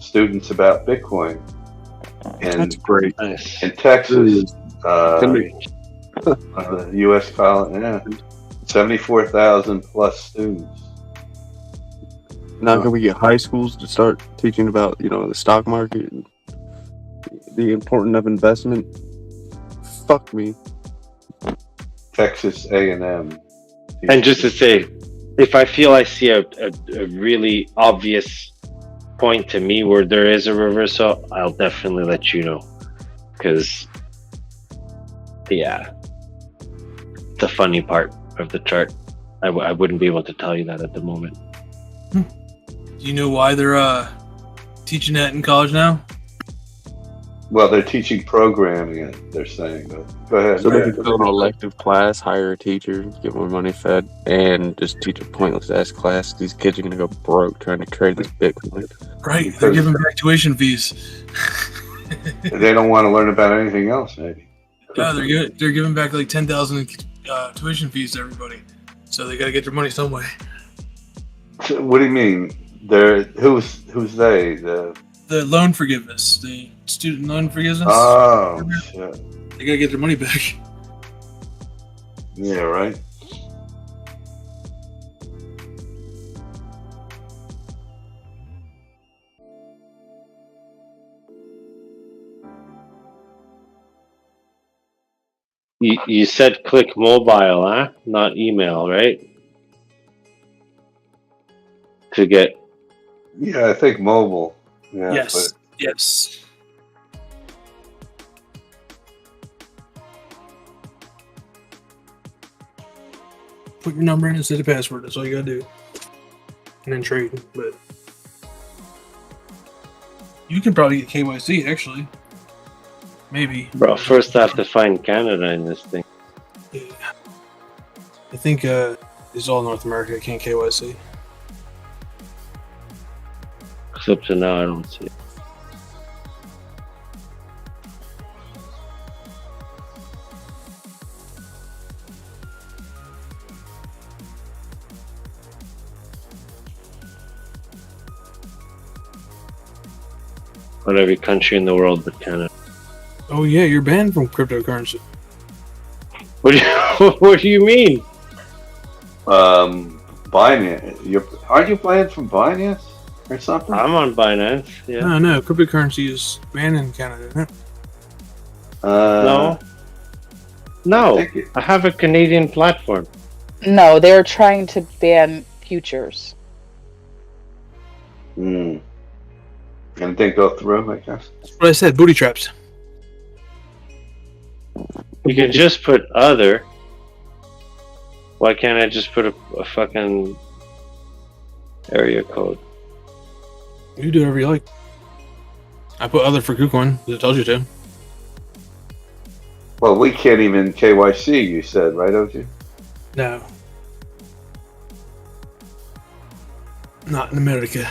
students about Bitcoin. And that's great. In Texas, the U.S. college, 74,000 plus students. Now can we get high schools to start teaching about, the stock market and the importance of investment? Fuck me. Texas A&M. And just to say, if I feel I see a really obvious point to me where there is a reversal, I'll definitely let you know. Because, the funny part of the chart. I wouldn't be able to tell you that at the moment. Do you know why they're teaching that in college now? Well, they're teaching programming, they're saying. Go ahead. So they can build an elective class, hire a teacher, get more money fed, and just teach a pointless ass class. These kids are going to go broke trying to trade this Bitcoin. Right, they're giving back tuition fees. They don't want to learn about anything else, maybe. Yeah, they're giving back like $10,000 tuition fees to everybody. So they got to get their money some way. So what do you mean? Who's they? The loan forgiveness, the student loan forgiveness. Oh shit! They got to get their money back. Yeah, right. You said click mobile, huh? Not email, right? To get. Yeah, I think mobile. Yeah, Yes. Yes. Put your number in instead of password. That's all you gotta do. And then trade. But you can probably get KYC actually. Maybe. Bro, first I have to find Canada in this thing. Yeah. I think it's all North America. Can't KYC. Because up to now I don't see it. On every country in the world but Canada. Oh yeah, you're banned from cryptocurrency. What do you mean? Binance. Aren't you banned from Binance or something? I'm on Binance. Yeah. No, cryptocurrency is banned in Canada. Isn't it? No. I have a Canadian platform. No, they're trying to ban futures. Hmm. And didn't go through, I guess. That's what I said. Booty traps. You can just put other. Why can't I just put a fucking area code? You do whatever you like. I put other for KuCoin because it tells you to. Well, we can't even KYC, you said, right, OG? No. Not in America.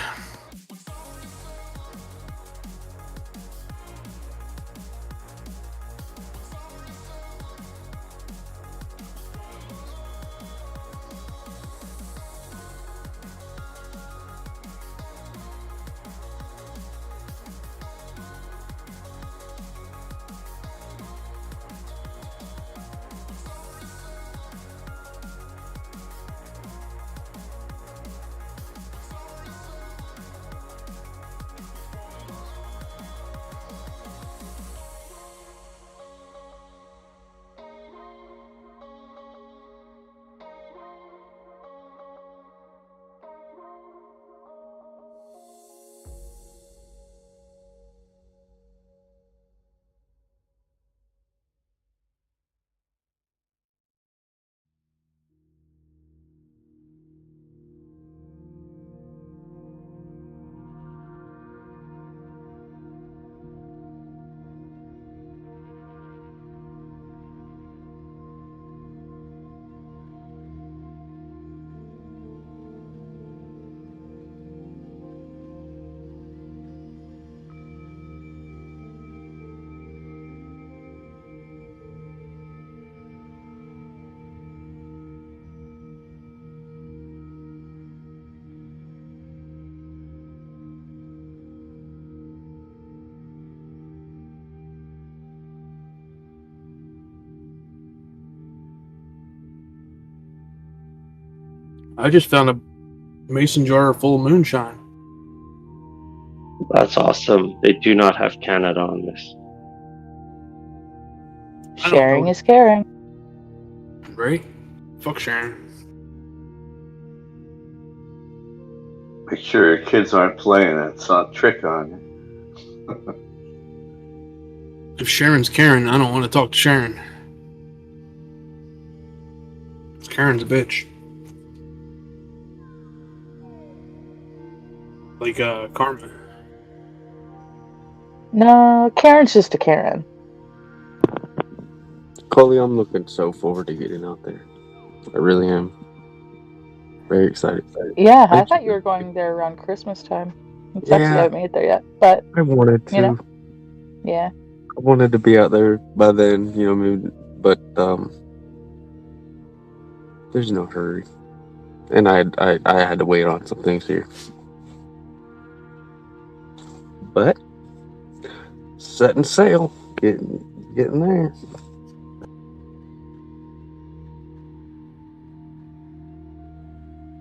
I just found a mason jar full of moonshine. That's awesome. They do not have Canada on this. Sharing is caring. Right? Fuck sharing. Make sure your kids aren't playing it. It's not a trick on you. If Sharon's Karen, I don't want to talk to Sharon. Karen's a bitch. Like Karma. No, Karen's just a Karen. Coley, I'm looking so forward to getting out there. I really am. Very excited. Yeah, I thought you were going there around Christmas time. It sucks you haven't made it there yet, but I wanted to. you know, yeah. I wanted to be out there by then, you know, maybe, but There's no hurry. And I had to wait on some things here. But setting sail, getting there.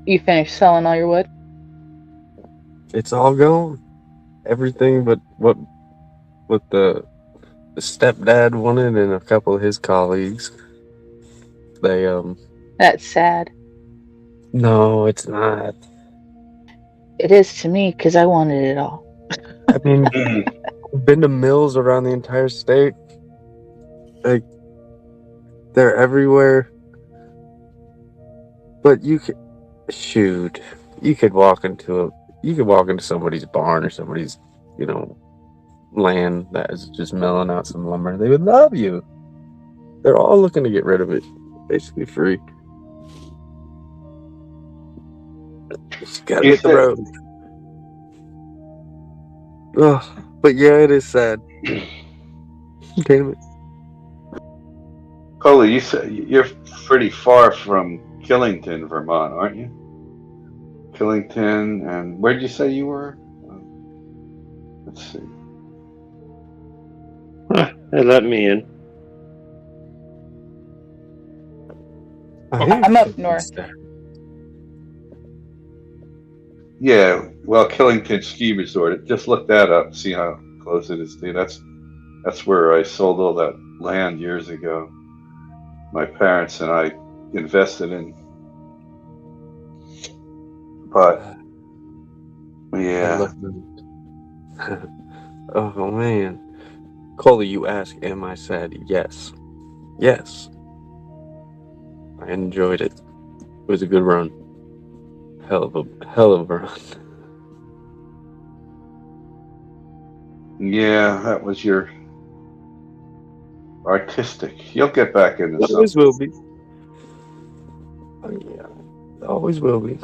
You finished selling all your wood? It's all gone. Everything but what the stepdad wanted and a couple of his colleagues. They That's sad. No, it's not. It is to me because I wanted it all. I mean, I've been to mills around the entire state. Like, they're everywhere. But you could walk into somebody's barn or somebody's, land that is just milling out some lumber. They would love you. They're all looking to get rid of it, basically free. Just gotta hit the road. Oh, but yeah, it is sad. Damn it. Coley, you said you're pretty far from Killington, Vermont, aren't you? Killington, and where did you say you were? Let's see. They let me in. I'm up north. Yeah, well, Killington Ski Resort. Just look that up. See how close it is to you. That's where I sold all that land years ago. My parents and I invested in. But yeah. Oh man. Coley, you ask, am I sad? Yes. Yes. I enjoyed it. It was a good run. Hell of a run. Yeah, that was your artistic. You'll get back into something. Always will be. Oh, yeah. Always will be.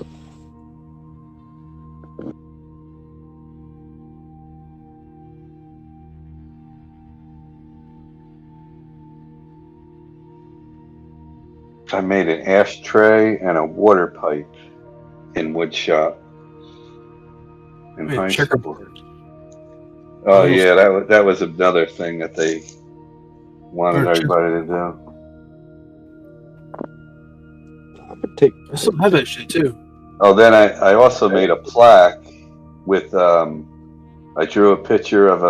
I made an ashtray and a water pipe in wood shop in high school. Checkerboard. Oh yeah, that was another thing that they wanted everybody to do. I still have that shit too. Oh, then I also made a plaque with I drew a picture of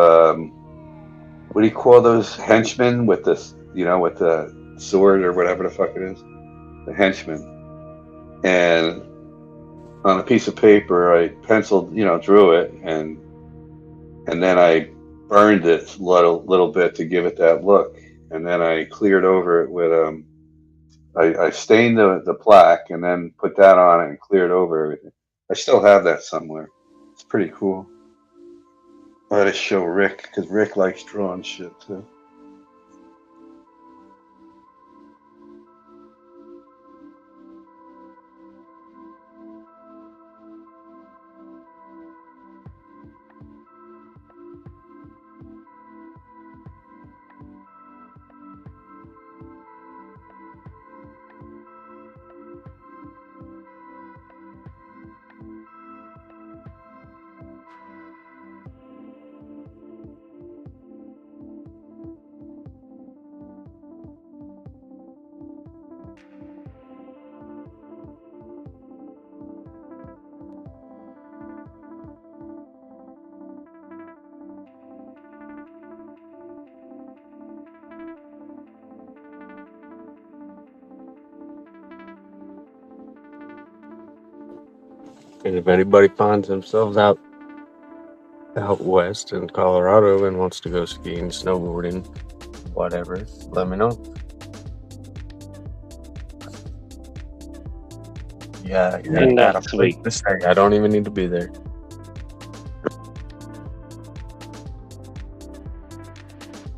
what do you call those henchmen with this, with the sword or whatever the fuck it is, the henchman, and on a piece of paper I penciled, drew it, and then I burned it a little bit to give it that look, and then I cleared over it with I stained the plaque and then put that on it and cleared over everything. I still have that somewhere. It's pretty cool. I had to show Rick because Rick likes drawing shit too. And if anybody finds themselves out west in Colorado and wants to go skiing, snowboarding, whatever, let me know. Yeah, And got a that's place sweet. to stay. I don't even need to be there.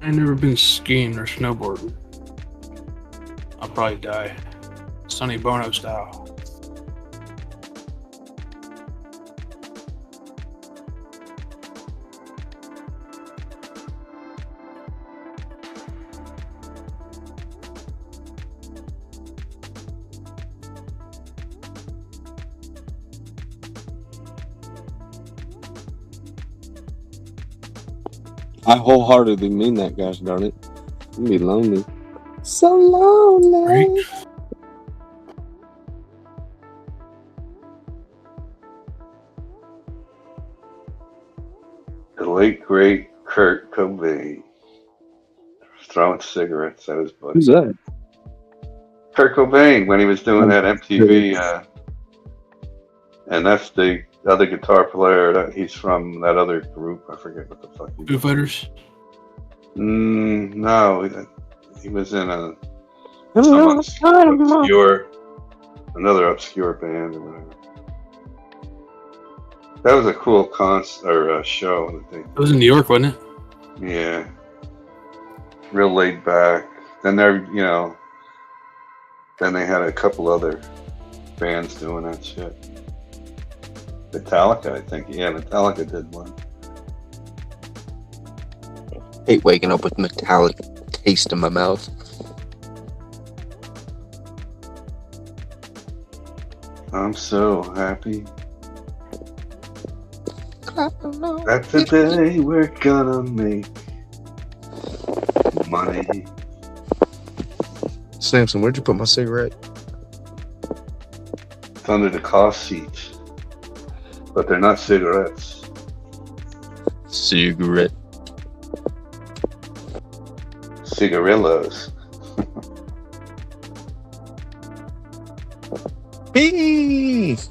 I've never been skiing or snowboarding. I'll probably die. Sonny Bono style. I wholeheartedly mean that, gosh darn it. I'm gonna be lonely. So lonely. The late great Kurt Cobain throwing cigarettes at his buddy. Who's that? Kurt Cobain when he was doing that MTV, and that's the other guitar player. He's from that other group. I forget what the fuck. Foo Fighters. No, he was in another obscure band or whatever. That was a cool show. I think It was in New York, wasn't it? Yeah, real laid back. Then then they had a couple other bands doing that shit. Metallica, I think. Yeah, Metallica did one. Hate waking up with metallic taste in my mouth. I'm so happy. That's the day we're gonna make money. Samson, where'd you put my cigarette? It's under the car seat. But they're not cigarettes. Cigarette. Cigarillos. Bees.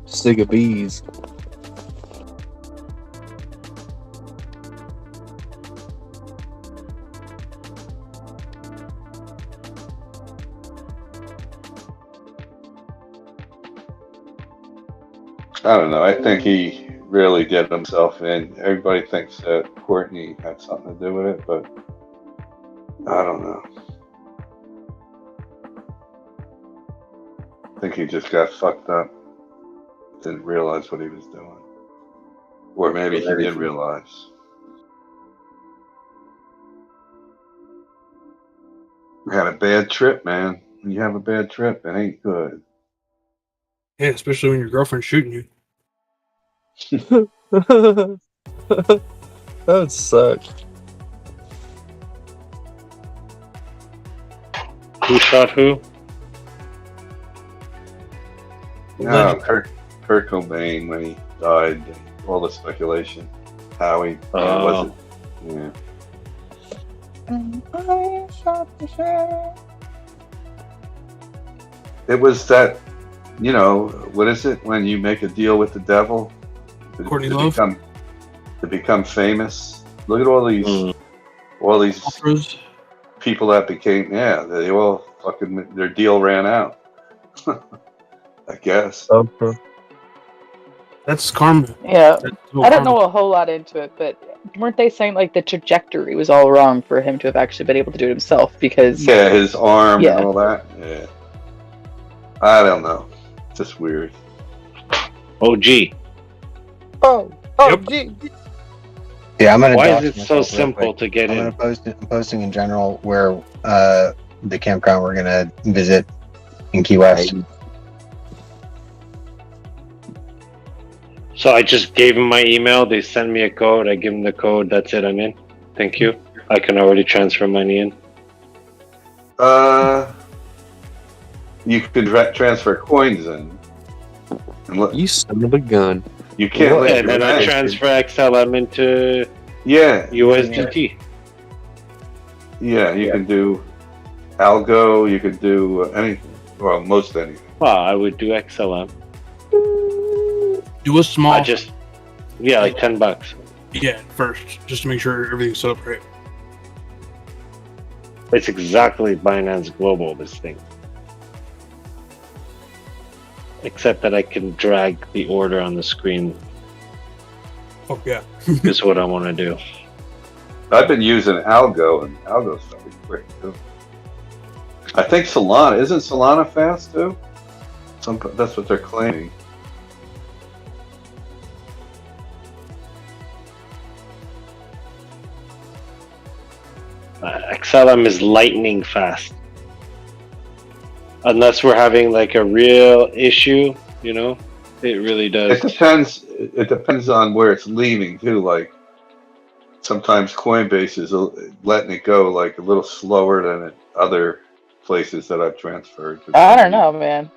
Cigabees. I don't know. I think he really did himself in. Everybody thinks that Courtney had something to do with it, but I don't know. I think he just got fucked up. Didn't realize what he was doing. Or maybe he did realize. We had a bad trip, man. When you have a bad trip, it ain't good. Yeah, especially when your girlfriend's shooting you. That would suck. Who shot who? No, Kurt Cobain when he died. All the speculation. How he wasn't. Yeah. It was that, what is it when you make a deal with the devil Courtney Love? To become famous? Look at all these people that became, they all fucking, their deal ran out. I guess. Okay. That's karma. Yeah, I don't know a whole lot into it, but weren't they saying like the trajectory was all wrong for him to have actually been able to do it himself? Because his arm and all that. Yeah, I don't know. Just weird. OG. Gee. Yeah, I'm gonna. Why is it so simple to get in? I'm posting in general where the campground we're gonna visit in Key West. So I just gave them my email. They send me a code. I give them the code. That's it. I'm in. Thank you. I can already transfer money in. You could transfer coins in. You son of a gun. You can't. And then I transfer XLM into USDT. Yeah, you can do algo. You can do anything. Well, most anything. Well, I would do XLM. Do a small. like $10. Yeah, first, just to make sure everything's set up right. It's exactly Binance Global, this thing. Except that I can drag the order on the screen. Oh, yeah. Is what I want to do. I've been using algo, and algo's fairly quick too. I think Solana, isn't Solana fast too? That's what they're claiming. XLM is lightning fast. Unless we're having like a real issue, It really does. It depends. It depends on where it's leaving too. Like sometimes Coinbase is letting it go like a little slower than other places that I've transferred. I don't know, man.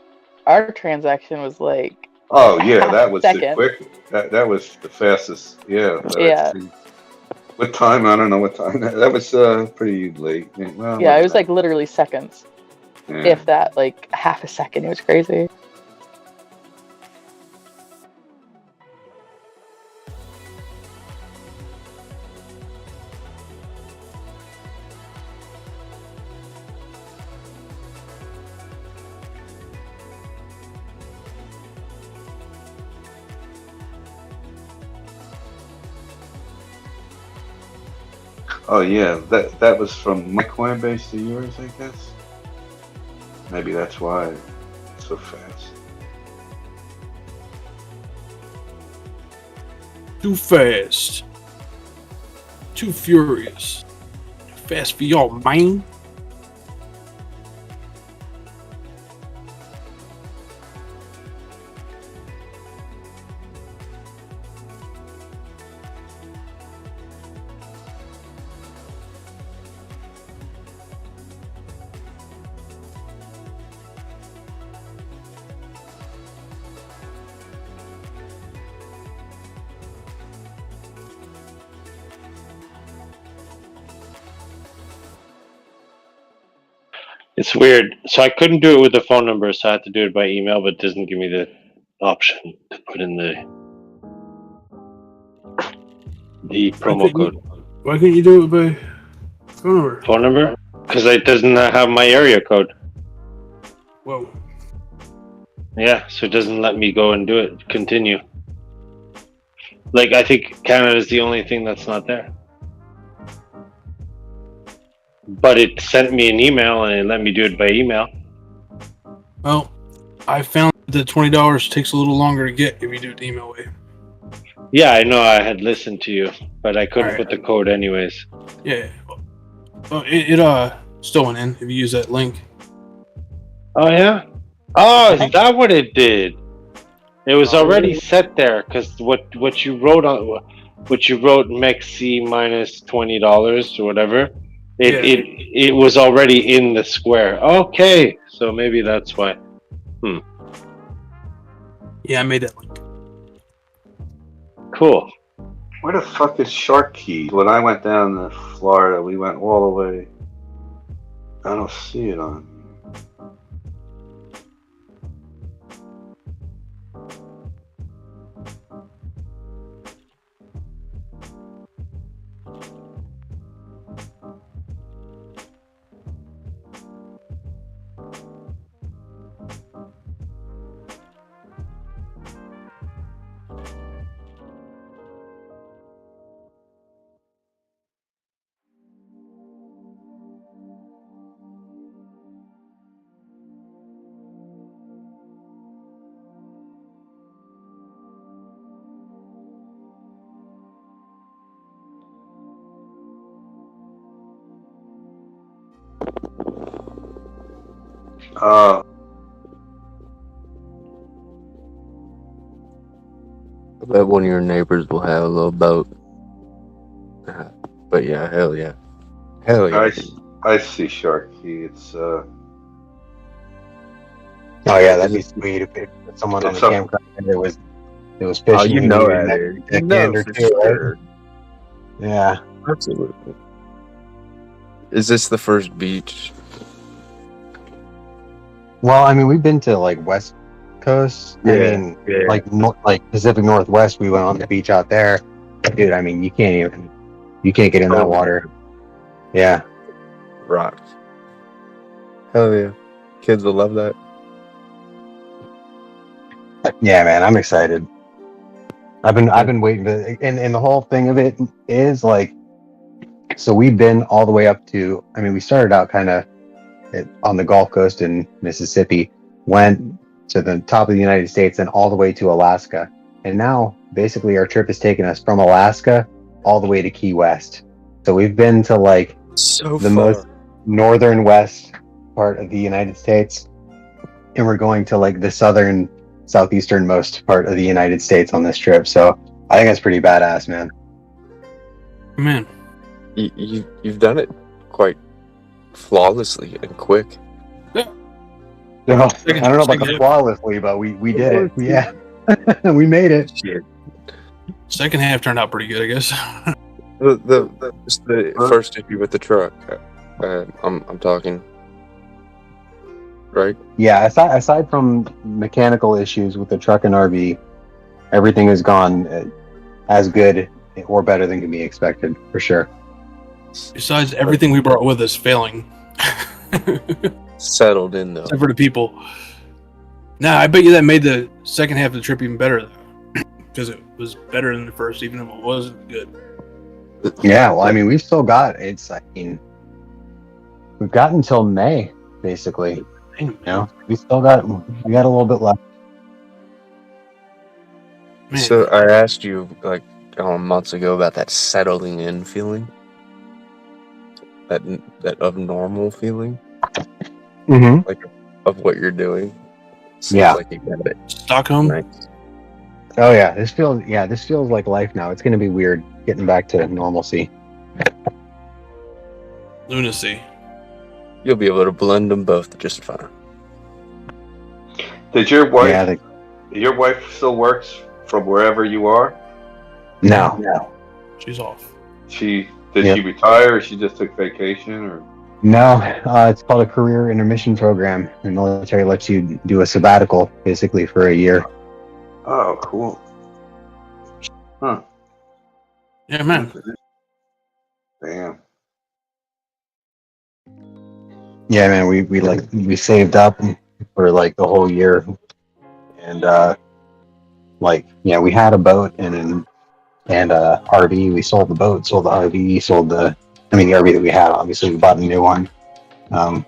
Our transaction was like. Oh yeah, that was the second. quick. That was the fastest. Yeah. Yeah. What time? I don't know what time. That was pretty late. Well, Yeah, it was like literally seconds. Yeah. If that, like half a second. It was crazy. Oh yeah, that was from my Coinbase to yours, I guess. Maybe that's why it's so fast. Too fast. Too furious. Too fast for y'all, man. It's weird. So I couldn't do it with the phone number, so I had to do it by email, but it doesn't give me the option to put in the promo code. Why can't you do it by phone number? Phone number? Because it doesn't have my area code. Whoa. Yeah, so it doesn't let me go and do it. Continue. Like, I think Canada is the only thing that's not there. But it sent me an email and it let me do it by email. Well, I found that $20 takes a little longer to get if you do it the email way. Yeah, I know I had listened to you, but I couldn't put the code anyways. Yeah. It still went in if you use that link. Oh, yeah? Oh, is that what it did? It was already set there because what you wrote Mexi minus $20 or whatever. It was already in the square. Okay, so maybe that's why. Yeah, I made that link. Cool. Where the fuck is Shark Key? When I went down to Florida, we went all the way. I don't see it on. I bet one of your neighbors will have a little boat. But yeah, hell yeah. Hell yeah. I see Shark Key. It's Oh yeah, that'd be sweet if someone on the campground there was fishing. Oh, you know that. A gander too, right? Yeah, absolutely. Is this the first beach? Well, I mean, we've been to like West Coast. Like Pacific Northwest. We went on the beach out there, dude. I mean, you can't get in that water. Yeah, rocks. Hell yeah, kids will love that. Yeah, man, I'm excited. I've been waiting to, and the whole thing of it is like, so we've been all the way up to. I mean, we started out kind of on the Gulf Coast in Mississippi, went to the top of the United States, and all the way to Alaska, and now basically our trip has taken us from Alaska all the way to Key West. So we've been to like the most northern west part of the United States, and we're going to like the southern southeasternmost part of the United States on this trip. So I think that's pretty badass, man. Man, you've done it quite flawlessly and quick. Yeah. I don't know about the flawlessly, but we did it. Yeah, we made it. Shit. Second half turned out pretty good, I guess. The first issue with the truck. I'm talking. Right? Yeah, aside from mechanical issues with the truck and RV, everything has gone as good or better than can be expected, for sure. Besides everything we brought with us failing. Settled in, though. Except for the people. Nah, I bet you that made the second half of the trip even better, though. Because it was better than the first, even if it wasn't good. Yeah, well, I mean, we've still got, we've got until May, basically. You know, we got a little bit left. Man. So I asked you like months ago about that settling in feeling, that of normal feeling, like of what you're doing. Seems like you got it. Stockholm. Nice. Oh yeah, this feels like life now. It's gonna be weird getting back to normalcy. Lunacy. You'll be able to blend them both just fine. Did your wife still works from wherever you are? No. She's off. Did she retire, or she just took vacation, or? No, it's called a career intermission program. The military lets you do a sabbatical, basically, for a year. Oh, cool. Huh. Yeah, man. Damn. Yeah, man, we saved up for like the whole year, and we had a boat and RV. We sold the boat, sold the RV, the RV that we had. Obviously, we bought a new one.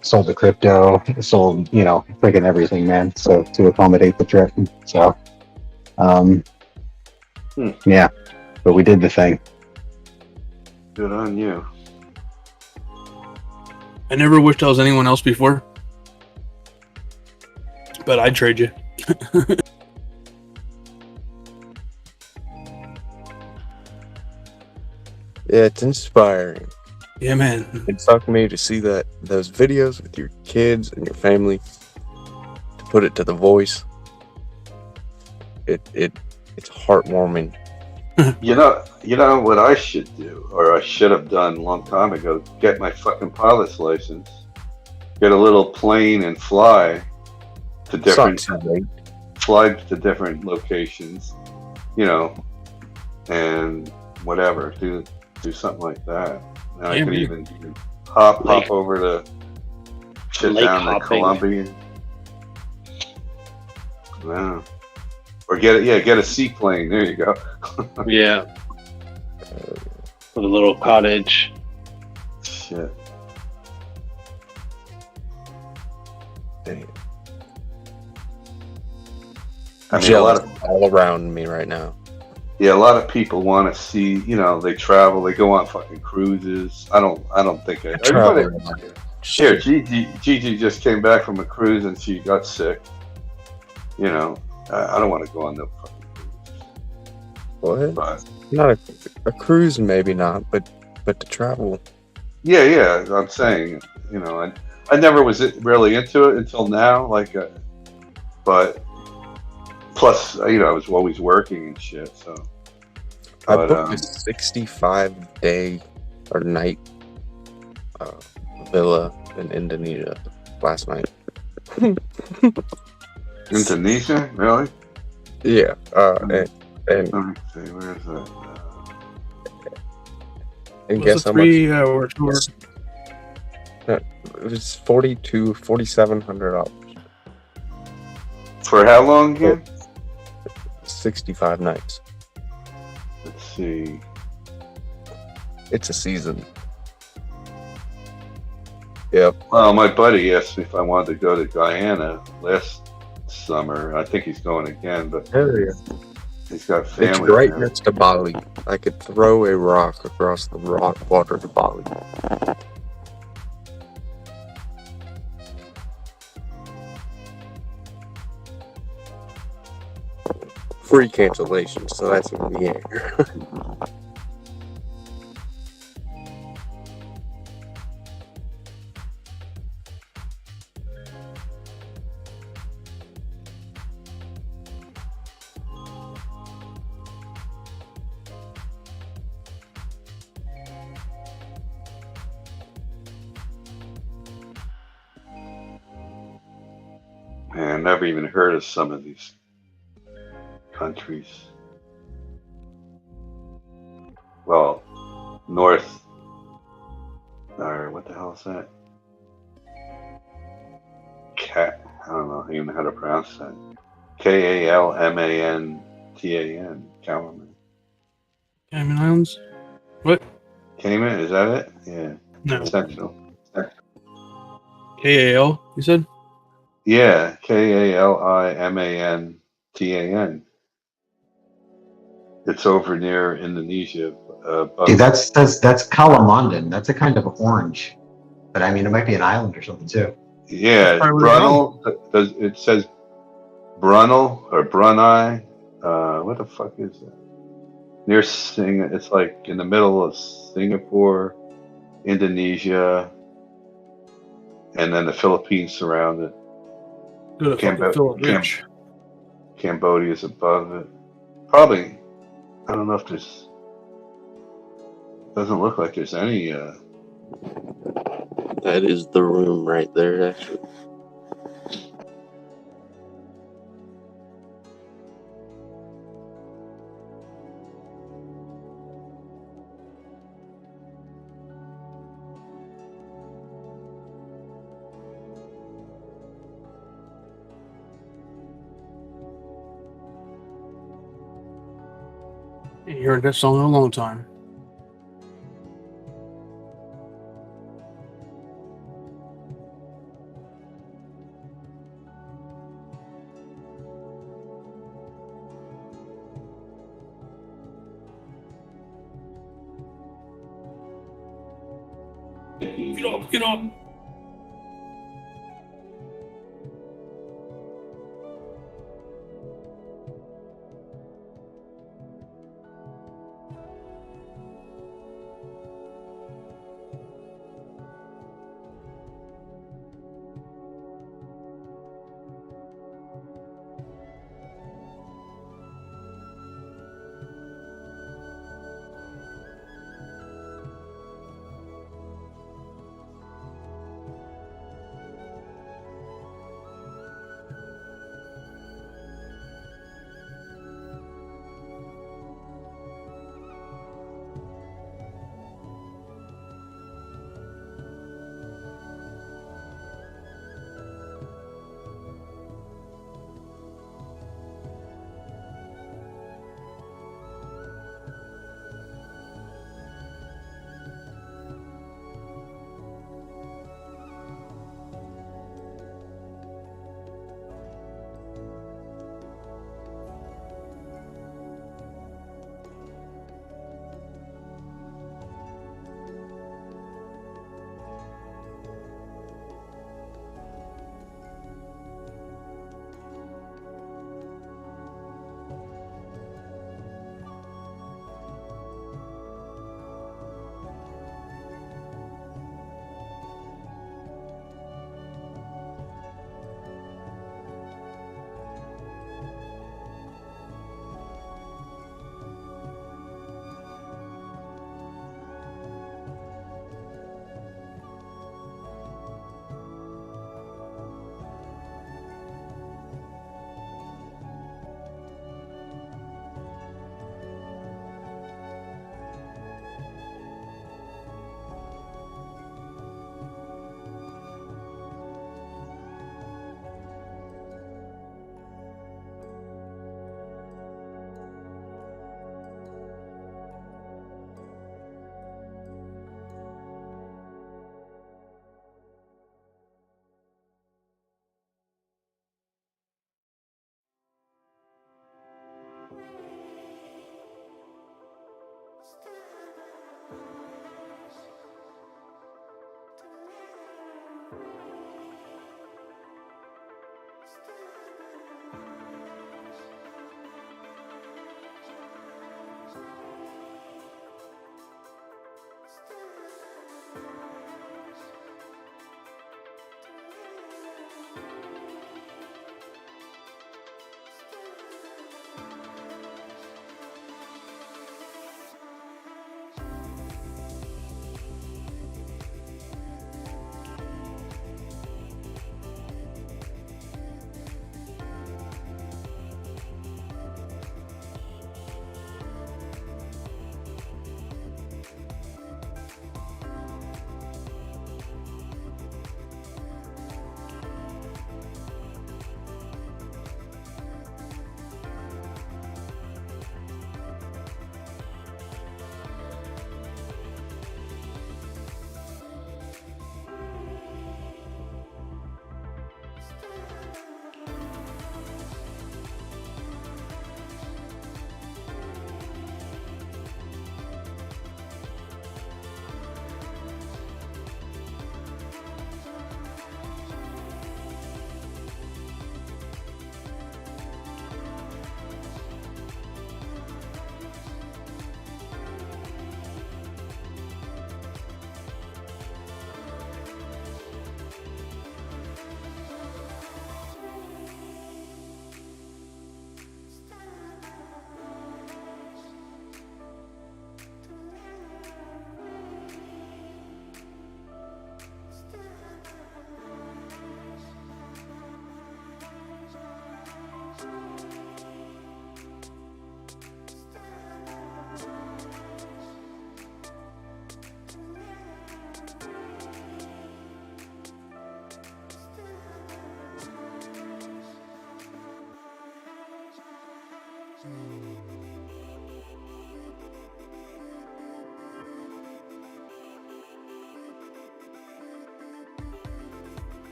Sold the crypto, sold freaking everything, man. So to accommodate the trip. So, yeah, but we did the thing. Good on you. I never wished I was anyone else before, but I'd trade you. Yeah, it's inspiring. Yeah, man. It sucked me to see those videos with your kids and your family, to put it to the voice. It's heartwarming. You know what I should do, or I should have done a long time ago? Get my fucking pilot's license, get a little plane, and fly to different locations, and whatever. Do something like that. And I could even hop over to down to Colombia. Wow. Or get a seaplane. There you go. Yeah. With a little cottage. Shit. Dang. I mean, Jealous all around me right now. Yeah, a lot of people want to see. They travel. They go on fucking cruises. I don't think everybody. Here, Gigi just came back from a cruise and she got sick. I don't want to go on no fucking cruise. What? But, not a cruise, maybe not, but to travel. Yeah. I'm saying, I never was really into it until now. But plus, I was always working and shit. So I booked a 65-day or night villa in Indonesia last night. Indonesia, really? Yeah. And let me see, where's that? And What's guess the how much? 3-hour tour? It was $4,700 For how long again? 65 nights. Let's see. It's a season. Yep. Well, my buddy asked me if I wanted to go to Guyana last summer. I think he's going again, but he's got family. It's right there. next to Bali. I could throw a rock across the rock water to Bali. free cancellation, so that's in the air. Man, I've never even heard of some of these countries. Well, North, or what the hell is that? I don't know even how to pronounce that. Kalmantan. Kalman. Cayman Islands? What? Cayman, is that it? Yeah. No. Sentinel. KAL, you said? Yeah, Kalimantan. It's over near Indonesia. Dude, that's Kalamandan. That's a kind of orange, but I mean, it might be an island or something too. Yeah, Brunel. It says Brunel or Brunei. What the fuck is that? Near it's like in the middle of Singapore, Indonesia, and then the Philippines surround it. Good, fucking Philip Rich. Cambodia's above it. Probably. I don't know if there's. Doesn't look like there's any. That is the room right there, actually. You heard that song in a long time. Get up, get up.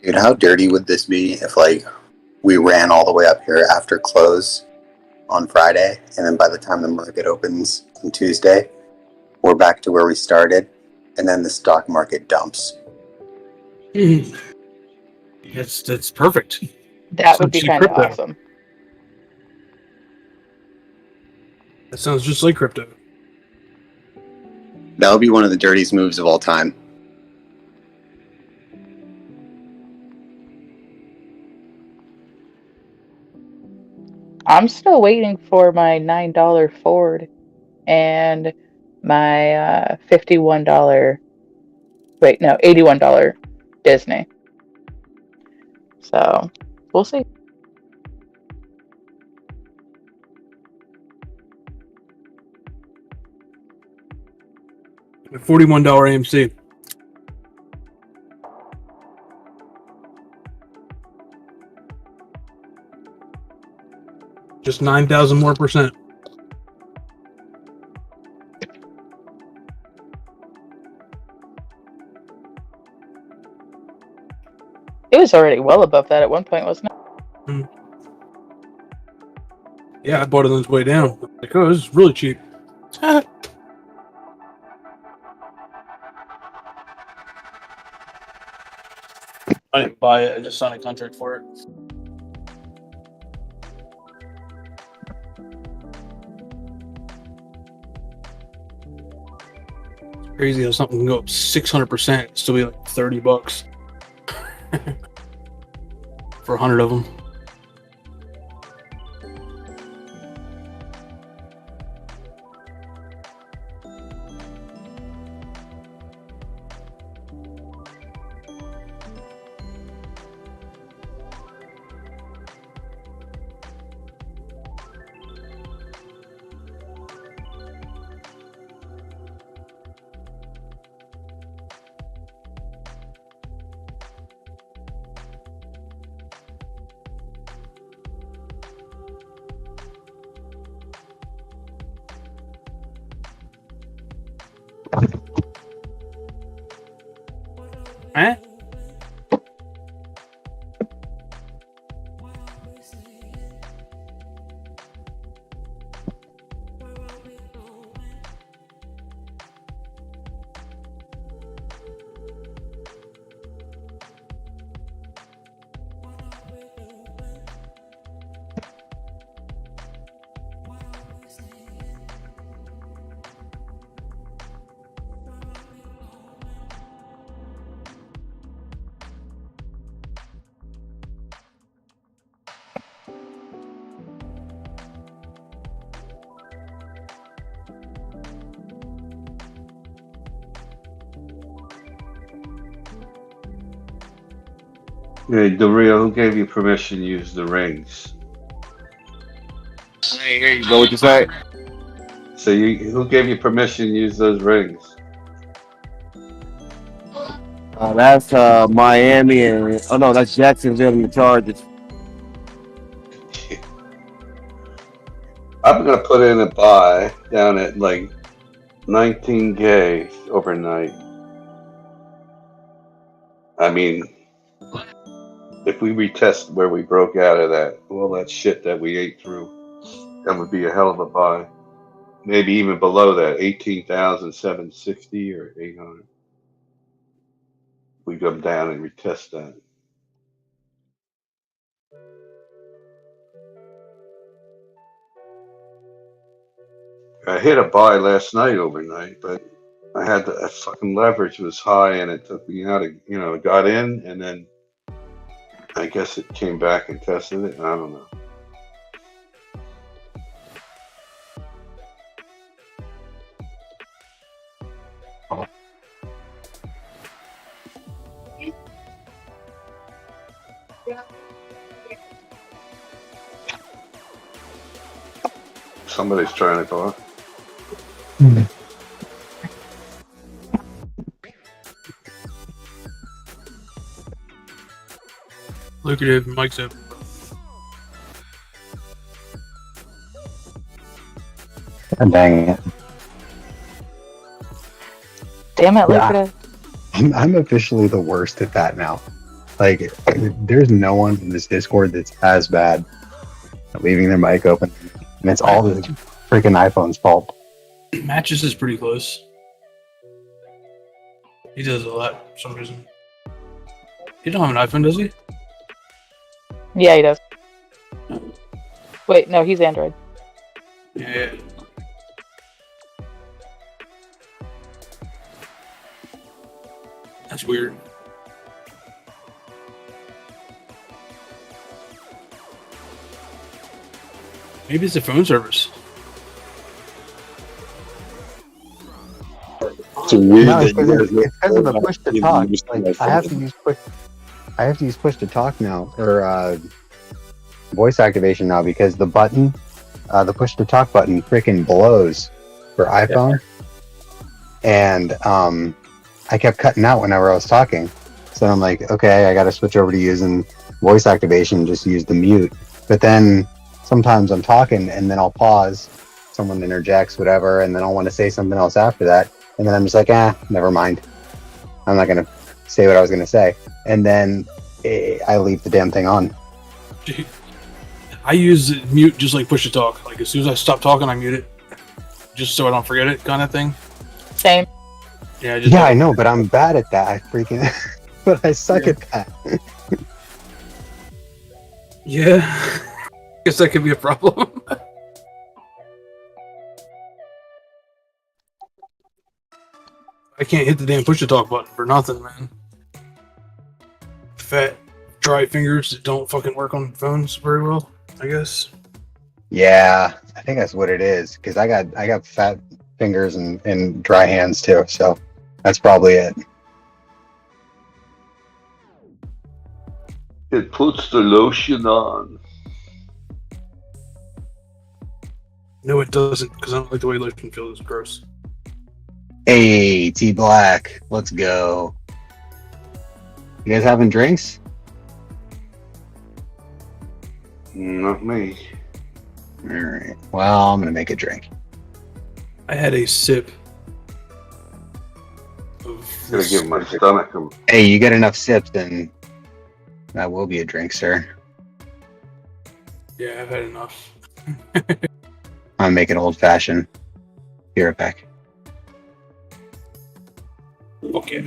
Dude, how dirty would this be if, like, we ran all the way up here after close on Friday, and then by the time the market opens on Tuesday, we're back to where we started, and then the stock market dumps? That's perfect. That would be kind of awesome. That sounds just like crypto. That would be one of the dirtiest moves of all time. I'm still waiting for my $9 Ford and my $81 Disney. So we'll see. A $41 AMC. Just 9,000 more percent. It was already well above that at one point, wasn't it? Yeah, I bought it on its way down. Like, oh, this is really cheap. Uh-huh. I didn't buy it. I just signed a contract for it. It's crazy how something can go up 600% and still be like $30 for 100 of them. Huh? Hey, Dario, who gave you permission to use the rings? Hey, here you go. What you say? So who gave you permission to use those rings? That's Miami and that's Jacksonville and the Chargers. I'm gonna put in a buy down at like 19K overnight. I mean, if we retest where we broke out of that, all that shit that we ate through, that would be a hell of a buy. Maybe even below that, 18,760 or 800. We come down and retest that. I hit a buy last night overnight, but I had that fucking leverage was high and it took me out of, it got in and then I guess it came back and tested it. I don't know. Somebody's trying to buy. Lucrative, Mike's up. Dang it. Damn it, Yeah. Lucrative. I'm officially the worst at that now. Like, there's no one in this Discord that's as bad at leaving their mic open, and it's all the freaking iPhone's fault. Matches is pretty close. He does a lot for some reason. He don't have an iPhone, does he? Yeah, he does. Wait, no, he's Android. Yeah. That's weird. Maybe it's a phone service. It's weird. No, it's because of the push to talk. Like, I have to use push to talk now, or voice activation now, because the button, the push to talk button, freaking blows for iPhone, and I kept cutting out whenever I was talking. So I'm like, okay, I got to switch over to using voice activation, just use the mute. But then sometimes I'm talking and then I'll pause, someone interjects, whatever, and then I'll want to say something else after that. And then I'm just like, never mind. I'm not going to say what I was going to say. And then I leave the damn thing on. I use mute just like push to talk. Like as soon as I stop talking, I mute it. Just so I don't forget it, kind of thing. Same. Yeah, I know, but I'm bad at that. I freaking, but I suck at that. Yeah. Guess that could be a problem. I can't hit the damn push to talk button for nothing, man. Fat, dry fingers that don't fucking work on phones very well, I guess. Yeah, I think that's what it is. Because I got fat fingers and dry hands too. So that's probably it. It puts the lotion on. No, it doesn't, because I don't like the way lotion feels. It's gross. Hey, T Black, let's go. You guys having drinks? Not me. All right. Well, I'm gonna make a drink. I had a sip. Gonna give my stomach a... Hey, you get enough sips, then that will be a drink, sir. Yeah, I've had enough. I'm making old fashioned. Be right back. Okay.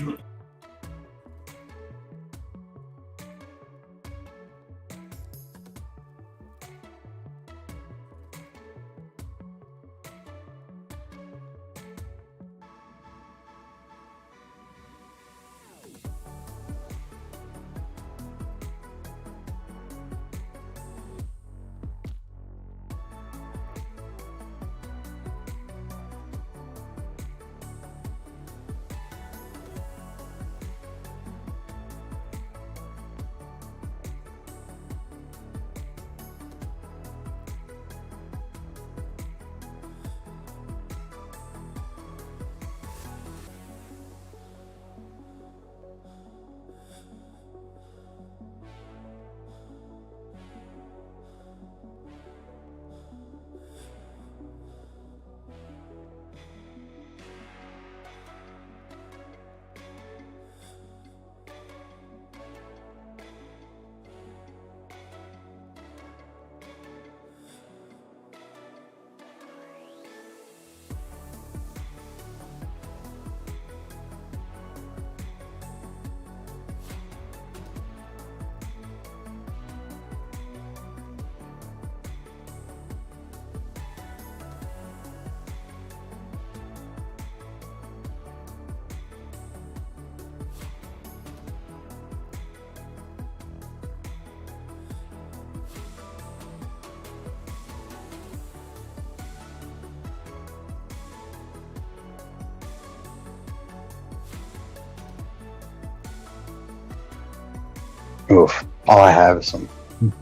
Oof. All I have is some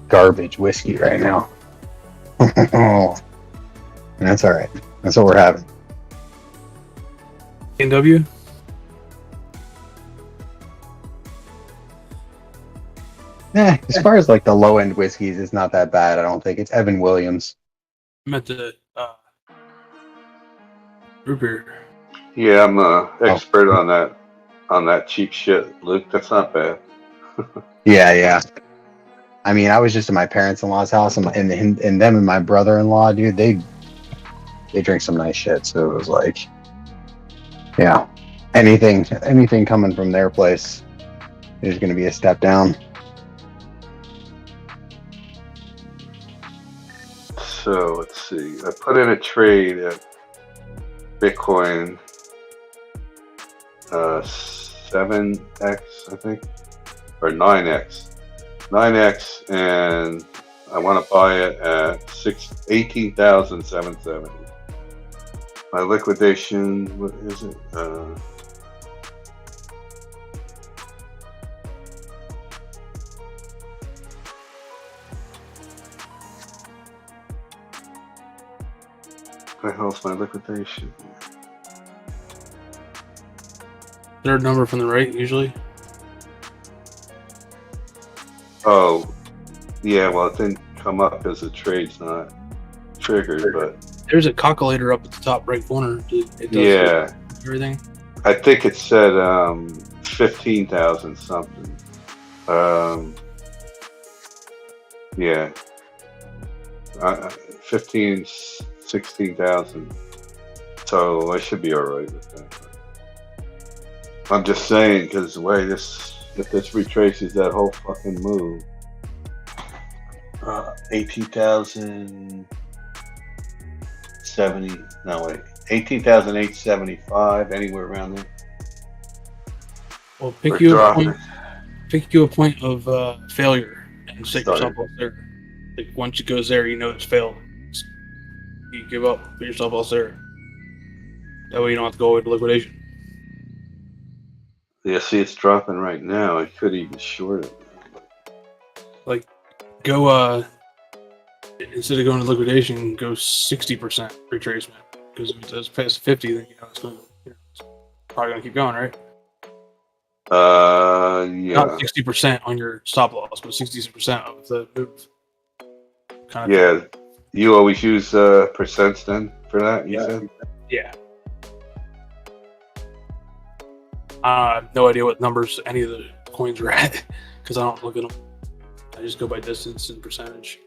garbage whiskey right now. That's all right. That's what we're having. NW? As far as like the low end whiskeys, it's not that bad. I don't think it's Evan Williams. I meant the root beer. Yeah, I'm an expert on that cheap shit, Luke. That's not bad. Yeah. I mean, I was just at my parents-in-law's house, and them and my brother-in-law, dude, they drink some nice shit. So it was like, yeah, anything coming from their place is going to be a step down. So let's see. I put in a trade at Bitcoin 7x, I think, or 9x, and I want to buy it at 18,770. My liquidation, what is it? What the hell's my liquidation? Third number from the right, usually. Oh, yeah. Well, it didn't come up because the trade's not triggered, but There's a calculator up at the top right corner. It does yeah, everything. I think it said 15,000 something. Yeah, 15, 16,000. So I should be all right with that. I'm just saying, because the way if this retraces that whole fucking move, 18,070. No wait, 18,875. Anywhere around there. Well, We're pick you dropping. a point of failure and set yourself up there. Like once it goes there, you know it's failed. You give up, put yourself else there. That way you don't have to go into liquidation. Yeah, see, it's dropping right now. I could even short it. Like go instead of going to liquidation, go 60% retracement. Because if it does past 50, then it's probably gonna keep going, right? Yeah. Not 60% on your stop loss, but 60% of the move. Yeah. You always use percents then for that, you said? Yeah. I have no idea what numbers any of the coins are at because I don't look at them. I just go by distance and percentage.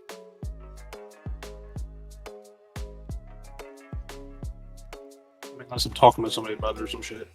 Unless I'm talking to somebody about it or some shit.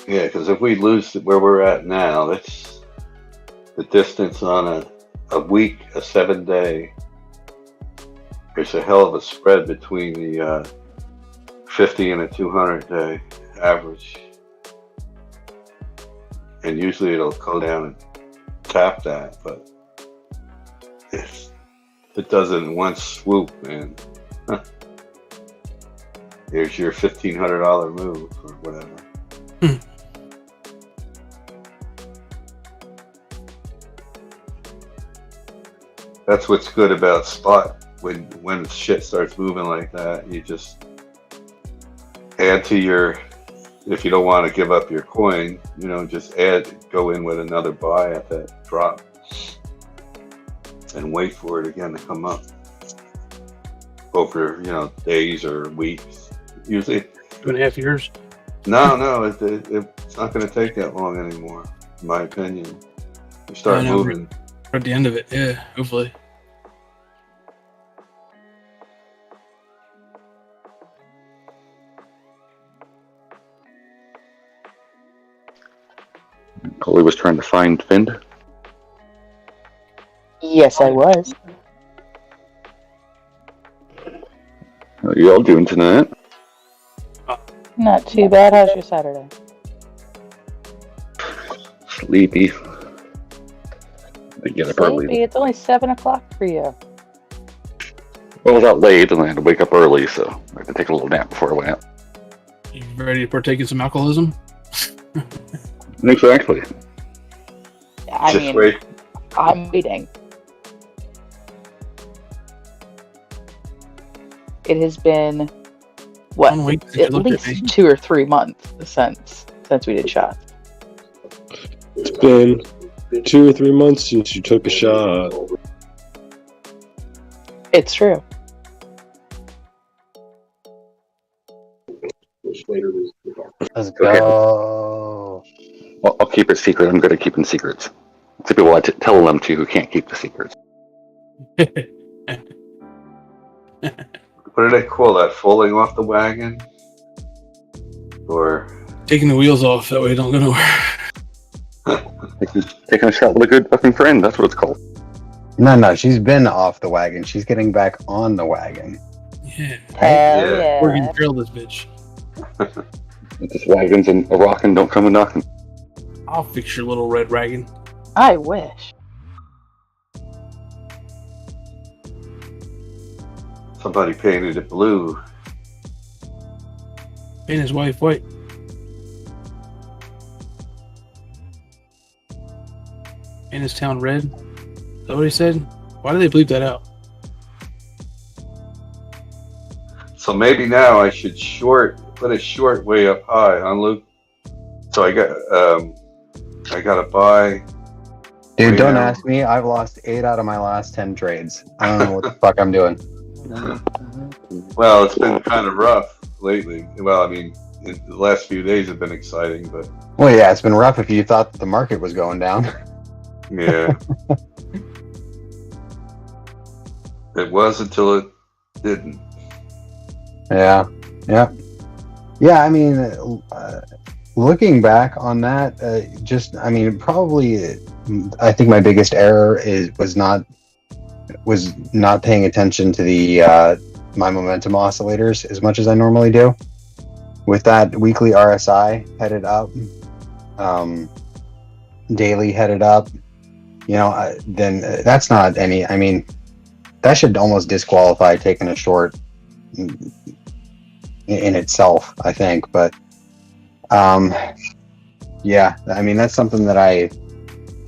Yeah, because if we lose where we're at now, that's the distance on a week, a 7-day. There's a hell of a spread between the 50 and a 200-day average. And usually it'll go down and tap that, but it does it in one swoop, man. Here's your $1,500 move or whatever. That's what's good about spot. When shit starts moving like that, you just add to your. If you don't want to give up your coin, just go in with another buy at that drop, and wait for it again to come up over days or weeks. Usually 2.5 years. No, it's not going to take that long anymore, in my opinion. You start moving. At the end of it, yeah, hopefully. Coley was trying to find Find. Yes, I was. How are you all doing tonight? Not too bad. How's your Saturday? Sleepy. I get up early. Sleepy? It's only 7 o'clock for you. Well, I was out late and I had to wake up early, so I had to take a little nap before I went out. You ready to partake in some alcoholism? Exactly. Wait. I'm waiting. It has been at least 2 or 3 months since we did shots. It's been 2 or 3 months since you took a shot. It's true. Let's go. Well, I'll keep it secret. I'm good at keeping secrets. Some people like to tell them to who can't keep the secrets. What do they call that? Falling off the wagon? Or taking the wheels off, that way you don't go nowhere. Taking a shot with a good fucking friend, that's what it's called. No, she's been off the wagon. She's getting back on the wagon. Yeah. Hell yeah. We're gonna drill this bitch. Just wagons and a rockin' don't come a knocking. I'll fix your little red wagon. I wish. somebody painted it blue. Paint his wife white. Paint his town red. Is that what he said? Why did they bleep that out? So maybe now I should put a short way up high, huh, Luke? So I gotta buy. Dude, don't ask me. I've lost 8 out of my last 10 trades. I don't know what the fuck I'm doing. Well, it's been kind of rough lately. Well, I mean, the last few days have been exciting, but well, yeah, it's been rough if you thought the market was going down. yeah, it was until it didn't. Yeah. I mean, looking back on that, I think my biggest error was not paying attention to the my momentum oscillators as much as I normally do. With that weekly RSI headed up, daily headed up, then that's not any. I mean, that should almost disqualify taking a short in itself, I think. But yeah, I mean, that's something that I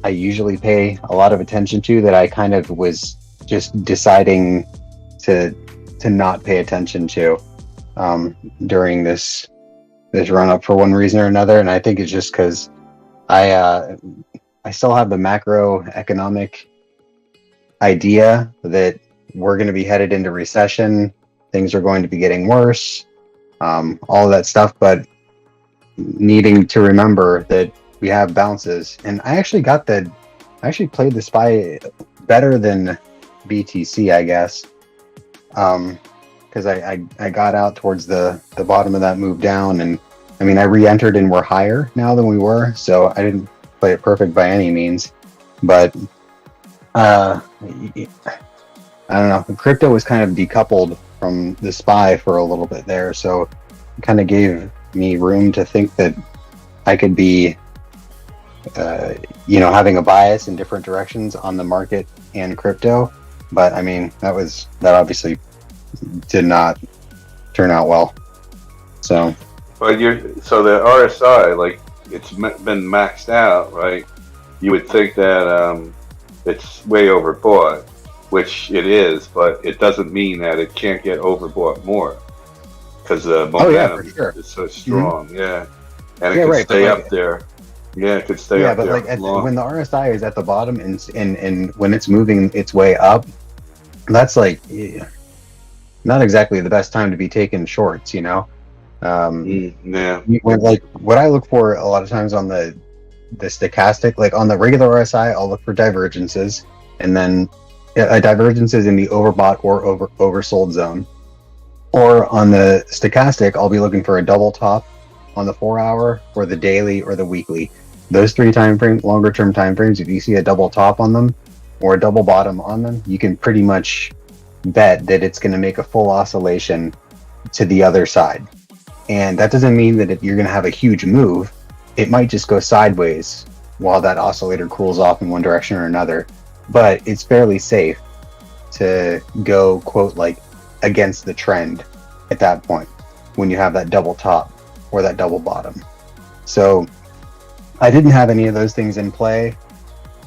usually pay a lot of attention to, that I kind of was just deciding to not pay attention to during this run up for one reason or another. And I think it's just because I still have the macroeconomic idea that we're going to be headed into recession, things are going to be getting worse, all of that stuff, but needing to remember that we have bounces. And I actually played the SPY better than BTC, I guess, because I got out towards the bottom of that move down, and I mean, I re-entered and we're higher now than we were, so I didn't play it perfect by any means, but I don't know, crypto was kind of decoupled from the SPY for a little bit there, so it kind of gave me room to think that I could be having a bias in different directions on the market and crypto. But I mean, that obviously did not turn out well. So But the RSI, like, it's been maxed out, right? You would think that it's way overbought, which it is, but it doesn't mean that it can't get overbought more, because the momentum is so strong. Mm-hmm. Yeah, and it can stay up there. Yeah, it could stay up there. Yeah, but like when the RSI is at the bottom and when it's moving its way up, that's like not exactly the best time to be taking shorts, Yeah. Like what I look for a lot of times on the stochastic, like on the regular RSI, I'll look for divergences, and then divergences in the overbought or oversold zone. Or on the stochastic, I'll be looking for a double top on the 4-hour or the daily or the weekly. Those 3 time frames, longer term time frames, if you see a double top on them or a double bottom on them, you can pretty much bet that it's going to make a full oscillation to the other side. And that doesn't mean that you're going to have a huge move. It might just go sideways while that oscillator cools off in one direction or another. But it's fairly safe to go, quote, like, against the trend at that point when you have that double top or that double bottom. So I didn't have any of those things in play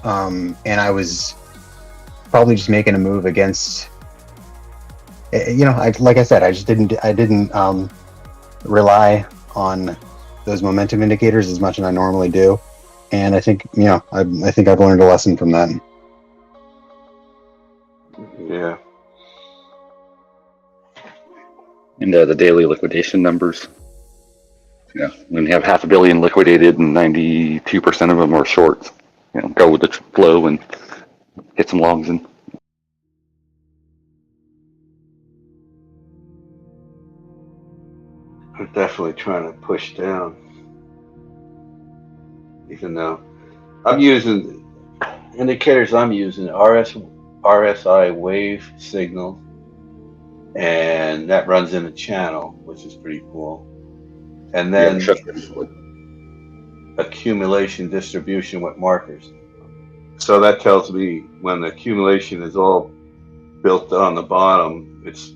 and I was probably just making a move against. Like I said, I didn't rely on those momentum indicators as much as I normally do, and I think I think I've learned a lesson from that. Yeah. And the daily liquidation numbers. Yeah, when you have 500 million liquidated and 92% of them are shorts, go with the flow and get some longs in. I'm definitely trying to push down, even though I'm using indicators. I'm using RSI wave signal, and that runs in a channel, which is pretty cool. And then accumulation distribution with markers. So that tells me when the accumulation is all built on the bottom, it's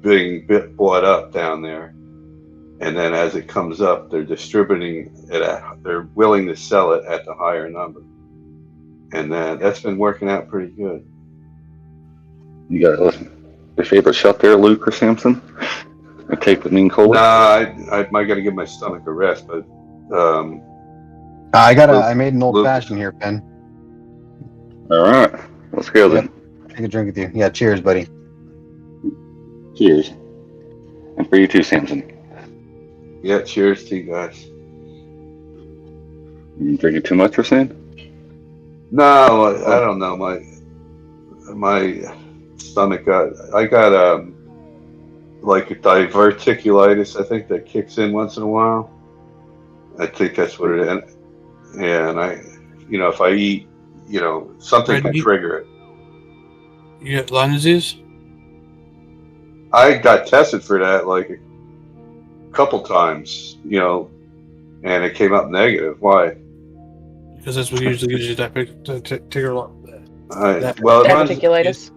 being bought up down there. And then as it comes up, they're distributing it they're willing to sell it at the higher number. And that's been working out pretty good. You got your favorite shot there, Luke or Samson? A tape with mean cola? Nah, I might got to give my stomach a rest, but I made an old fashioned here, Ben. All right, let's go then. Take a drink with you. Yeah, cheers, buddy. Cheers. And for you too, Samson. Yeah, cheers to you guys. You drinking too much or something? No, I don't know. My stomach I got like a diverticulitis. I think that kicks in once in a while. I think that's what it is. Yeah, and if I eat, something can trigger it. You got Lyme disease? I got tested for that like a couple times, and it came up negative. Why? Because that's what usually gives you that ticker lot. Diverticulitis.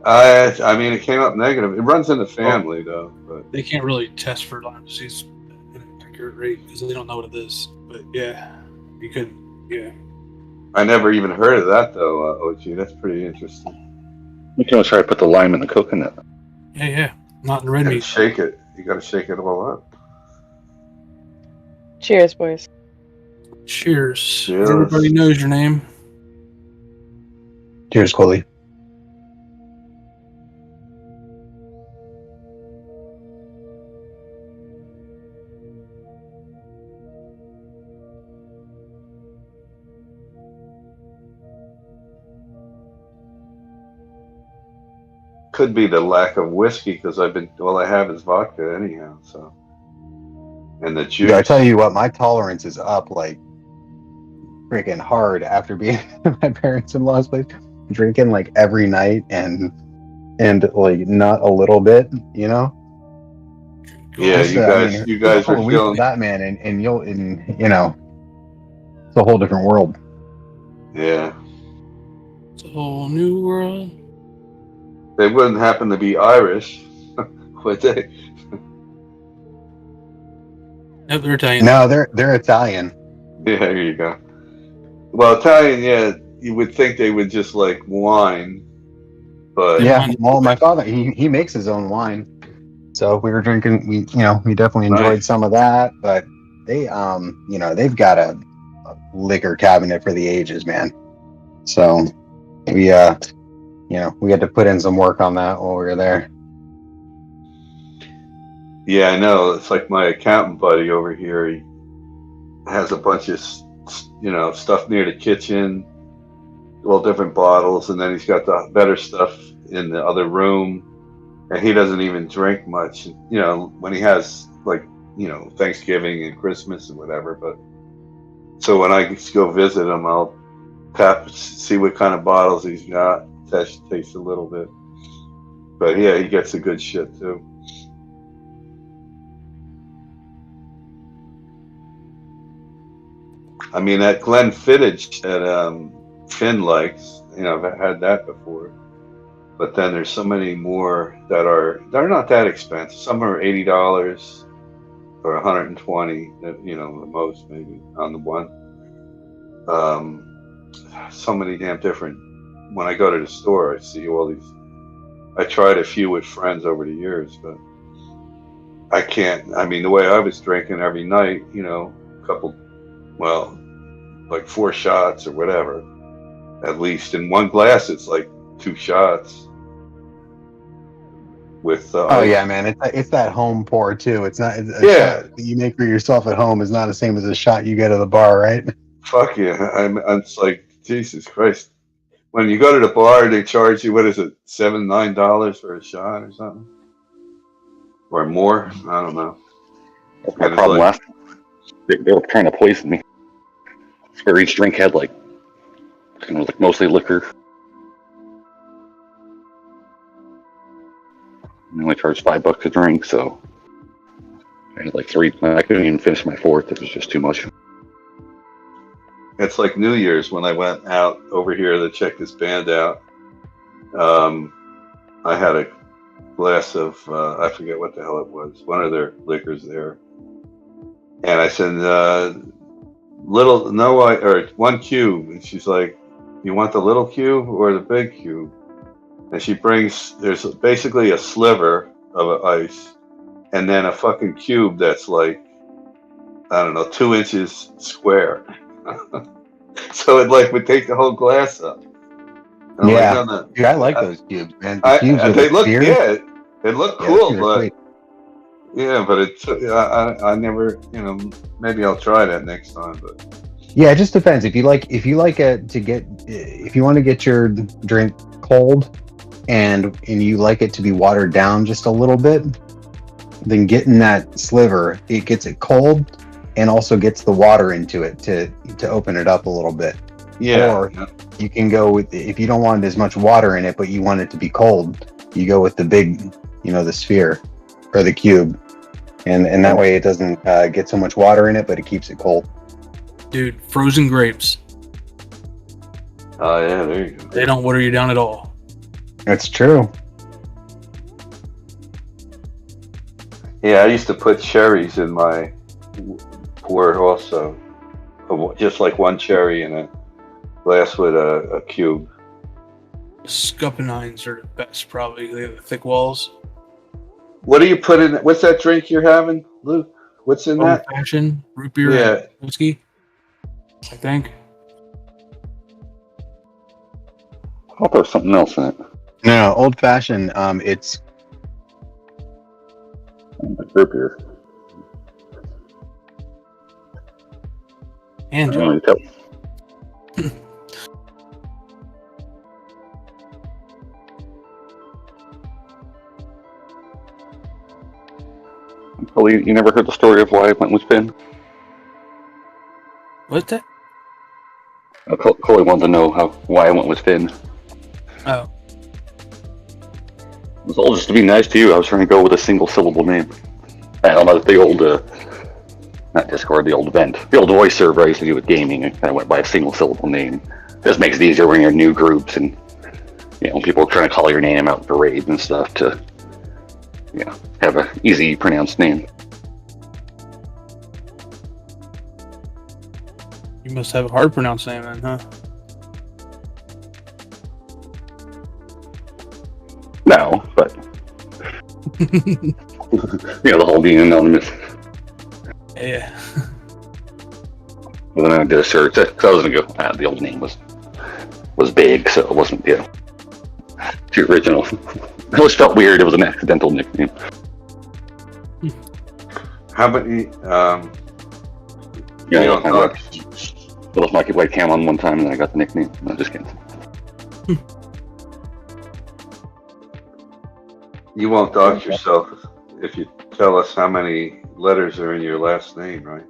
I mean, it came up negative. It runs in the family, though. But they can't really test for Lyme disease at an accurate rate because they don't know what it is. But yeah, you could. Yeah. I never even heard of that, though, OG. That's pretty interesting. You can always try to put the lime in the coconut. Yeah. Not in red meat. Shake it. You got to shake it all up. Cheers, boys. Cheers. Everybody knows your name. Cheers, Coley. Could be the lack of whiskey because I have is vodka anyhow. So, and the juice. Yeah, I tell you what, my tolerance is up like freaking hard after being at my parents-in-law's place, drinking like every night and like not a little bit, Yeah, just, you guys are feeling that, man, and it's a whole different world. Yeah, it's a whole new world. They wouldn't happen to be Irish, would they? No, they're Italian. No, they're Italian. Yeah, here you go. Well, Italian, yeah, you would think they would just like wine, but yeah. Well, my father he makes his own wine, so we were drinking. We definitely enjoyed some of that, but they they've got a liquor cabinet for the ages, man. So we we had to put in some work on that while we were there. Yeah, I know. It's like my accountant buddy over here. He has a bunch of, stuff near the kitchen, all different bottles, and then he's got the better stuff in the other room. And he doesn't even drink much, when he has Thanksgiving and Christmas and whatever. But so when I go visit him, I'll see what kind of bottles he's got. Taste a little bit, but yeah, he gets the good shit too. I mean, that Glenfiddich that Finn likes, I've had that before, but then there's so many more they're not that expensive. Some are $80, or 120, you know, the most maybe on the one. So many damn different. When I go to the store, I see all these. I tried a few with friends over the years, but I can't. I mean, the way I was drinking every night, you know, a couple, well, like 4 shots or whatever, at least in one glass. It's like 2 shots with Oh ice. yeah, man, it's that home pour too. It's not a Yeah. shot that you make for yourself at home is not the same as a shot you get at the bar, right? Fuck yeah! I'm it's like Jesus Christ. When you go to the bar, they charge you, what is it, $7, $9 for a shot or something, or more? I don't know. That's my problem last time. They were trying to poison me. Where each drink had like, kind of like mostly liquor. I only charged $5 a drink, so I had like 3. I couldn't even finish my 4th. It was just too much. It's like New Year's when I went out over here to check this band out. I had a glass of, I forget what the hell it was, one of their liquors there. And I said, or 1 cube. And she's like, you want the little cube or the big cube? And she brings, there's basically a sliver of ice and then a fucking cube that's like, I don't know, 2 inches square. So it like would take the whole glass up. And Yeah, like, no. dude, I like those cubes, man. The cubes with They the look, sphere. yeah, it looked cool, they're but sweet. yeah, but it's I never, you know, maybe I'll try that next time. But Yeah, it just depends. If you want to get your drink cold, and you like it to be watered down just a little bit, then getting that sliver, it gets it cold, and also gets the water into it to open it up a little bit. Yeah. Or you can go with, if you don't want as much water in it, but you want it to be cold, you go with the big, you know, the sphere or the cube, and that way it doesn't get so much water in it, but it keeps it cold. Dude, frozen grapes. Oh yeah, there you go. They don't water you down at all. That's true. yeah, I used to put cherries in my pour also, just like 1 cherry in a glass with a cube. Scuppernines are the best, probably. They have the thick walls. What do you put in? What's that drink you're having, Luke? What's in that? Old fashioned root beer and whiskey, I think. I thought there was something else in it. No, old fashioned. It's root beer. And Probably you never heard the story of why I went with Finn? What's that? Chloe wanted to know why I went with Finn. Oh. It was all just to be nice to you. I was trying to go with a single syllable name. I don't know, the old, not Discord, the old event. The old voice server I used to do with gaming, and I went by a single syllable name. This makes it easier when you're in new groups and, you know, people are trying to call your name out for raids and stuff to, you know, have an easy pronounced name. You must have a hard pronounced name then, huh? No, but you know, the whole being anonymous. Yeah. But then I did a search because I was gonna go. The old name was big, so it wasn't, you know, too original. It always felt weird. It was an accidental nickname. How many? Yeah, I left my webcam on one time and then I got the nickname. No, just kidding. You won't dox yourself if you tell us how many letters are in your last name, right?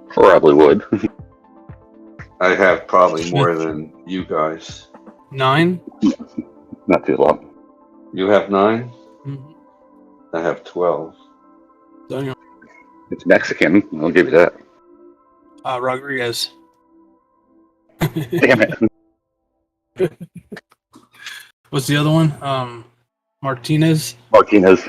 Probably would. I have probably more than you guys. 9? Not too long. You have 9? Mm-hmm. I have 12. It's Mexican. I'll give you that. Rodriguez. Damn it. What's the other one? Martinez. Martinez.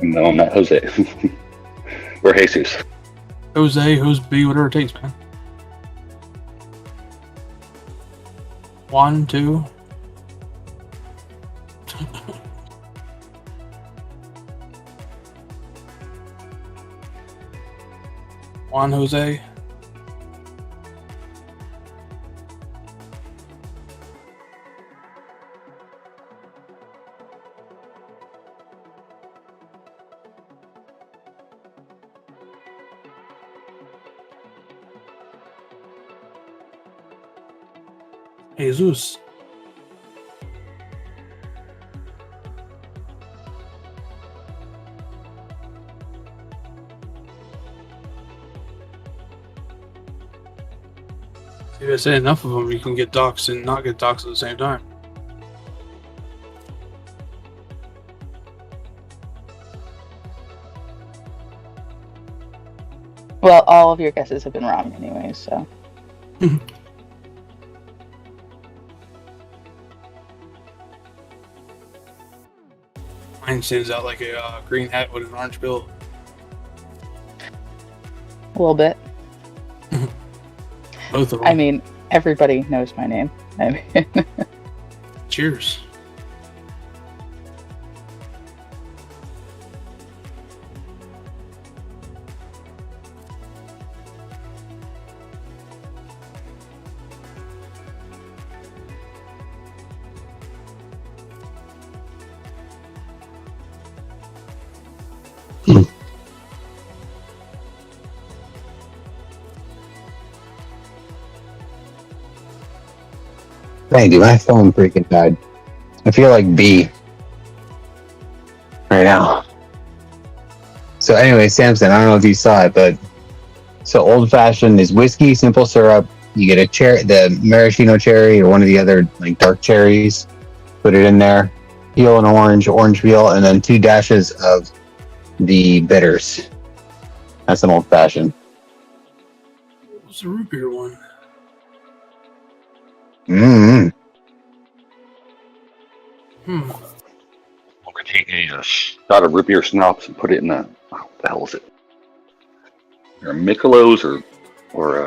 No, I'm not Jose. We're Jesus. Jose B, whatever it takes, man. 1, 2. Juan Jose. Jesus. If I say enough of them, you can get doxxed and not get doxxed at the same time. Well, all of your guesses have been wrong anyway, so. Mine stands out like a green hat with an orange bill. A little bit. Both of them. I mean, everybody knows my name. I mean, Cheers. Dang, dude, my phone freaking died. I feel like B right now. So anyway, Samson, I don't know if you saw it, but so old fashioned is whiskey, simple syrup. You get a cherry, the maraschino cherry, or one of the other like dark cherries. Put it in there. Peel an orange peel, and then 2 dashes of the bitters. That's an old fashioned. What's the root beer one? Mm-hmm. I'm gonna take a shot of root beer schnapps and put it in a, what the hell is it? Or Michelob's or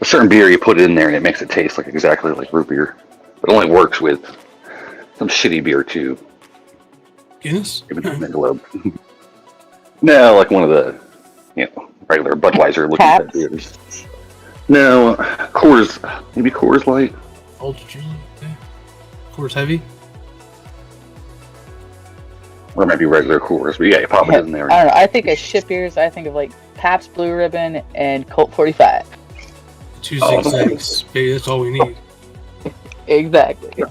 a certain beer, you put it in there and it makes it taste like exactly like root beer. It only works with some shitty beer too. Guinness? Even Michelob. No, like one of the regular Budweiser looking at beers. No, Coors, maybe Coors Light. Ultra G, okay. Coors Heavy. Or maybe regular Coors, but yeah, you pop it in there. I don't know. I think of shit beers. I think of like Pabst Blue Ribbon and Colt 45. 266. Baby, that's all we need. Exactly.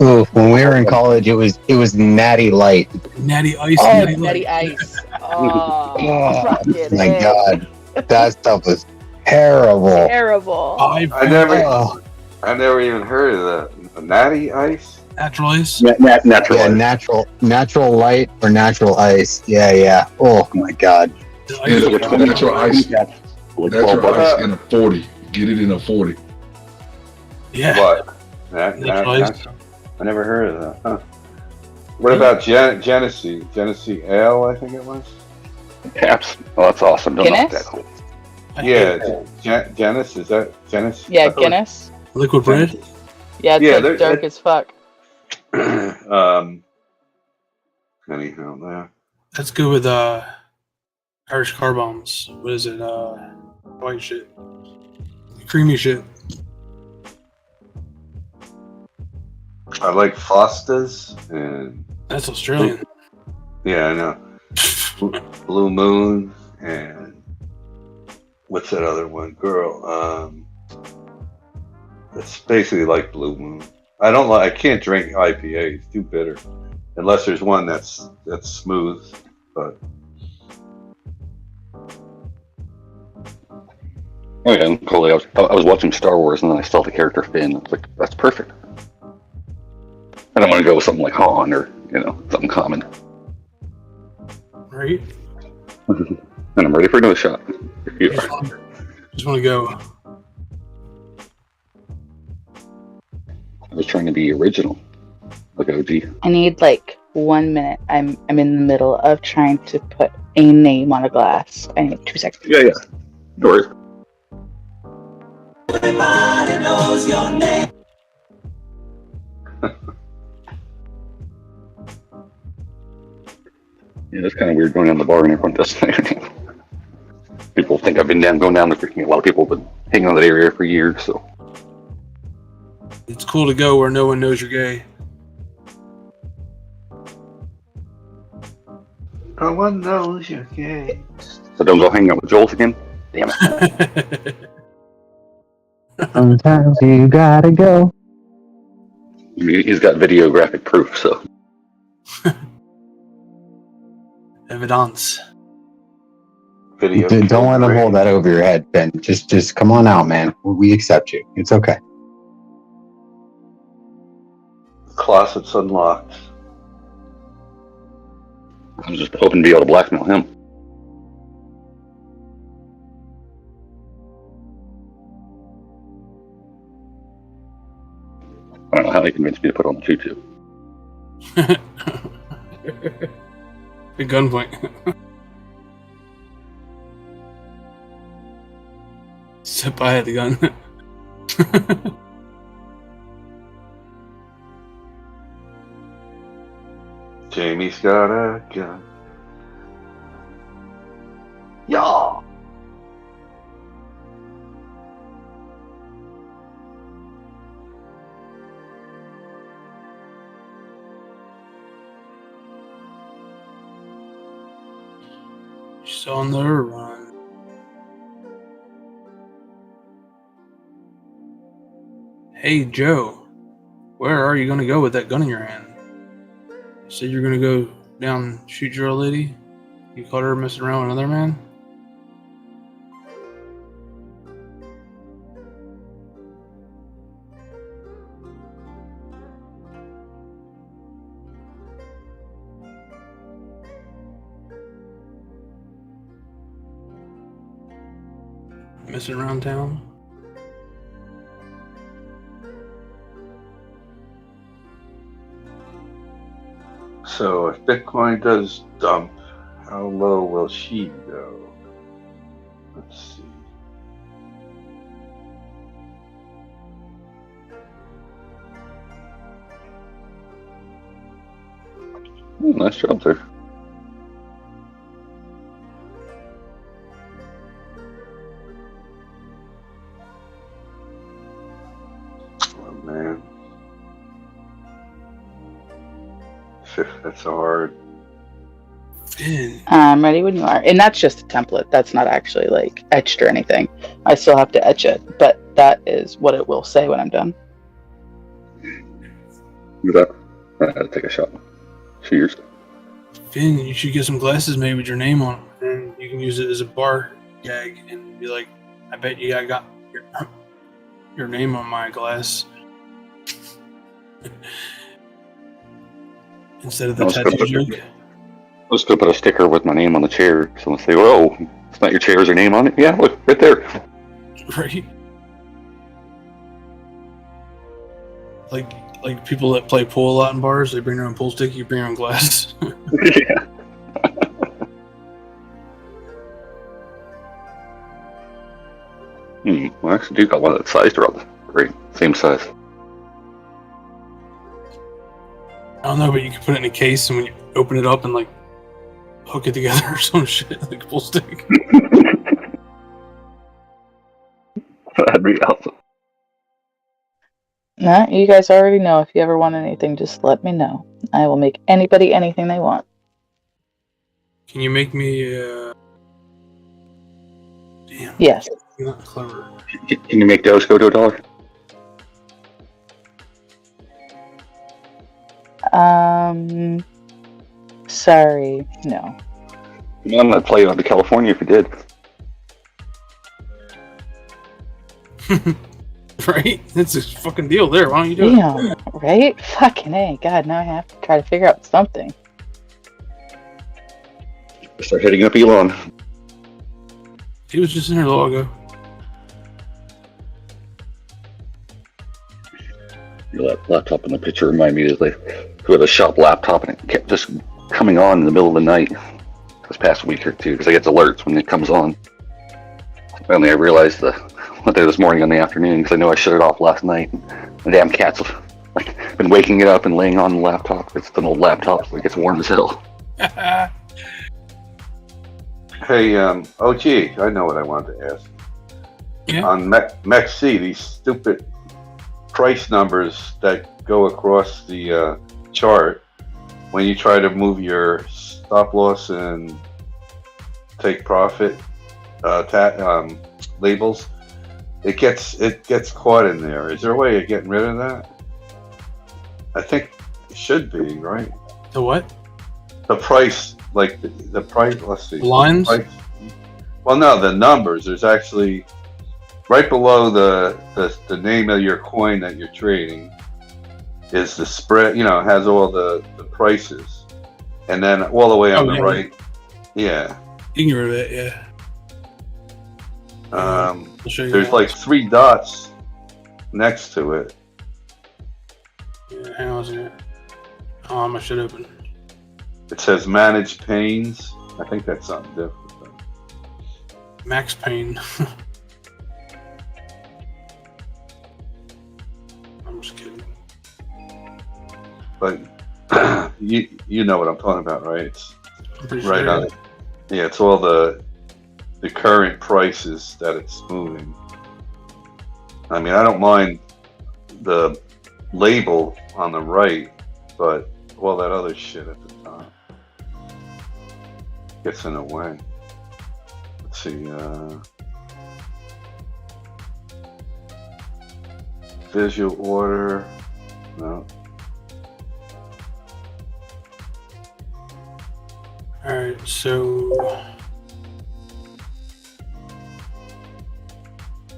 Ooh, when we were in college, it was Natty Light. Natty Ice. Oh, Natty Ice. Oh, Oh my god, that stuff was terrible. Terrible. I never even heard of the Natty Ice. Natural Ice. Natural. Yeah, Ice. natural light or natural ice. Yeah. Oh my god. Yeah, natural ice. Natural ice in a 40. Get it in a 40. Yeah. What? Natural Ice. I never heard of that. Huh. What about Genesee? Genesee Ale, I think it was. Caps. Oh, that's awesome. Don't knock Guinness? that. Yeah, Guinness, is that Guinness? Yeah, Guinness. Liquid bread? Yeah, it's Yeah, like dark as fuck. Anyhow, yeah. That's good with Irish car bombs. What is it? White shit. Creamy shit. I like Foster's and That's Australian. yeah, I know. Blue Moon and what's that other one? Girl, it's basically like Blue Moon. I can't drink IPA, it's too bitter. Unless there's one that's smooth, but Oh yeah, Cole, I was watching Star Wars and then I saw the character Finn. I was like, that's perfect. I don't want to go with something like Han or something common. Right? And I'm ready for another shot. If you Just are. want to go. I was trying to be original, like OG. I need like 1 minute. I'm in the middle of trying to put a name on a glass. I need 2 seconds. Yeah. No worries. Everybody knows your name. Yeah, it's kind of weird going down the bar and everyone does anything. People think I've been going down there. A lot of people have been hanging on that area for years, so. It's cool to go where no one knows you're gay. No one knows you're gay. So don't go hang out with Joel's again? Damn it. Sometimes you gotta go. I mean, he's got videographic proof, so. Evidence. Video. Don't let them hold that over your head, Ben. Just come on out, man. We accept you. It's okay. Closet's unlocked. I was just hoping to be able to blackmail him. I don't know how he convinced me to put on the tutu. At gunpoint. Except I had the gun. Jamie's got a gun. Y'all. She's on the run. Hey, Joe. Where are you going to go with that gun in your hand? You said you're going to go down and shoot your old lady? You caught her messing around with another man? Messing around town? So if Bitcoin does dump, how low will she go? Let's see. Ooh, nice job there. Oh man. That's hard. I'm ready when you are. And that's just a template. That's not actually like etched or anything. I still have to etch it, but that is what it will say when I'm done. Look at that. I had to take a shot. Cheers. Finn, you should get some glasses made with your name on them. And you can use it as a bar gag and be like, I bet you I got your name on my glass. Instead of the tattoo joke. I was going to put a sticker with my name on the chair. Someone say, "Oh, it's not your chair, is your name on it?" Yeah, look, right there. Right? Like people that play pool a lot in bars, they bring their own pool stick, you bring your own glass. Yeah. Well, I actually do got one that sized around the right, same size. I don't know, but you can put it in a case, and when you open it up and like hook it together or some shit, like a pool stick. That'd be awesome. No, you guys already know. If you ever want anything, just let me know. I will make anybody anything they want. Can you make me Damn. Yes. You're not clever. Can you make those go to $1? Sorry, no. I'm gonna play on to California if you did. Right? That's a fucking deal there. Why don't you do it? Damn, right? Fucking A. God, now I have to try to figure out something. Start hitting up Elon. He was just in here a little ago. Your laptop in the picture reminded me of we had a shop laptop and it kept just coming on in the middle of the night this past week or two because I get alerts when it comes on. Finally, I realized one day this morning in the afternoon because I know I shut it off last night. The damn cat's been waking it up and laying on the laptop. It's an old laptop, so it gets warm as hell. Hey, OG, I know what I wanted to ask. Yeah. On MEXC, these stupid price numbers that go across the chart when you try to move your stop loss and take profit labels, it gets caught in there. Is there a way of getting rid of that? I think it should be, right? The what? The price, like the price. Let's see. Lines? Well, no, the numbers. There's actually right below the name of your coin that you're trading is the spread. You know, it has all the prices, and then all the way on the right. Yeah. You can get rid of it. Yeah. There's like 3 dots next to it. Yeah, hang on a second. I should open. It says manage pains. I think that's something different. Max Payne. I'm just kidding. But you know what I'm talking about, right? It's pretty right sure. on it. Yeah, it's all the current prices that it's moving. I mean, I don't mind the label on the right, but all that other shit at the top gets in the way. Let's see. Visual order. No. Alright, so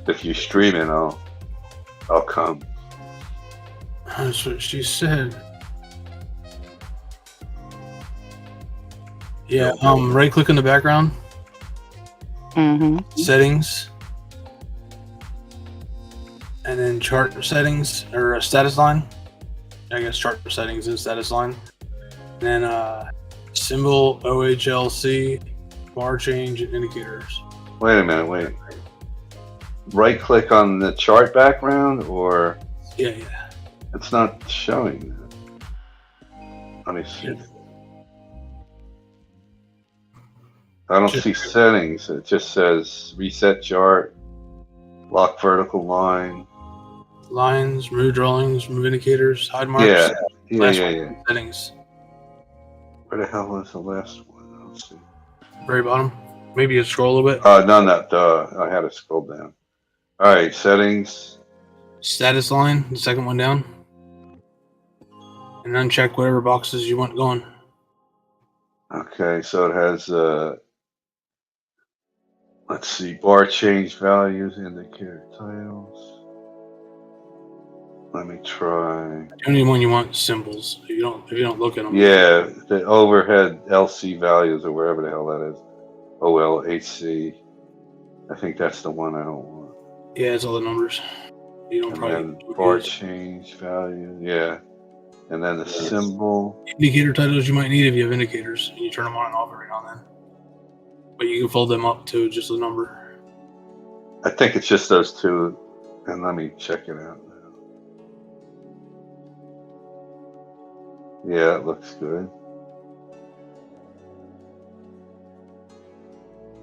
If you're streaming, I'll come. that's what she said. Yeah, right click in the background. Settings. And then chart settings or status line. I guess chart settings and status line. And then symbol, OHLC, bar change, and indicators. Wait a minute, wait. Right click on the chart background or Yeah. it's not showing that. Let me see. I don't see settings. It just says reset chart, lock vertical line. Lines, remove drawings, remove indicators, hide marks. Yeah. Settings. Where the hell is the last one? Let's see. Very bottom. Maybe you scroll a little bit. No, I had to scroll down. All right, settings. Status line, the second one down. And uncheck whatever boxes you want going. Okay, so it has, let's see, bar change values, indicator titles. Let me try. The only one you want symbols. If you don't look at them. Yeah, the overhead LC values or wherever the hell that is. OLHC. I think that's the one I don't want. Yeah, it's all the numbers. You don't And probably then bar change value, yeah. And then the symbol. indicator titles you might need if you have indicators and you turn them on and off every now and then. But you can fold them up to just a number. I think it's just those two. And let me check it out now. Yeah, it looks good.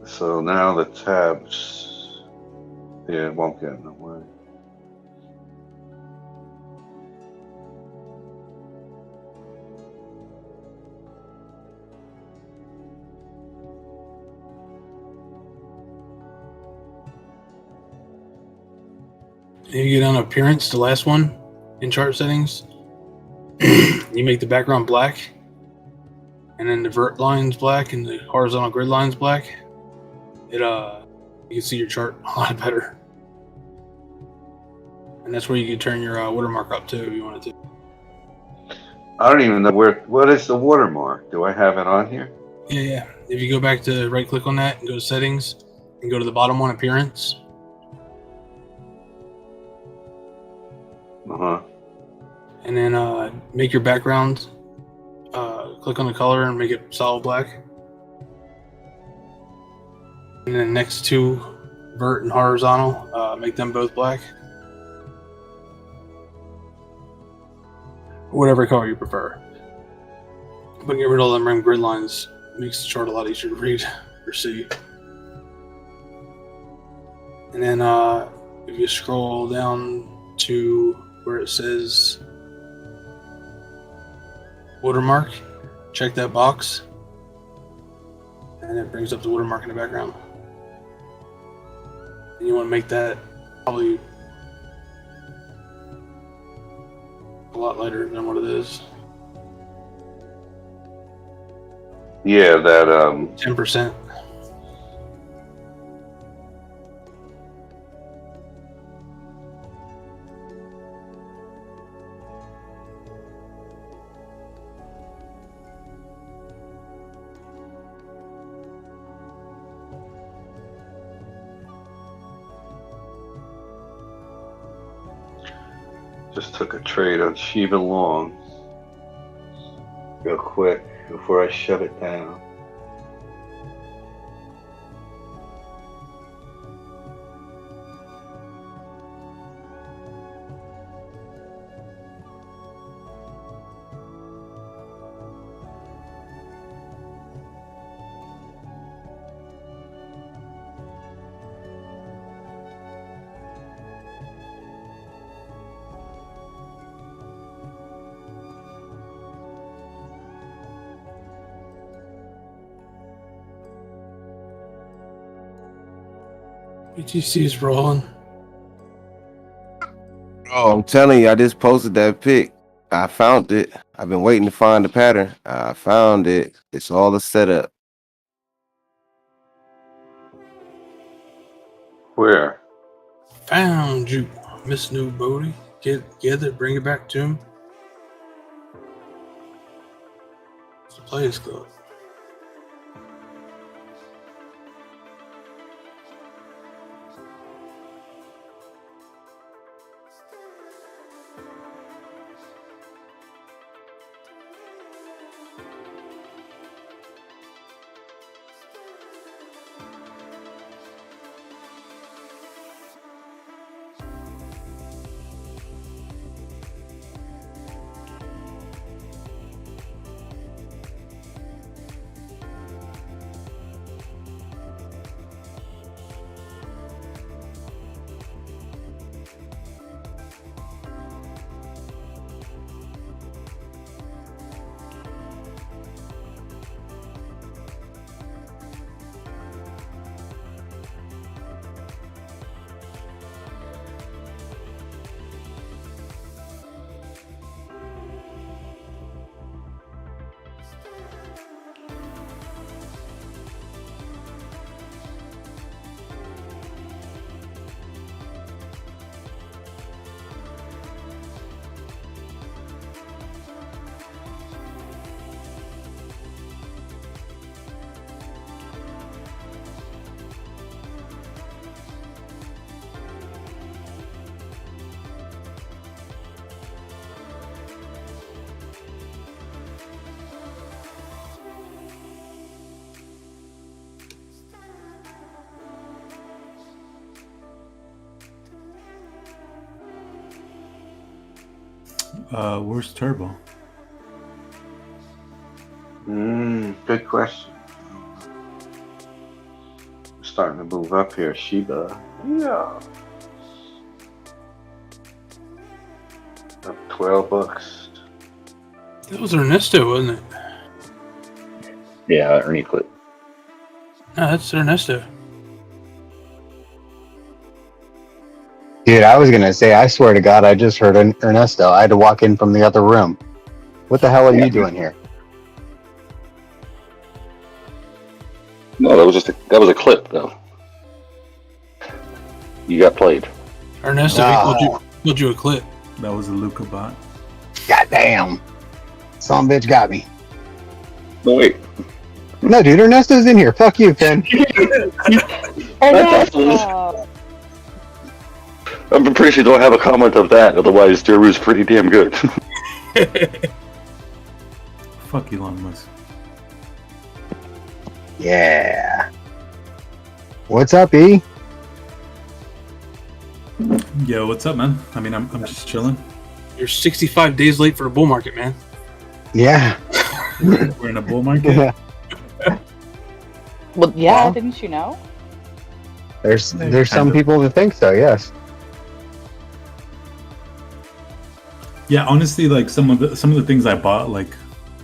So now the tabs, yeah, it won't get in the way. And you get on appearance, the last one in chart settings. You make the background black, and then the vert line's black and the horizontal grid line's black. You can see your chart a lot better. And that's where you can turn your watermark up too if you wanted to. I don't even know what is the watermark? Do I have it on here? Yeah. If you go back to right click on that and go to settings, and go to the bottom one, appearance. And then make your background. Click on the color and make it solid black. And then next to vert and horizontal, make them both black. Whatever color you prefer. But get rid of all them rim grid lines. Makes the chart a lot easier to read or see. And then if you scroll down to where it says watermark, check that box. And it brings up the watermark in the background. And you want to make that probably a lot lighter than what it is. Yeah, that 10%. just took a trade on Shiba Long real quick before I shut it down. BTC is rolling. Oh, I'm telling you, I just posted that pic. I found it. I've been waiting to find the pattern. I found it. It's all a setup. Where? Found you, Miss New Bodie. Get it together, bring it back to him. It's the Players Club. Where's Turbo? Good question. Starting to move up here, Shiba. Yeah. Up $12. That was Ernesto, wasn't it? Yeah, Ernie clip. No, that's Ernesto. Dude, I was gonna say, I swear to God, I just heard Ernesto. I had to walk in from the other room. What the hell are you doing here? No, that was a clip though. You got played. Ernesto, he called you a clip. That was a Luca bot. God damn. Some bitch got me. No, wait. No, dude, Ernesto's in here. Fuck you, Ken. Oh That's my awesome. I'm pretty sure don't have a comment of that. Otherwise, Jeru's pretty damn good. Fuck Elon Musk. Yeah. What's up, E? Yo, what's up, man? I mean, I'm just chilling. You're 65 days late for a bull market, man. Yeah. We're in a bull market. Yeah. Well, yeah, Well, didn't you know? There's some Kind of. people that think so. Yes. Yeah, honestly, like some of the things I bought, like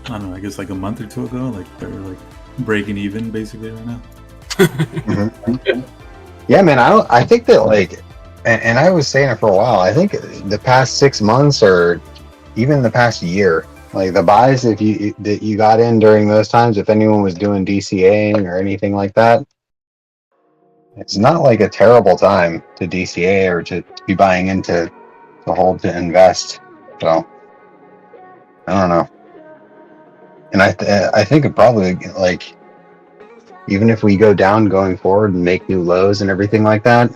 I don't know, I guess like a month or two ago, like they're like breaking even basically right now. Mhm. Yeah, man. I think that like, and I was saying it for a while. I think the past 6 months or even the past year, like the buys that you got in during those times, if anyone was doing DCAing or anything like that, it's not like a terrible time to DCA or to be buying into to hold to invest. So I don't know. And I think it probably like even if we go down going forward and make new lows and everything like that,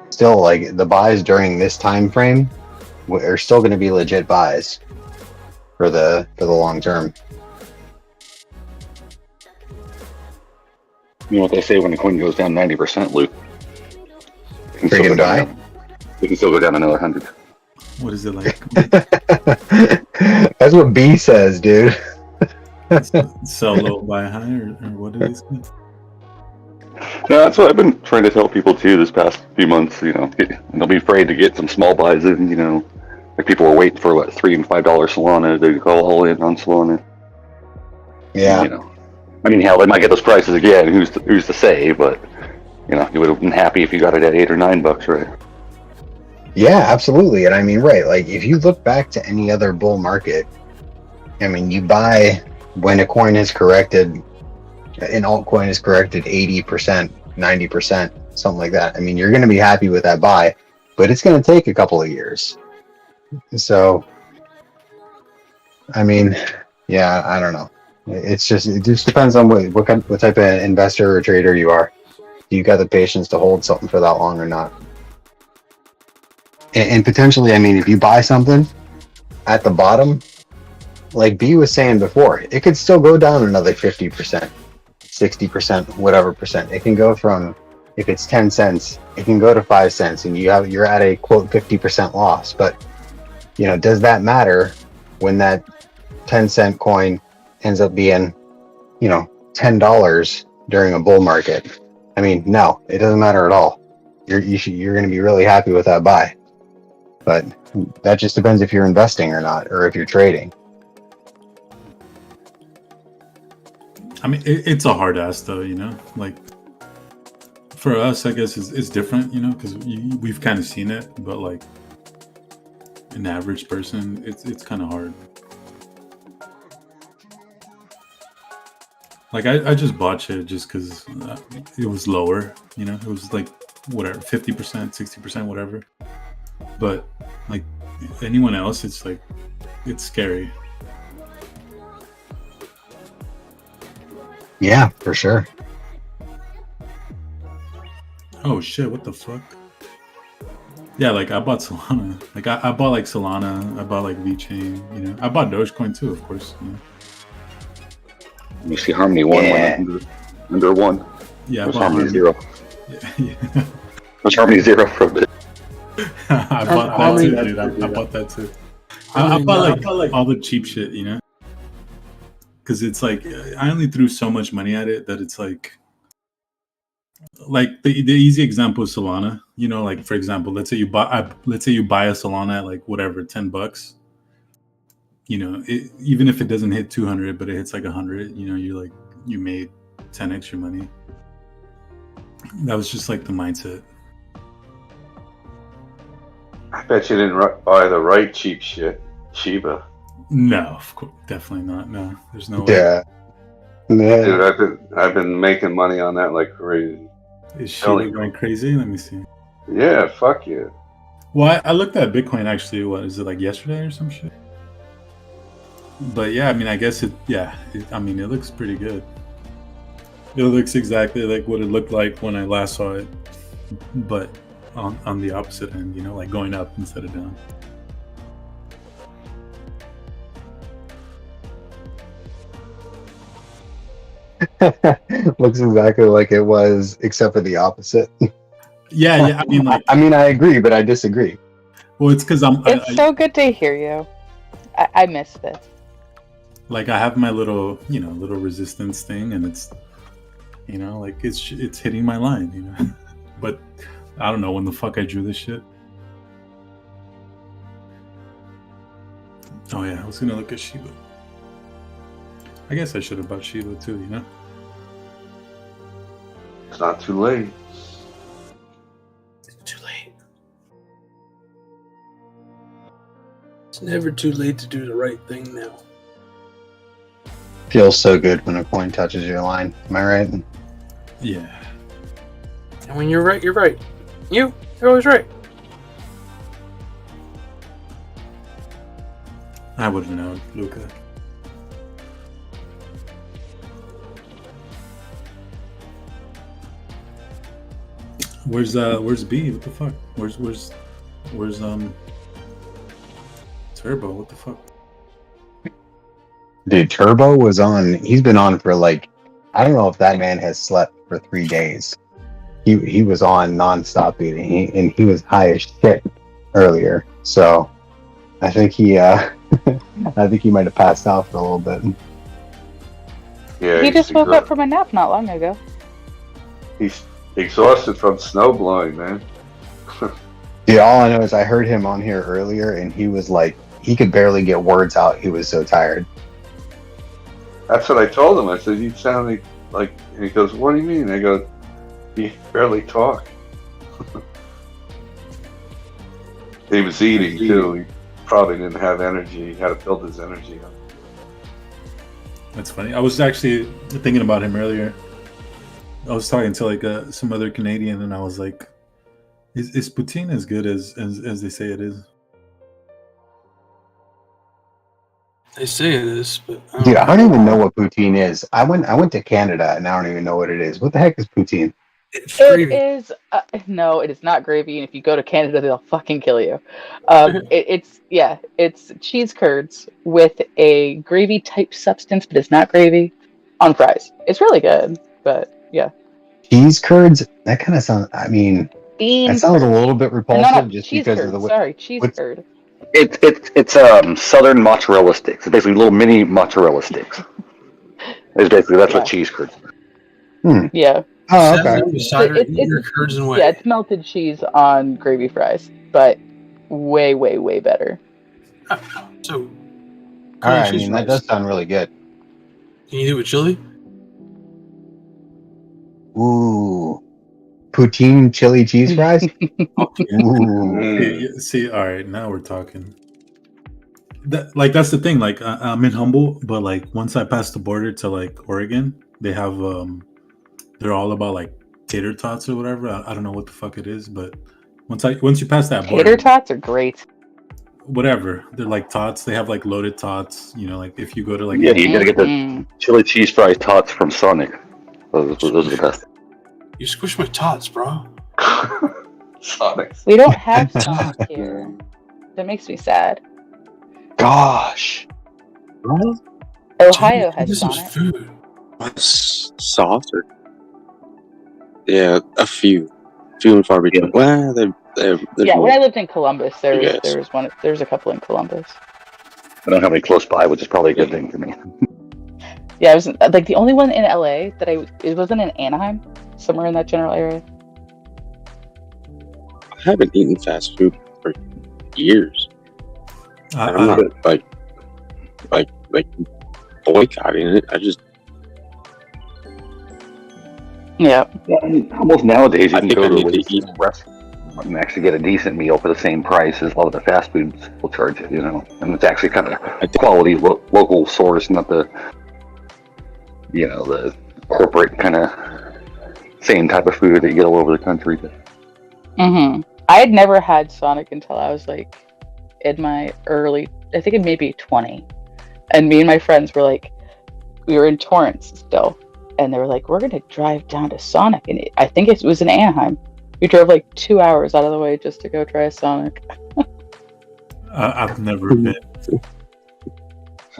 still like the buys during this time frame are still going to be legit buys for the long term. You know what they say when the coin goes down 90%, Luke? It can Friggin' buy. It can still go down another 100. What is it like? That's what B says, dude. Sell low, buy high, or what do they say? No, that's what I've been trying to tell people too this past few months. You know, don't be afraid to get some small buys in. You know, like people were waiting for what $3 and $5 Solana to go all in on Solana. Yeah. You know, I mean, hell, they might get those prices again. Who's to say? But you know, you would have been happy if you got it at $8 or $9, right? Yeah, absolutely. And I mean, right, like if you look back to any other bull market, I mean, you buy when a coin is corrected, an altcoin is corrected 80%, 90%, something like that. I mean, you're going to be happy with that buy, but it's going to take a couple of years. So, I mean, yeah, I don't know. It just depends on what type of investor or trader you are. Do you got the patience to hold something for that long or not? And potentially, I mean, if you buy something at the bottom, like B was saying before, it could still go down another 50%, 60%, whatever percent. It can go from, if it's 10 cents, it can go to 5 cents, and you're at a quote 50% loss. But you know, does that matter when that 10-cent coin ends up being, you know, $10 during a bull market? I mean, no, it doesn't matter at all. You're going to be really happy with that buy. But that just depends if you're investing or not, or if you're trading. I mean, it's a hard ass though, you know. Like for us, I guess it's different, you know, because we've kind of seen it. But like an average person, it's kind of hard. Like I just bought shit just because it was lower, you know. It was like whatever, 50%, 60%, whatever. But like anyone else, it's like it's scary. Yeah, for sure. Oh shit! What the fuck? Yeah, like I bought Solana. Like I bought like Solana. I bought like VeChain. You know, I bought Dogecoin too, of course. You know. You see Harmony 1 went under 1. Yeah, it was Harmony 0. Yeah. It was Harmony 0 for a bit. I bought that too, dude. I bought that too. I bought like all the cheap shit, you know. Because it's like I only threw so much money at it that it's like the easy example is Solana. You know, like for example, let's say you buy a Solana at like whatever $10. You know, even if it doesn't hit 200, but it hits like 100, you know, you made 10x your money. That was just like the mindset. I bet you didn't buy the right cheap shit, Shiba. No, of course, definitely not. No, there's no way. Yeah. Dude, I've been making money on that like crazy. Is Shiba going crazy? Let me see. Yeah, fuck yeah. Well, I looked at Bitcoin actually. What is it, like yesterday or some shit? But yeah, I mean, I guess it looks pretty good. It looks exactly like what it looked like when I last saw it, but on the opposite end, like going up instead of down. Looks exactly like it was, except for the opposite. Yeah. I mean, I agree, but I disagree. Well, it's because It's so good to hear you. I miss this. Like I have my little, little resistance thing, and it's, like it's hitting my line, But I don't know when the fuck I drew this shit. Oh yeah, I was gonna look at Shiba. I guess I should have bought Shiba too, It's not too late. Too late. It's never too late to do the right thing now. Feels so good when a coin touches your line. Am I right? Yeah. And when you're right, you're right. You're always right. I wouldn't know, Luca. Where's B? What the fuck? Where's Turbo? What the fuck? Dude, Turbo was on. He's been on for like, I don't know if that man has slept for 3 days. He was on nonstop, dude, and he was high as shit earlier. So I think he I think he might have passed out for a little bit. Yeah, He just woke up from a nap not long ago. He's exhausted from snow blowing, man. Dude, all I know is I heard him on here earlier, and he was like, he could barely get words out. He was so tired. That's what I told him. I said, "You sound like," and he goes, "What do you mean?" I go, "You barely talk." He was eating too. He probably didn't have energy. He had to build his energy up. That's funny. I was actually thinking about him earlier. I was talking to like some other Canadian, and I was like, "Is poutine as good as they say it is?" They say it is, but Dude, I don't even know what poutine is. I went to Canada, and I don't even know what it is. What the heck is poutine? It is no, it is not gravy, and if you go to Canada, they'll fucking kill you. It's cheese curds with a gravy type substance, but it's not gravy on fries. It's really good, but yeah. Cheese curds? That kind of sounds. I mean, Bean that sounds a curd. little bit repulsive, just cheese because curd. of the way. Sorry, cheese curd. It's southern mozzarella sticks. It's basically little mini mozzarella sticks. It's basically that's what cheese curds. Yeah. Oh, okay. Yeah, it's melted cheese on gravy fries, but way, way, way better. So, all right, I mean, that does sound really good. Can you do it with chili? Ooh, poutine chili cheese fries. Ooh. See, all right, now we're talking. That's the thing. Like, I'm in Humboldt, but like once I pass the border to like Oregon, they have they're all about like tater tots or whatever. I don't know what the fuck it is, but once you pass that border, tater tots are great. Whatever, they're like tots. They have like loaded tots. Like if you go to like you gotta get the chili cheese fries tots from Sonic. Those are the best. You squish my tots, bro. Sonic. We don't have Sonic here. That makes me sad. Gosh. Ohio has Sonic. Food. Sauce or yeah, a few and far between. Well, they're when I lived in Columbus, there's a couple in Columbus. I don't have any close by, which is probably a good thing for me. Yeah, I was like the only one in LA that it wasn't in Anaheim, somewhere in that general area. I haven't eaten fast food for years. I'm not like boycotting it. I just Yeah, I mean, almost nowadays you can go to a restaurant and actually get a decent meal for the same price as a lot of the fast foods will charge you. And it's actually kind of quality local source, not the the corporate kind of same type of food that you get all over the country. I had never had Sonic until I was like in my early, I think it may be 20, and me and my friends were like, we were in Torrance still, and they were like, we're gonna drive down to Sonic, and I think it was in Anaheim. We drove like 2 hours out of the way just to go try a Sonic. I've never been. So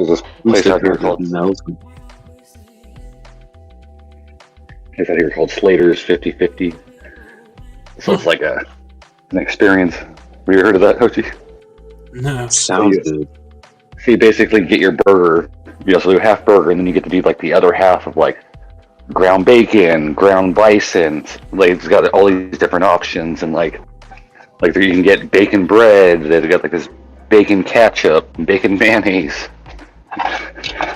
this place out here called Slater's 50/50. So it's like an experience. Have you heard of that, Hochi? No. Sounds good. So you basically get your burger. You also do half burger, and then you get to do like the other half of like ground bacon, ground bison. Like it's got all these different options, and like you can get bacon bread. They've got like this bacon ketchup, bacon mayonnaise.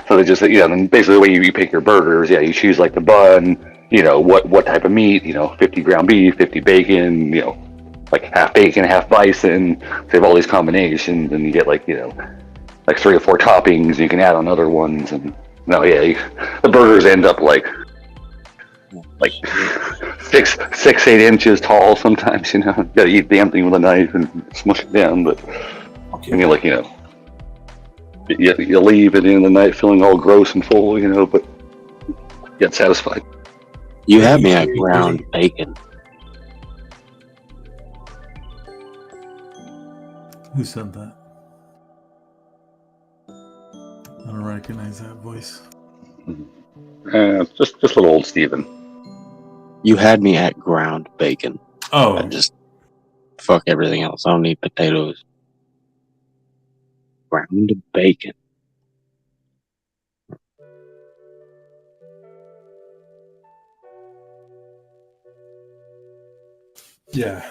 So they just, and basically the way you pick your burgers, you choose like the bun, what type of meat, 50 ground beef, 50 bacon, like half bacon, half bison. They have all these combinations, and you get like 3 or 4 toppings. You can add on other ones, and the burgers end up like 6-8 inches tall sometimes. You gotta eat the damn thing with a knife and smush it down, but and you're you leave at the end of the night feeling all gross and full, but get satisfied. You had me at ground bacon. Who said that? I don't recognize that voice. Just little old Steven. You had me at ground bacon. Oh. I just fuck everything else. I don't need potatoes. Ground bacon. Yeah.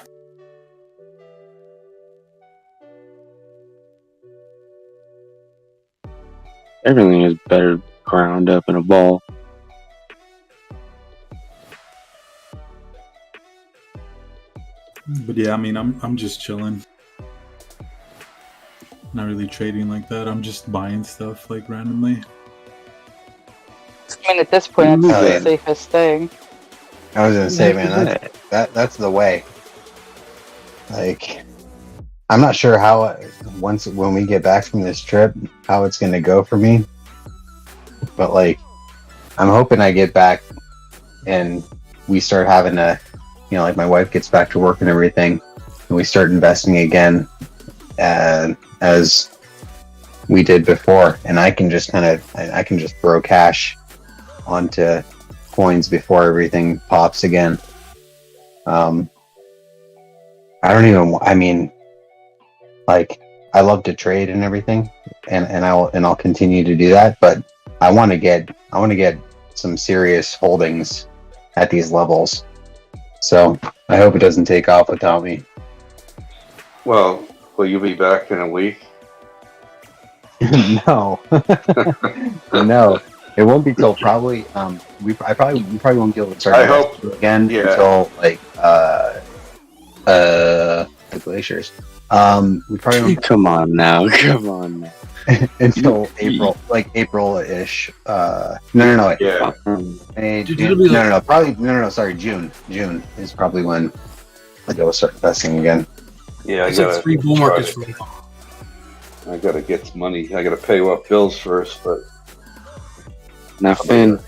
Everything is better ground up in a ball. But yeah, I mean, I'm just chilling. Not really trading like that. I'm just buying stuff like randomly. I mean, at this point, that's the safest thing. I was gonna say, man, that's the way. Like, I'm not sure how when we get back from this trip, how it's gonna go for me. But like, I'm hoping I get back and we start having to, like my wife gets back to work and everything, and we start investing again, as we did before, and I can just throw cash onto coins before everything pops again. I mean, like, I love to trade and everything, and I'll continue to do that, but I want to get some serious holdings at these levels. So I hope it doesn't take off without me. Well, will you be back in a week? No, no, it won't be till probably. We probably won't be able to start. I hope again until like the glaciers. We probably won't come on now. until April, like April-ish. No. Yeah. May, June, no. Probably no. Sorry, June. June is probably when I go start investing again. Yeah, it's like 3 bull markets from now. I gotta get some money. I gotta pay off bills first, but now, Finn.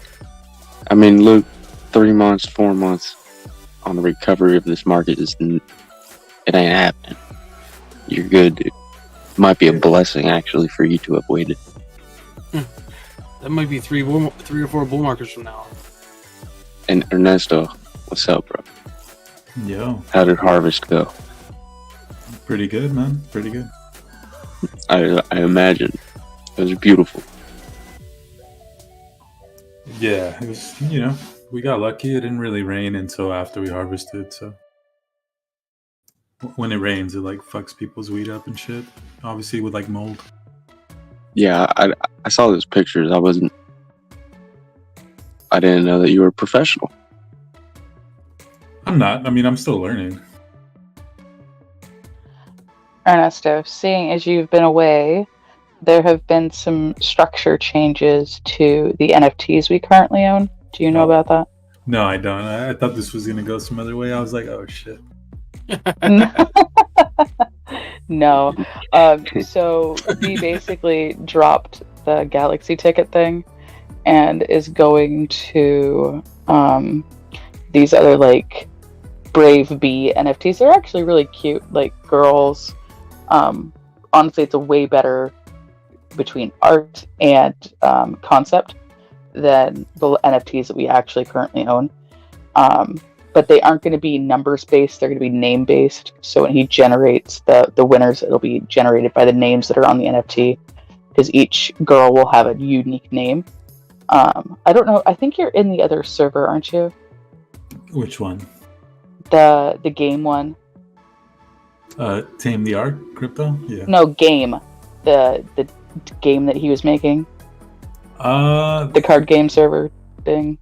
I mean, Luke, 3 months, 4 months on the recovery of this market it ain't happening. You're good, dude. Might be a blessing actually for you to have waited. That might be 3 or 4 bull markets from now. And Ernesto, what's up, bro? Yo. How did harvest go? Pretty good, man. Pretty good. I imagine it was beautiful. Yeah, it was. We got lucky. It didn't really rain until after we harvested. So when it rains, it like fucks people's weed up and shit. Obviously, with like mold. Yeah, I saw those pictures. I didn't know that you were a professional. I'm not. I mean, I'm still learning. Ernesto, seeing as you've been away, there have been some structure changes to the NFTs we currently own. Do you know about that? No, I don't. I thought this was gonna go some other way. I was like, oh shit. No. So we basically dropped the Galaxy ticket thing, and is going to these other like Brave Bee NFTs. They're actually really cute, like girls. Honestly, it's a way better between art and concept than the NFTs that we actually currently own. But they aren't going to be numbers based, they're going to be name based. So when he generates the winners, it'll be generated by the names that are on the NFT, because each girl will have a unique name. I don't know, I think you're in the other server, aren't you? Which one? The game one. Tame the Arc crypto? Yeah. No, game. The game that he was making. The card game server thing.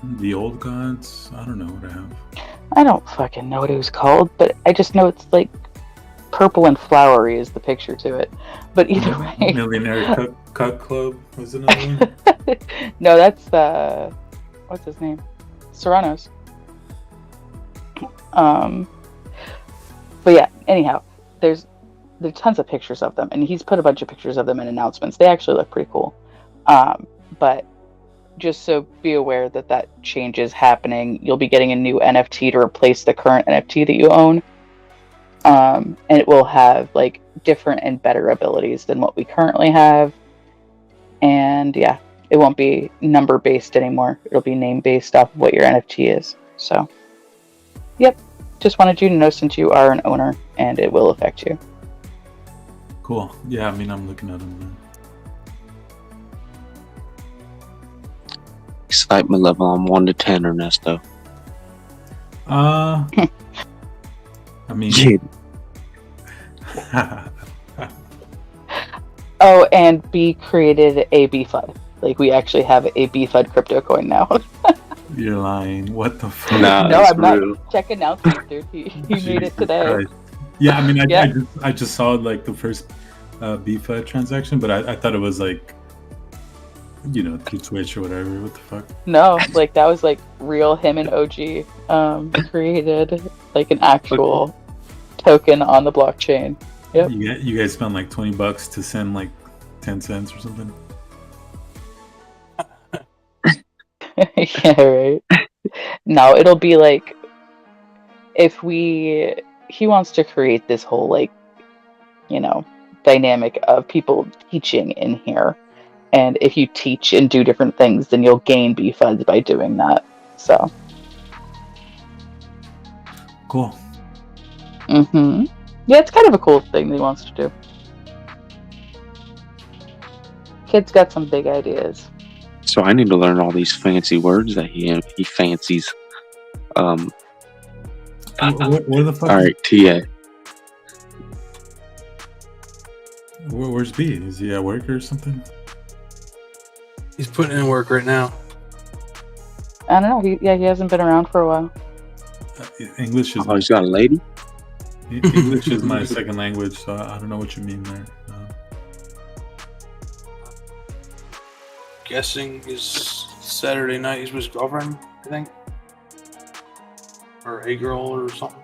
The Old Gods? I don't know what I have. I don't fucking know what it was called, but I just know it's like purple and flowery is the picture to it. But either way. Millionaire Cut Club was another one? No, that's what's his name? Serrano's. But yeah, anyhow, there's tons of pictures of them, and he's put a bunch of pictures of them in announcements. They actually look pretty cool. But just so be aware that change is happening. You'll be getting a new NFT to replace the current NFT that you own. And it will have like different and better abilities than what we currently have. And yeah, it won't be number based anymore. It'll be name based off of what your NFT is. So, yep. Just wanted you to know since you are an owner, and it will affect you. Cool. Yeah, I mean, I'm looking at them now. Excitement level on 1 to 10, Ernesto. I mean... Oh, and B created a BFUD. Like, we actually have a BFUD crypto coin now. You're lying. What the fuck? Nah, no, I'm real. not. Check announcement, dude. He made it today. Christ. Yeah, I mean, I just saw like the first BFUD transaction, but I thought it was like, you know, through Twitch or whatever. What the fuck? No, like that was like real. Him and OG created like an actual token on the blockchain. Yep. You guys spent like $20 to send like 10 cents or something. Yeah, right. No, it'll be like if he wants to create this whole like, you know, dynamic of people teaching in here. And if you teach and do different things, then you'll gain BFUDs by doing that. So. Cool. Mm-hmm. Yeah, it's kind of a cool thing that he wants to do. Kid's got some big ideas. So I need to learn all these fancy words that he fancies. Where the fuck? All right, TA. Where's B? Is he at work or something? He's putting in work right now. I don't know. He hasn't been around for a while. English is. Oh, he's got a lady? English is my second language, so I don't know what you mean there. Guessing is Saturday night. He's with his girlfriend, I think. Or a girl or something.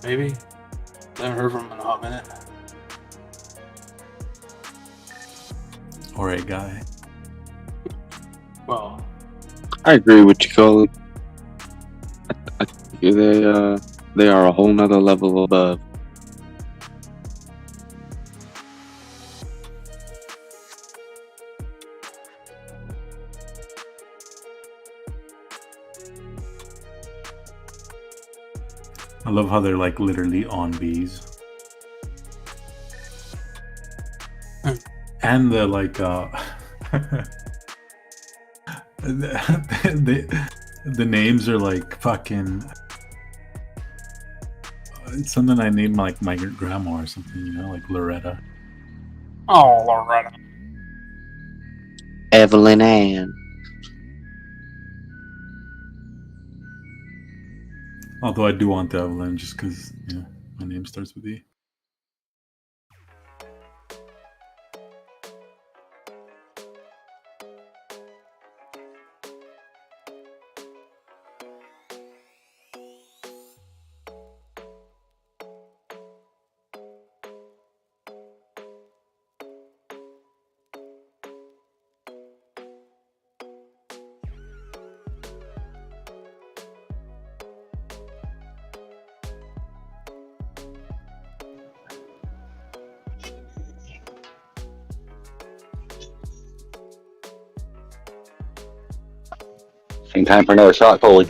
Maybe. I haven't heard from him in a hot minute. Or a guy. Well, I agree with you, Cole. They are a whole nother level above. I love how they're like literally on bees. And the like the names are like fucking, it's something I named like my grandma or something, you know, like Loretta. oh, Loretta. Evelyn Ann. Although I do want the Evelyn just because, you know, my name starts with E. Same time for another shot, Foley.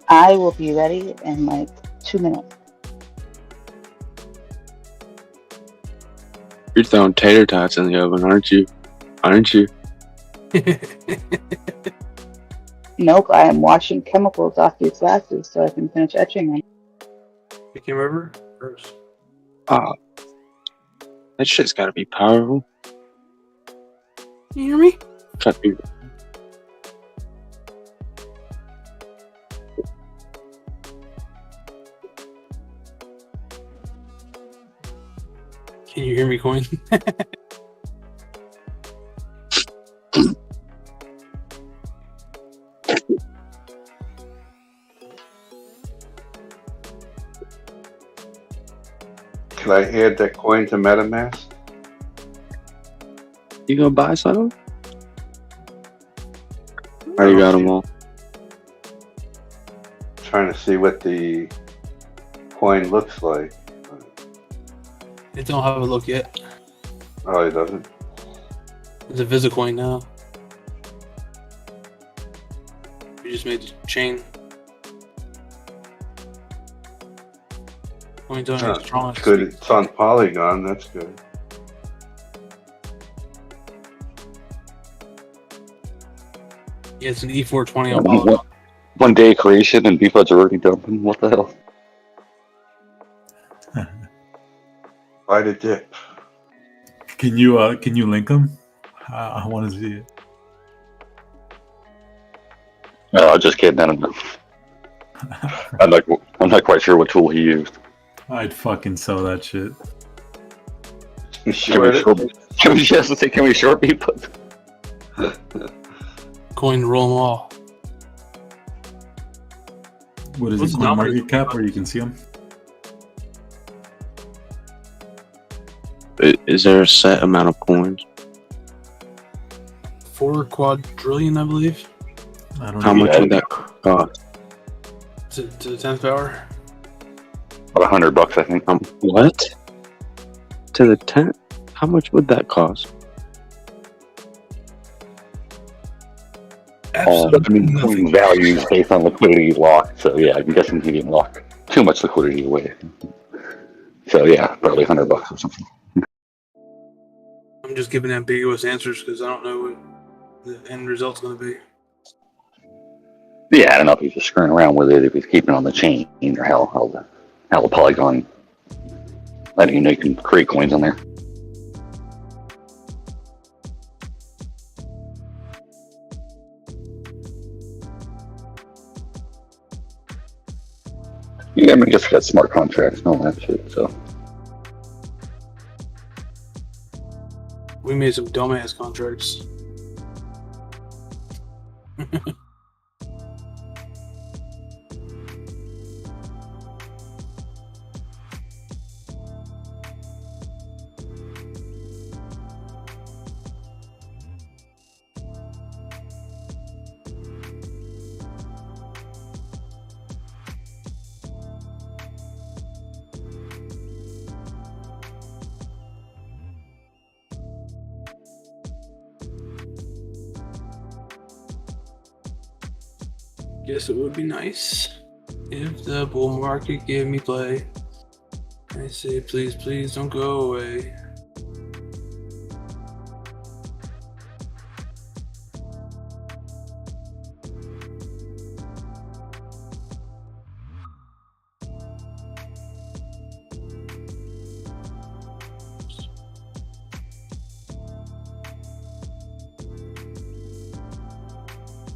I will be ready in like 2 minutes. You're throwing tater tots in the oven, aren't you? Aren't you? Nope, I am washing chemicals off these glasses so I can finish etching them. You came over first. That shit's gotta be powerful. You hear me? Can't be. Can you hear me, Coin? Can I add that coin to MetaMask? You gonna buy some? Or you got them all? Trying to see what the coin looks like. It don't have a look yet. Oh, it doesn't. It's a Visicoin now. You just made the chain. Coin's only strong. It's good. It's on Polygon. That's good. Yeah, it's an E420 on Polygon. One day creation and BFUD's already dumping. What the hell? Buy the dip. Can you link them? I want to see it. No, I'm just kidding. I don't know. I'm not quite sure what tool he used. I'd fucking sell that shit. Can we short people? Coin to roll them all. What is it? Coin market cap, where you can see them? Is there a set amount of coins? 4 quadrillion, I believe. I don't know. How much would that cost? To the 10th power. About $100, I think. What? To the 10th? How much would that cost? I mean, coin value is based on liquidity locked. So yeah, I'm guessing he didn't lock too much liquidity away. So yeah, probably $100 or something. I'm just giving ambiguous answers because I don't know what the end result's going to be. Yeah, I don't know if he's just screwing around with it, if he's keeping it on the chain, or how the Polygon letting you know you can create coins on there. Yeah, I mean, I guess we got smart contracts and all that shit, so. We made some dumbass contracts. Guess it would be nice if the bull market gave me play. I say, please, please don't go away.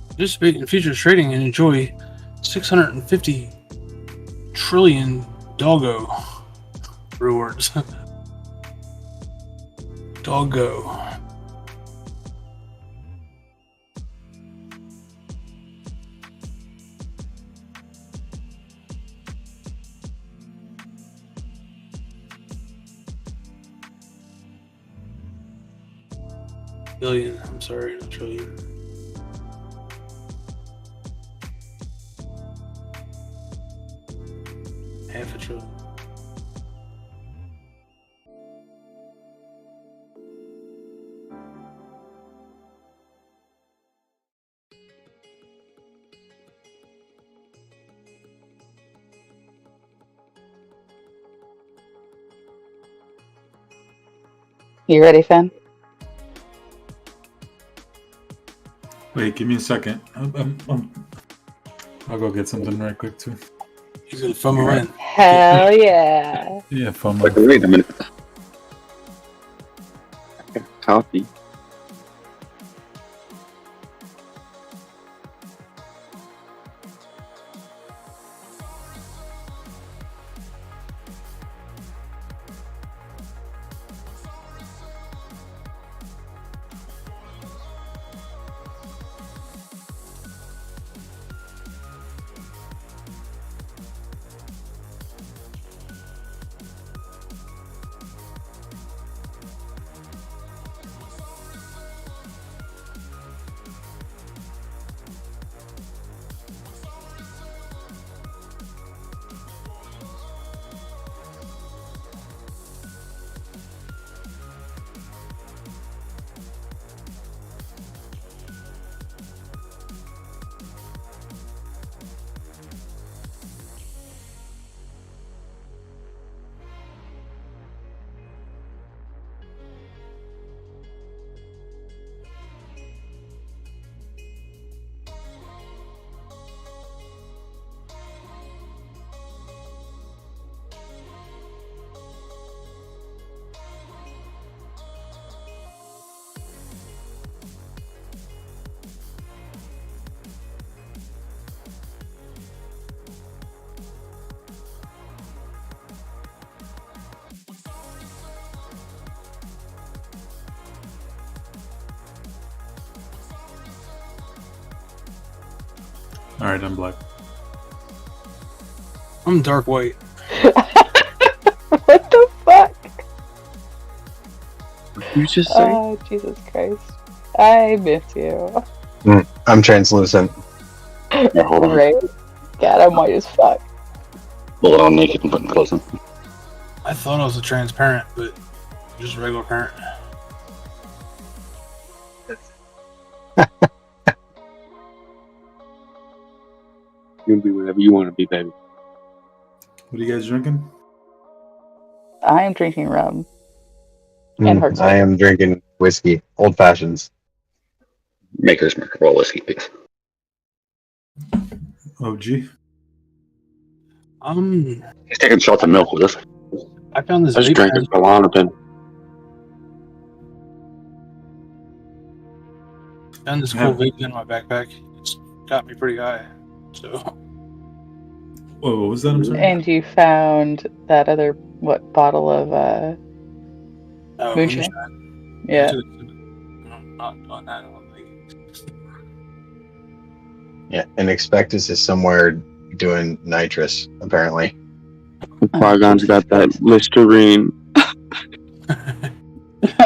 Participate in futures trading and enjoy 650 trillion doggo rewards. Doggo. Billion, I'm sorry, not trillion. Half a trillion. You ready, Finn? Wait, give me a second. I'll go get something right quick too. He's gonna FOMO in. Hell yeah. Yeah, FOMO. Like, wait a minute. Coffee. All right, I'm black. I'm dark white. What the fuck? You just say? Oh, Jesus Christ. I miss you. I'm translucent. Yeah, hold on. Right? God, I'm white as fuck. Pull it on naked and put it close in. I thought I was a transparent, but just a regular parent. You can be whatever you want to be, baby. What are you guys drinking? I am drinking rum. And hard I cider. am drinking whiskey, old fashions. Maker's Mark. Roll whiskey, please. OG. He's taking shots of milk with us. I found this I just vape drank a pen. Klonopin. Found this cool vape pen in my backpack. It's got me pretty high. So. Whoa, what was that? I'm sorry. And you found that other, what, bottle of moonshine? Yeah. Not on that one. Yeah, and Expectus is somewhere doing nitrous, apparently. Qui-Gon's got that Listerine.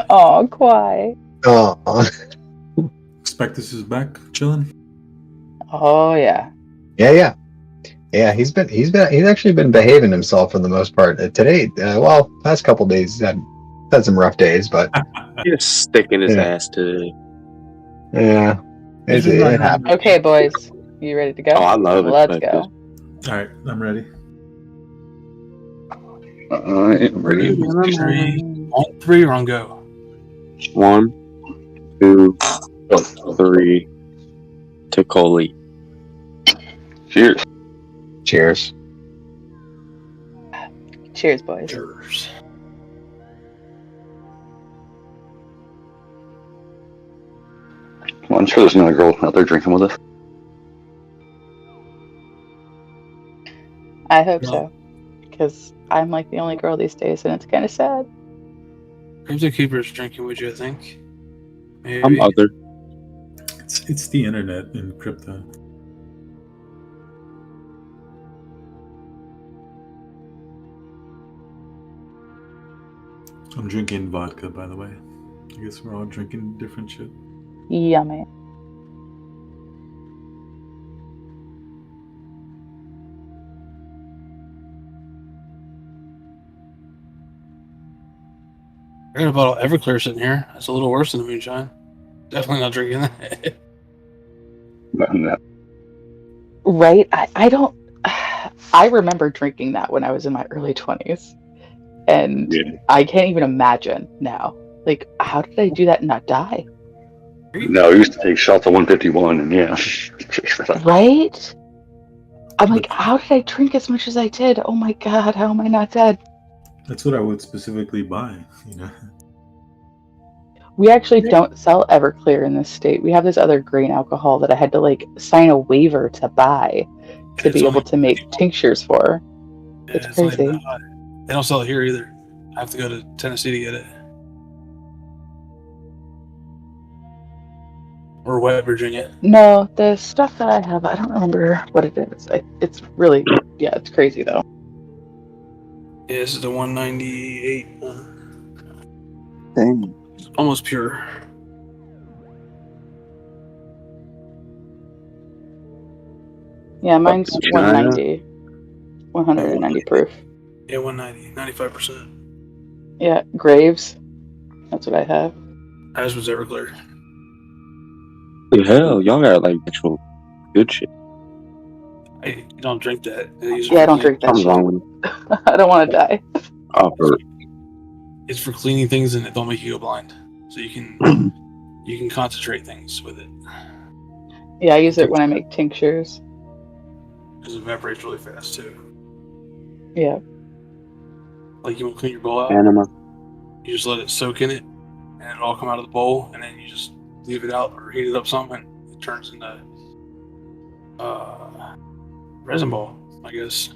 Oh, quiet. Oh. Expectus is back, chilling. Oh yeah. Yeah, he's actually been behaving himself for the most part. Today, past couple days, he's had some rough days, but He's sticking his ass today. Yeah. It happens. Okay, boys. You ready to go? Oh, I love it. Let's go. All right, I'm ready. I'm ready. 3, on 3 or on go? 1, 2, 3. Ticoli. Cheers. Cheers. Cheers, boys. Cheers. Well, I'm sure there's another girl out there drinking with us. I hope so. Because I'm like the only girl these days, and it's kind of sad. Crypto Keeper's drinking with you, I think. Maybe. I'm other. It's the internet in crypto. I'm drinking vodka, by the way. I guess we're all drinking different shit. Yummy. I got a bottle of Everclear sitting here. That's a little worse than the moonshine. Definitely not drinking that. Right? I don't. I remember drinking that when I was in my early 20s. And I can't even imagine now. Like, how did I do that and not die? No, I used to take shots of 151, and yeah. Right? I'm like, how did I drink as much as I did? Oh my god, how am I not dead? That's what I would specifically buy, you know. We actually don't sell Everclear in this state. We have this other grain alcohol that I had to like sign a waiver to buy to be able to make tinctures for. It's crazy. They don't sell it here either. I have to go to Tennessee to get it. Or West Virginia. No, the stuff that I have, I don't remember what it is. It's really, yeah, it's crazy though. Yeah, this is the 198 one. Dang. It's almost pure. Yeah, mine's 190. 190 proof. Yeah, 190, 95%. Yeah, Graves. That's what I have. As was Everclear. Hell, y'all got like actual good shit. I don't drink that. Yeah, I don't drink that shit. I don't want to die. It's for cleaning things and it don't make you go blind. So you can concentrate things with it. Yeah, I use it when I make tinctures. Because it evaporates really fast too. Yeah. Like you want to clean your bowl out. Anima. You just let it soak in it and it'll all come out of the bowl, and then you just leave it out or heat it up some, and it turns into resin ball, I guess.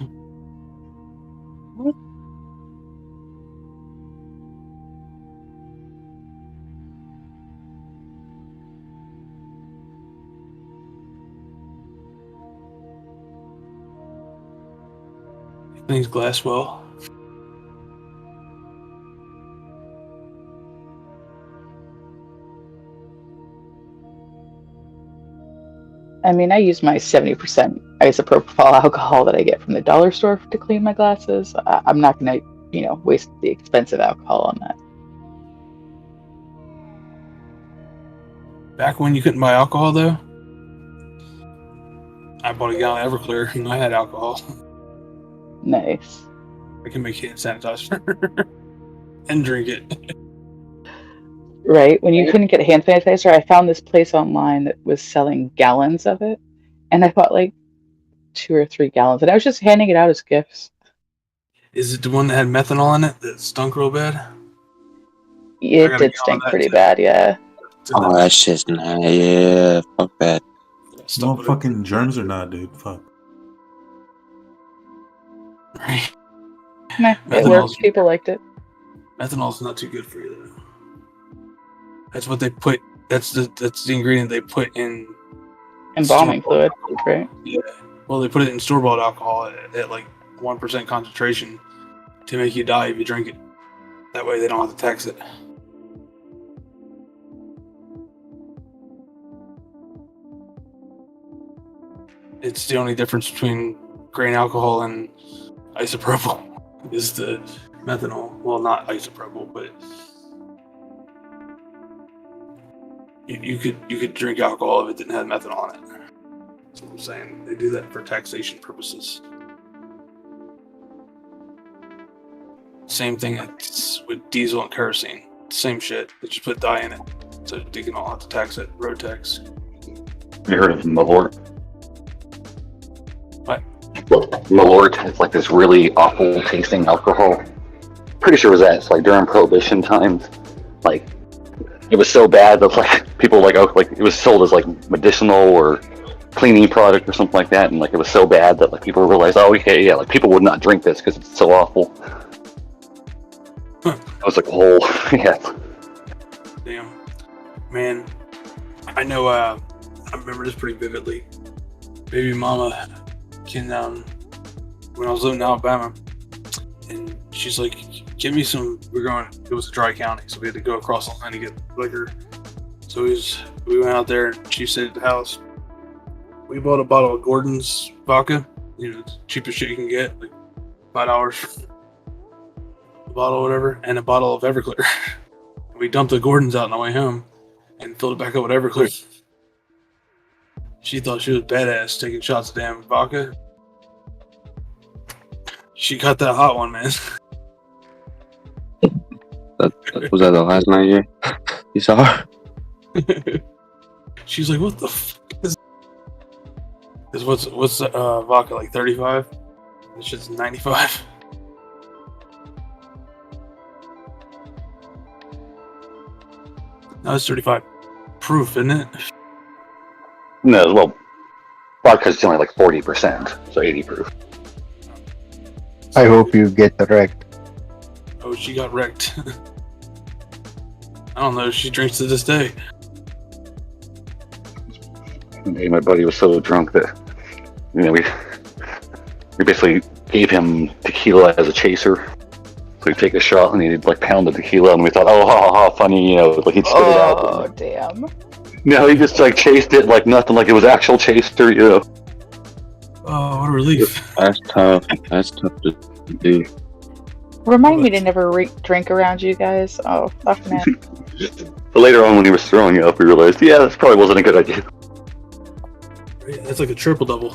Things glass well. I mean, I use my 70% isopropyl alcohol that I get from the dollar store to clean my glasses. I'm not going to, waste the expensive alcohol on that. Back when you couldn't buy alcohol, though, I bought a gallon of Everclear and I had alcohol. Nice. I can make hand sanitizer and drink it. Right. When you couldn't get hand sanitizer, I found this place online that was selling gallons of it. And I bought like 2 or 3 gallons. And I was just handing it out as gifts. Is it the one that had methanol in it that stunk real bad? It did stink pretty bad, yeah. Oh, that shit's not. Yeah, fuck that. No fucking germs or not, dude. Fuck. Right. Nah, it worked. People liked it. Methanol's not too good for you, though. That's what they put. That's the ingredient they put in embalming fluid, right? Yeah. Well, they put it in store-bought alcohol at like 1% concentration to make you die if you drink it. That way, they don't have to tax it. It's the only difference between grain alcohol and isopropyl is the methanol. Well, not isopropyl, but you could drink alcohol if it didn't have methanol in it. That's what I'm saying. They do that for taxation purposes. Same thing with diesel and kerosene. Same shit. They just put dye in it, so they can all have to tax it. Road tax. Have you heard of Malort? What? Malort is like this really awful tasting alcohol. Pretty sure it was that. It's like during Prohibition times. Like, it was so bad that like people like it was sold as like medicinal or cleaning product or something like that, and like it was so bad that like people realized, oh okay, yeah, like people would not drink this because it's so awful. That was like a whole yeah. Damn, man, I know. I remember this pretty vividly. Baby mama came down when I was living in Alabama, and she's like, "Give me some." It was a dry county, so we had to go across the line to get liquor. So we went out there, and she stayed at the house. We bought a bottle of Gordon's vodka, the cheapest shit you can get, like $5 a bottle or whatever, and a bottle of Everclear. We dumped the Gordons out on the way home and filled it back up with Everclear. She thought she was badass taking shots of damn vodka. She got that hot one, man. Was that the last night you saw her? She's like, what the fuck is what's vodka, like 35? This shit's 95. No, it's 35 proof, isn't it? No, well, vodka's only like 40%, so 80 proof. I hope you get wrecked. Oh, she got wrecked. I don't know. She drinks to this day. And my buddy was so drunk that, you know, we basically gave him tequila as a chaser. So he'd take a shot and he'd like pound the tequila, and we thought, oh, ha, ha, funny, you know, like he'd spit it out. Oh, damn. No, he just like chased it like nothing, like it was actual chaser, you know. Oh, what a relief. That's tough. That's tough to do. Remind me to never drink around you guys. Oh, fuck man. But later on, when he was throwing up, we realized, yeah, this probably wasn't a good idea. That's like a triple double.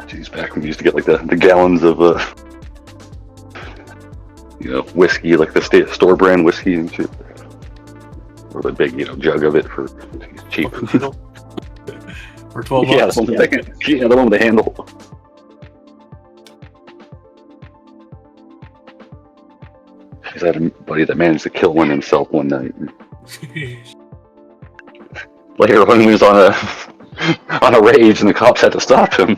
Jeez, back when we used to get like the gallons of you know, whiskey, like the store brand whiskey and shit, or the big, you know, jug of it for cheap. For $12. Yeah, the one with the handle. I had a buddy that managed to kill one himself one night. Later, when he was on a rage, and the cops had to stop him.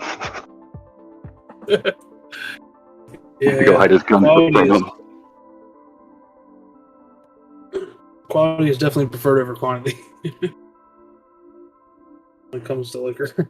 Yeah, to go hide his gun from him. Quality is definitely preferred over quantity when it comes to liquor.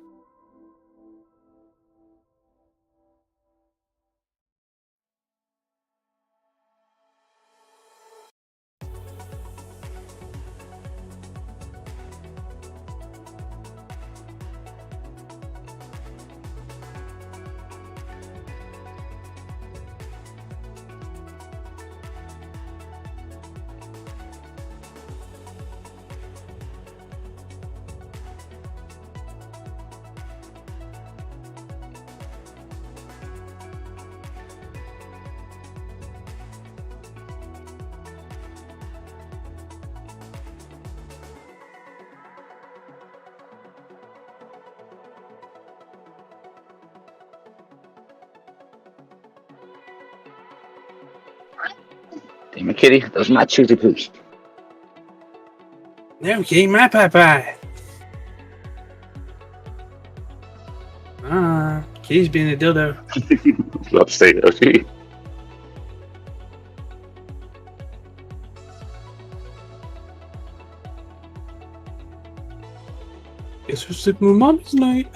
Damn it, kitty, those are not choosy poops. No, kitty, my pie. Kitty's being a dildo. About to say, okay. Guess we're sleeping with mom tonight.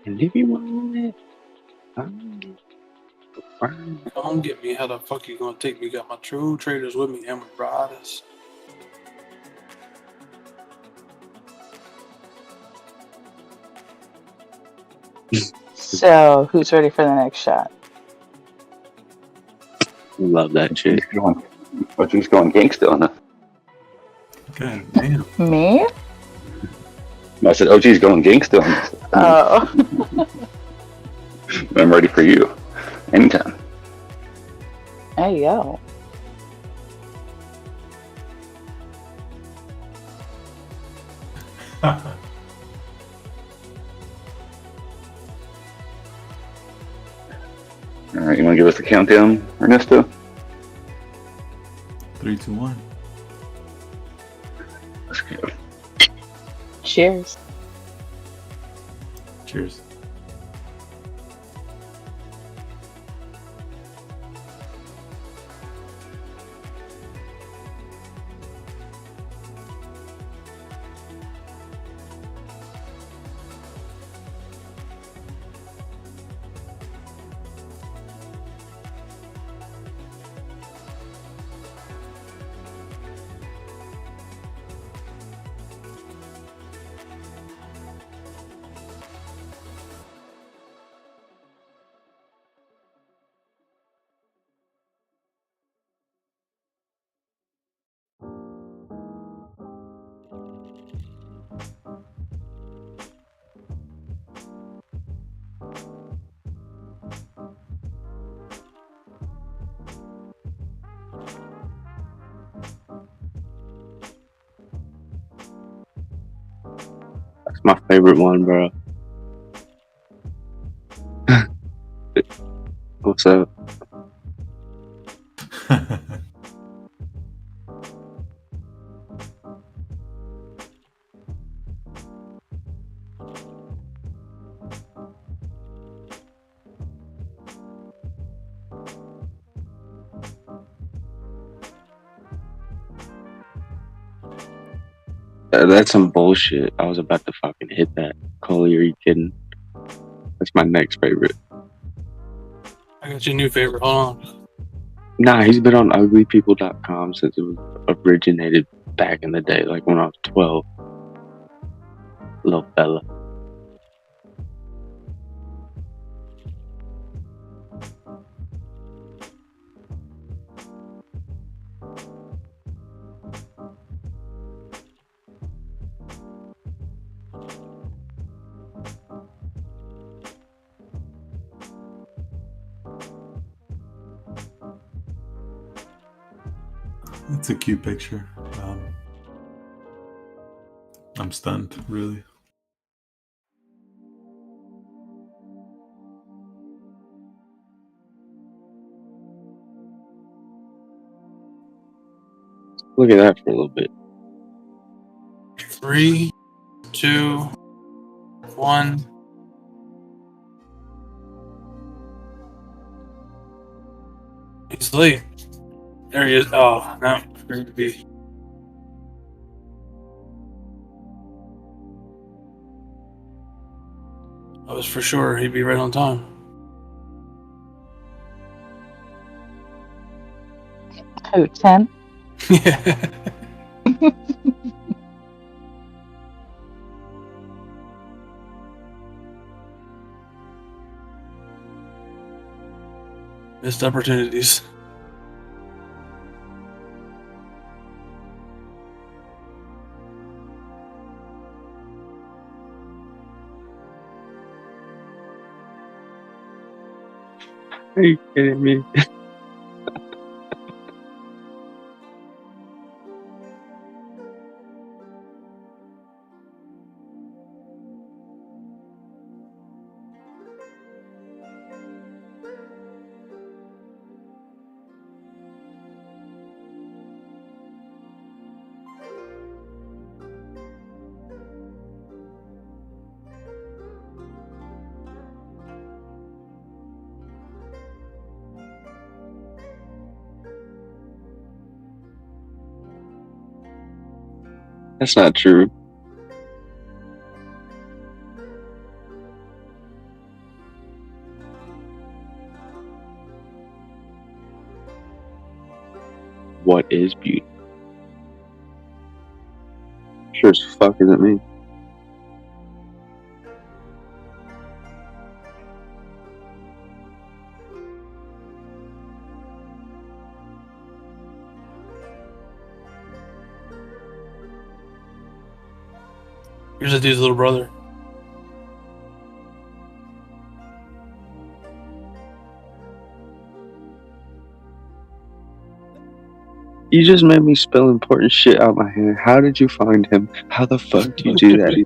And if you want it, Come get me. How the fuck you gonna take me? Got my true traders with me and my riders. So, who's ready for the next shot? Love that shit. OG's going gangsta on it. God damn. Me? I said OG's going gangsta on this. Oh. I'm ready for you. Anytime. Hey, yo. All right, you want to give us a countdown, Ernesto? 3, 2, 1. Let's go. Cheers. Cheers. That's my favorite one, bro. What's up? That's some bullshit. I was about to fucking hit that. Coley, are you kidding? That's my next favorite. I got your new favorite. Hold on. Nah, he's been on uglypeople.com since it was originated back in the day, like when I was 12. Little fella. It's a cute picture. I'm stunned, really. Look at that for a little bit. 3, 2, 1. He's late. There he is. Oh, no. Great to be. I was for sure he'd be right on time. Who, 10? Yeah. Missed opportunities. Are you kidding me? That's not true. What is beauty? Sure as fuck isn't me. Here's a dude's little brother. You just made me spell important shit out my hand. How did you find him? How the fuck do you do that?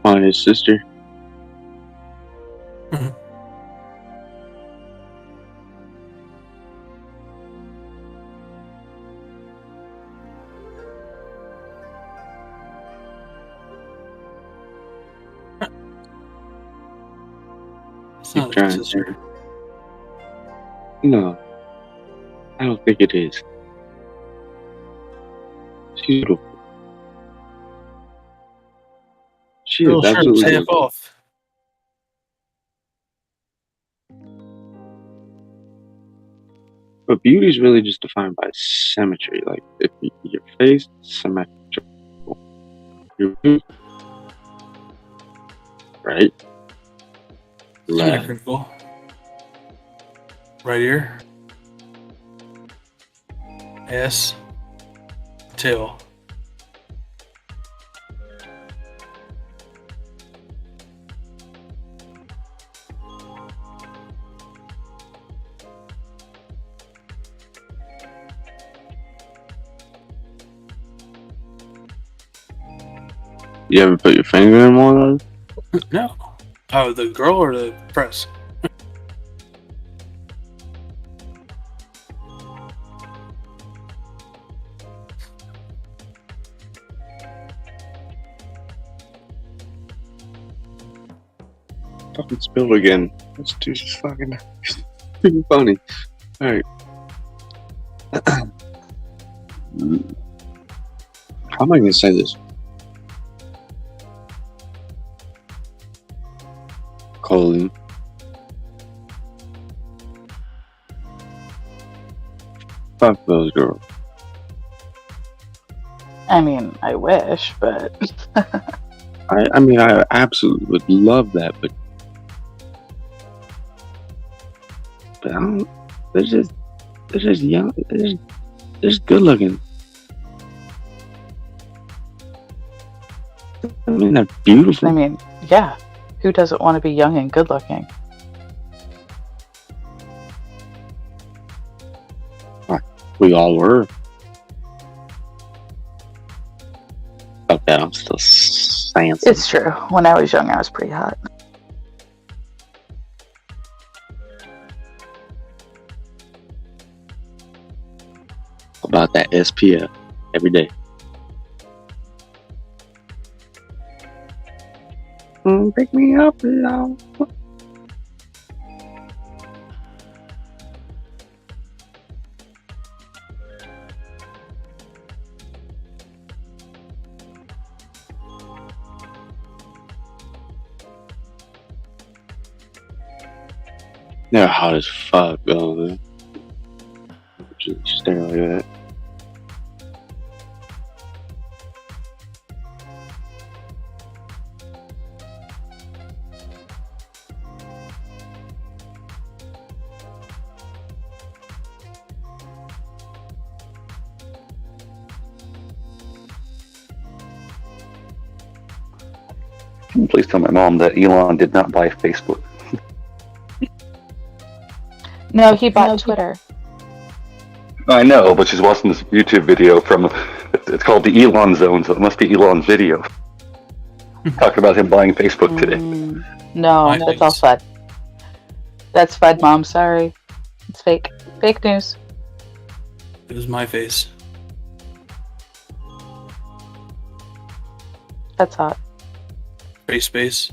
Find his sister. It's not his sister. No, I don't think it is. She's beautiful. She Little is shirt's absolutely half beautiful. off. But beauty is really just defined by symmetry. Like, if your face is symmetrical, you're beautiful. Right? Left. Symmetrical. Right here. Ass. Tail. You ever put your finger in one of those? No. Oh, the girl or the press? Fucking spilled again. This dude's just fucking super funny. Alright. How am I gonna say this? Colleen. Fuck those girls. I mean, I wish, but I mean, I absolutely would love that, but I don't. They're just young. They're just good looking. I mean, they're beautiful. I mean, yeah. Who doesn't want to be young and good looking? We all were. Fuck that, I'm still saying something. It's true. When I was young, I was pretty hot. About that SPF every day. Pick me up, love. They're hot as fuck, though, man. Just stare like that. Please tell my mom that Elon did not buy Facebook. No, he bought Twitter. I know, but she's watching this YouTube video from, it's called the Elon Zone, so it must be Elon's video. Talking about him buying Facebook today. No, that's all FUD. That's FUD, Mom. Sorry. It's fake. Fake news. It was my face. That's hot. Space.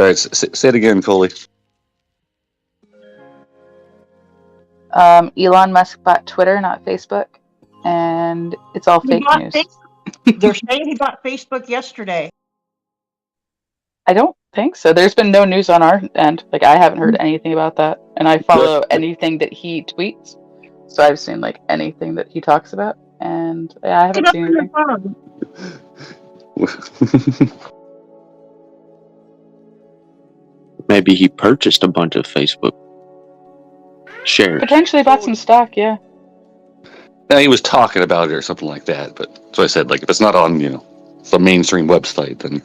right, say it again, Coley. Elon Musk bought Twitter, not Facebook, and it's all fake news. They're saying he bought Facebook yesterday. I don't think so. There's been no news on our end. Like, I haven't heard anything about that, and I follow anything that he tweets. So I've seen like anything that he talks about, and I haven't seen anything. Maybe he purchased a bunch of Facebook shares. Potentially bought some stock, yeah. Yeah, he was talking about it or something like that. But so I said, like, if it's not on, some mainstream website, then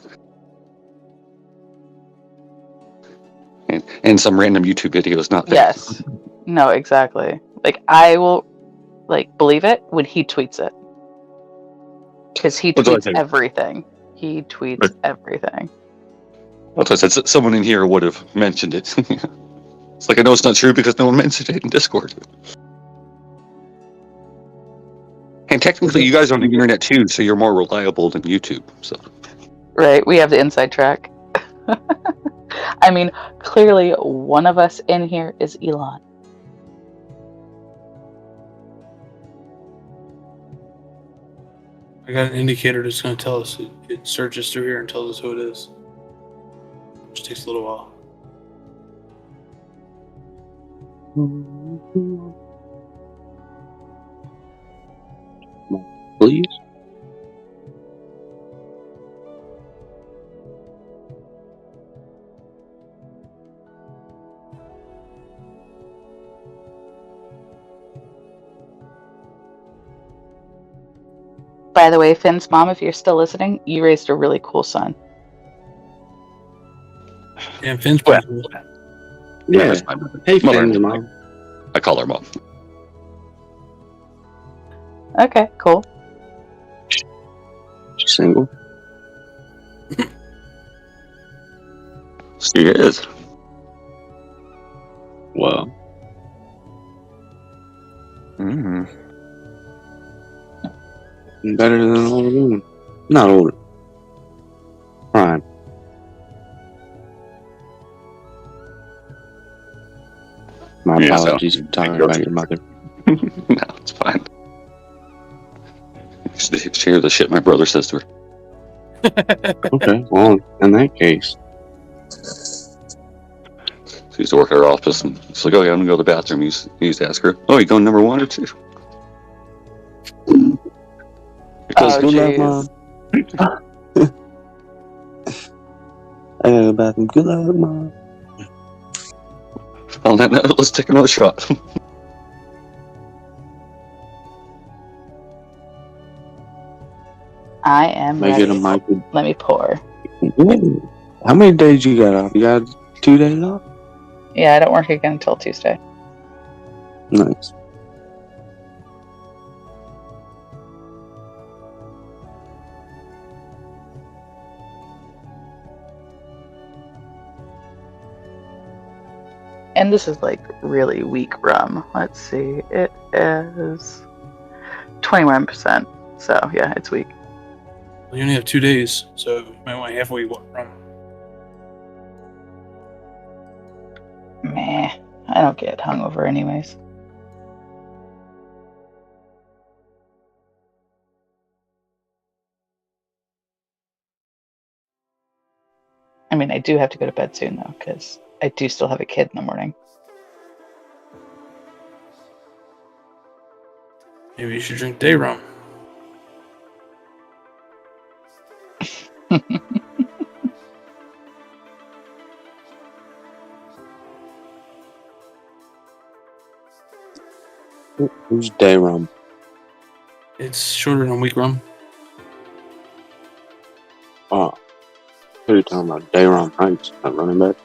and some random YouTube video is not there. Yes. No, exactly. Like, I will believe it when he tweets it, because he tweets everything. He tweets everything. That's why I said someone in here would have mentioned it. It's like, I know it's not true because no one mentioned it in Discord. And technically, you guys are on the internet too, so you're more reliable than YouTube. So, right, we have the inside track. I mean, clearly one of us in here is Elon. I got an indicator that's going to tell us. It searches through here and tells us who it is. Which takes a little while. Please? By the way, Finn's mom, if you're still listening, you raised a really cool son. Yeah, Finn's pretty cool. Yeah, that's my mother. Hey, Finn's mom. I call her mom. Okay, cool. She's single. She is. Wow. Better than an older woman. Not older. Prime. My apologies for talking about your mother. No, it's fine. She hears the shit my brother says to her. Okay, well, in that case. She used to work at her office, and she's like, "Oh yeah, I'm gonna go to the bathroom." He used to ask her, "Oh, you going number 1 or 2?" Because good luck, Mom. I gotta go to the bathroom. Good luck, Mom. On that note, let's take another shot. I am ready. Let me pour. How many days you got off? You got 2 days off? Yeah, I don't work again until Tuesday. Nice. And this is like really weak rum. Let's see. It is 21%. So yeah, it's weak. You only have 2 days, so you might want halfway rum. Meh. I don't get hungover anyways. I mean, I do have to go to bed soon though, because I do still have a kid in the morning. Maybe you should drink day rum. Who's day rum? It's shorter than week rum. Oh. Who are you talking about? Day rum Heights, not running back.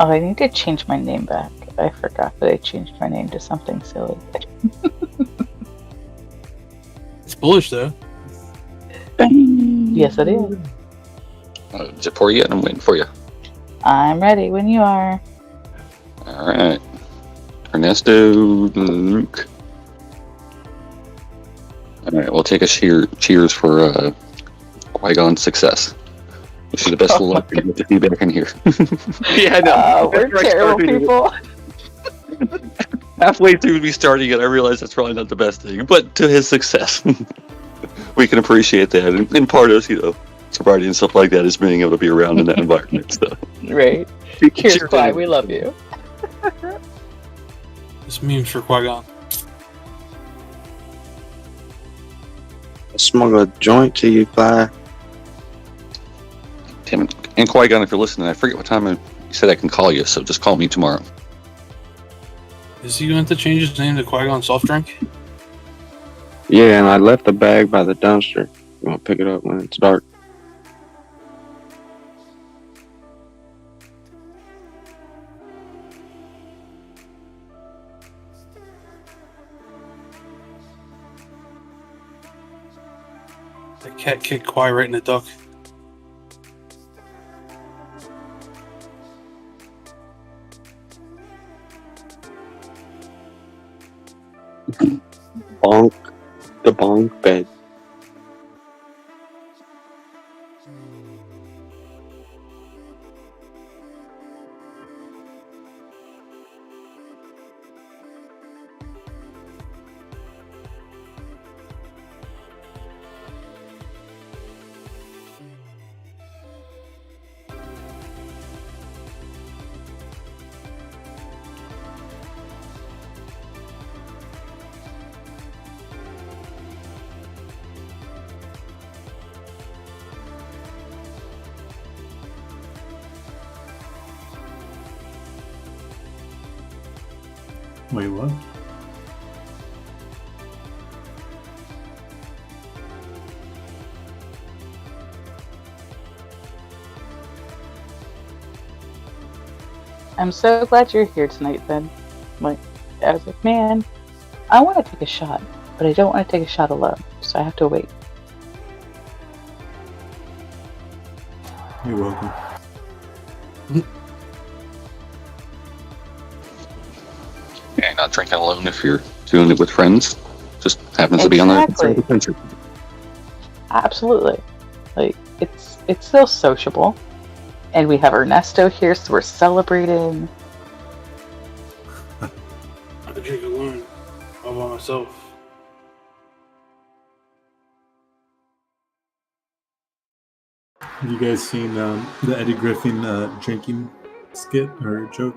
Oh, I need to change my name back. I forgot that I changed my name to something silly. It's bullish though. Yes, it is. Is it for you? I'm waiting for you. I'm ready when you are. All right. Ernesto, Luke. All right, we'll take a cheers for Qui-Gon's success. Wish you the best of luck and get the feedback in here. Yeah, I know. We're After I terrible started- people. Halfway through me starting it, I realized that's probably not the best thing. But to his success, we can appreciate that. And in part of, sobriety and stuff like that is being able to be around in that environment. So. Right. Cheers, Qui. We love you. This meme's for Qui-Gon. I'll smuggle a joint to you, Clyde. Damn it. And Qui-Gon, if you're listening, I forget what time you said I can call you, so just call me tomorrow. Is he going to change his name to Qui-Gon Soft Drink? Yeah, and I left the bag by the dumpster. You want to pick it up when it's dark? The cat kicked Qui right in the duck. Bonk. The bonk bed. Wait, what? I'm so glad you're here tonight, Ben. Like, I was like, man, I want to take a shot, but I don't want to take a shot alone, so I have to wait. You're welcome. Yeah, not drinking alone if you're doing it with friends. Just happens to be on the other side of the country. Absolutely. Like, it's still sociable. And we have Ernesto here, so we're celebrating. I drink alone, all by myself. Have you guys seen the Eddie Griffin drinking skit or joke?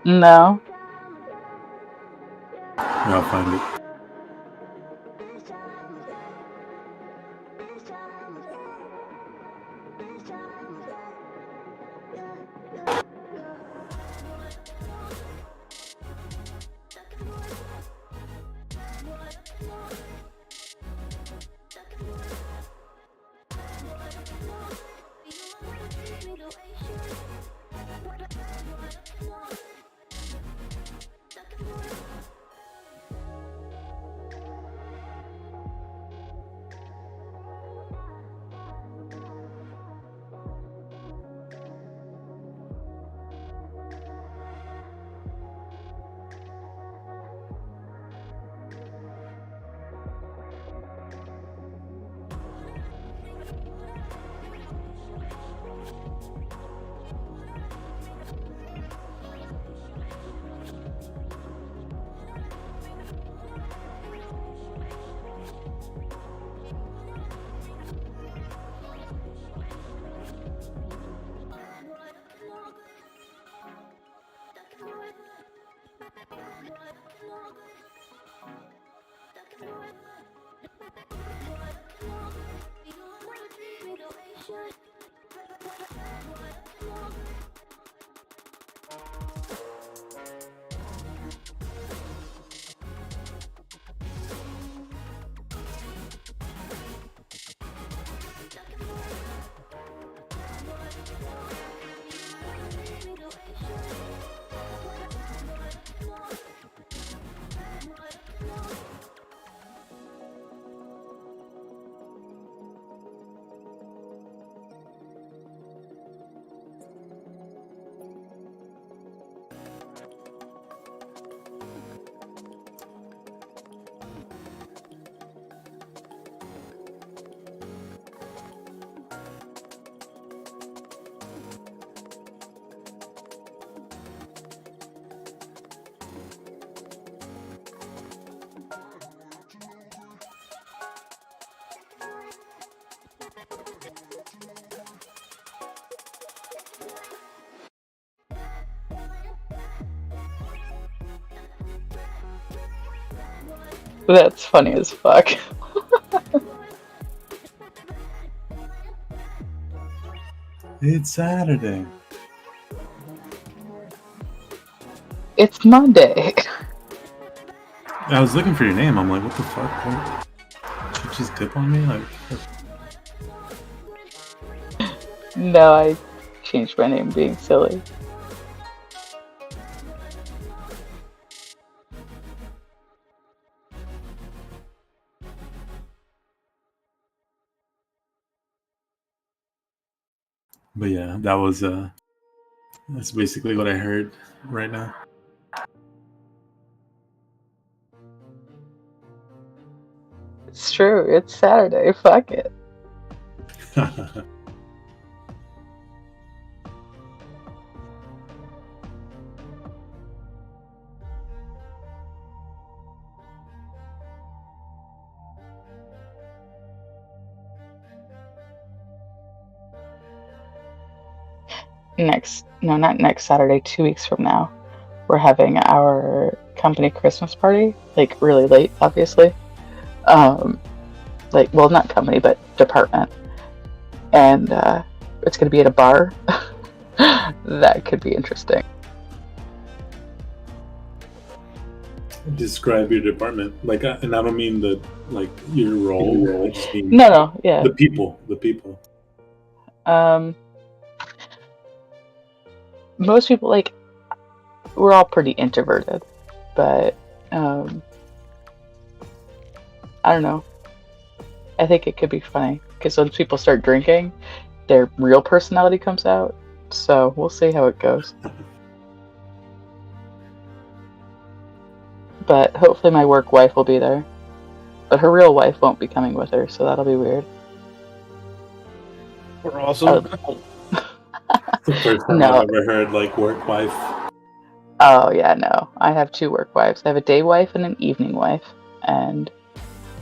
No. Yeah, I'll find it. That's funny as fuck. It's Saturday. It's Monday. I was looking for your name. I'm like, what the fuck? What? Did you just dip on me? Like, No, I changed my name being silly. but yeah, that's basically what I heard right now. It's true. It's Saturday. Fuck it. Not next Saturday, 2 weeks from now, we're having our company Christmas party, like really late, obviously. Like, well, not company, but department. And it's going to be at a bar. That could be interesting. Describe your department, like, and I don't mean the like your role. I just mean No, yeah. the people. Most people, like, we're all pretty introverted, but I don't know. I think it could be funny because once people start drinking, their real personality comes out. So we'll see how it goes. But hopefully my work wife will be there. But her real wife won't be coming with her, so that'll be weird. We're awesome. The first time No. I've ever heard like work wife. Oh yeah, no. I have two work wives. I have a day wife and an evening wife. And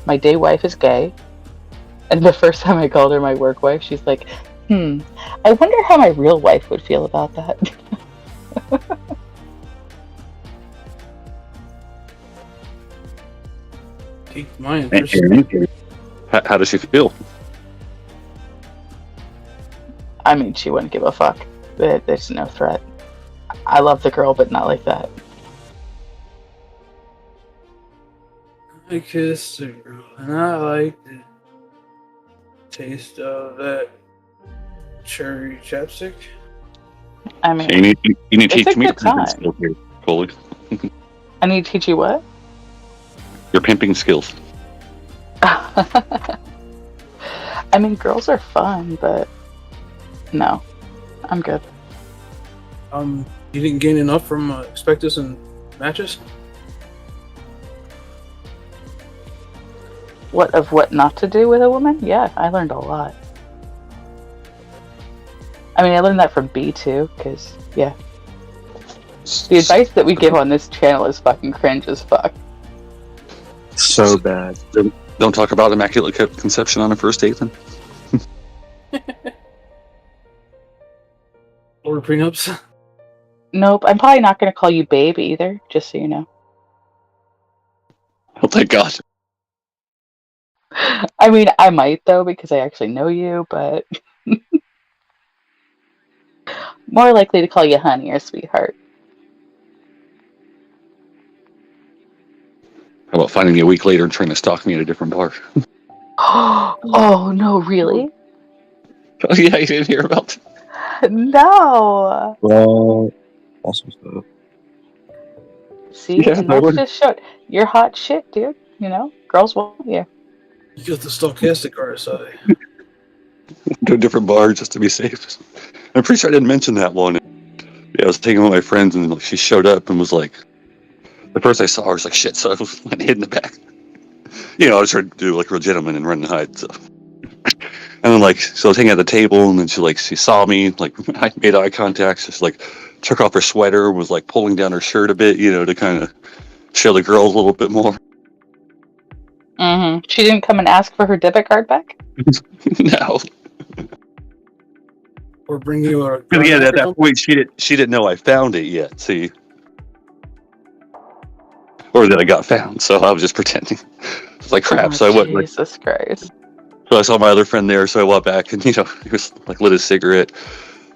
my day wife is gay. And the first time I called her my work wife, she's like, I wonder how my real wife would feel about that. Piqued my interest. How does she feel? I mean, she wouldn't give a fuck. There's no threat. I love the girl, but not like that. I kissed a girl and I liked the taste of that cherry chapstick. I mean, You need to it's teach a me good your pimping time. skills here, Foley. I need to teach you what? Your pimping skills. I mean, girls are fun, but no, I'm good. You didn't gain enough from Expectus and matches? What not to do with a woman? Yeah, I learned a lot. I mean, I learned that from B too, because, yeah. The advice that we give on this channel is fucking cringe as fuck. So bad. Don't talk about immaculate conception on a first date, then. Or prenups? Nope, I'm probably not going to call you babe either, just so you know. Oh, thank God. I mean, I might, though, because I actually know you, but... more likely to call you honey or sweetheart. How about finding me a week later and trying to stalk me at a different bar? Oh, no, really? Oh, yeah, you didn't hear about that? No! Well, awesome stuff. See, Yeah, and I that's would. just showed. You're hot shit, dude. You know? Girls want you. You got the stochastic RSI. To a different bar just to be safe. I'm pretty sure I didn't mention that one. Yeah, I was taking with my friends and like, she showed up and was like, the first I saw her was like, shit, so I was like, hid in the back. You know, I was trying to do like real gentleman and run and hide, so. And then like, so I was hanging at the table and then she saw me, like I made eye contact, just like took off her sweater and was like pulling down her shirt a bit, you know, to kind of show the girls a little bit more. Mm-hmm. She didn't come and ask for her debit card back? No. Or bring you a... But again, at that point, she didn't know I found it yet, see. or that I got found. So I was just pretending. It's like crap. Oh, So I went like, Jesus Christ. so I saw my other friend there. So I walked back, and he was like lit his cigarette,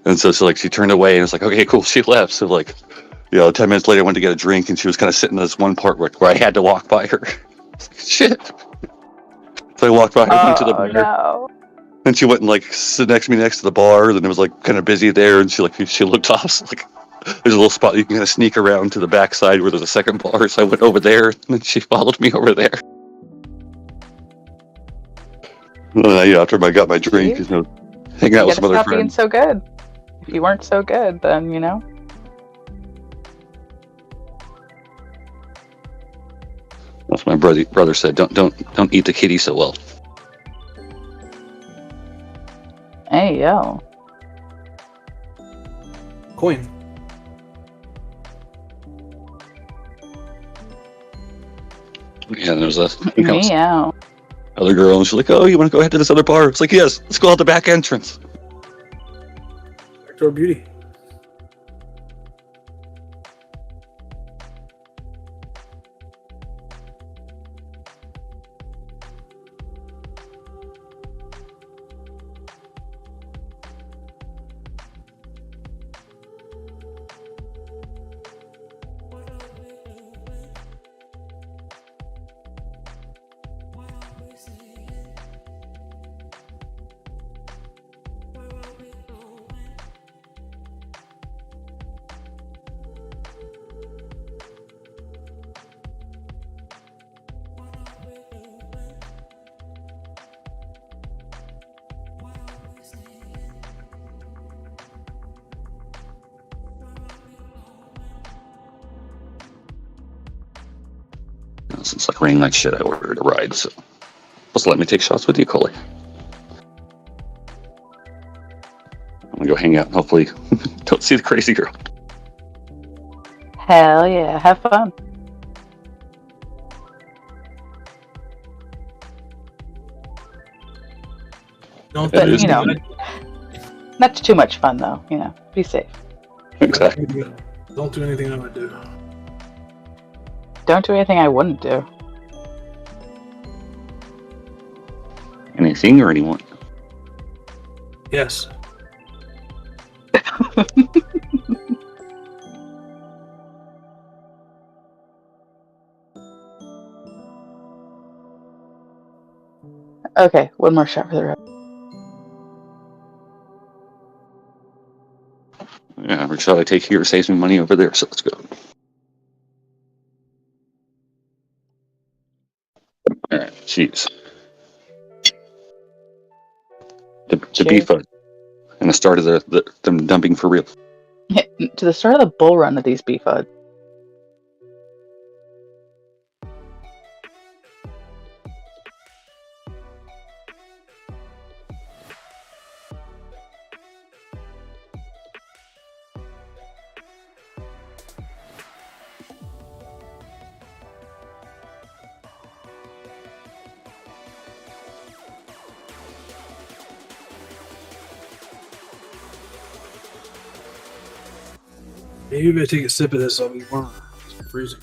and so like she turned away, and it's like, okay, cool, she left. So like, 10 minutes later, I went to get a drink, and she was kind of sitting in this one part where I had to walk by her. Shit. So I walked by her, went to the bar, No. and she went and like sit next to me next to the bar. Then it was like kind of busy there, and she looked off. So, like, there's a little spot you can kind of sneak around to the backside where there's a second bar. So I went over there, and then she followed me over there. After I got my drink, hanging out with some other Stop being friends. so good. If you weren't so good, then That's what my brother said. Don't eat the kitty so well. Hey yo. Coin. Yeah, and there was Meow. other girl, and she's like, "Oh, you want to go ahead to this other bar?" It's like, "Yes, let's go out the back entrance." Backdoor beauty. Since it's like raining like shit, I ordered a ride, so just let me take shots with you, Coley. I'm gonna go hang out and hopefully don't see the crazy girl. Hell yeah. Have fun. Don't But, do not too much fun though, Be safe. Exactly. Don't do anything I would do. Don't do anything I wouldn't do. Anything or anyone? Yes. Okay, one more shot for the road. Yeah, which shall I take here? Save some money over there, so let's go. Alright, jeez. The beef and the start of them dumping for real. To the start of the bull run of these beef uds. Maybe if I take a sip of this, I'll be warmer. It's freezing.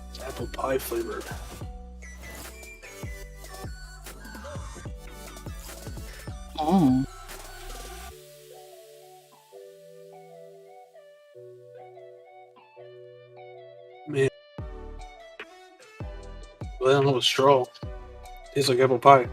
It's apple pie flavored. Mm. Man. Well, I don't know what straw. Tastes like apple pie.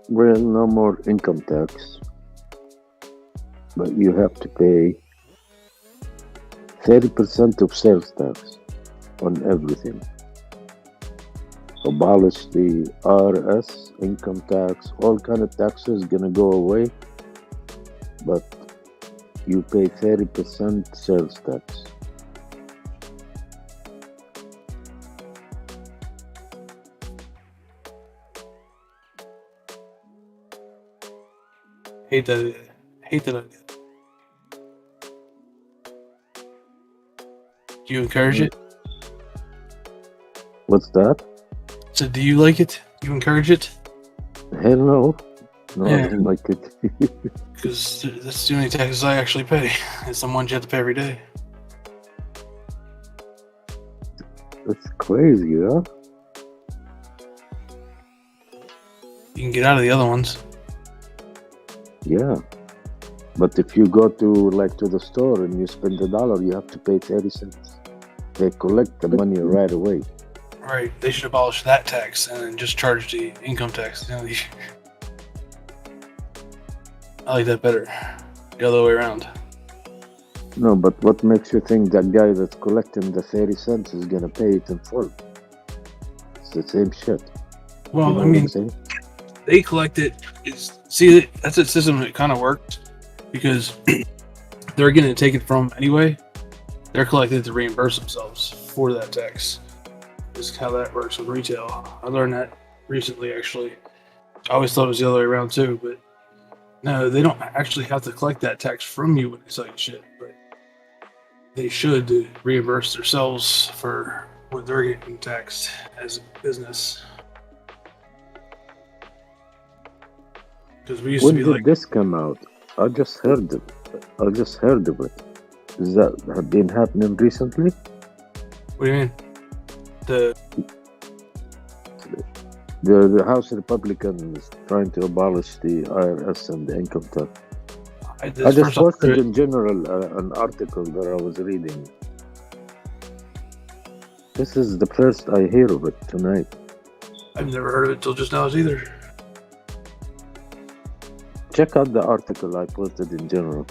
Well, no more income tax, but you have to pay 30% of sales tax on everything. Abolish the RS, income tax, all kind of taxes gonna go away, but you pay 30% sales tax. Hate that idea. Do you encourage it? What's that? So do you like it? You encourage it? Hell no. No, I Yeah. don't like it. Because that's the only taxes I actually pay. It's the ones you have to pay every day. That's crazy, huh? You can get out of the other ones. Yeah. But if you go to the store and you spend $1, you have to pay 30 cents. They collect the money right away. Right. They should abolish that tax and then just charge the income tax. You know, I like that better. The other way around. No, but what makes you think that guy that's collecting the 30 cents is gonna pay it in full? It's the same shit. Well, You know I what mean, I'm saying? they collect it. See, that's a system that kind of works because they're going to take it from anyway. They're collecting it to reimburse themselves for that tax. Is how that works with retail. I learned that recently, actually. I always thought it was the other way around too, but no, they don't actually have to collect that tax from you when they sell you shit, but they should reimburse themselves for what they're getting taxed as a business. Because we used When to be did like, this come out? I just heard of it. Is that have been happening recently? what do you mean? The House Republicans trying to abolish the IRS and the income tax. I this just first I posted heard it- in general an article that I was reading. This is the first I hear of it tonight. I've never heard of it till just now either. check out the article I posted in general.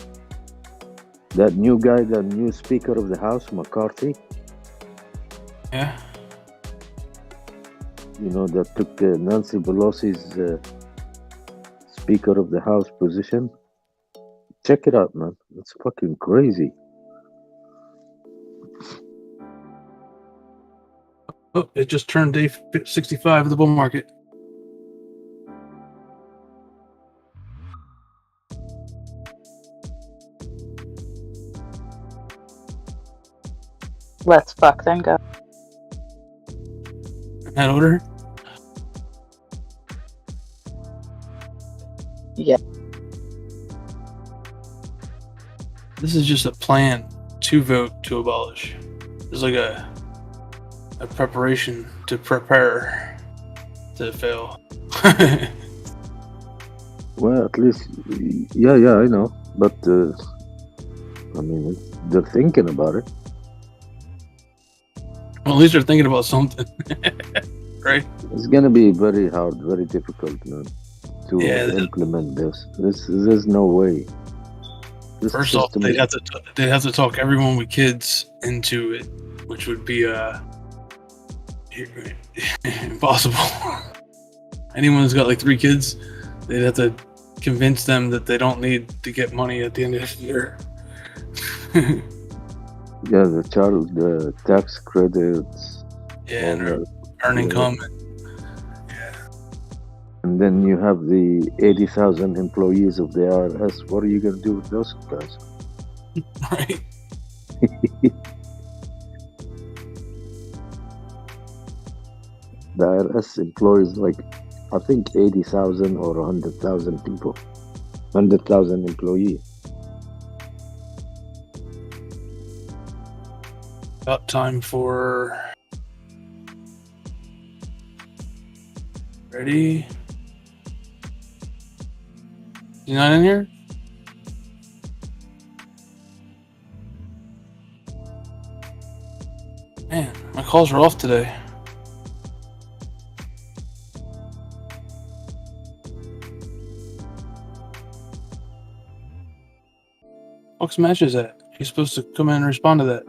That new guy, the new Speaker of the House, McCarthy. Yeah. You know, that took Nancy Pelosi's Speaker of the House position. Check it out, man. It's fucking crazy. Oh, it just turned day 65 of the bull market. Let's fuck then go. In that order? Yeah. This is just a plan to vote to abolish. It's like a preparation to prepare to fail. Well, at least, yeah, I know. But, I mean, they're thinking about it. Well, at least they're thinking about something. Right? It's going to be very hard, very difficult, man, to implement this. There's no way. This First off, system they'd have to talk everyone with kids into it, which would be impossible. Anyone who's got like 3 kids, they'd have to convince them that they don't need to get money at the end of the year. Yeah, the tax credits. Yeah, and earn income. And then you have the 80,000 employees of the IRS. What are you going to do with those guys? Right. The IRS employs like, I think 80,000 or 100,000 people. 100,000 employees. About time for... Ready? You not in here? Man, my calls are off today. What's matches at? He's supposed to come in and respond to that.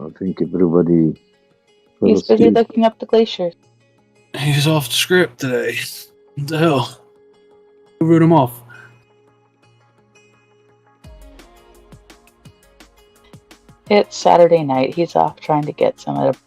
I think everybody... He's busy looking up the glaciers. He's off the script today. What the hell? Who wrote him off? It's Saturday night. He's off trying to get some of the...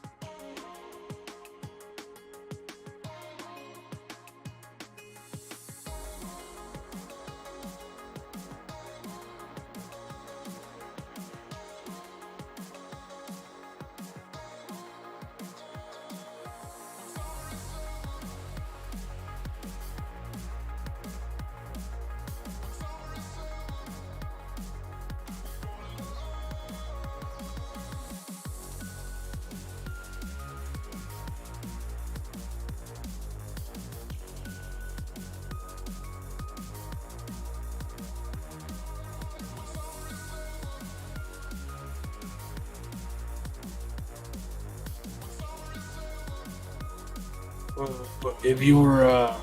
If you were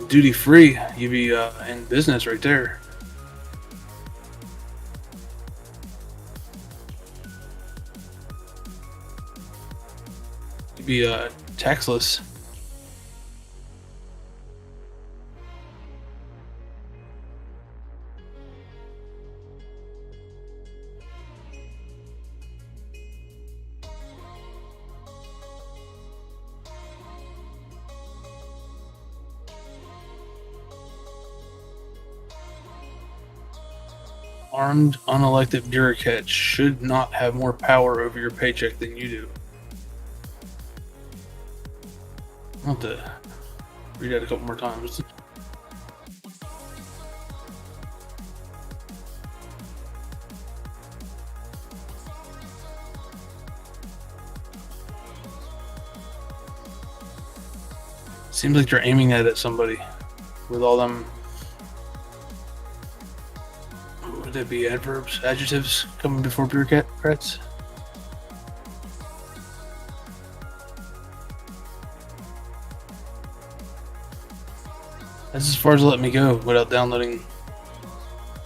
duty free, you'd be in business right there. You'd be taxless. Armed, unelected bureaucrats should not have more power over your paycheck than you do. I'll have to read that a couple more times. Seems like you're aiming that at somebody with all them. Would that be adverbs, adjectives coming before bureaucrats? That's as far as it let me go without downloading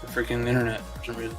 the freaking internet for some reason.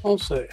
I'll say.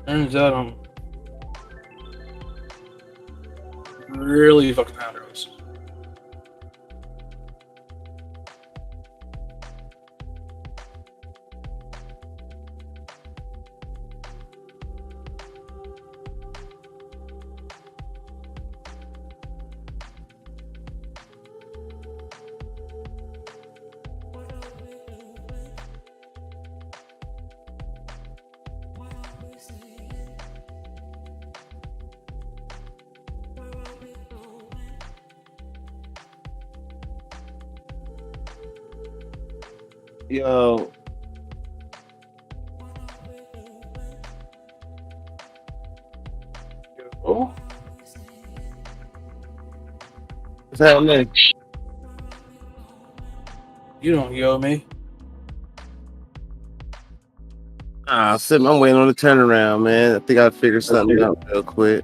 Turns out I'm really fucking hydros. Yo. Oh, What's happening? you don't yell me. I'm waiting on the turnaround, man. I think I'll figure something out real quick.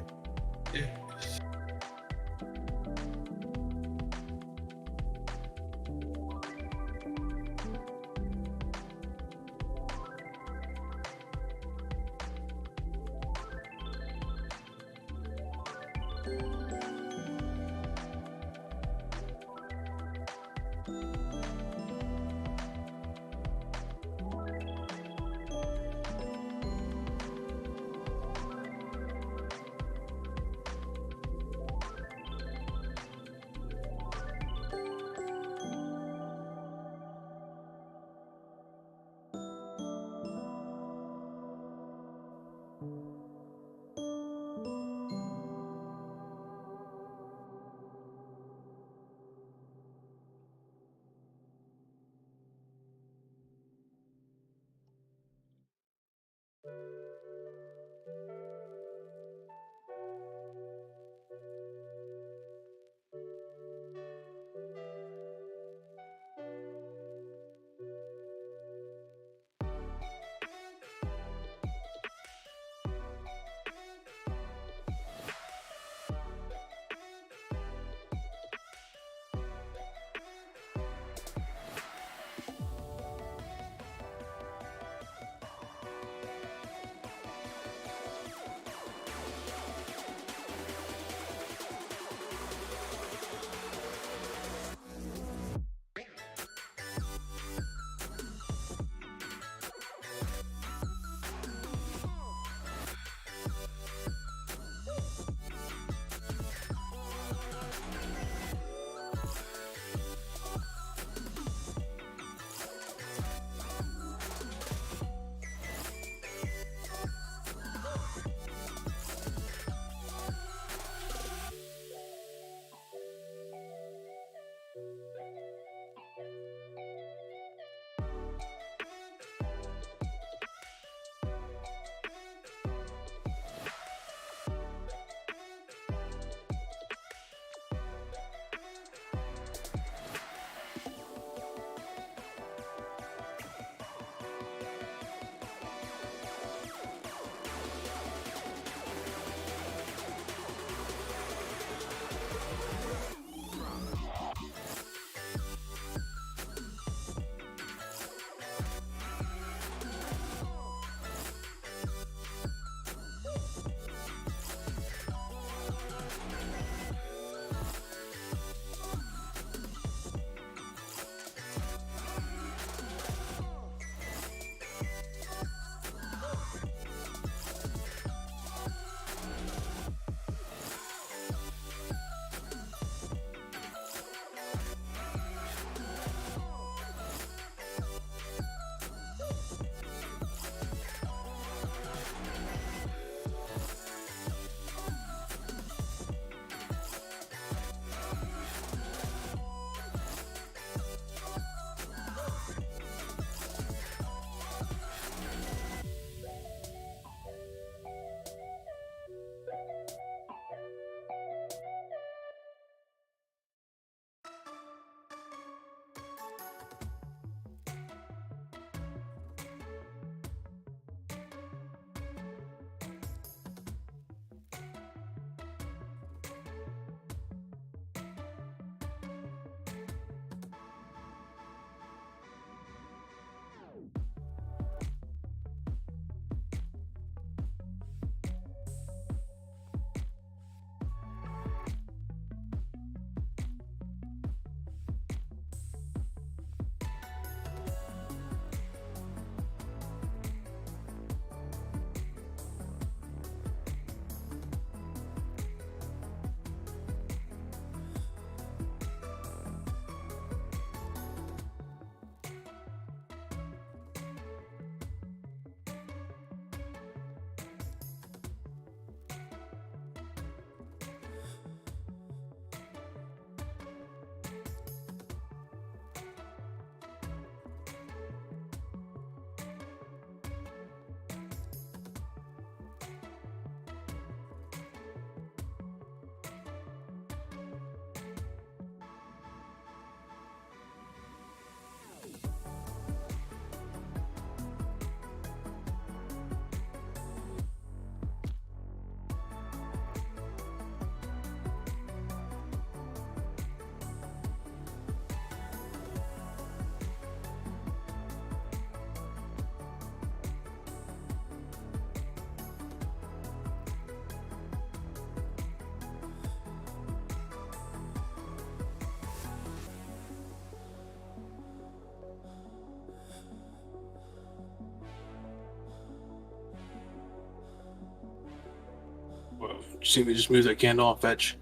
see me just move that candle on fetch.